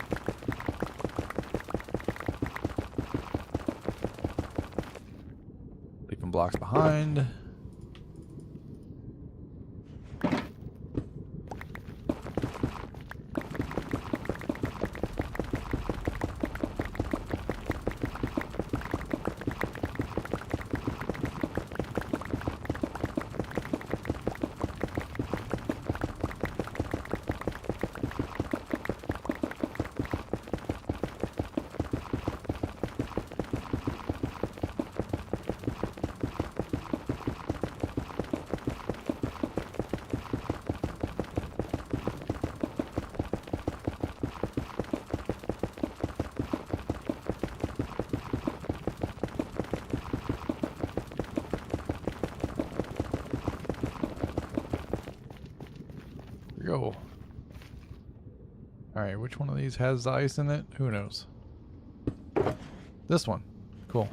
[SPEAKER 2] Leaving blocks behind. Go. Alright, which one of these has the ice in it? Who knows? This one. Cool.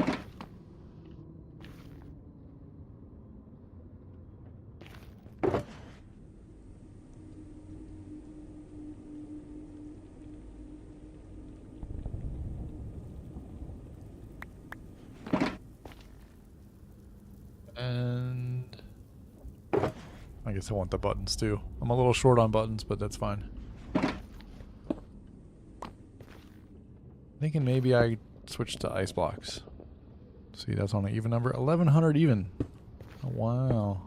[SPEAKER 2] And I guess I want the buttons too. I'm a little short on buttons, but that's fine. Thinking maybe I switch to ice blocks. See, that's on an even number. 1100 even. Oh, wow.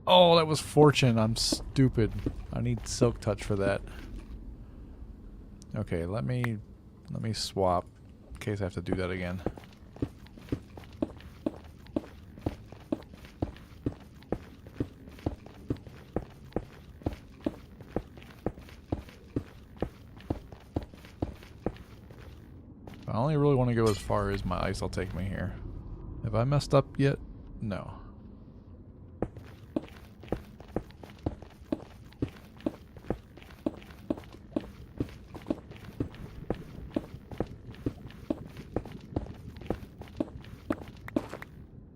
[SPEAKER 2] Oh, that was fortune. I'm stupid. I need silk touch for that. Okay, let me swap in case I have to do that again. I only really want to go as far as my ice will take me here. Have I messed up yet? No.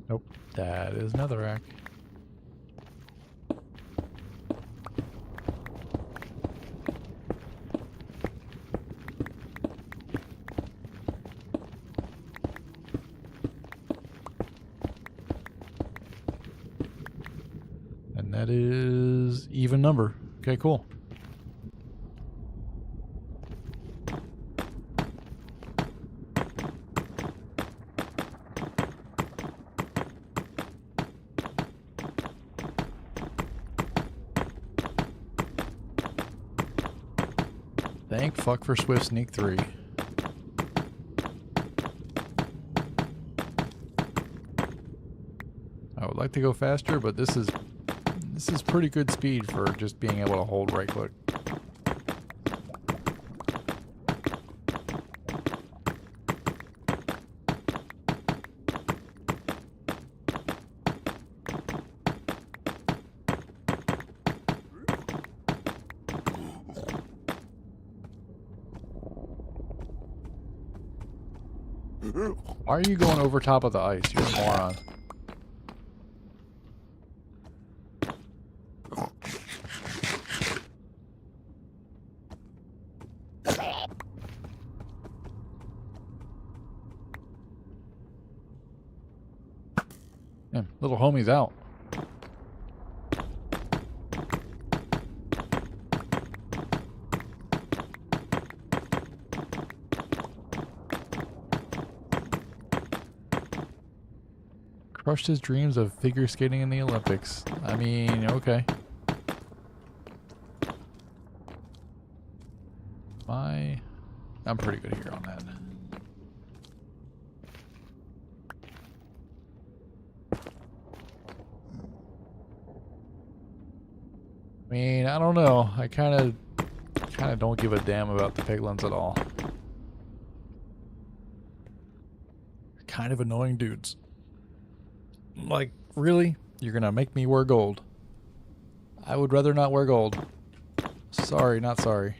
[SPEAKER 2] Nope. That is netherrack. And that is even number. Okay, cool. Thank fuck for Swift Sneak 3. I would like to go faster, but this is pretty good speed for just being able to hold right click. Why are you going over top of the ice? You're a moron. Man, little homie's out. Crushed his dreams of figure skating in the Olympics. I mean, okay. I'm pretty good here on that. I mean, I don't know. I kind of don't give a damn about the piglins at all. Kind of annoying dudes. Like, really? You're gonna make me wear gold? I would rather not wear gold. Sorry, not sorry.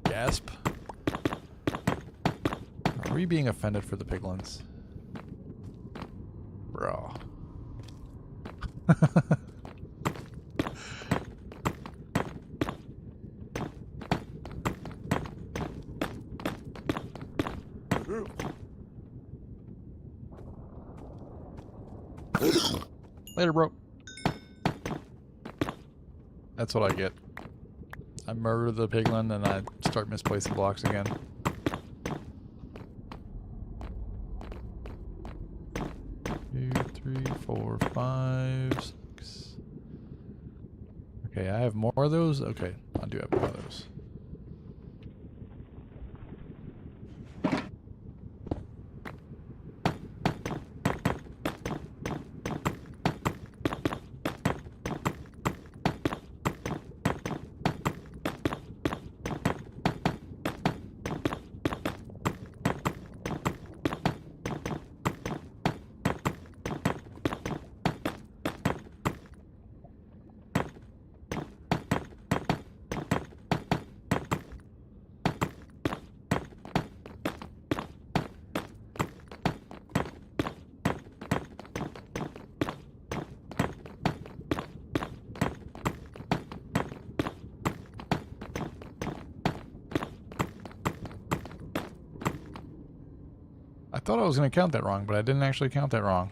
[SPEAKER 2] Gasp. Are we being offended for the piglins? Bro. Later, bro. That's what I get. I murder the piglin and I start misplacing blocks again. Two, 3, 4, 5, 6. Okay, I have more of those. Okay, I do have more of those. I thought I was going to count that wrong, but I didn't actually count that wrong.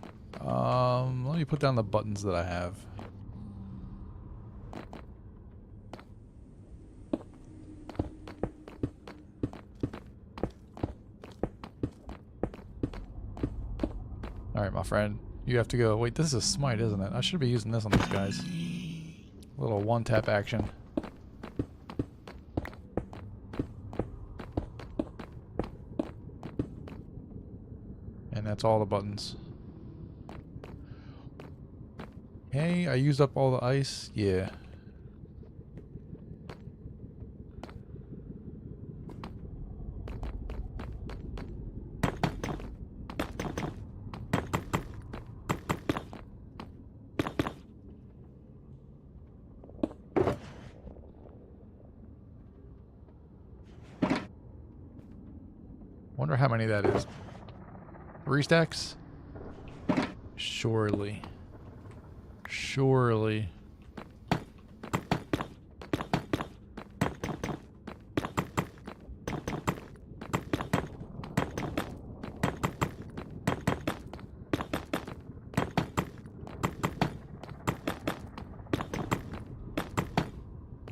[SPEAKER 2] Let me put down the buttons that I have. Alright, my friend. You have to go. Wait, this is a smite, isn't it? I should be using this on these guys. Little one-tap action. And that's all the buttons. Hey, I used up all the ice. Yeah. Wonder how many that is. 3 stacks? Surely. Surely.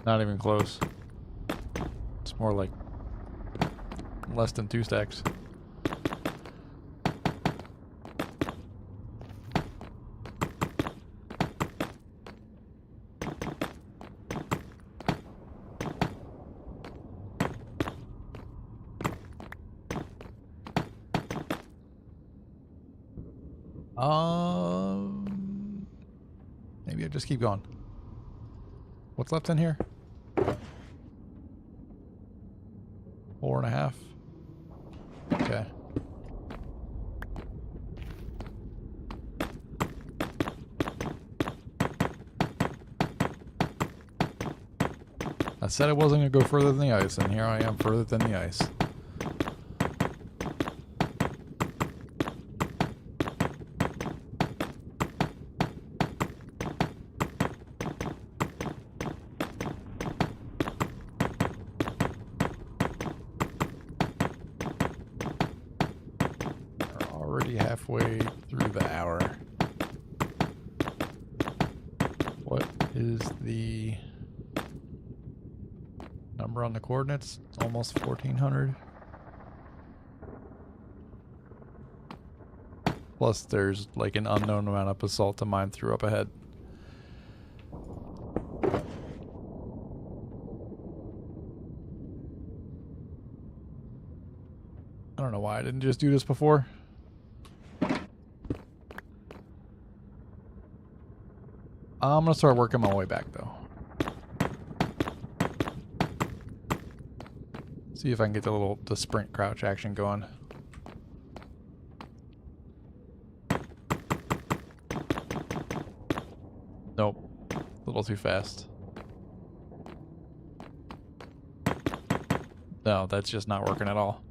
[SPEAKER 2] Not even close. It's more like less than 2 stacks. Maybe I just keep going. What's left in here? 4.5. Okay. I said I wasn't going to go further than the ice, and here I am further than the ice. Halfway through the hour. What is the number on the coordinates? It's almost 1400. Plus there's like an unknown amount of basalt to mine through up ahead. I don't know why I didn't just do this before. I'm gonna start working my way back though. See if I can get the sprint crouch action going. Nope. A little too fast. No, that's just not working at all.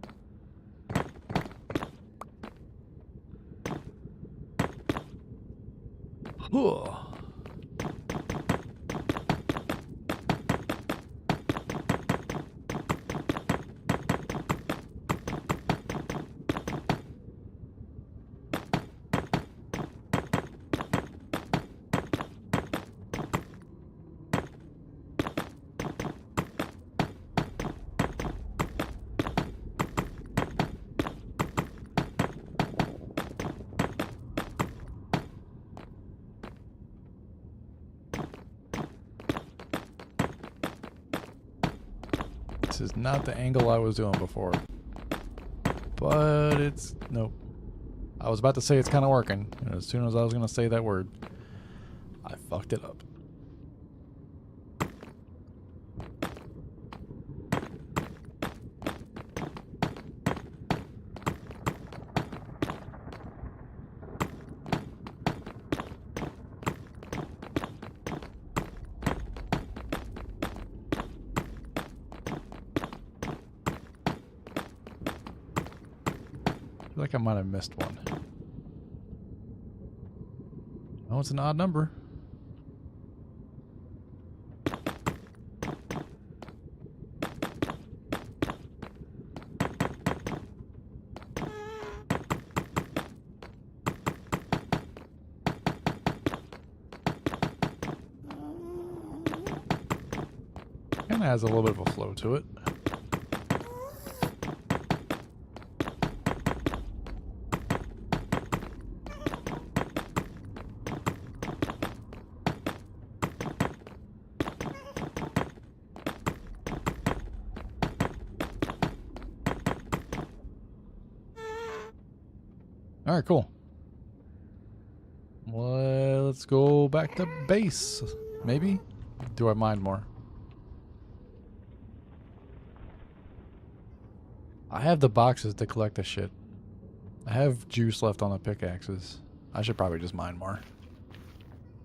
[SPEAKER 2] Whew. This is not the angle I was doing before. But it's... nope. I was about to say it's kind of working. And as soon as I was going to say that word, I fucked it up. I feel like I might have missed one. Oh, it's an odd number. Kind of has a little bit of a flow to it. Alright, cool. Well, let's go back to base. Maybe? Do I mind more? I have the boxes to collect the shit. I have juice left on the pickaxes. I should probably just mine more.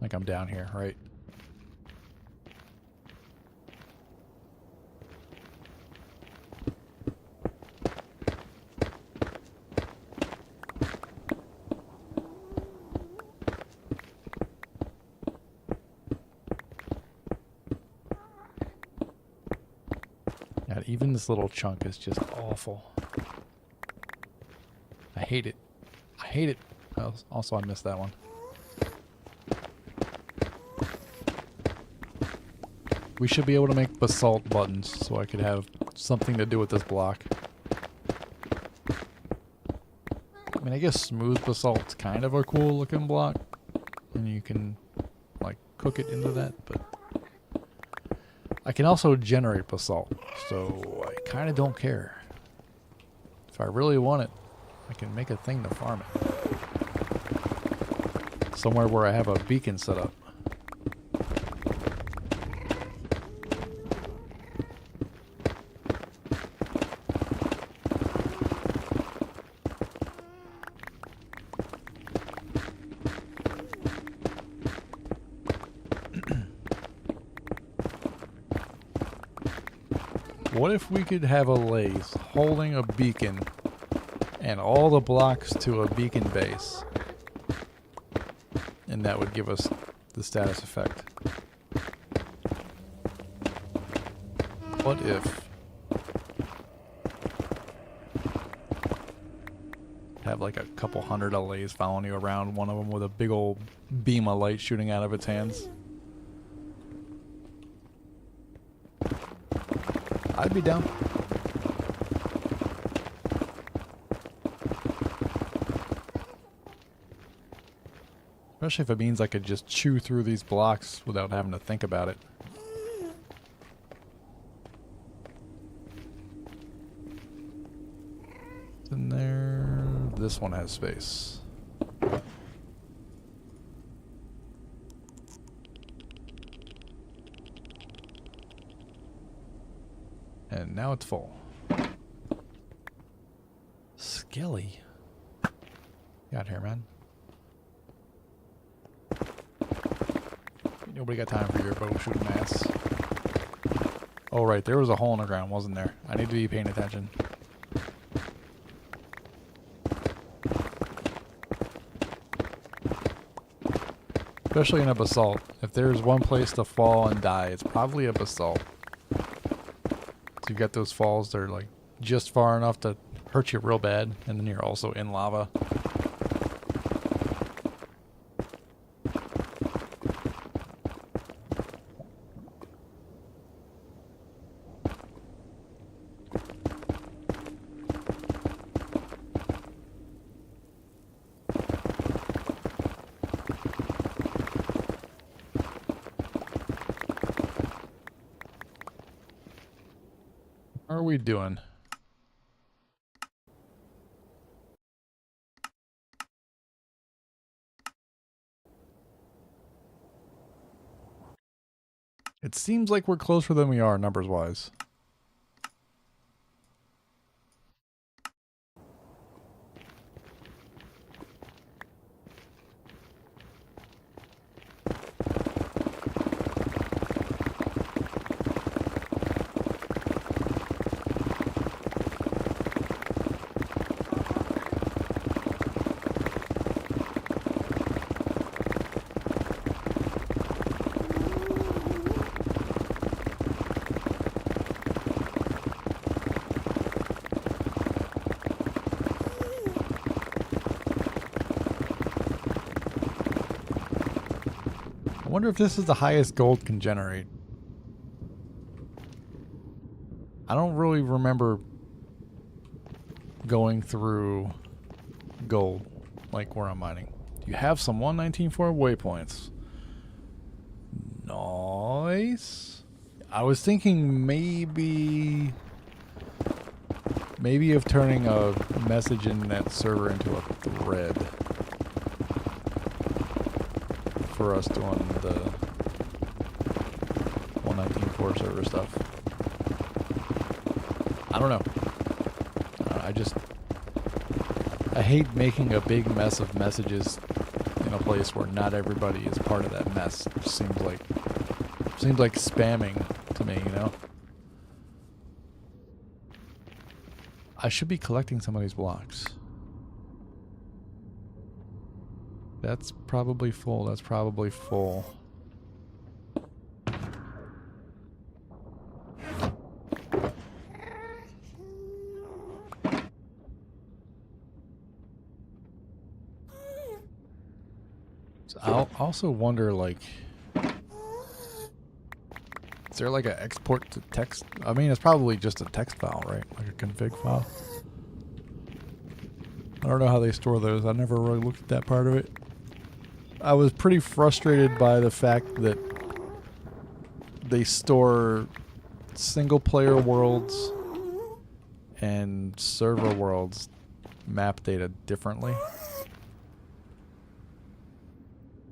[SPEAKER 2] Like I'm down here, right? God, even this little chunk is just awful. I hate it. I hate it. Also, I missed that one. We should be able to make basalt buttons so I could have something to do with this block. I mean, I guess smooth basalt's kind of a cool looking block. And you can, like, cook it into that, but... I can also generate basalt, so I kind of don't care. If I really want it, I can make a thing to farm it. Somewhere where I have a beacon set up. What if we could have a lathe holding a beacon and all the blocks to a beacon base? And that would give us the status effect. What if... have like a couple hundred lathes following you around, one of them with a big old beam of light shooting out of its hands? I'd be down. Especially if it means I could just chew through these blocks without having to think about it. It's in there. This one has space. And now it's full. Skelly. Get out here, man. Nobody got time for your bow shooting ass. Oh, right. There was a hole in the ground, wasn't there? I need to be paying attention. Especially in a basalt. If there's one place to fall and die, it's probably a basalt. So you've got those falls that are like just far enough to hurt you real bad, and then you're also in lava. How are we doing? It seems like we're closer than we are numbers-wise. I wonder if this is the highest gold can generate. I don't really remember going through gold like where I'm mining. You have some 119.4 waypoints. Nice. I was thinking maybe maybe of turning a message in that server into a thread for us doing the 119.4 server stuff. I don't know. I hate making a big mess of messages in a place where not everybody is part of that mess. It seems like spamming to me, you know? I should be collecting some of these blocks. That's probably full. That's probably full. So I'll also wonder, like, is there like an export to text? I mean, it's probably just a text file, right? Like a config file. I don't know how they store those. I never really looked at that part of it. I was pretty frustrated by the fact that they store single player worlds and server worlds map data differently.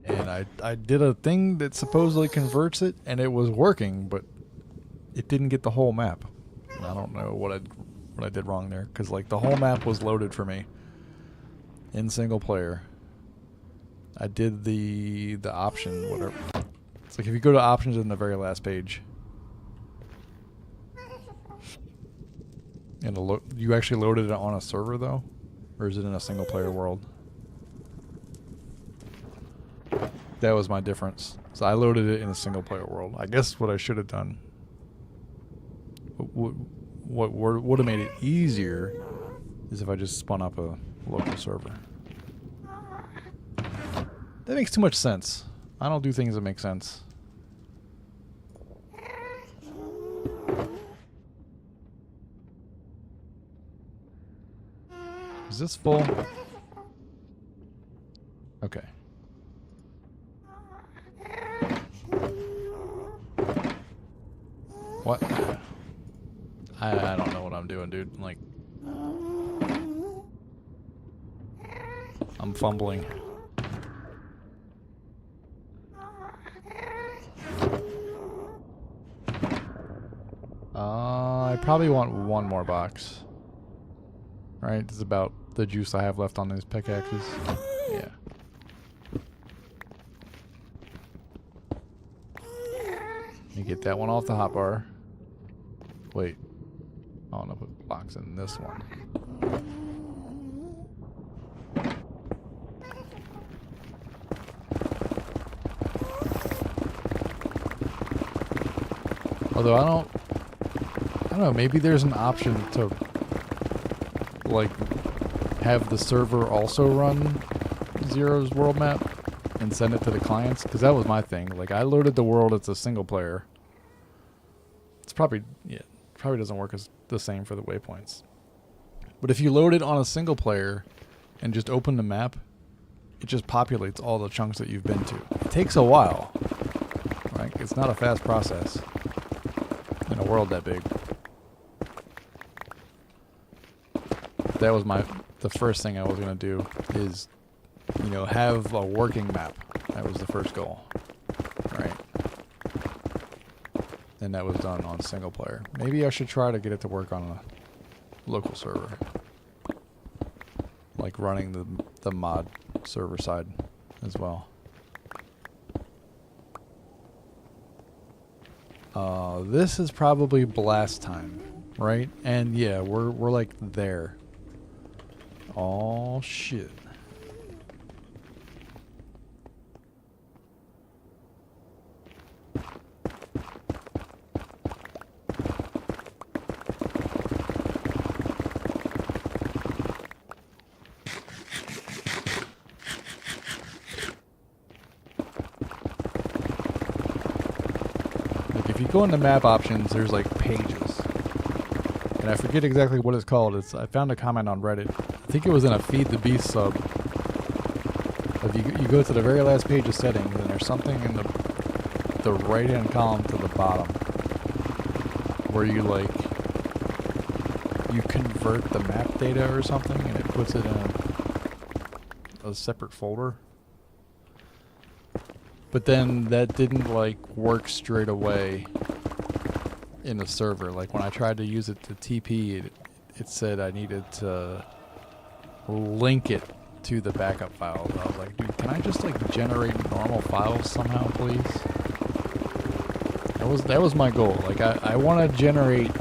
[SPEAKER 2] And I did a thing that supposedly converts it, and it was working, but it didn't get the whole map. I don't know what I did wrong there, because like the whole map was loaded for me in single player. I did the option, whatever. It's like if you go to options in the very last page, and you actually loaded it on a server though, or is it in a single player world? That was my difference. So I loaded it in a single player world. I guess what I should have done, what would have made it easier, is if I just spun up a local server. That makes too much sense. I don't do things that make sense. Is this full? Okay. What? I don't know what I'm doing, dude. Like, I'm fumbling. I probably want one more box. Right? This is about the juice I have left on these pickaxes. Yeah. Let me get that one off the hotbar. Wait. I want to put blocks in this one. Although I don't know, maybe there's an option to like have the server also run Zero's world map and send it to the clients, because that was my thing. Like, I loaded the world as a single player. It's probably, yeah, probably doesn't work as the same for the waypoints. But if you load it on a single player and just open the map, it just populates all the chunks that you've been to. It takes a while, right? It's not a fast process in a world that big. That was the first thing I was going to do is, you know, have a working map. That was the first goal, right? And that was done on single player. Maybe I should try to get it to work on a local server. Like running the mod server side as well. This is probably blast time, right? And yeah, we're like there. Oh shit. Like if you go into map options, there's like pages. And I forget exactly what it's called. I found a comment on Reddit. I think it was in a Feed the Beast sub. If you go to the very last page of settings, and there's something in the right-hand column to the bottom where you you convert the map data or something, and it puts it in a separate folder. But then that didn't like work straight away in the server. Like when I tried to use it to TP, it said I needed to link it to the backup files. I was like, dude, can I just like generate normal files somehow, please? That was my goal. Like I want to generate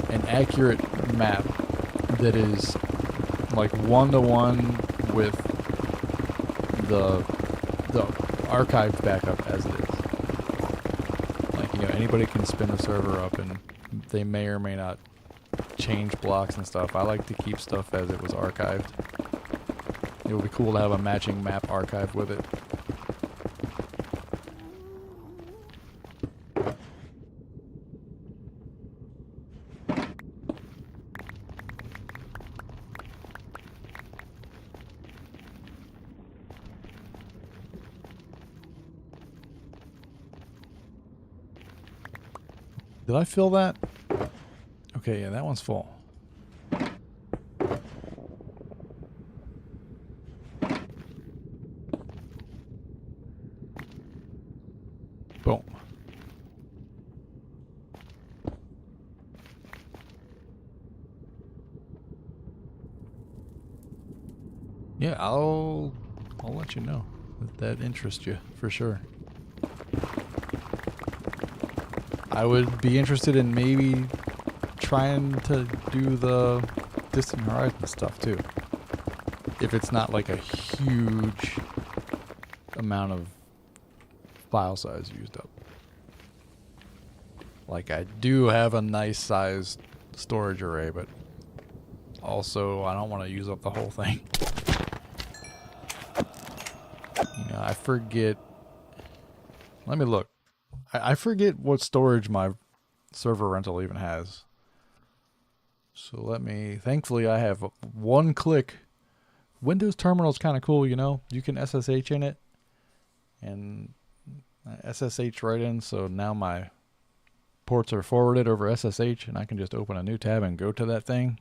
[SPEAKER 2] an accurate map that is like one-to-one with the archived backup as it is. Like, you know, anybody can spin the server up and they may or may not change blocks and stuff. I like to keep stuff as it was archived. It would be cool to have a matching map archived with it. Did I fill that? Okay, yeah, that one's full. Boom. Yeah, I'll let you know if that interests you for sure. I would be interested in maybe trying to do the Distant Horizon stuff too. If it's not like a huge amount of file size used up. Like I do have a nice sized storage array, but also I don't want to use up the whole thing. You know, I forget. Let me look. I forget what storage my server rental even has. So let me, thankfully I have one click. Windows terminal is kind of cool, you know. You can SSH in it. And SSH right in, so now my ports are forwarded over SSH and I can just open a new tab and go to that thing.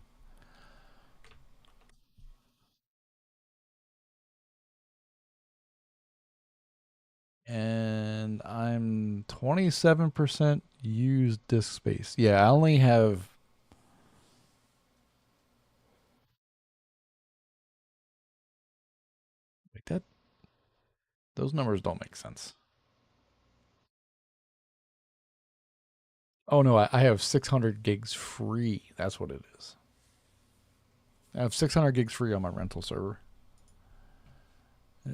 [SPEAKER 2] And I'm 27% used disk space. Yeah, I only have like that. Those numbers don't make sense. Oh no, I have 600 gigs free. That's what it is. I have 600 gigs free on my rental server.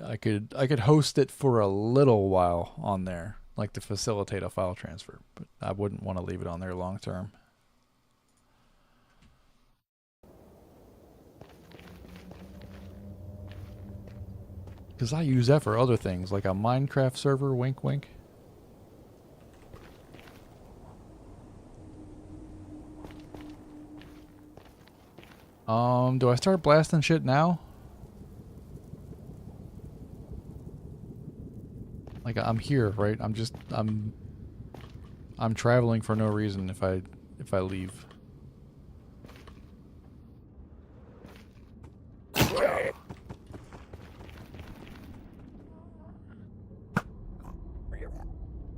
[SPEAKER 2] I could host it for a little while on there, like to facilitate a file transfer, but I wouldn't want to leave it on there long term. Because I use that for other things, like a Minecraft server, wink wink. Do I start blasting shit now? Like I'm here, right? I'm traveling for no reason if I leave.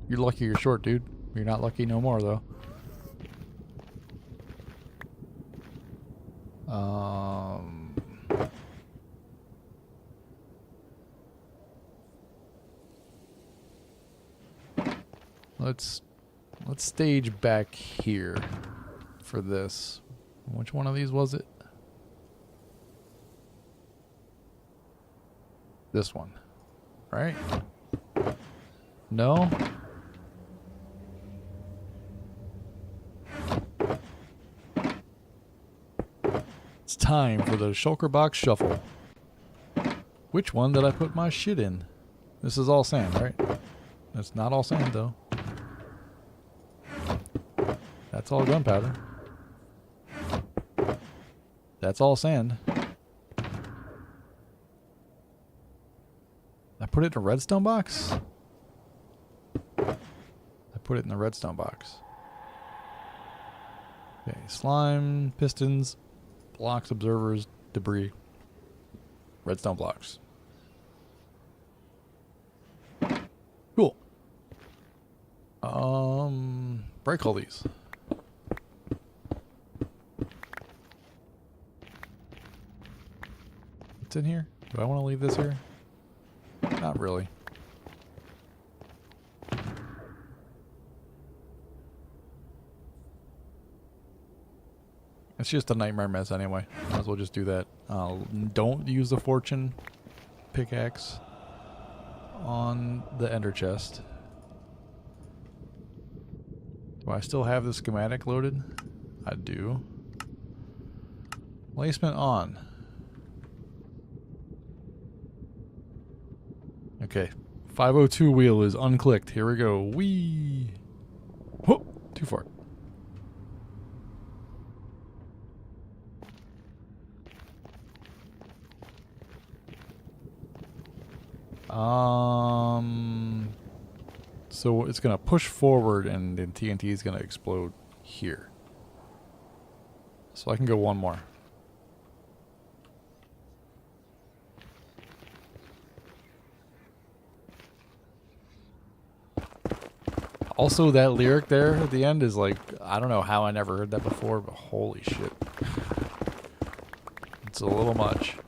[SPEAKER 2] You're lucky you're short, dude. You're not lucky no more though. Let's stage back here for this. Which one of these was it? This one, right? No? It's time for the shulker box shuffle. Which one did I put my shit in? This is all sand, right? It's not all sand though. That's all gunpowder. That's all sand. I put it in a redstone box? I put it in the redstone box. Okay, slime, pistons, blocks, observers, debris, redstone blocks. Cool. Break all these. What's in here? Do I want to leave this here? Not really. It's just a nightmare mess anyway. Might as well just do that. Don't use the fortune pickaxe on the ender chest. Do I still have the schematic loaded? I do. Placement on. Okay. 502 wheel is unclicked. Here we go. Whee! Whoop! Too far. So it's gonna push forward and then TNT is gonna explode here. So I can go one more. Also, that lyric there at the end is like, I don't know how I never heard that before, but holy shit. It's a little much.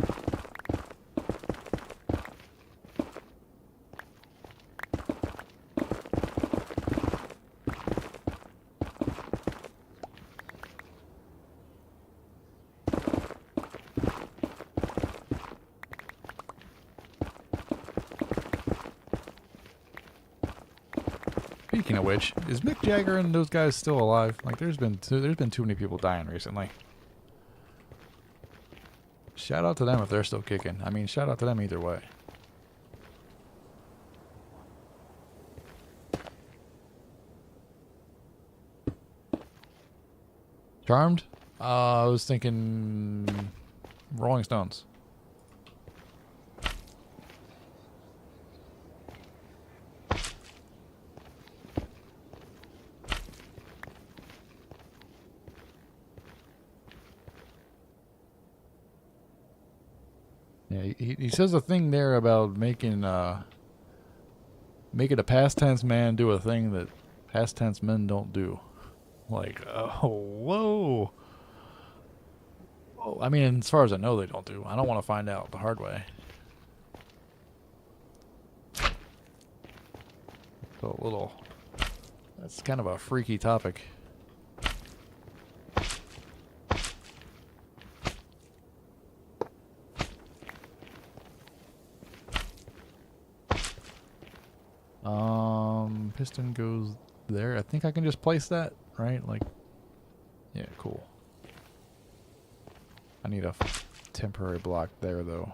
[SPEAKER 2] Speaking of which, is Mick Jagger and those guys still alive? Like, there's been too many people dying recently. Shout out to them if they're still kicking. I mean, shout out to them either way. Charmed? I was thinking Rolling Stones. Yeah, he says a thing there about making a past tense man do a thing that past tense men don't do. Like, oh, whoa. Oh, I mean, as far as I know, they don't do. I don't want to find out the hard way. So a little. That's kind of a freaky topic. Piston goes there. I think I can just place that, right? Like, yeah, cool. I need a temporary block there, though.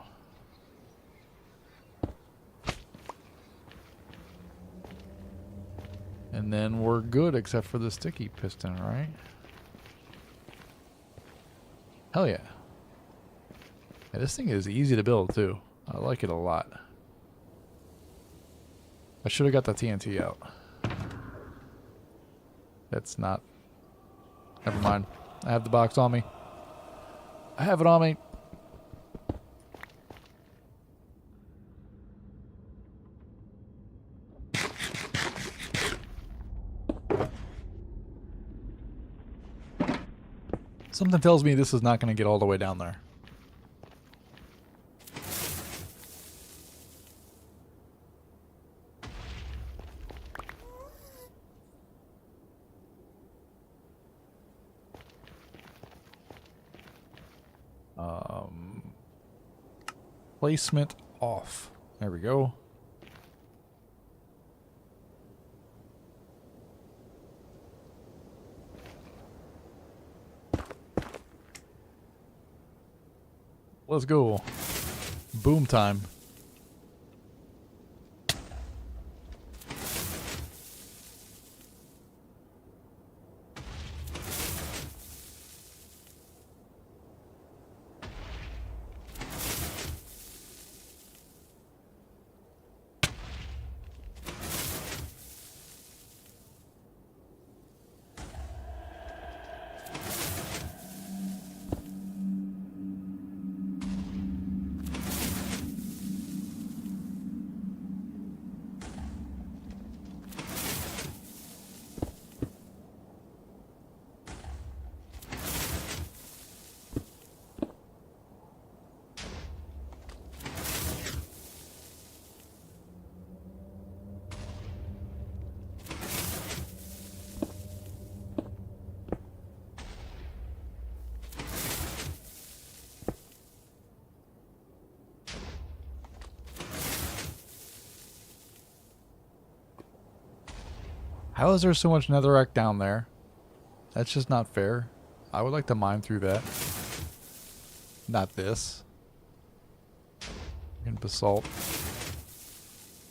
[SPEAKER 2] And then we're good, except for the sticky piston, right? Hell yeah. Yeah, this thing is easy to build, too. I like it a lot. I should have got the TNT out. That's not... Never mind. I have the box on me. I have it on me. Something tells me this is not going to get all the way down there. Placement off. There we go. Let's go. Boom time. How is there so much netherrack down there? That's just not fair. I would like to mine through that. Not this. And basalt.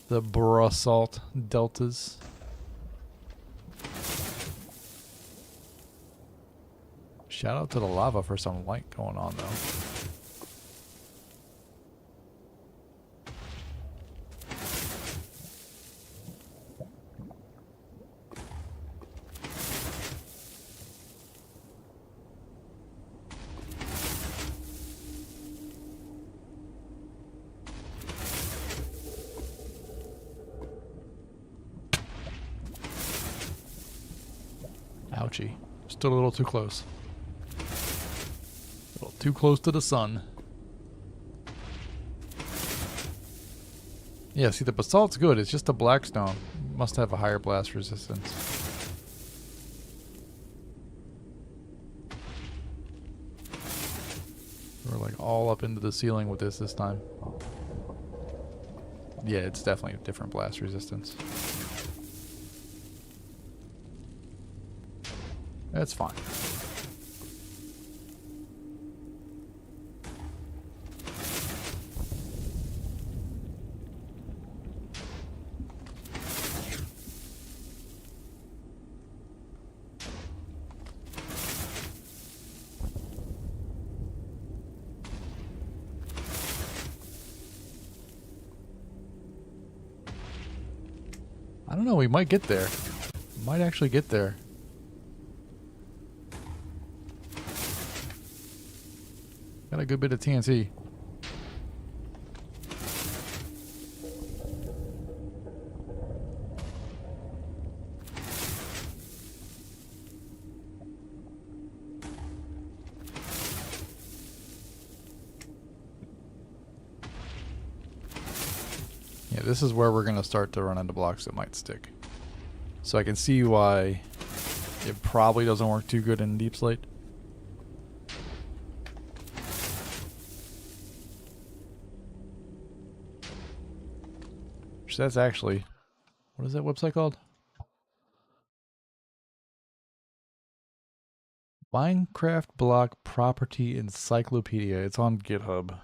[SPEAKER 2] The basalt deltas. Shout out to the lava for some light going on though. Ouchie. Still a little too close. A little too close to the sun. Yeah, see the basalt's good. It's just the blackstone. Must have a higher blast resistance. We're like all up into the ceiling with this time. Yeah, it's definitely a different blast resistance. That's fine. I don't know, we might get there. Might actually get there. Got a good bit of TNT. Yeah, this is where we're going to start to run into blocks that might stick. So I can see why it probably doesn't work too good in Deep Slate. Which that's actually, what is that website called? Minecraft Block Property Encyclopedia. It's on GitHub.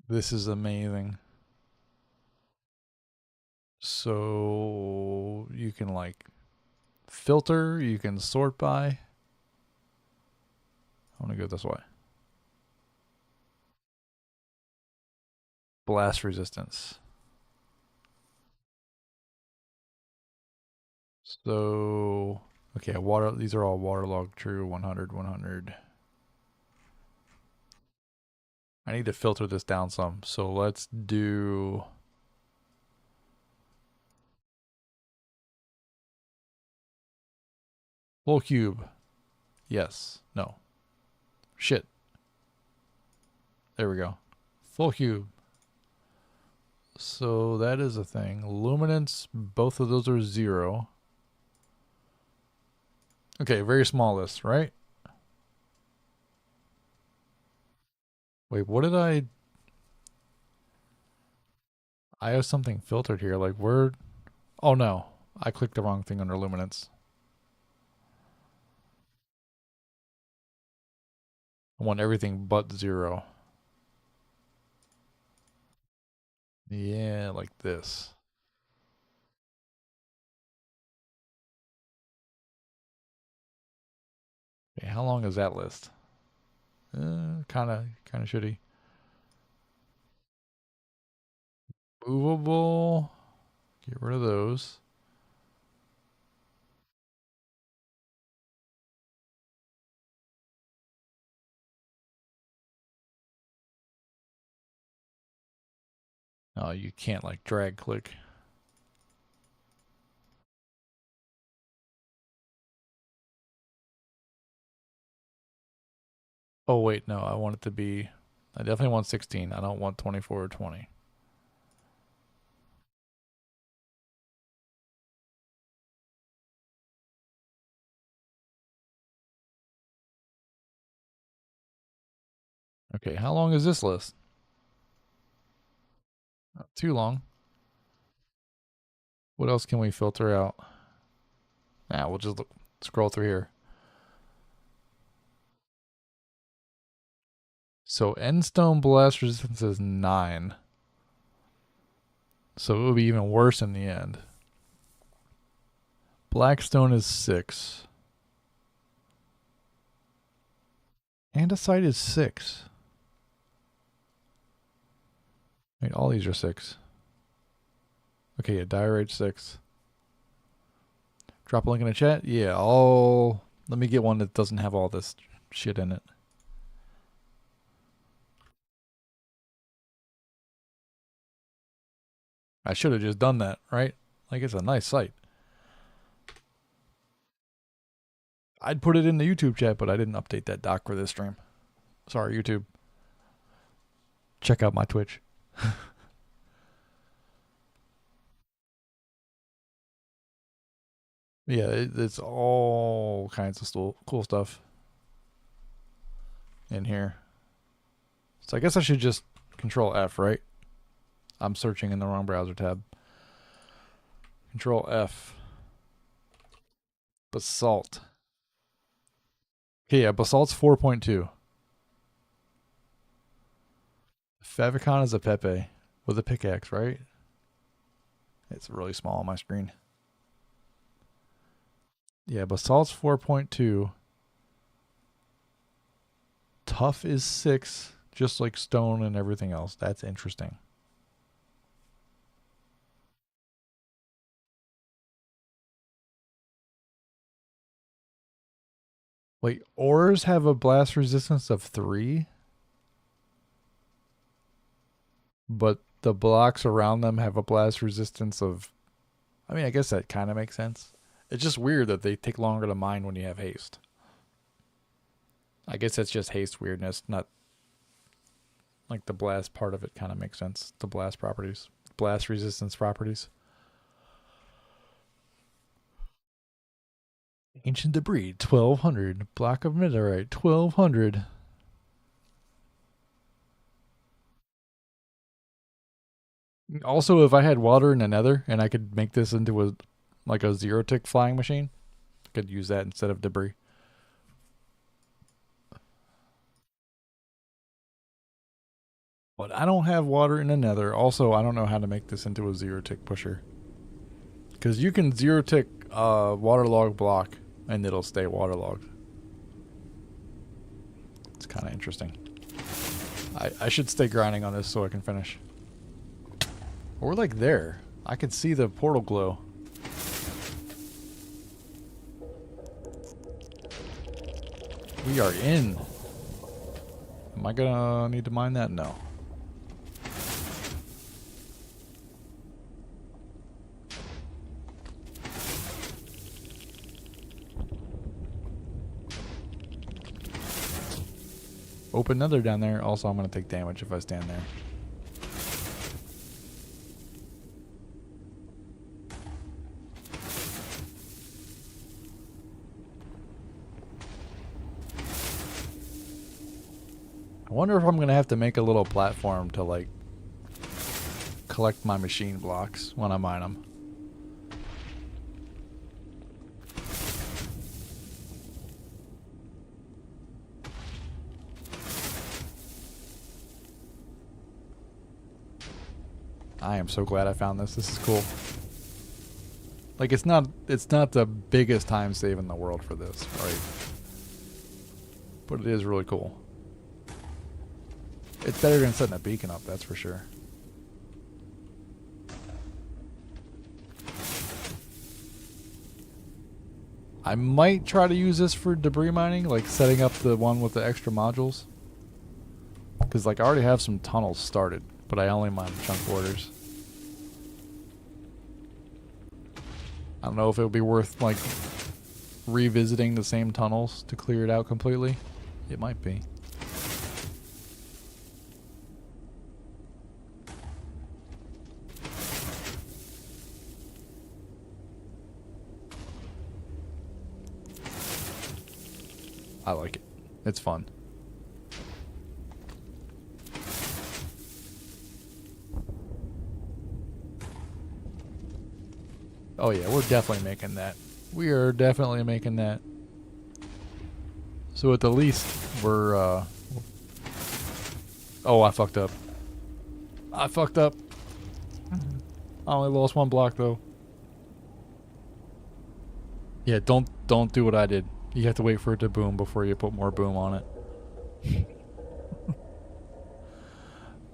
[SPEAKER 2] This is amazing. So you can like filter, you can sort by. I want to go this way. Blast resistance. So, okay, water. These are all waterlogged true. 100, 100. I need to filter this down some. So let's do. Full cube. Yes. No. Shit. There we go. Full cube. So that is a thing. Luminance, both of those are 0. Okay, very small list, right? Wait, what did I have something filtered here. Like where? Oh no. I clicked the wrong thing under luminance. I want everything but 0. Yeah, like this. Okay, how long is that list? Kind of shitty. Movable. Get rid of those. Oh, you can't like drag click. Oh wait, no, I want it to be. I definitely want 16. I don't want 24 or 20. Okay, how long is this list? Not too long. What else can we filter out? Nah, we'll just scroll through here. So endstone blast resistance is 9. So it will be even worse in the end. Blackstone is 6. Andesite is 6. Wait, all these are 6. Okay, yeah, diorite 6. Drop a link in the chat. Yeah, let me get one that doesn't have all this shit in it. I should have just done that, right? Like, it's a nice site. I'd put it in the YouTube chat, but I didn't update that doc for this stream. Sorry, YouTube. Check out my Twitch. Yeah, it's all kinds of cool stuff in here. So I guess I should just Control F, right? I'm searching in the wrong browser tab. Control F. Basalt. Okay, yeah, basalt's 4.2. Favicon is a Pepe with a pickaxe, right? It's really small on my screen. Yeah, basalt's 4.2. Tough is 6, just like stone and everything else. That's interesting. Wait, ores have a blast resistance of 3? But the blocks around them have a blast resistance of... I mean, I guess that kind of makes sense. It's just weird that they take longer to mine when you have haste. I guess that's just haste weirdness, not... Like the blast part of it kind of makes sense. The blast properties. Blast resistance properties. Ancient debris, 1200. Block of netherite, 1200. Also, if I had water in the nether and I could make this into a zero tick flying machine, I could use that instead of debris. But I don't have water in the nether. Also, I don't know how to make this into a zero tick pusher. Because you can zero tick waterlog block and it'll stay waterlogged. It's kind of interesting. I should stay grinding on this so I can finish. We're like there. I can see the portal glow. We are in. Am I gonna need to mine that? No. Open nether down there. Also, I'm gonna take damage if I stand there. I wonder if I'm going to have to make a little platform to, like, collect my machine blocks when I mine them. I am so glad I found this. This is cool. Like, it's not the biggest time save in the world for this, right? But it is really cool. It's better than setting a beacon up, that's for sure. I might try to use this for debris mining, like setting up the one with the extra modules. Because, like, I already have some tunnels started, but I only mine chunk borders. I don't know if it would be worth, like, revisiting the same tunnels to clear it out completely. It might be. I like it. It's fun. Oh yeah, we're definitely making that. We are definitely making that. So at the least, we're, oh, I fucked up. I fucked up. I only lost 1 block, though. Yeah, don't do what I did. You have to wait for it to boom before you put more boom on it.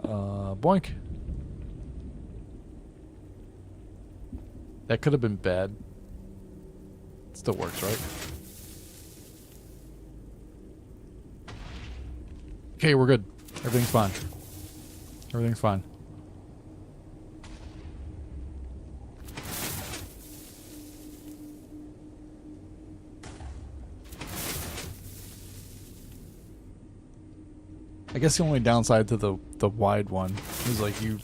[SPEAKER 2] Boink. That could have been bad. It still works, right? Okay, we're good. Everything's fine. Everything's fine. I guess the only downside to the wide one is like you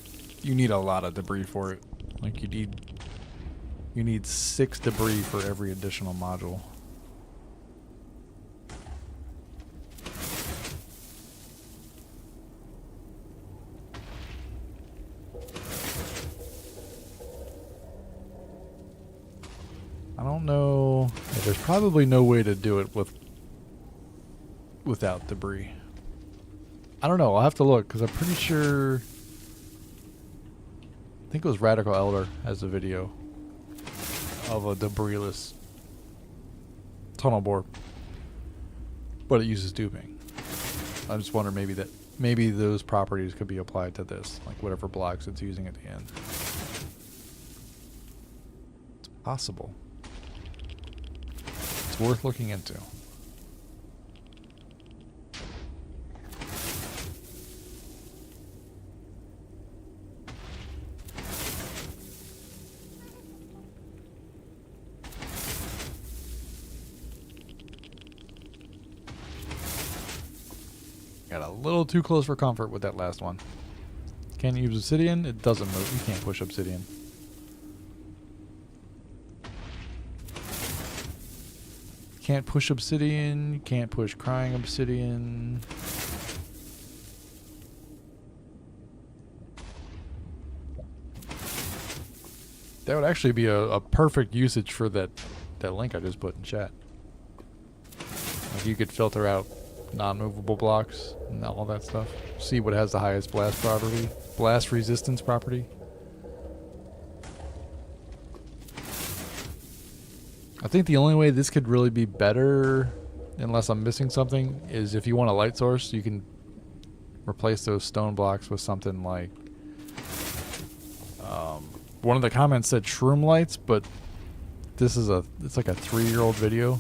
[SPEAKER 2] need a lot of debris for it. Like you need 6 debris for every additional module. I don't know. Yeah, there's probably no way to do it without debris. I don't know. I'll have to look because I'm pretty sure. I think it was Radical Elder has a video of a debris-less tunnel bore, but it uses duping. I just wonder maybe those properties could be applied to this, like whatever blocks it's using at the end. It's possible. It's worth looking into. Got a little too close for comfort with that last one. Can't use obsidian? It doesn't move. You can't push obsidian. Can't push obsidian. You can't push crying obsidian. That would actually be a perfect usage for that link I just put in chat. Like you could filter out non-movable blocks and all that stuff. See what has the highest blast resistance property. I think the only way this could really be better, unless I'm missing something, is if you want a light source, you can replace those stone blocks with something like one of the comments said shroom lights, but it's like a 3-year-old video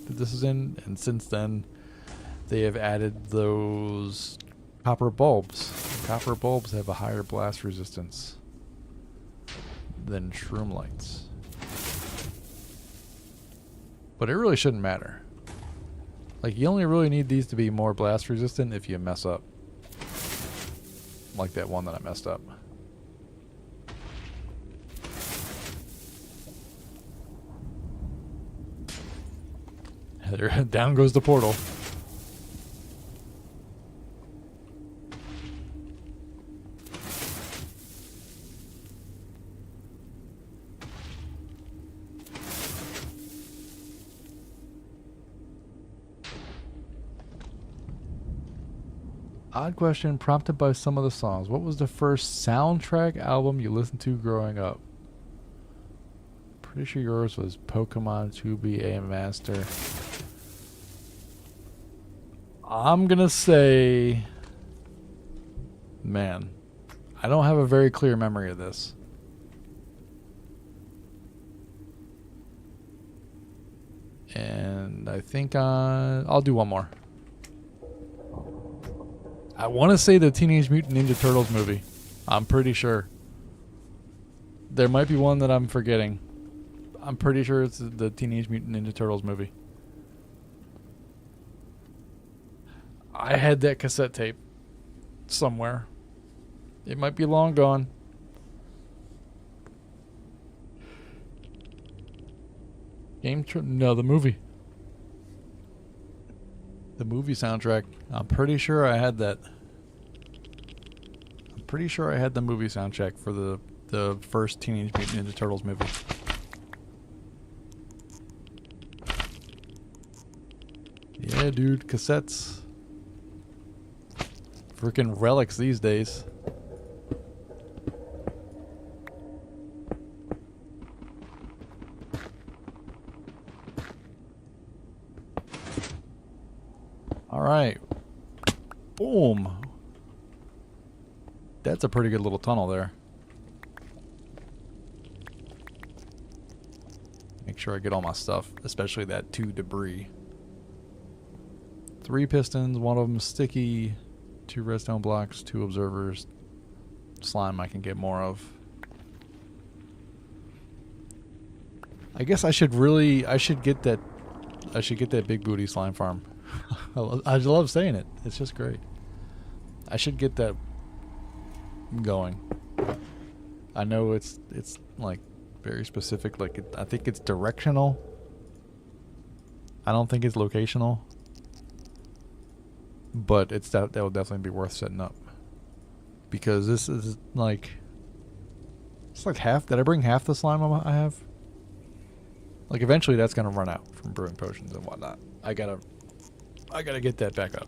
[SPEAKER 2] that this is in, and since then they have added those copper bulbs. Copper bulbs have a higher blast resistance than shroom lights. But it really shouldn't matter. Like, you only really need these to be more blast resistant if you mess up. Like that one that I messed up. Down goes the portal. Odd question prompted by some of the songs. What was the first soundtrack album you listened to growing up? Pretty sure yours was Pokemon to be a Master. I'm gonna say, man, I don't have a very clear memory of this. And I think I'll do one more. I want to say the Teenage Mutant Ninja Turtles movie. I'm pretty sure. There might be one that I'm forgetting. I'm pretty sure it's the Teenage Mutant Ninja Turtles movie. I had that cassette tape somewhere. It might be long gone. No, the movie. The movie soundtrack. I'm pretty sure I had that. I'm pretty sure I had the movie soundtrack for the first Teenage Mutant Ninja Turtles movie. Yeah, dude, cassettes. Freaking relics these days. Alright. Boom. That's a pretty good little tunnel there. Make sure I get all my stuff, especially that 2 debris. 3 pistons, one of them sticky, 2 redstone blocks, 2 observers, slime I can get more of. I guess I should get that big booty slime farm. I love saying it. It's just great. I should get that going. I know it's like very specific. Like I think it's directional. I don't think it's locational. But that will definitely be worth setting up. Because this is like, it's like half. Did I bring half the slime I have? Like eventually that's gonna run out from brewing potions and whatnot. I gotta get that back up.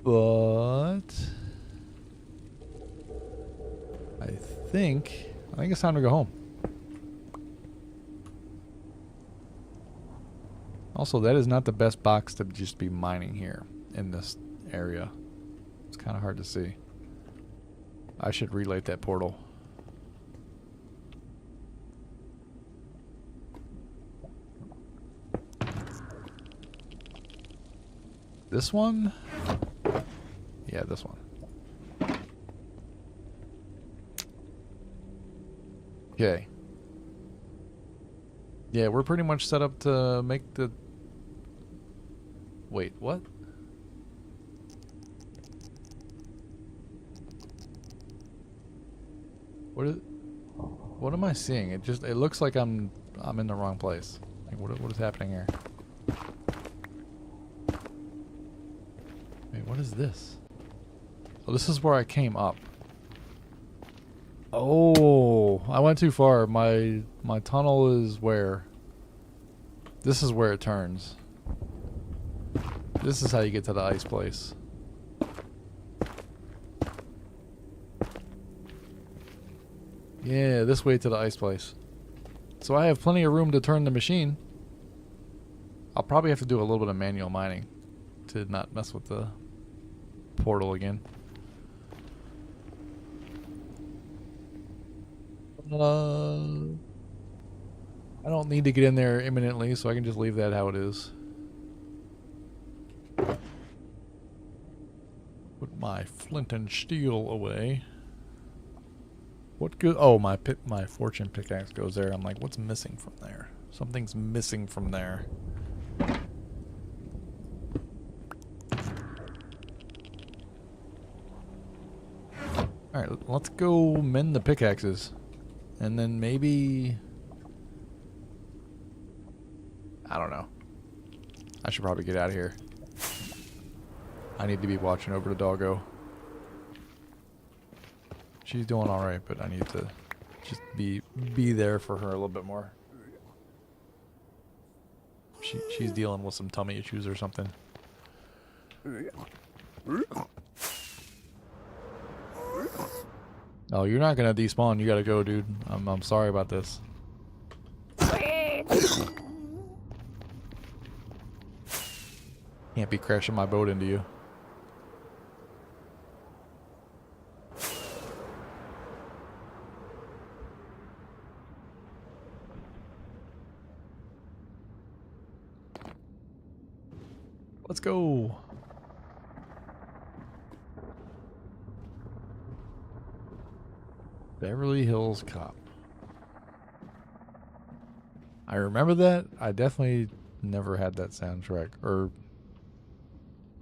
[SPEAKER 2] But I think it's time to go home. Also, that is not the best box to just be mining here in this area. It's kind of hard to see. I should relight that portal. This one? Yeah, this one. Okay. Yeah, we're pretty much set up to make the... Wait, what? What am I seeing? It looks like I'm in the wrong place. Like what is happening here? Wait, what is this? Oh, this is where I came up. Oh, I went too far. My tunnel is where? This is where it turns. This is how you get to the ice place. Yeah, this way to the ice place. So I have plenty of room to turn the machine. I'll probably have to do a little bit of manual mining to not mess with the portal again. I don't need to get in there imminently, so I can just leave that how it is. Put my flint and steel away. What good? Oh, my fortune pickaxe goes there. I'm like, what's missing from there? Something's missing from there. Alright, let's go mend the pickaxes. And then maybe... I don't know. I should probably get out of here. I need to be watching over the doggo. She's doing alright, but I need to just be there for her a little bit more. She's dealing with some tummy issues or something. Oh, you're not gonna despawn. You gotta go, dude. I'm sorry about this. Can't be crashing my boat into you. Let's go. Beverly Hills Cop. I remember that. I definitely never had that soundtrack or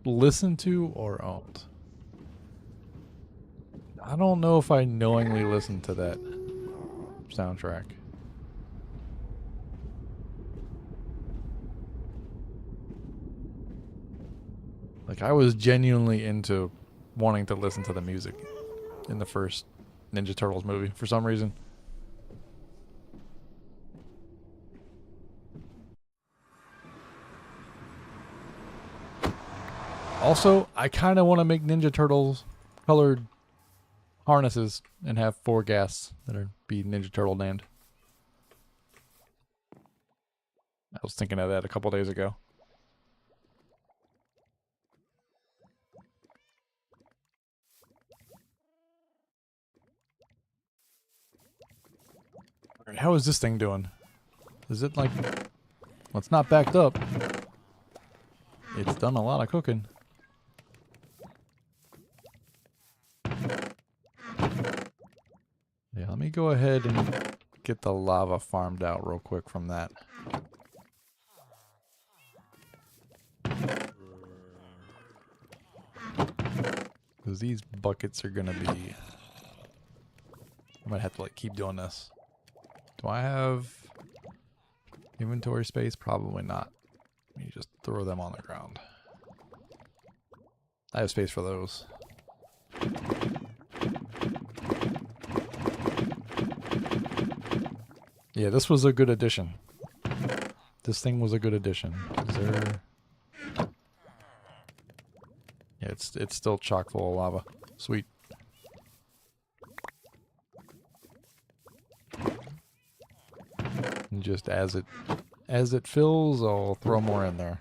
[SPEAKER 2] listened to or owned. I don't know if I knowingly listened to that soundtrack. Like, I was genuinely into wanting to listen to the music in the first Ninja Turtles movie for some reason. Also, I kind of want to make Ninja Turtles colored harnesses and have 4 gas that are be Ninja Turtle named. I was thinking of that a couple days ago. Alright, how is this thing doing? Is it like... Well, it's not backed up. It's done a lot of cooking. Yeah, let me go ahead and get the lava farmed out real quick from that. Because these buckets are going to be... I might have to like keep doing this. Do I have inventory space? Probably not. Let me just throw them on the ground. I have space for those. Yeah, this was a good addition. This thing was a good addition. Is there... Yeah, it's still chock full of lava. Sweet. And just as it fills, I'll throw more in there.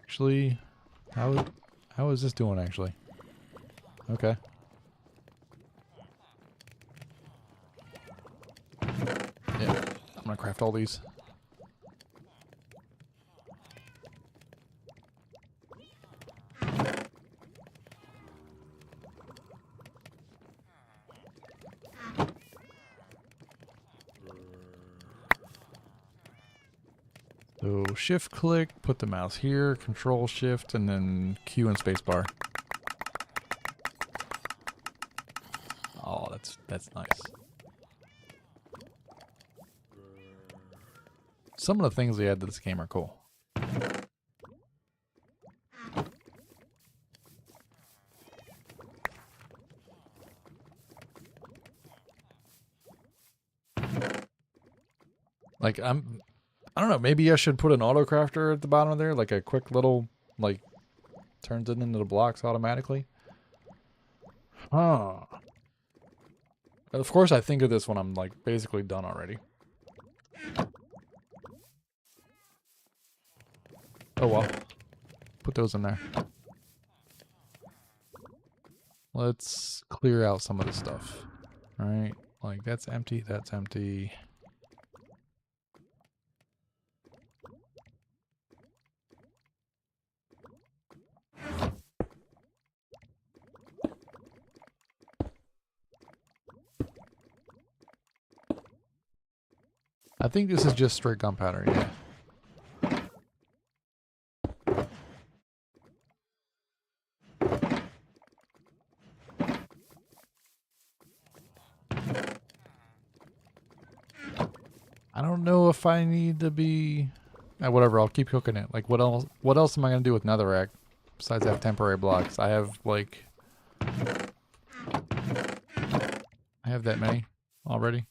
[SPEAKER 2] Actually, how is this doing actually? Okay. Yeah, I'm gonna craft all these. So shift click, put the mouse here, control shift, and then Q and spacebar. Oh, that's nice. Some of the things they add to this game are cool. Like I don't know, maybe I should put an auto crafter at the bottom of there, like a quick little, like, turns it into the blocks automatically. Huh. Of course I think of this when I'm, like, basically done already. Oh well. Put those in there. Let's clear out some of the stuff. Alright, like, that's empty, that's empty. I think this is just straight gunpowder, yeah. I don't know if I need to be... whatever, I'll keep cooking it. Like, what else am I going to do with netherrack besides have temporary blocks? I have, like... I have that many already.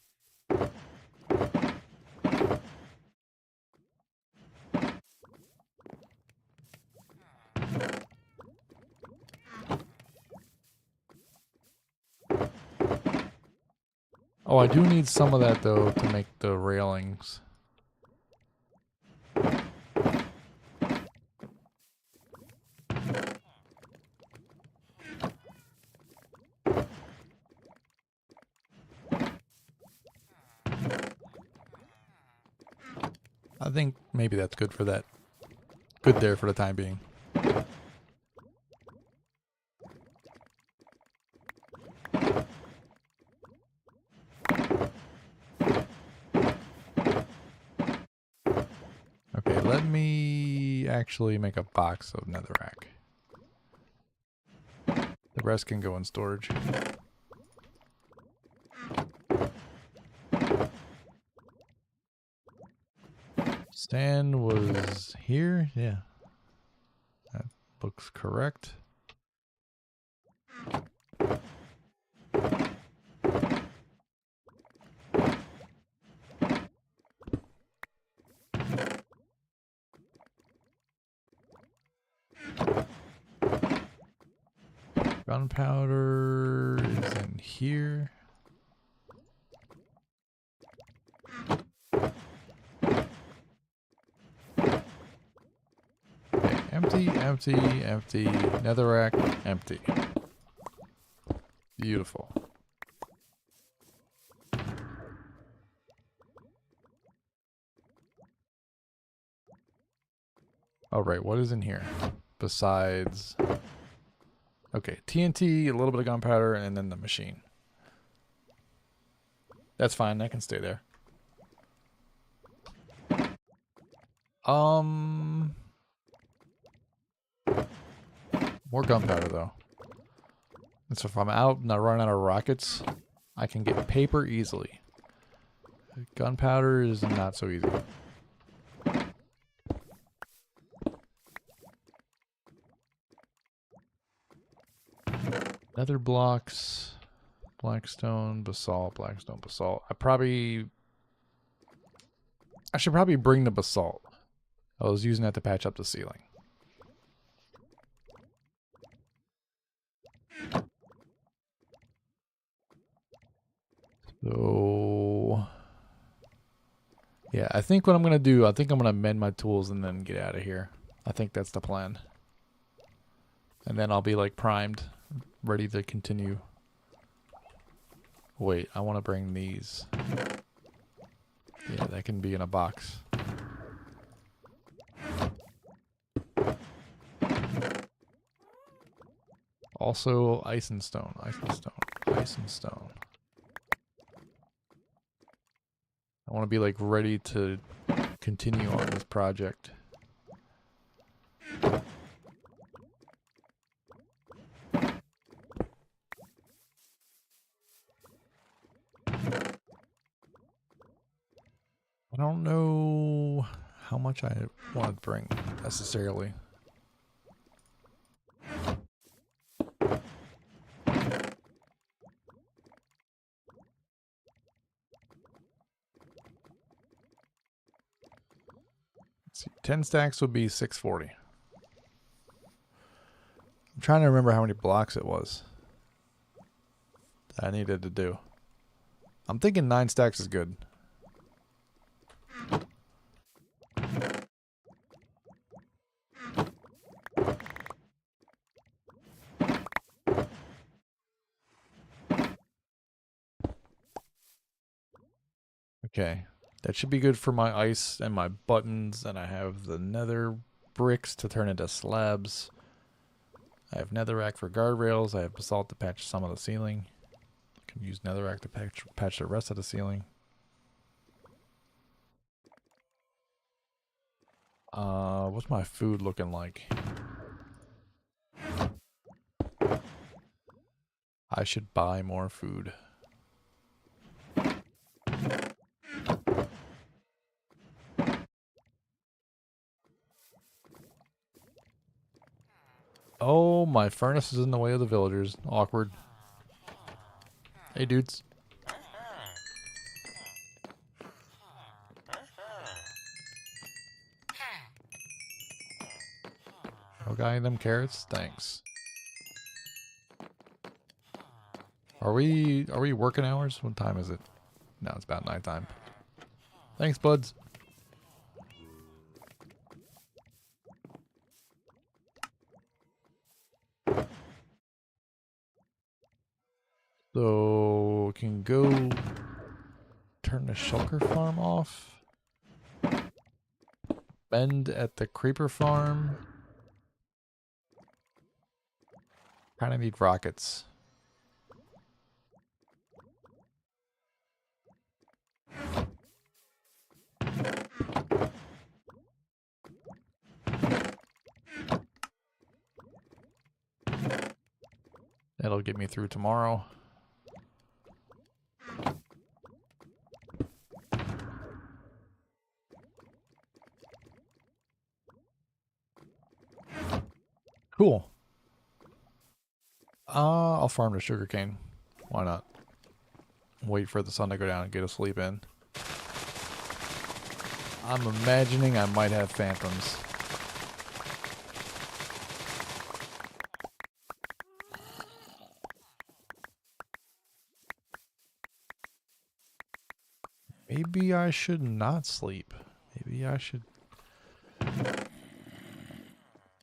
[SPEAKER 2] Oh, I do need some of that, though, to make the railings. I think maybe that's good for that. Good there for the time being. Okay, let me actually make a box of netherrack. The rest can go in storage. Sand was here? Yeah. That looks correct. Gunpowder is in here. Okay, empty, empty, empty. Netherrack, empty. Beautiful. All right, what is in here besides? Okay, TNT, a little bit of gunpowder, and then the machine. That's fine. That can stay there. More gunpowder though. And so if I'm out and I run out of rockets, I can get paper easily. Gunpowder is not so easy. Nether blocks, blackstone, basalt, blackstone, basalt. I should probably bring the basalt. I was using that to patch up the ceiling. So, yeah, I think what I'm going to do, I think I'm going to mend my tools and then get out of here. I think that's the plan. And then I'll be like primed, ready to continue. Wait, I want to bring these. Yeah, that can be in a box. Also, ice and stone, ice and stone, ice and stone. I want to be like ready to continue on this project. I don't know how much I want to bring necessarily. Let's see, 10 stacks would be 640. I'm trying to remember how many blocks it was that I needed to do. I'm thinking 9 stacks is good. Okay, that should be good for my ice and my buttons, and I have the nether bricks to turn into slabs. I have netherrack for guardrails. I have basalt to patch some of the ceiling. I can use netherrack to patch the rest of the ceiling. What's my food looking like? I should buy more food. Oh, my furnace is in the way of the villagers. Awkward. Hey, dudes. No guy in them carrots? Thanks. Are we working hours? What time is it? No, it's about nighttime. Thanks, buds. So, can go turn the shulker farm off. Bend at the creeper farm. Kind of need rockets. That'll get me through tomorrow. Cool. I'll farm the sugarcane. Why not? Wait for the sun to go down and get a sleep in. I'm imagining I might have phantoms. Maybe I should not sleep. Maybe I should...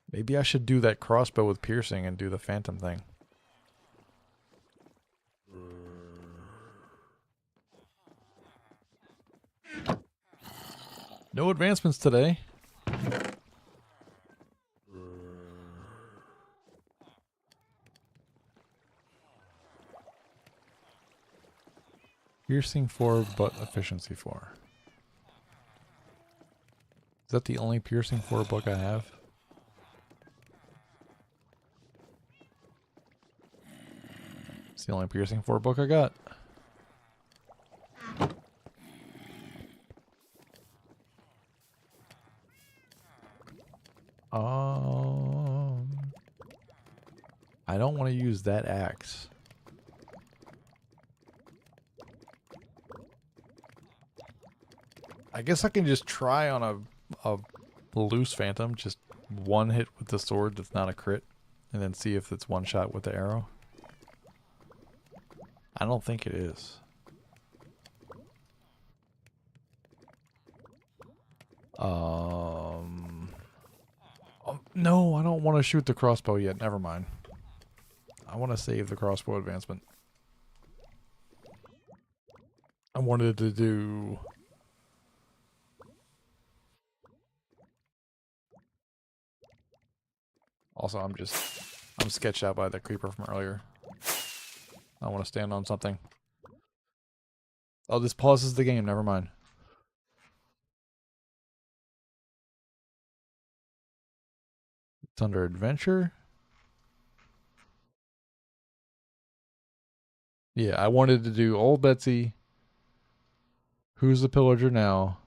[SPEAKER 2] Maybe I should do that crossbow with piercing and do the phantom thing. No advancements today. Piercing 4, but efficiency 4. Is that the only piercing 4 book I have? It's the only piercing 4 book I got. I don't want to use that axe. I guess I can just try on a loose phantom, just one hit with the sword that's not a crit, and then see if it's one shot with the arrow. I don't think it is. No, I don't want to shoot the crossbow yet. Never mind. I want to save the crossbow advancement. I wanted to do... Also, I'm sketched out by the creeper from earlier. I want to stand on something. Oh, this pauses the game. Never mind. It's under adventure. Yeah, I wanted to do Old Betsy. Who's the Pillager Now?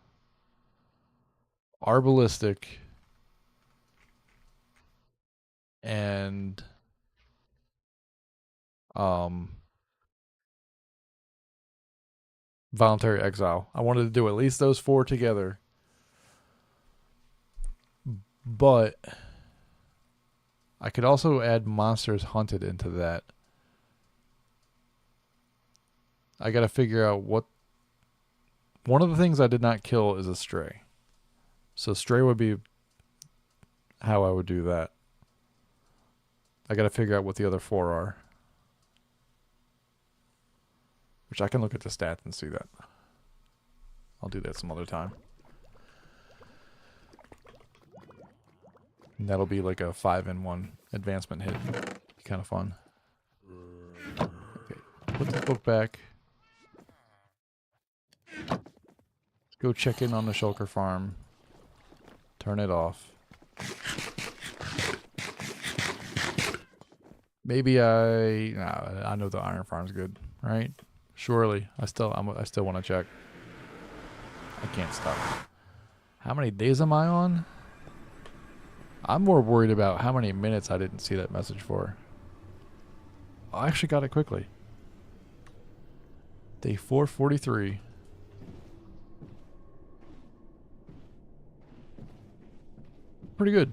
[SPEAKER 2] Arbalistic. And Voluntary Exile. I wanted to do at least those 4 together. But I could also add Monsters Hunted into that. I gotta figure out what... One of the things I did not kill is a stray. So stray would be how I would do that. I gotta figure out what the other 4 are. Which I can look at the stats and see that. I'll do that some other time. And that'll be like a 5-in-1 advancement hit. Be kind of fun. Okay, put the book back. Let's go check in on the shulker farm. Turn it off. Maybe I know the iron farm's good, right? Surely. I still want to check. I can't stop. How many days am I on? I'm more worried about how many minutes I didn't see that message for. I actually got it quickly. Day 443. Pretty good.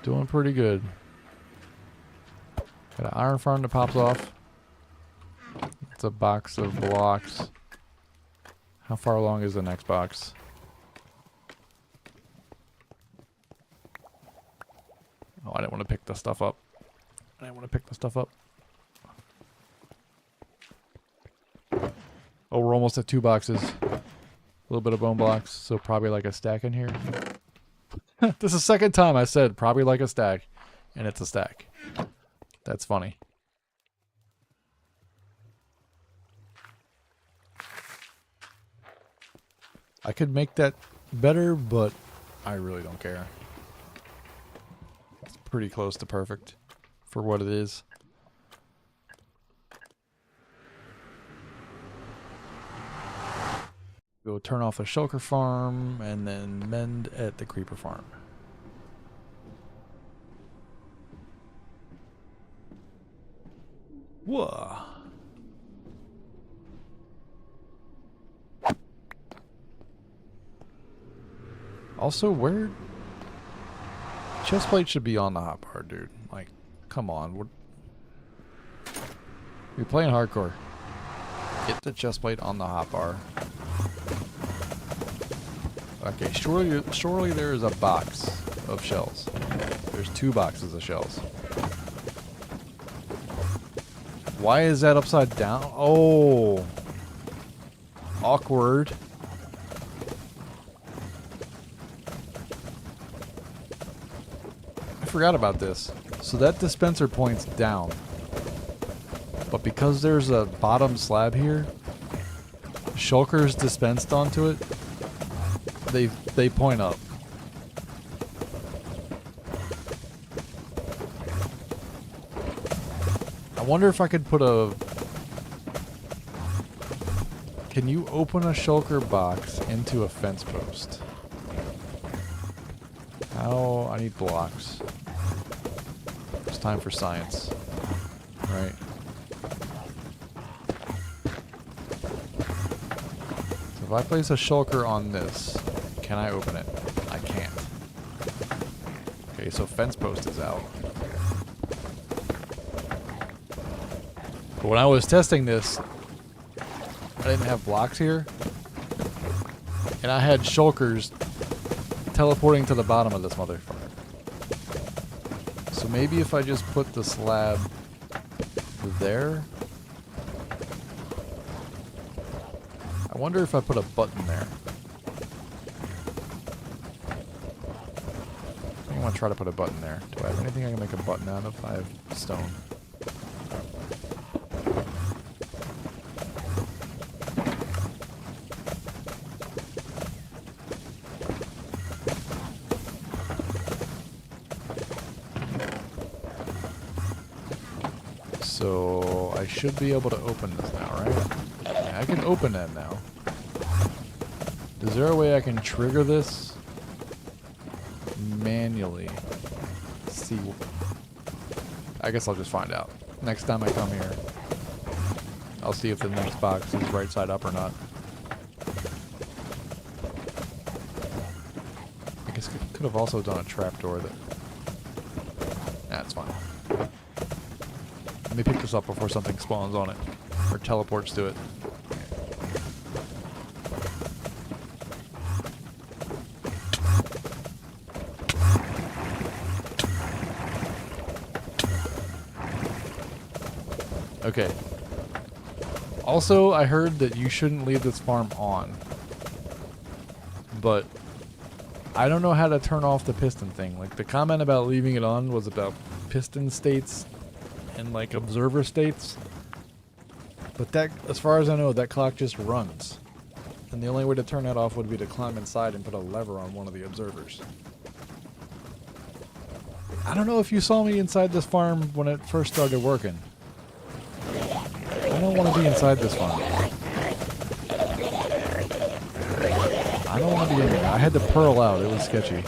[SPEAKER 2] Doing pretty good. Got an iron farm that pops off. It's a box of blocks. How far along is the next box? Oh, I didn't want to pick the stuff up. Oh, we're almost at 2 boxes. A little bit of bone blocks, so probably like a stack in here. This is the second time I said probably like a stack, and it's a stack. That's funny. I could make that better, but I really don't care. It's pretty close to perfect for what it is. Go turn off the shulker farm and then mend at the creeper farm. Whoa. Also, where... Chestplate should be on the hotbar, dude. Like, come on. We're playing hardcore. Get the chest plate on the hotbar. Okay, surely there is a box of shells. There's 2 boxes of shells. Why is that upside down? Oh. Awkward. I forgot about this. So that dispenser points down. But because there's a bottom slab here, shulkers dispensed onto it, they point up. I wonder if I could put a... Can you open a shulker box into a fence post? How? I need blocks. It's time for science. Right. So if I place a shulker on this, can I open it? I can't. Okay, so fence post is out. But when I was testing this, I didn't have blocks here. And I had shulkers teleporting to the bottom of this motherfucker. So maybe if I just put the slab there. I wonder if I put a button there. I think I want to try to put a button there. Do I have anything I can make a button out of? I have stone. So I should be able to open this now, right? Yeah, I can open that now. Is there a way I can trigger this manually? Let's see. I guess I'll just find out. Next time I come here, I'll see if the next box is right side up or not. I guess I could have also done a trapdoor that... That's fine. Let me pick this up before something spawns on it. Or teleports to it. Okay. Also, I heard that you shouldn't leave this farm on. But I don't know how to turn off the piston thing. Like, the comment about leaving it on was about piston states and like observer states, but that, as far as I know, that clock just runs, and the only way to turn that off would be to climb inside and put a lever on one of the observers. I don't know if you saw me inside this farm when it first started working. I don't want to be inside this farm. I don't want to be in there. I had to pearl out. It was sketchy.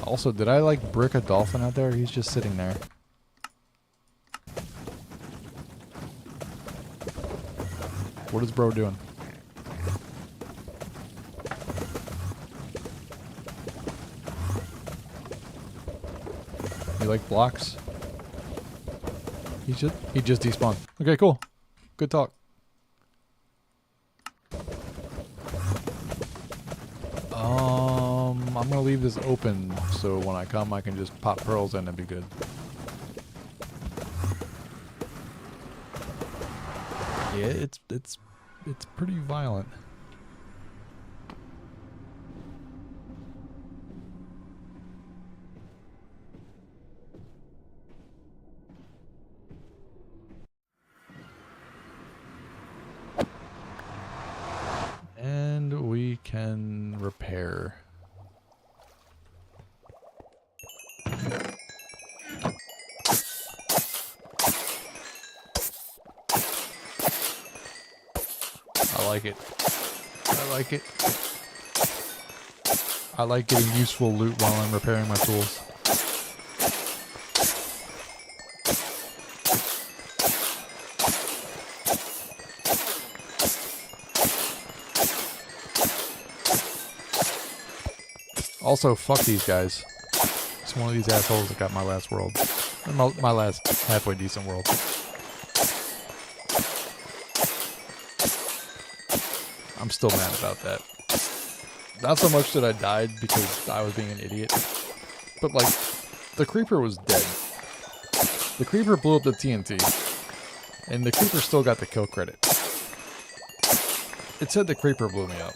[SPEAKER 2] Also, did I like brick a dolphin out there? He's just sitting there. What is bro doing? You like blocks? He just despawned. Okay, cool. Good talk. I'm gonna leave this open so when I come I can just pop pearls in and be good. Yeah, it's pretty violent. And we can repair. I like it. I like it. I like getting useful loot while I'm repairing my tools. Also, fuck these guys. It's one of these assholes that got my last world. My last halfway decent world. I'm still mad about that. Not so much that I died because I was being an idiot, but like, the creeper was dead. The creeper blew up the TNT, and the creeper still got the kill credit. It said the creeper blew me up.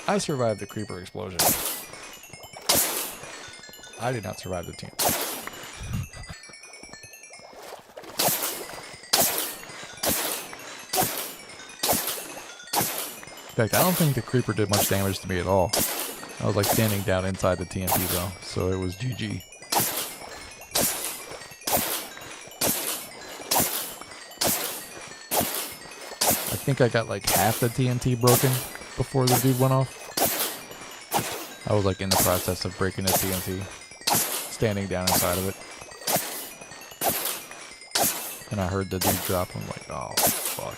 [SPEAKER 2] I survived the creeper explosion. I did not survive the TNT. In fact, I don't think the creeper did much damage to me at all. I was like standing down inside the TNT though, so it was GG. I think I got like half the TNT broken before the dude went off. I was like in the process of breaking the TNT, standing down inside of it. And I heard the dude drop. I'm like, oh, fuck.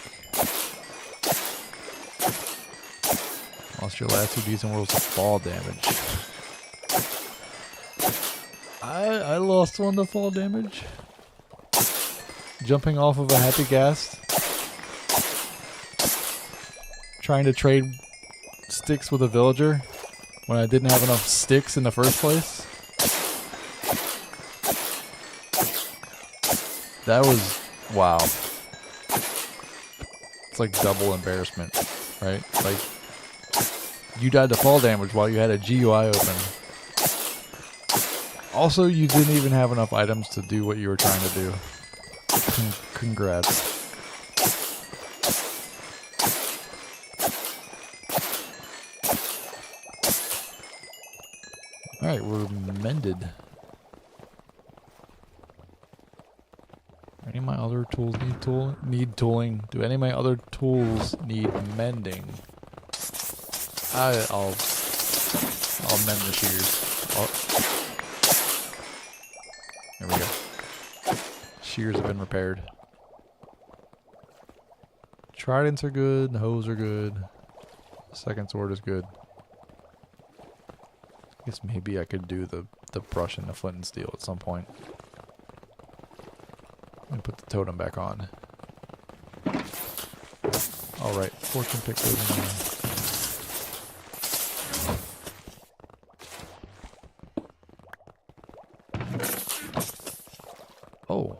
[SPEAKER 2] Lost your last 2 decent worlds to fall damage. I lost one to fall damage. Jumping off of a happy gas. Trying to trade sticks with a villager when I didn't have enough sticks in the first place. That was, wow. It's like double embarrassment, right? Like, you died to fall damage while you had a GUI open. Also, you didn't even have enough items to do what you were trying to do. Congrats. Alright, we're mended. Any of my other tools need tooling? Do any of my other tools need mending? I'll mend the shears. There we go. Shears have been repaired. Tridents are good. Hoes are good. Second sword is good. I guess maybe I could do the brush and the flint and steel at some point. And put the totem back on. Alright, fortune pick goes in there. Oh.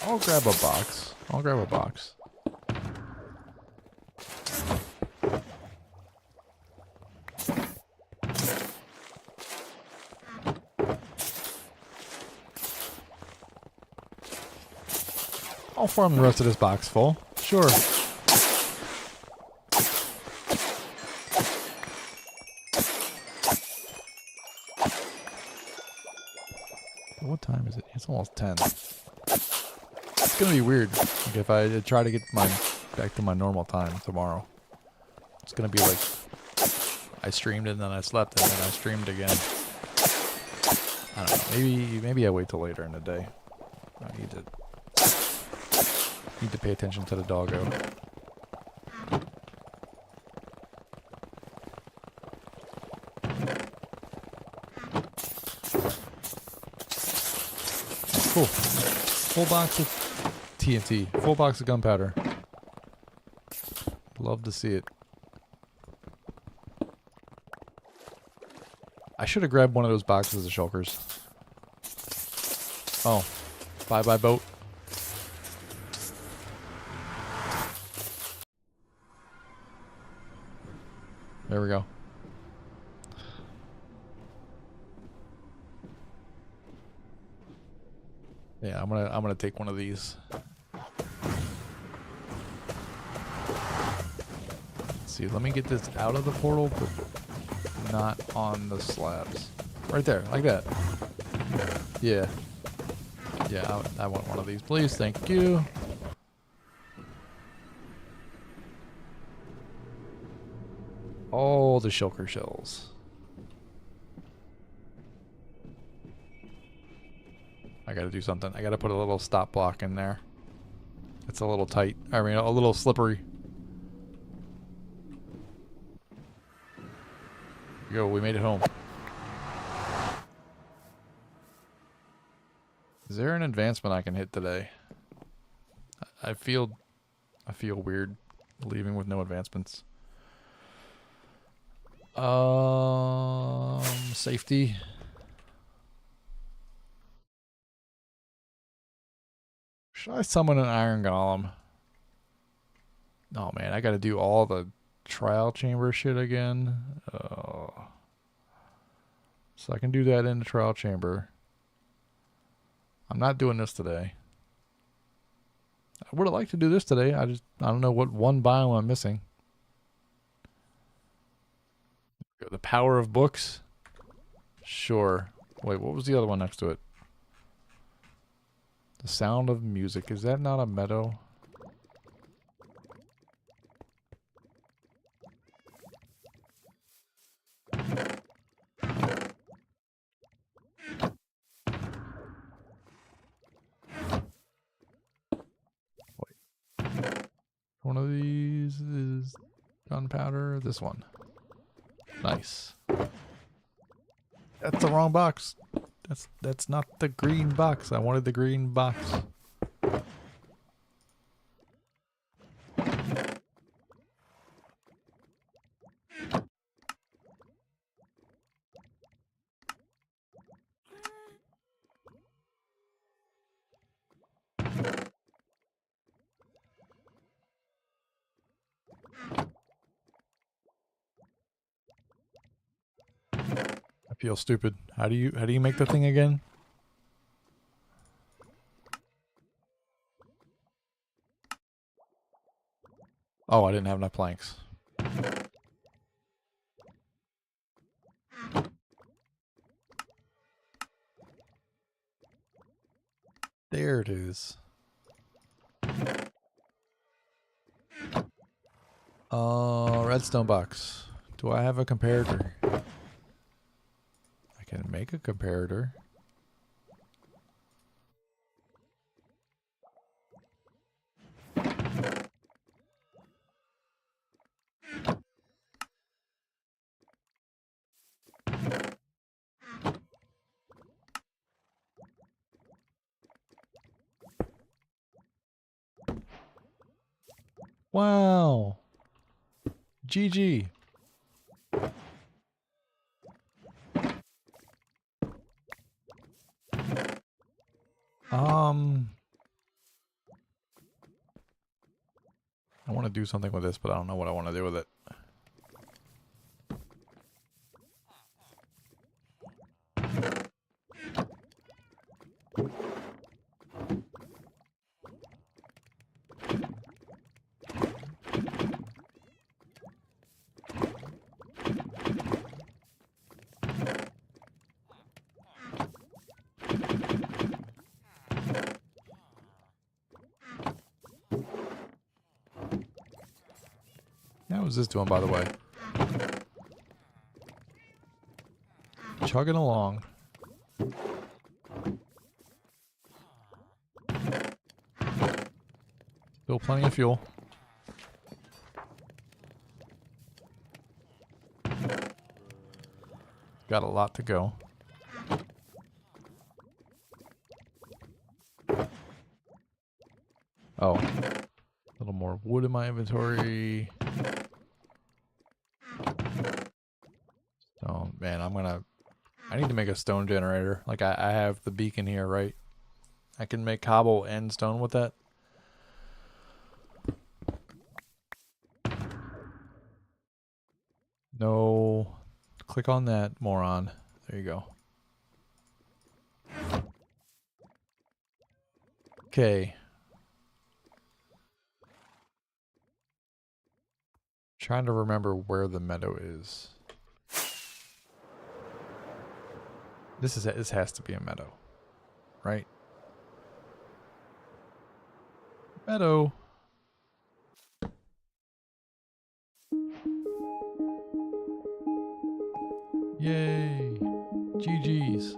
[SPEAKER 2] I'll grab a box. I'll grab a box. I'll farm the rest of this box full. Sure. What time is it? It's almost 10. It's gonna be weird like if I try to get back to my normal time tomorrow. It's gonna be like I streamed and then I slept and then I streamed again. I don't know. Maybe I wait till later in the day. I need to pay attention to the doggo. Cool. Full box of TNT. Full box of gunpowder. Love to see it. I should have grabbed one of those boxes of shulkers. Oh. Bye-bye boat. There we go. Yeah, I'm gonna take one of these. Let's see, let me get this out of the portal, but not on the slabs. Right there, like that. Yeah. Yeah, I want one of these, please. Thank you. All the shulker shells. I gotta do something. I gotta put a little stop block in there. It's a little tight. I mean, a little slippery. go. We made it home. Is there an advancement I can hit today? I feel weird leaving with no advancements. Safety. Should I summon an iron golem? Oh man, I gotta do all the trial chamber shit again. So I can do that in the trial chamber. I'm not doing this today. I would have liked to do this today. I don't know what one biome I'm missing. The power of books? Sure. Wait, what was the other one next to it? The sound of music. Is that not a meadow? One of these is gunpowder. This one. Nice. That's the wrong box. That's not the green box. I wanted the green box. I feel stupid. How do you make the thing again? Oh, I didn't have enough planks. There it is. Redstone box. Do I have a comparator? I can make a comparator. Wow. GG. I want to do something with this, but I don't know what I want to do with it. How is this doing, by the way? Chugging along. Still plenty of fuel. Got a lot to go. Oh. A little more wood in my inventory. Oh, man, I need to make a stone generator. Like, I have the beacon here, right? I can make cobble and stone with that. No. Click on that, moron. There you go. Okay. Trying to remember where the meadow is. This has to be a meadow, right? Meadow. Yay. GG's.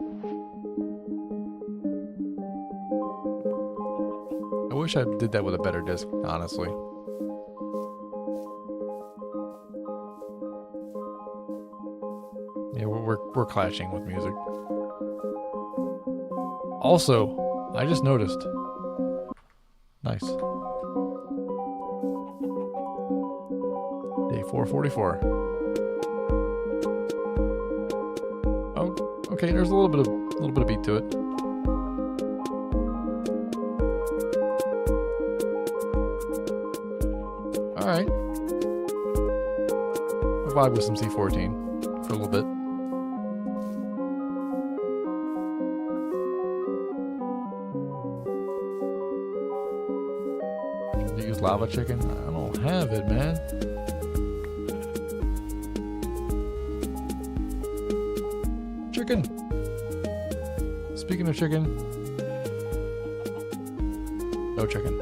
[SPEAKER 2] I wish I did that with a better disc, honestly. We're clashing with music. Also, I just noticed. Nice. Day 444. Oh, okay. There's a little bit of beat to it. All right. I'll vibe with some C14 for a little bit. Do you use lava chicken? I don't have it, man. Chicken. Speaking of chicken, no chicken.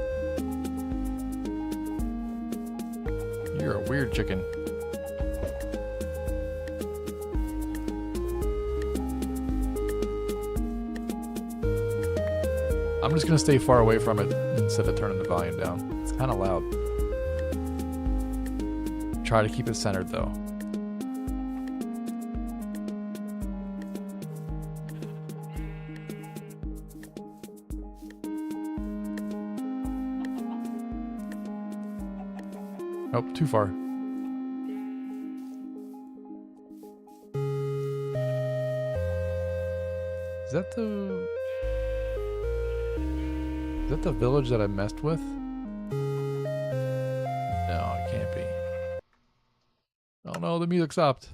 [SPEAKER 2] You're a weird chicken. I'm just gonna stay far away from it instead of turning the volume down. It's kind of loud. Try to keep it centered though. Nope, too far. Is that the village that I messed with? No, it can't be. Oh no, the music stopped.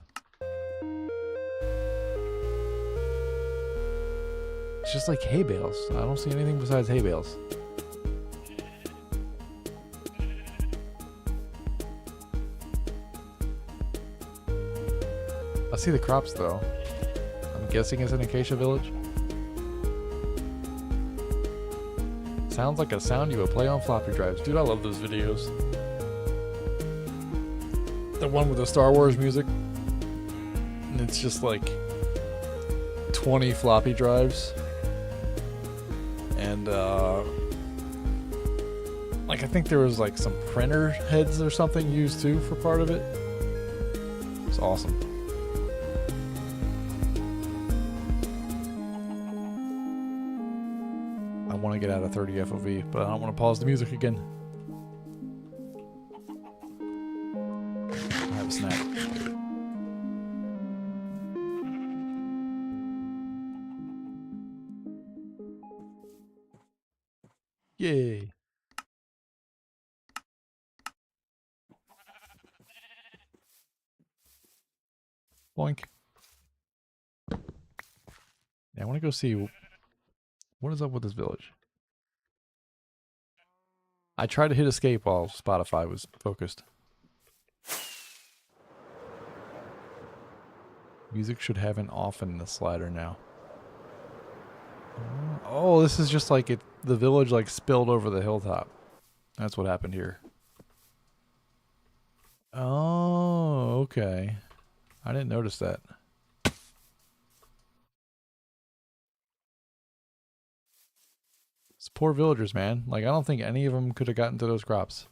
[SPEAKER 2] It's just like hay bales. I don't see anything besides hay bales. I see the crops though. I'm guessing it's an acacia village. Sounds like a sound you would play on floppy drives. Dude, I love those videos. The one with the Star Wars music. And it's just like 20 floppy drives. And like I think there was like some printer heads or something used too for part of it. It's awesome. I want to get out of 30 FOV, but I don't want to pause the music again. I have a snack. Yay. Boink. Yeah, I want to go see what is up with this village. I tried to hit escape while Spotify was focused. Music should have an off in the slider now. Oh, this is just like it. The village like spilled over the hilltop. That's what happened here. Oh, okay. I didn't notice that. It's poor villagers, man. Like, I don't think any of them could have gotten to those crops.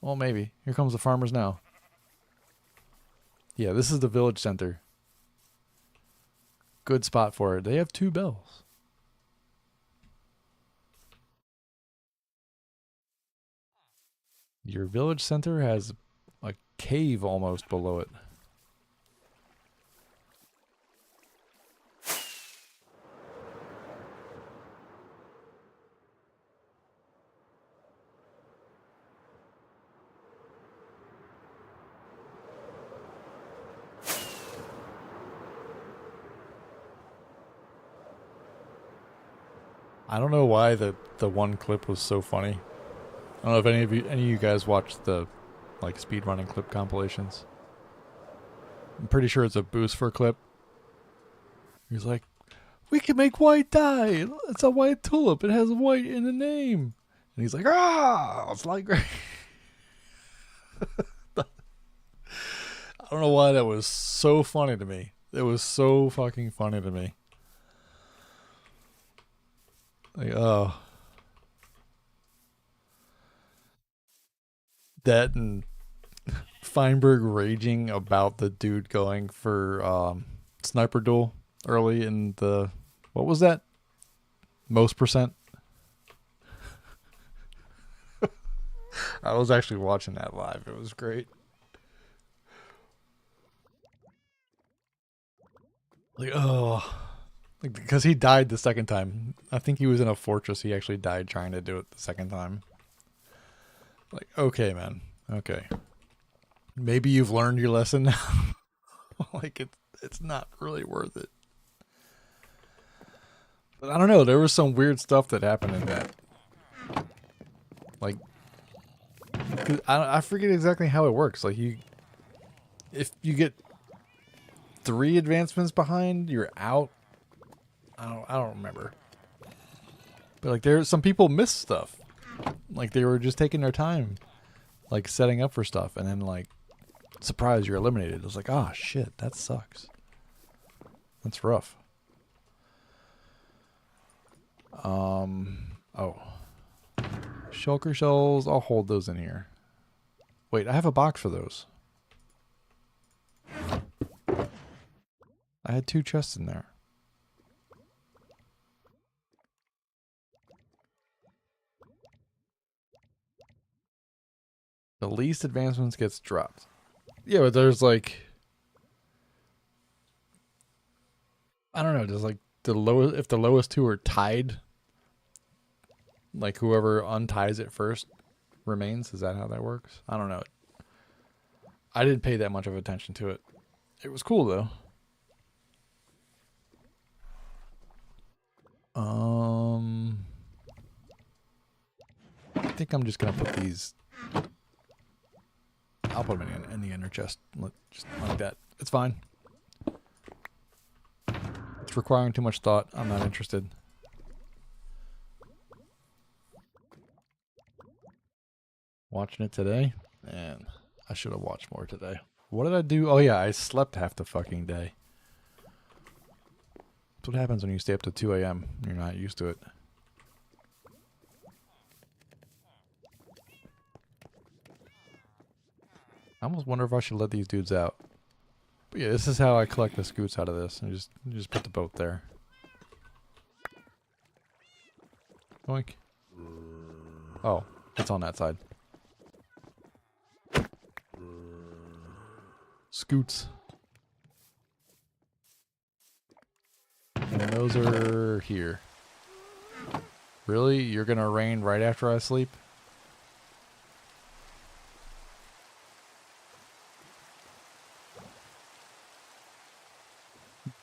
[SPEAKER 2] Well, maybe. Here comes the farmers now. Yeah, this is the village center. Good spot for it. They have 2 bells. Your village center has a cave almost below it. I don't know why the one clip was so funny. I don't know if any of you guys watched the like speedrunning clip compilations. I'm pretty sure it's a Booster clip. He's like, "We can make white dye. It's a white tulip. It has white in the name." And he's like, "Ah, it's like." I don't know why that was so funny to me. It was so fucking funny to me. Like, oh. That and Feinberg raging about the dude going for sniper duel early in the, what was that? Most percent? I was actually watching that live. It was great. Like, oh, like, because he died the second time. I think he was in a fortress. He actually died trying to do it the second time. Like, okay, man. Okay. Maybe you've learned your lesson now. Like, it's not really worth it. But I don't know. There was some weird stuff that happened in that. Like, I forget exactly how it works. Like, if you get 3 advancements behind, you're out. I don't remember. But like, there's some people miss stuff. Like, they were just taking their time, like setting up for stuff, and then like, surprise, you're eliminated. It was like, oh shit, that sucks. That's rough. Oh, shulker shells. I'll hold those in here. Wait, I have a box for those. I had 2 chests in there. The least advancements gets dropped. Yeah, but there's like, I don't know, there's like the lowest, if the lowest 2 are tied, like whoever unties it first remains. Is that how that works? I don't know. I didn't pay that much of attention to it. It was cool though. I think I'm just gonna put these. I'll put them in the inner chest, just like that. It's fine. It's requiring too much thought. I'm not interested. Watching it today? Man, I should have watched more today. What did I do? Oh yeah, I slept half the fucking day. That's what happens when you stay up to 2 a.m. You're not used to it. I almost wonder if I should let these dudes out. But yeah, this is how I collect the scoots out of this. And just put the boat there. Oink. Oh, it's on that side. Scoots. And those are here. Really? You're gonna rain right after I sleep?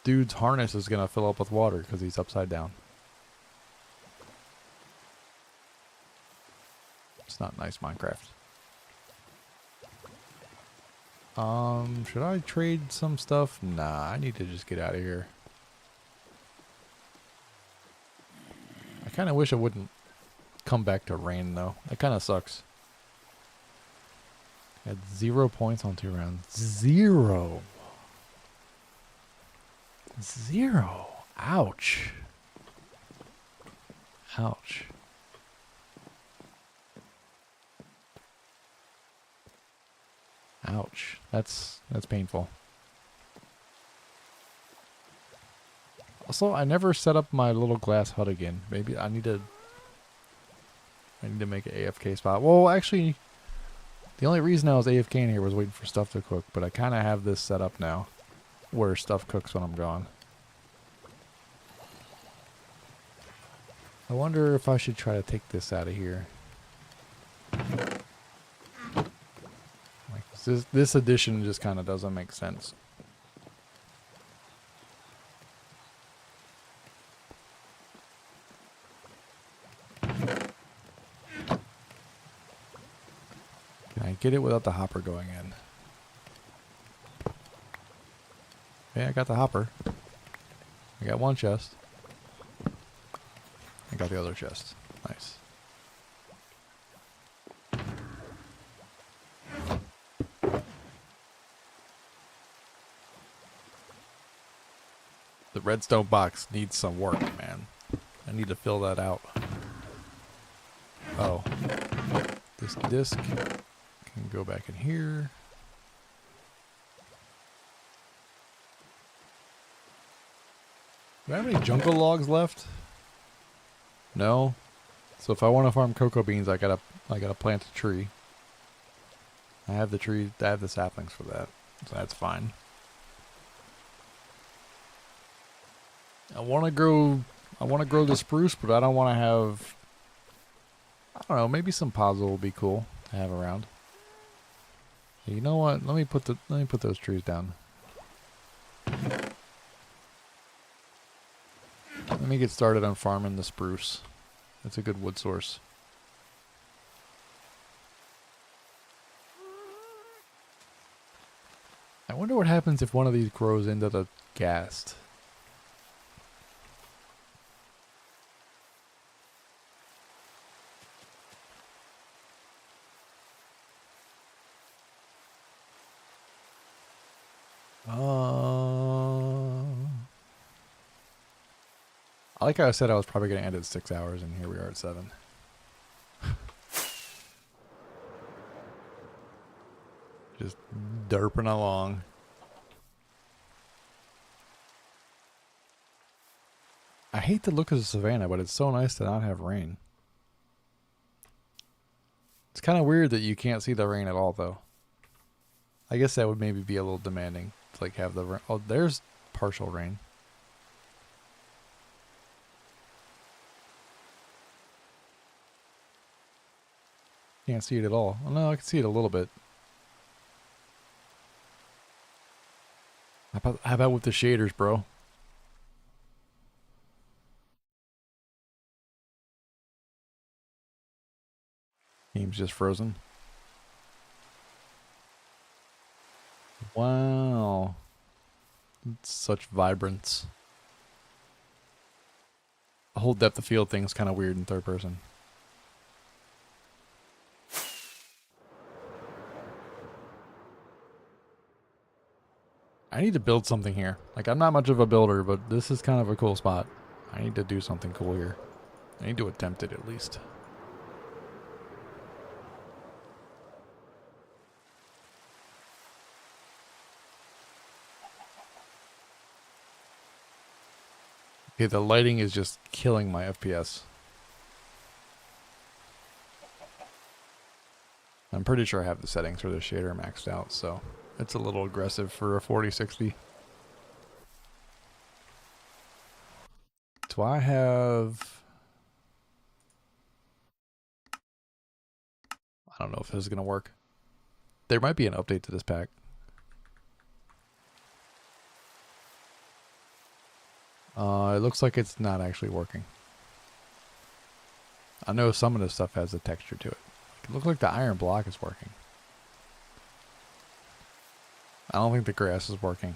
[SPEAKER 2] Dude's harness is gonna fill up with water because he's upside down. It's not nice, Minecraft. Should I trade some stuff? Nah, I need to just get out of here. I kind of wish it wouldn't come back to rain, though. That kind of sucks. Had 0 points on 2 rounds. 0. 0. Ouch. Ouch. Ouch. That's painful. Also, I never set up my little glass hut again. Maybe I need to make an AFK spot. Well, actually, the only reason I was AFK in here was waiting for stuff to cook, but I kind of have this set up now where stuff cooks when I'm gone. I wonder if I should try to take this out of here. Like this addition just kind of doesn't make sense. Can I get it without the hopper going in? Okay, I got the hopper. I got 1 chest. I got the other chest. Nice. The redstone box needs some work, man. I need to fill that out. Oh. This disc can go back in here. Do I have any jungle logs left? No. So if I want to farm cocoa beans, I gotta plant a tree. I have the tree. I have the saplings for that, so that's fine. I want to grow the spruce, but I don't want to have. I don't know. Maybe some podzol will be cool to have around. You know what? Let me put those trees down. Let me get started on farming the spruce. That's a good wood source. I wonder what happens if one of these grows into the ghast. Like I said, I was probably going to end at 6 hours, and here we are at 7. Just derping along. I hate the look of the savannah, but it's so nice to not have rain. It's kind of weird that you can't see the rain at all, though. I guess that would maybe be a little demanding to like have the rain. Oh, there's partial rain. Can't see it at all. Oh, no, I can see it a little bit. How about with the shaders, bro? Game's just frozen. Wow. It's such vibrance. The whole depth of field thing's kind of weird in third person. I need to build something here. Like, I'm not much of a builder, but this is kind of a cool spot. I need to do something cool here. I need to attempt it at least. Okay, the lighting is just killing my FPS. I'm pretty sure I have the settings for the shader maxed out, so it's a little aggressive for a 4060. Do I have... I don't know if this is going to work. There might be an update to this pack. It looks like it's not actually working. I know some of this stuff has a texture to it. It looks like the iron block is working. I don't think the grass is working.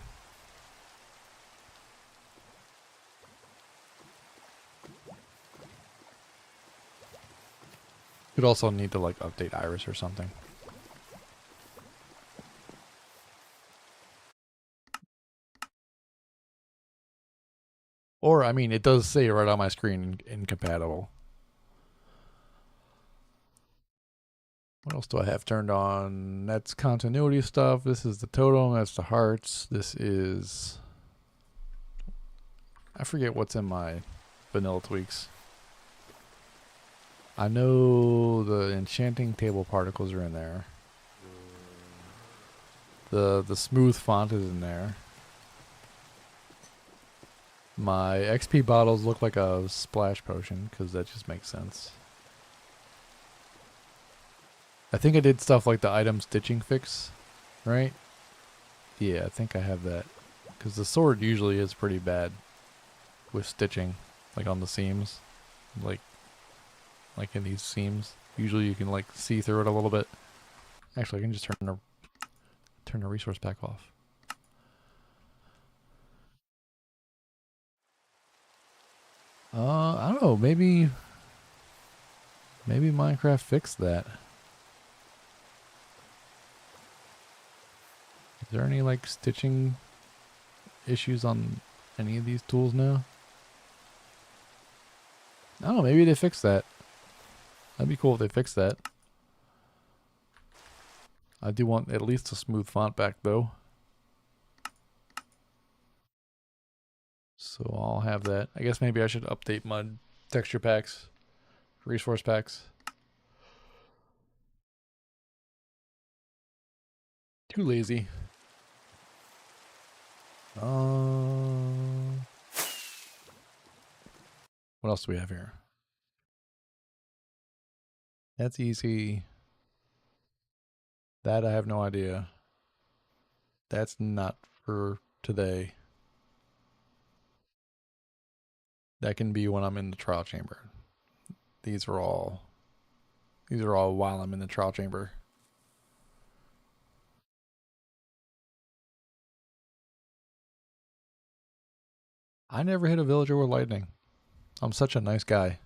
[SPEAKER 2] Could also need to like update iris or something. Or, I mean, it does say right on my screen, incompatible. What else do I have turned on? That's continuity stuff. This is the totem. That's the hearts. This is... I forget what's in my vanilla tweaks. I know the enchanting table particles are in there. The smooth font is in there. My XP bottles look like a splash potion, because that just makes sense. I think I did stuff like the item stitching fix, right? Yeah, I think I have that. Because the sword usually is pretty bad with stitching, like on the seams. Like in these seams. Usually you can like see through it a little bit. Actually, I can just turn the resource pack off. I don't know, maybe Minecraft fixed that. Is there any like stitching issues on any of these tools now? I don't know, maybe they fixed that. That'd be cool if they fixed that. I do want at least a smooth font back though. So I'll have that. I guess maybe I should update my texture packs, resource packs. Too lazy. What else do we have here? That's easy. That I have no idea. That's not for today. That can be when I'm in the trial chamber. These are all while I'm in the trial chamber. I never hit a villager with lightning. I'm such a nice guy.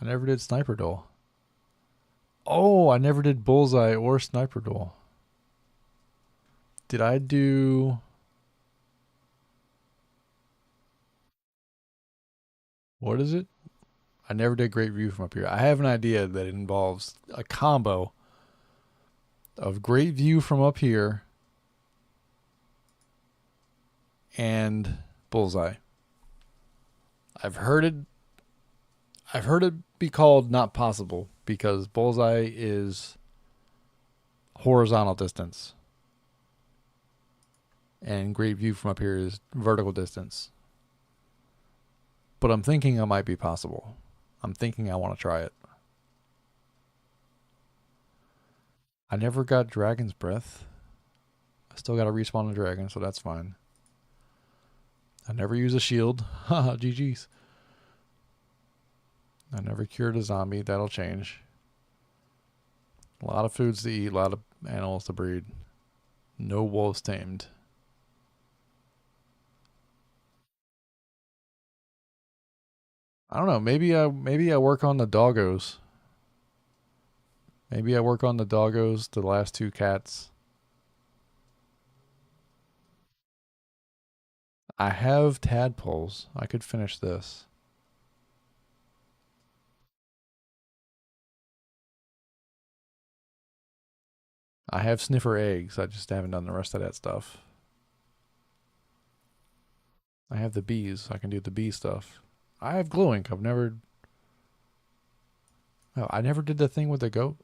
[SPEAKER 2] I never did sniper duel. Oh, I never did bullseye or sniper duel. Did I do... What is it? I never did great view from up here. I have an idea that it involves a combo of great view from up here and bullseye. I've heard it be called not possible because bullseye is horizontal distance and great view from up here is vertical distance. But I'm thinking it might be possible. I'm thinking I want to try it. I never got Dragon's Breath. I still got to respawn a dragon, so that's fine. I never use a shield. Haha, GG's. I never cured a zombie. That'll change. A lot of foods to eat, a lot of animals to breed. No wolves tamed. I don't know. Maybe I work on the doggos. Maybe I work on the doggos, the last two cats. I have tadpoles. I could finish this. I have sniffer eggs. I just haven't done the rest of that stuff. I have the bees. I can do the bee stuff. I have glow ink. I've never... Oh, I never did the thing with the goat.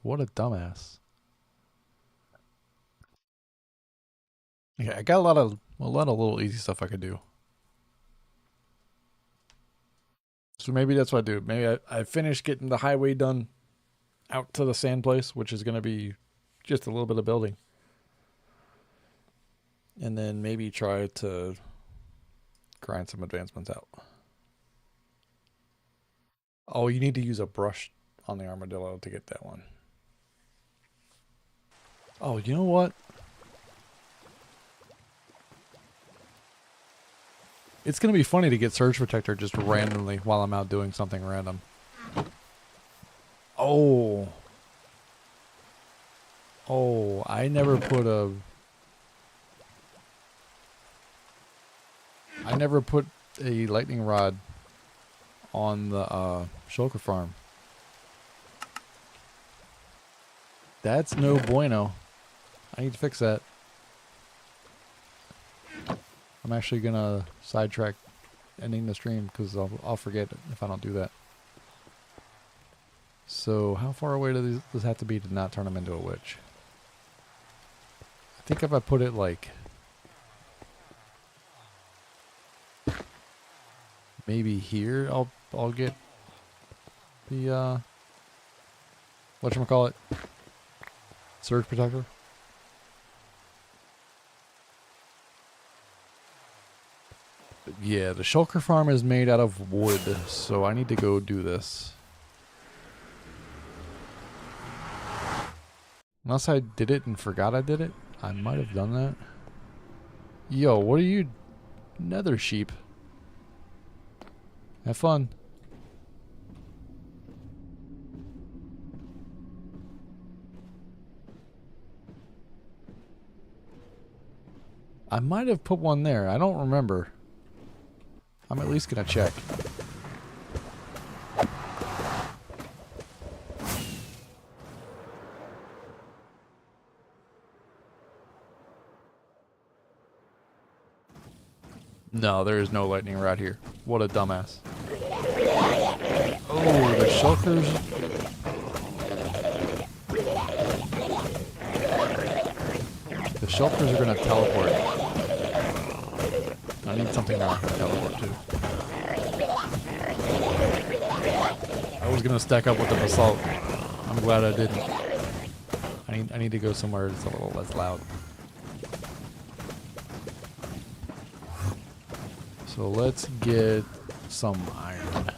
[SPEAKER 2] What a dumbass. Okay, I got a lot of little easy stuff I could do. So maybe that's what I do. Maybe I finish getting the highway done out to the sand place, which is going to be just a little bit of building. And then maybe try to grind some advancements out. Oh, you need to use a brush on the armadillo to get that one. Oh, you know what? It's going to be funny to get Surge Protector just randomly while I'm out doing something random. Oh. Oh, I never put a... I never put a lightning rod on the shulker farm. That's no bueno. I need to fix that. I'm actually gonna sidetrack ending the stream because I'll forget if I don't do that. So how far away does this have to be to not turn him into a witch? I think if I put it like maybe here, I'll get the whatchamacallit? Surge protector. Yeah, the shulker farm is made out of wood, so I need to go do this. Unless I did it and forgot I did it. I might have done that. Yo, what are you... Nether sheep. Have fun. I might have put one there. I don't remember. I'm at least gonna check. No, there is no lightning right here. What a dumbass. Oh, the shulkers. The shulkers are gonna teleport. I need something that I can teleport to. I was gonna stack up with the basalt. I'm glad I didn't. I need to go somewhere that's a little less loud. So let's get some iron.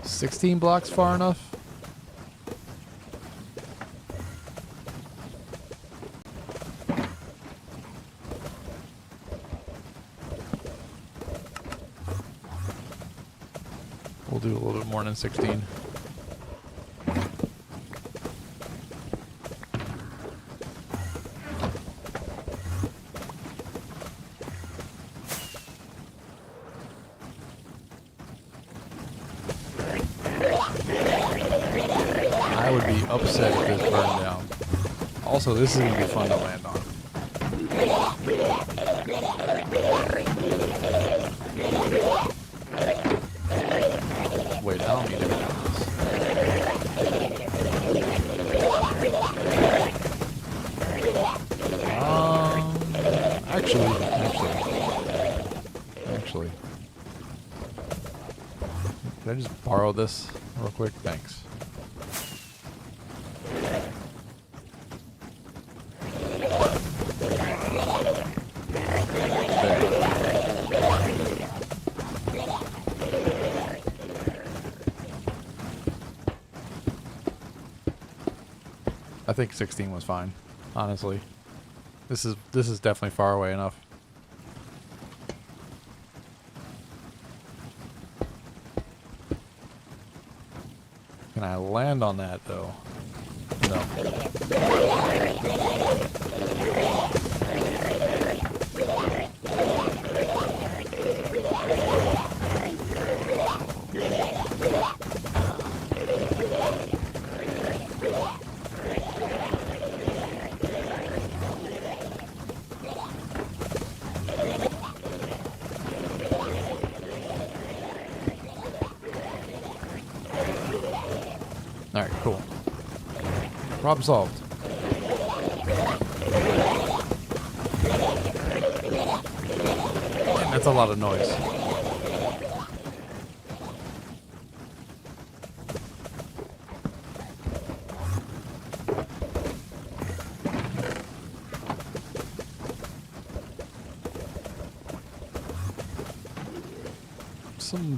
[SPEAKER 2] $16 blocks far enough? We'll do a little bit more than 16. I would be upset if this burned down. Also, this is going to be fun to land on. Wait, I don't need to do this. Actually. Can I just borrow this real quick? Thanks. I think 16 was fine, honestly. This is definitely far away enough. Can I land on that though? No. Alright, cool. Problem solved. Man, that's a lot of noise.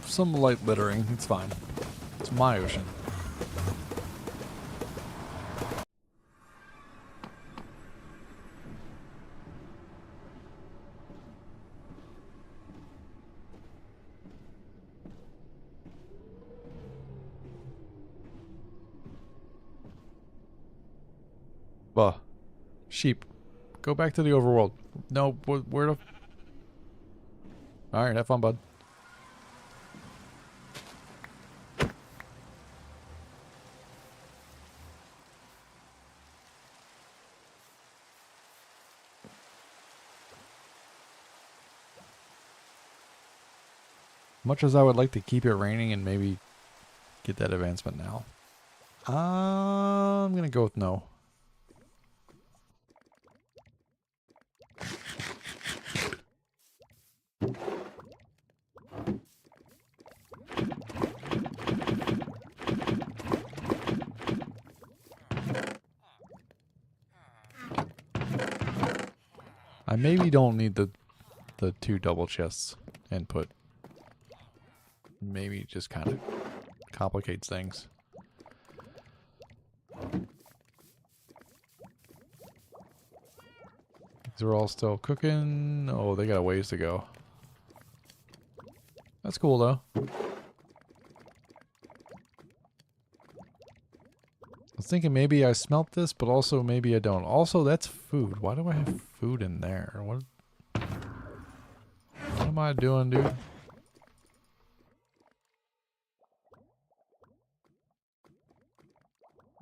[SPEAKER 2] Some light littering, it's fine. It's my ocean. Bah. Sheep. Go back to the overworld. No, where the... Alright, have fun, bud. Much as I would like to keep it raining and maybe get that advancement now, I'm gonna go with no. I maybe don't need the 2 double chests input. Maybe it just kind of complicates things. These are all still cooking. Oh, they got a ways to go. That's cool though. I was thinking maybe I smelt this, but also maybe I don't. Also, that's food. Why do I have food in there? What am I doing, dude?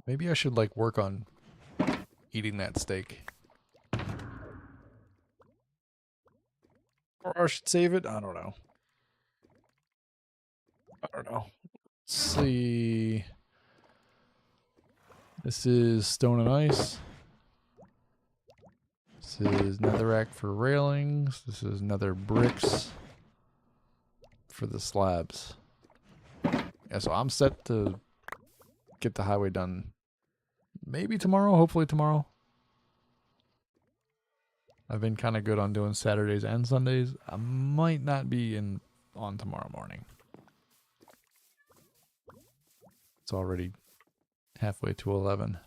[SPEAKER 2] Maybe I should like work on eating that steak. Or I should save it. I don't know. Let's see. This is stone and ice. This is netherrack for railings. This is nether bricks for the slabs. Yeah, so I'm set to get the highway done. Maybe tomorrow, hopefully tomorrow. I've been kind of good on doing Saturdays and Sundays. I might not be on tomorrow morning. It's already halfway to 11.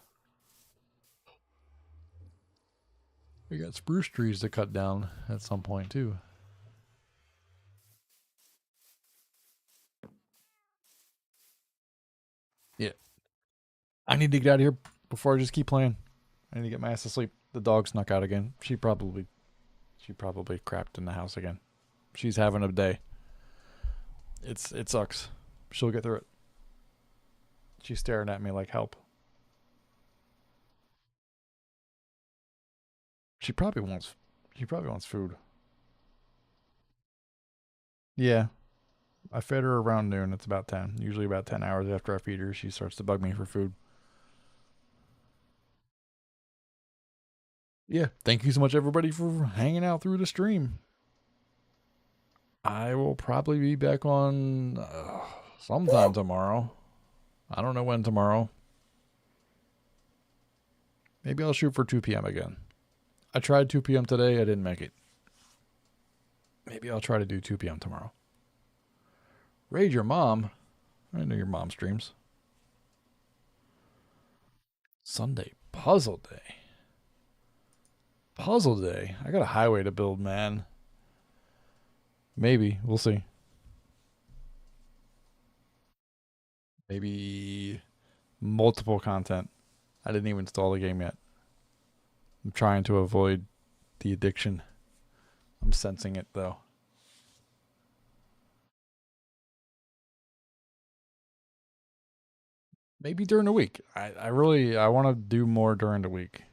[SPEAKER 2] We got spruce trees to cut down at some point too. Yeah. I need to get out of here before I just keep playing. I need to get my ass to sleep. The dog snuck out again. She probably crapped in the house again. She's having a day. It sucks. She'll get through it. She's staring at me like help. She probably wants food. Yeah. I fed her around noon. It's about 10. Usually about 10 hours after I feed her, she starts to bug me for food. Yeah. Thank you so much, everybody, for hanging out through the stream. I will probably be back on sometime tomorrow. I don't know when tomorrow. Maybe I'll shoot for 2 p.m. again. I tried 2 p.m. today. I didn't make it. Maybe I'll try to do 2 p.m. tomorrow. Raid your mom. I know your mom streams. Sunday puzzle day. Puzzle day. I got a highway to build, man. Maybe. We'll see. Maybe multiple content. I didn't even install the game yet. I'm trying to avoid the addiction. I'm sensing it though. Maybe during the week. I want to do more during the week.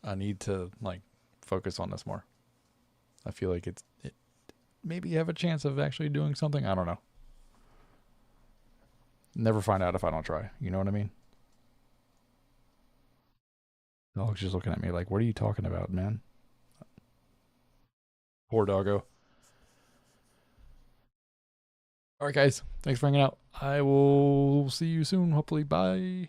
[SPEAKER 2] I need to like focus on this more. I feel like it maybe have a chance of actually doing something. I don't know. Never find out if I don't try. You know what I mean? Dog's just looking at me like, what are you talking about, man? Poor doggo. All right, guys. Thanks for hanging out. I will see you soon. Hopefully. Bye.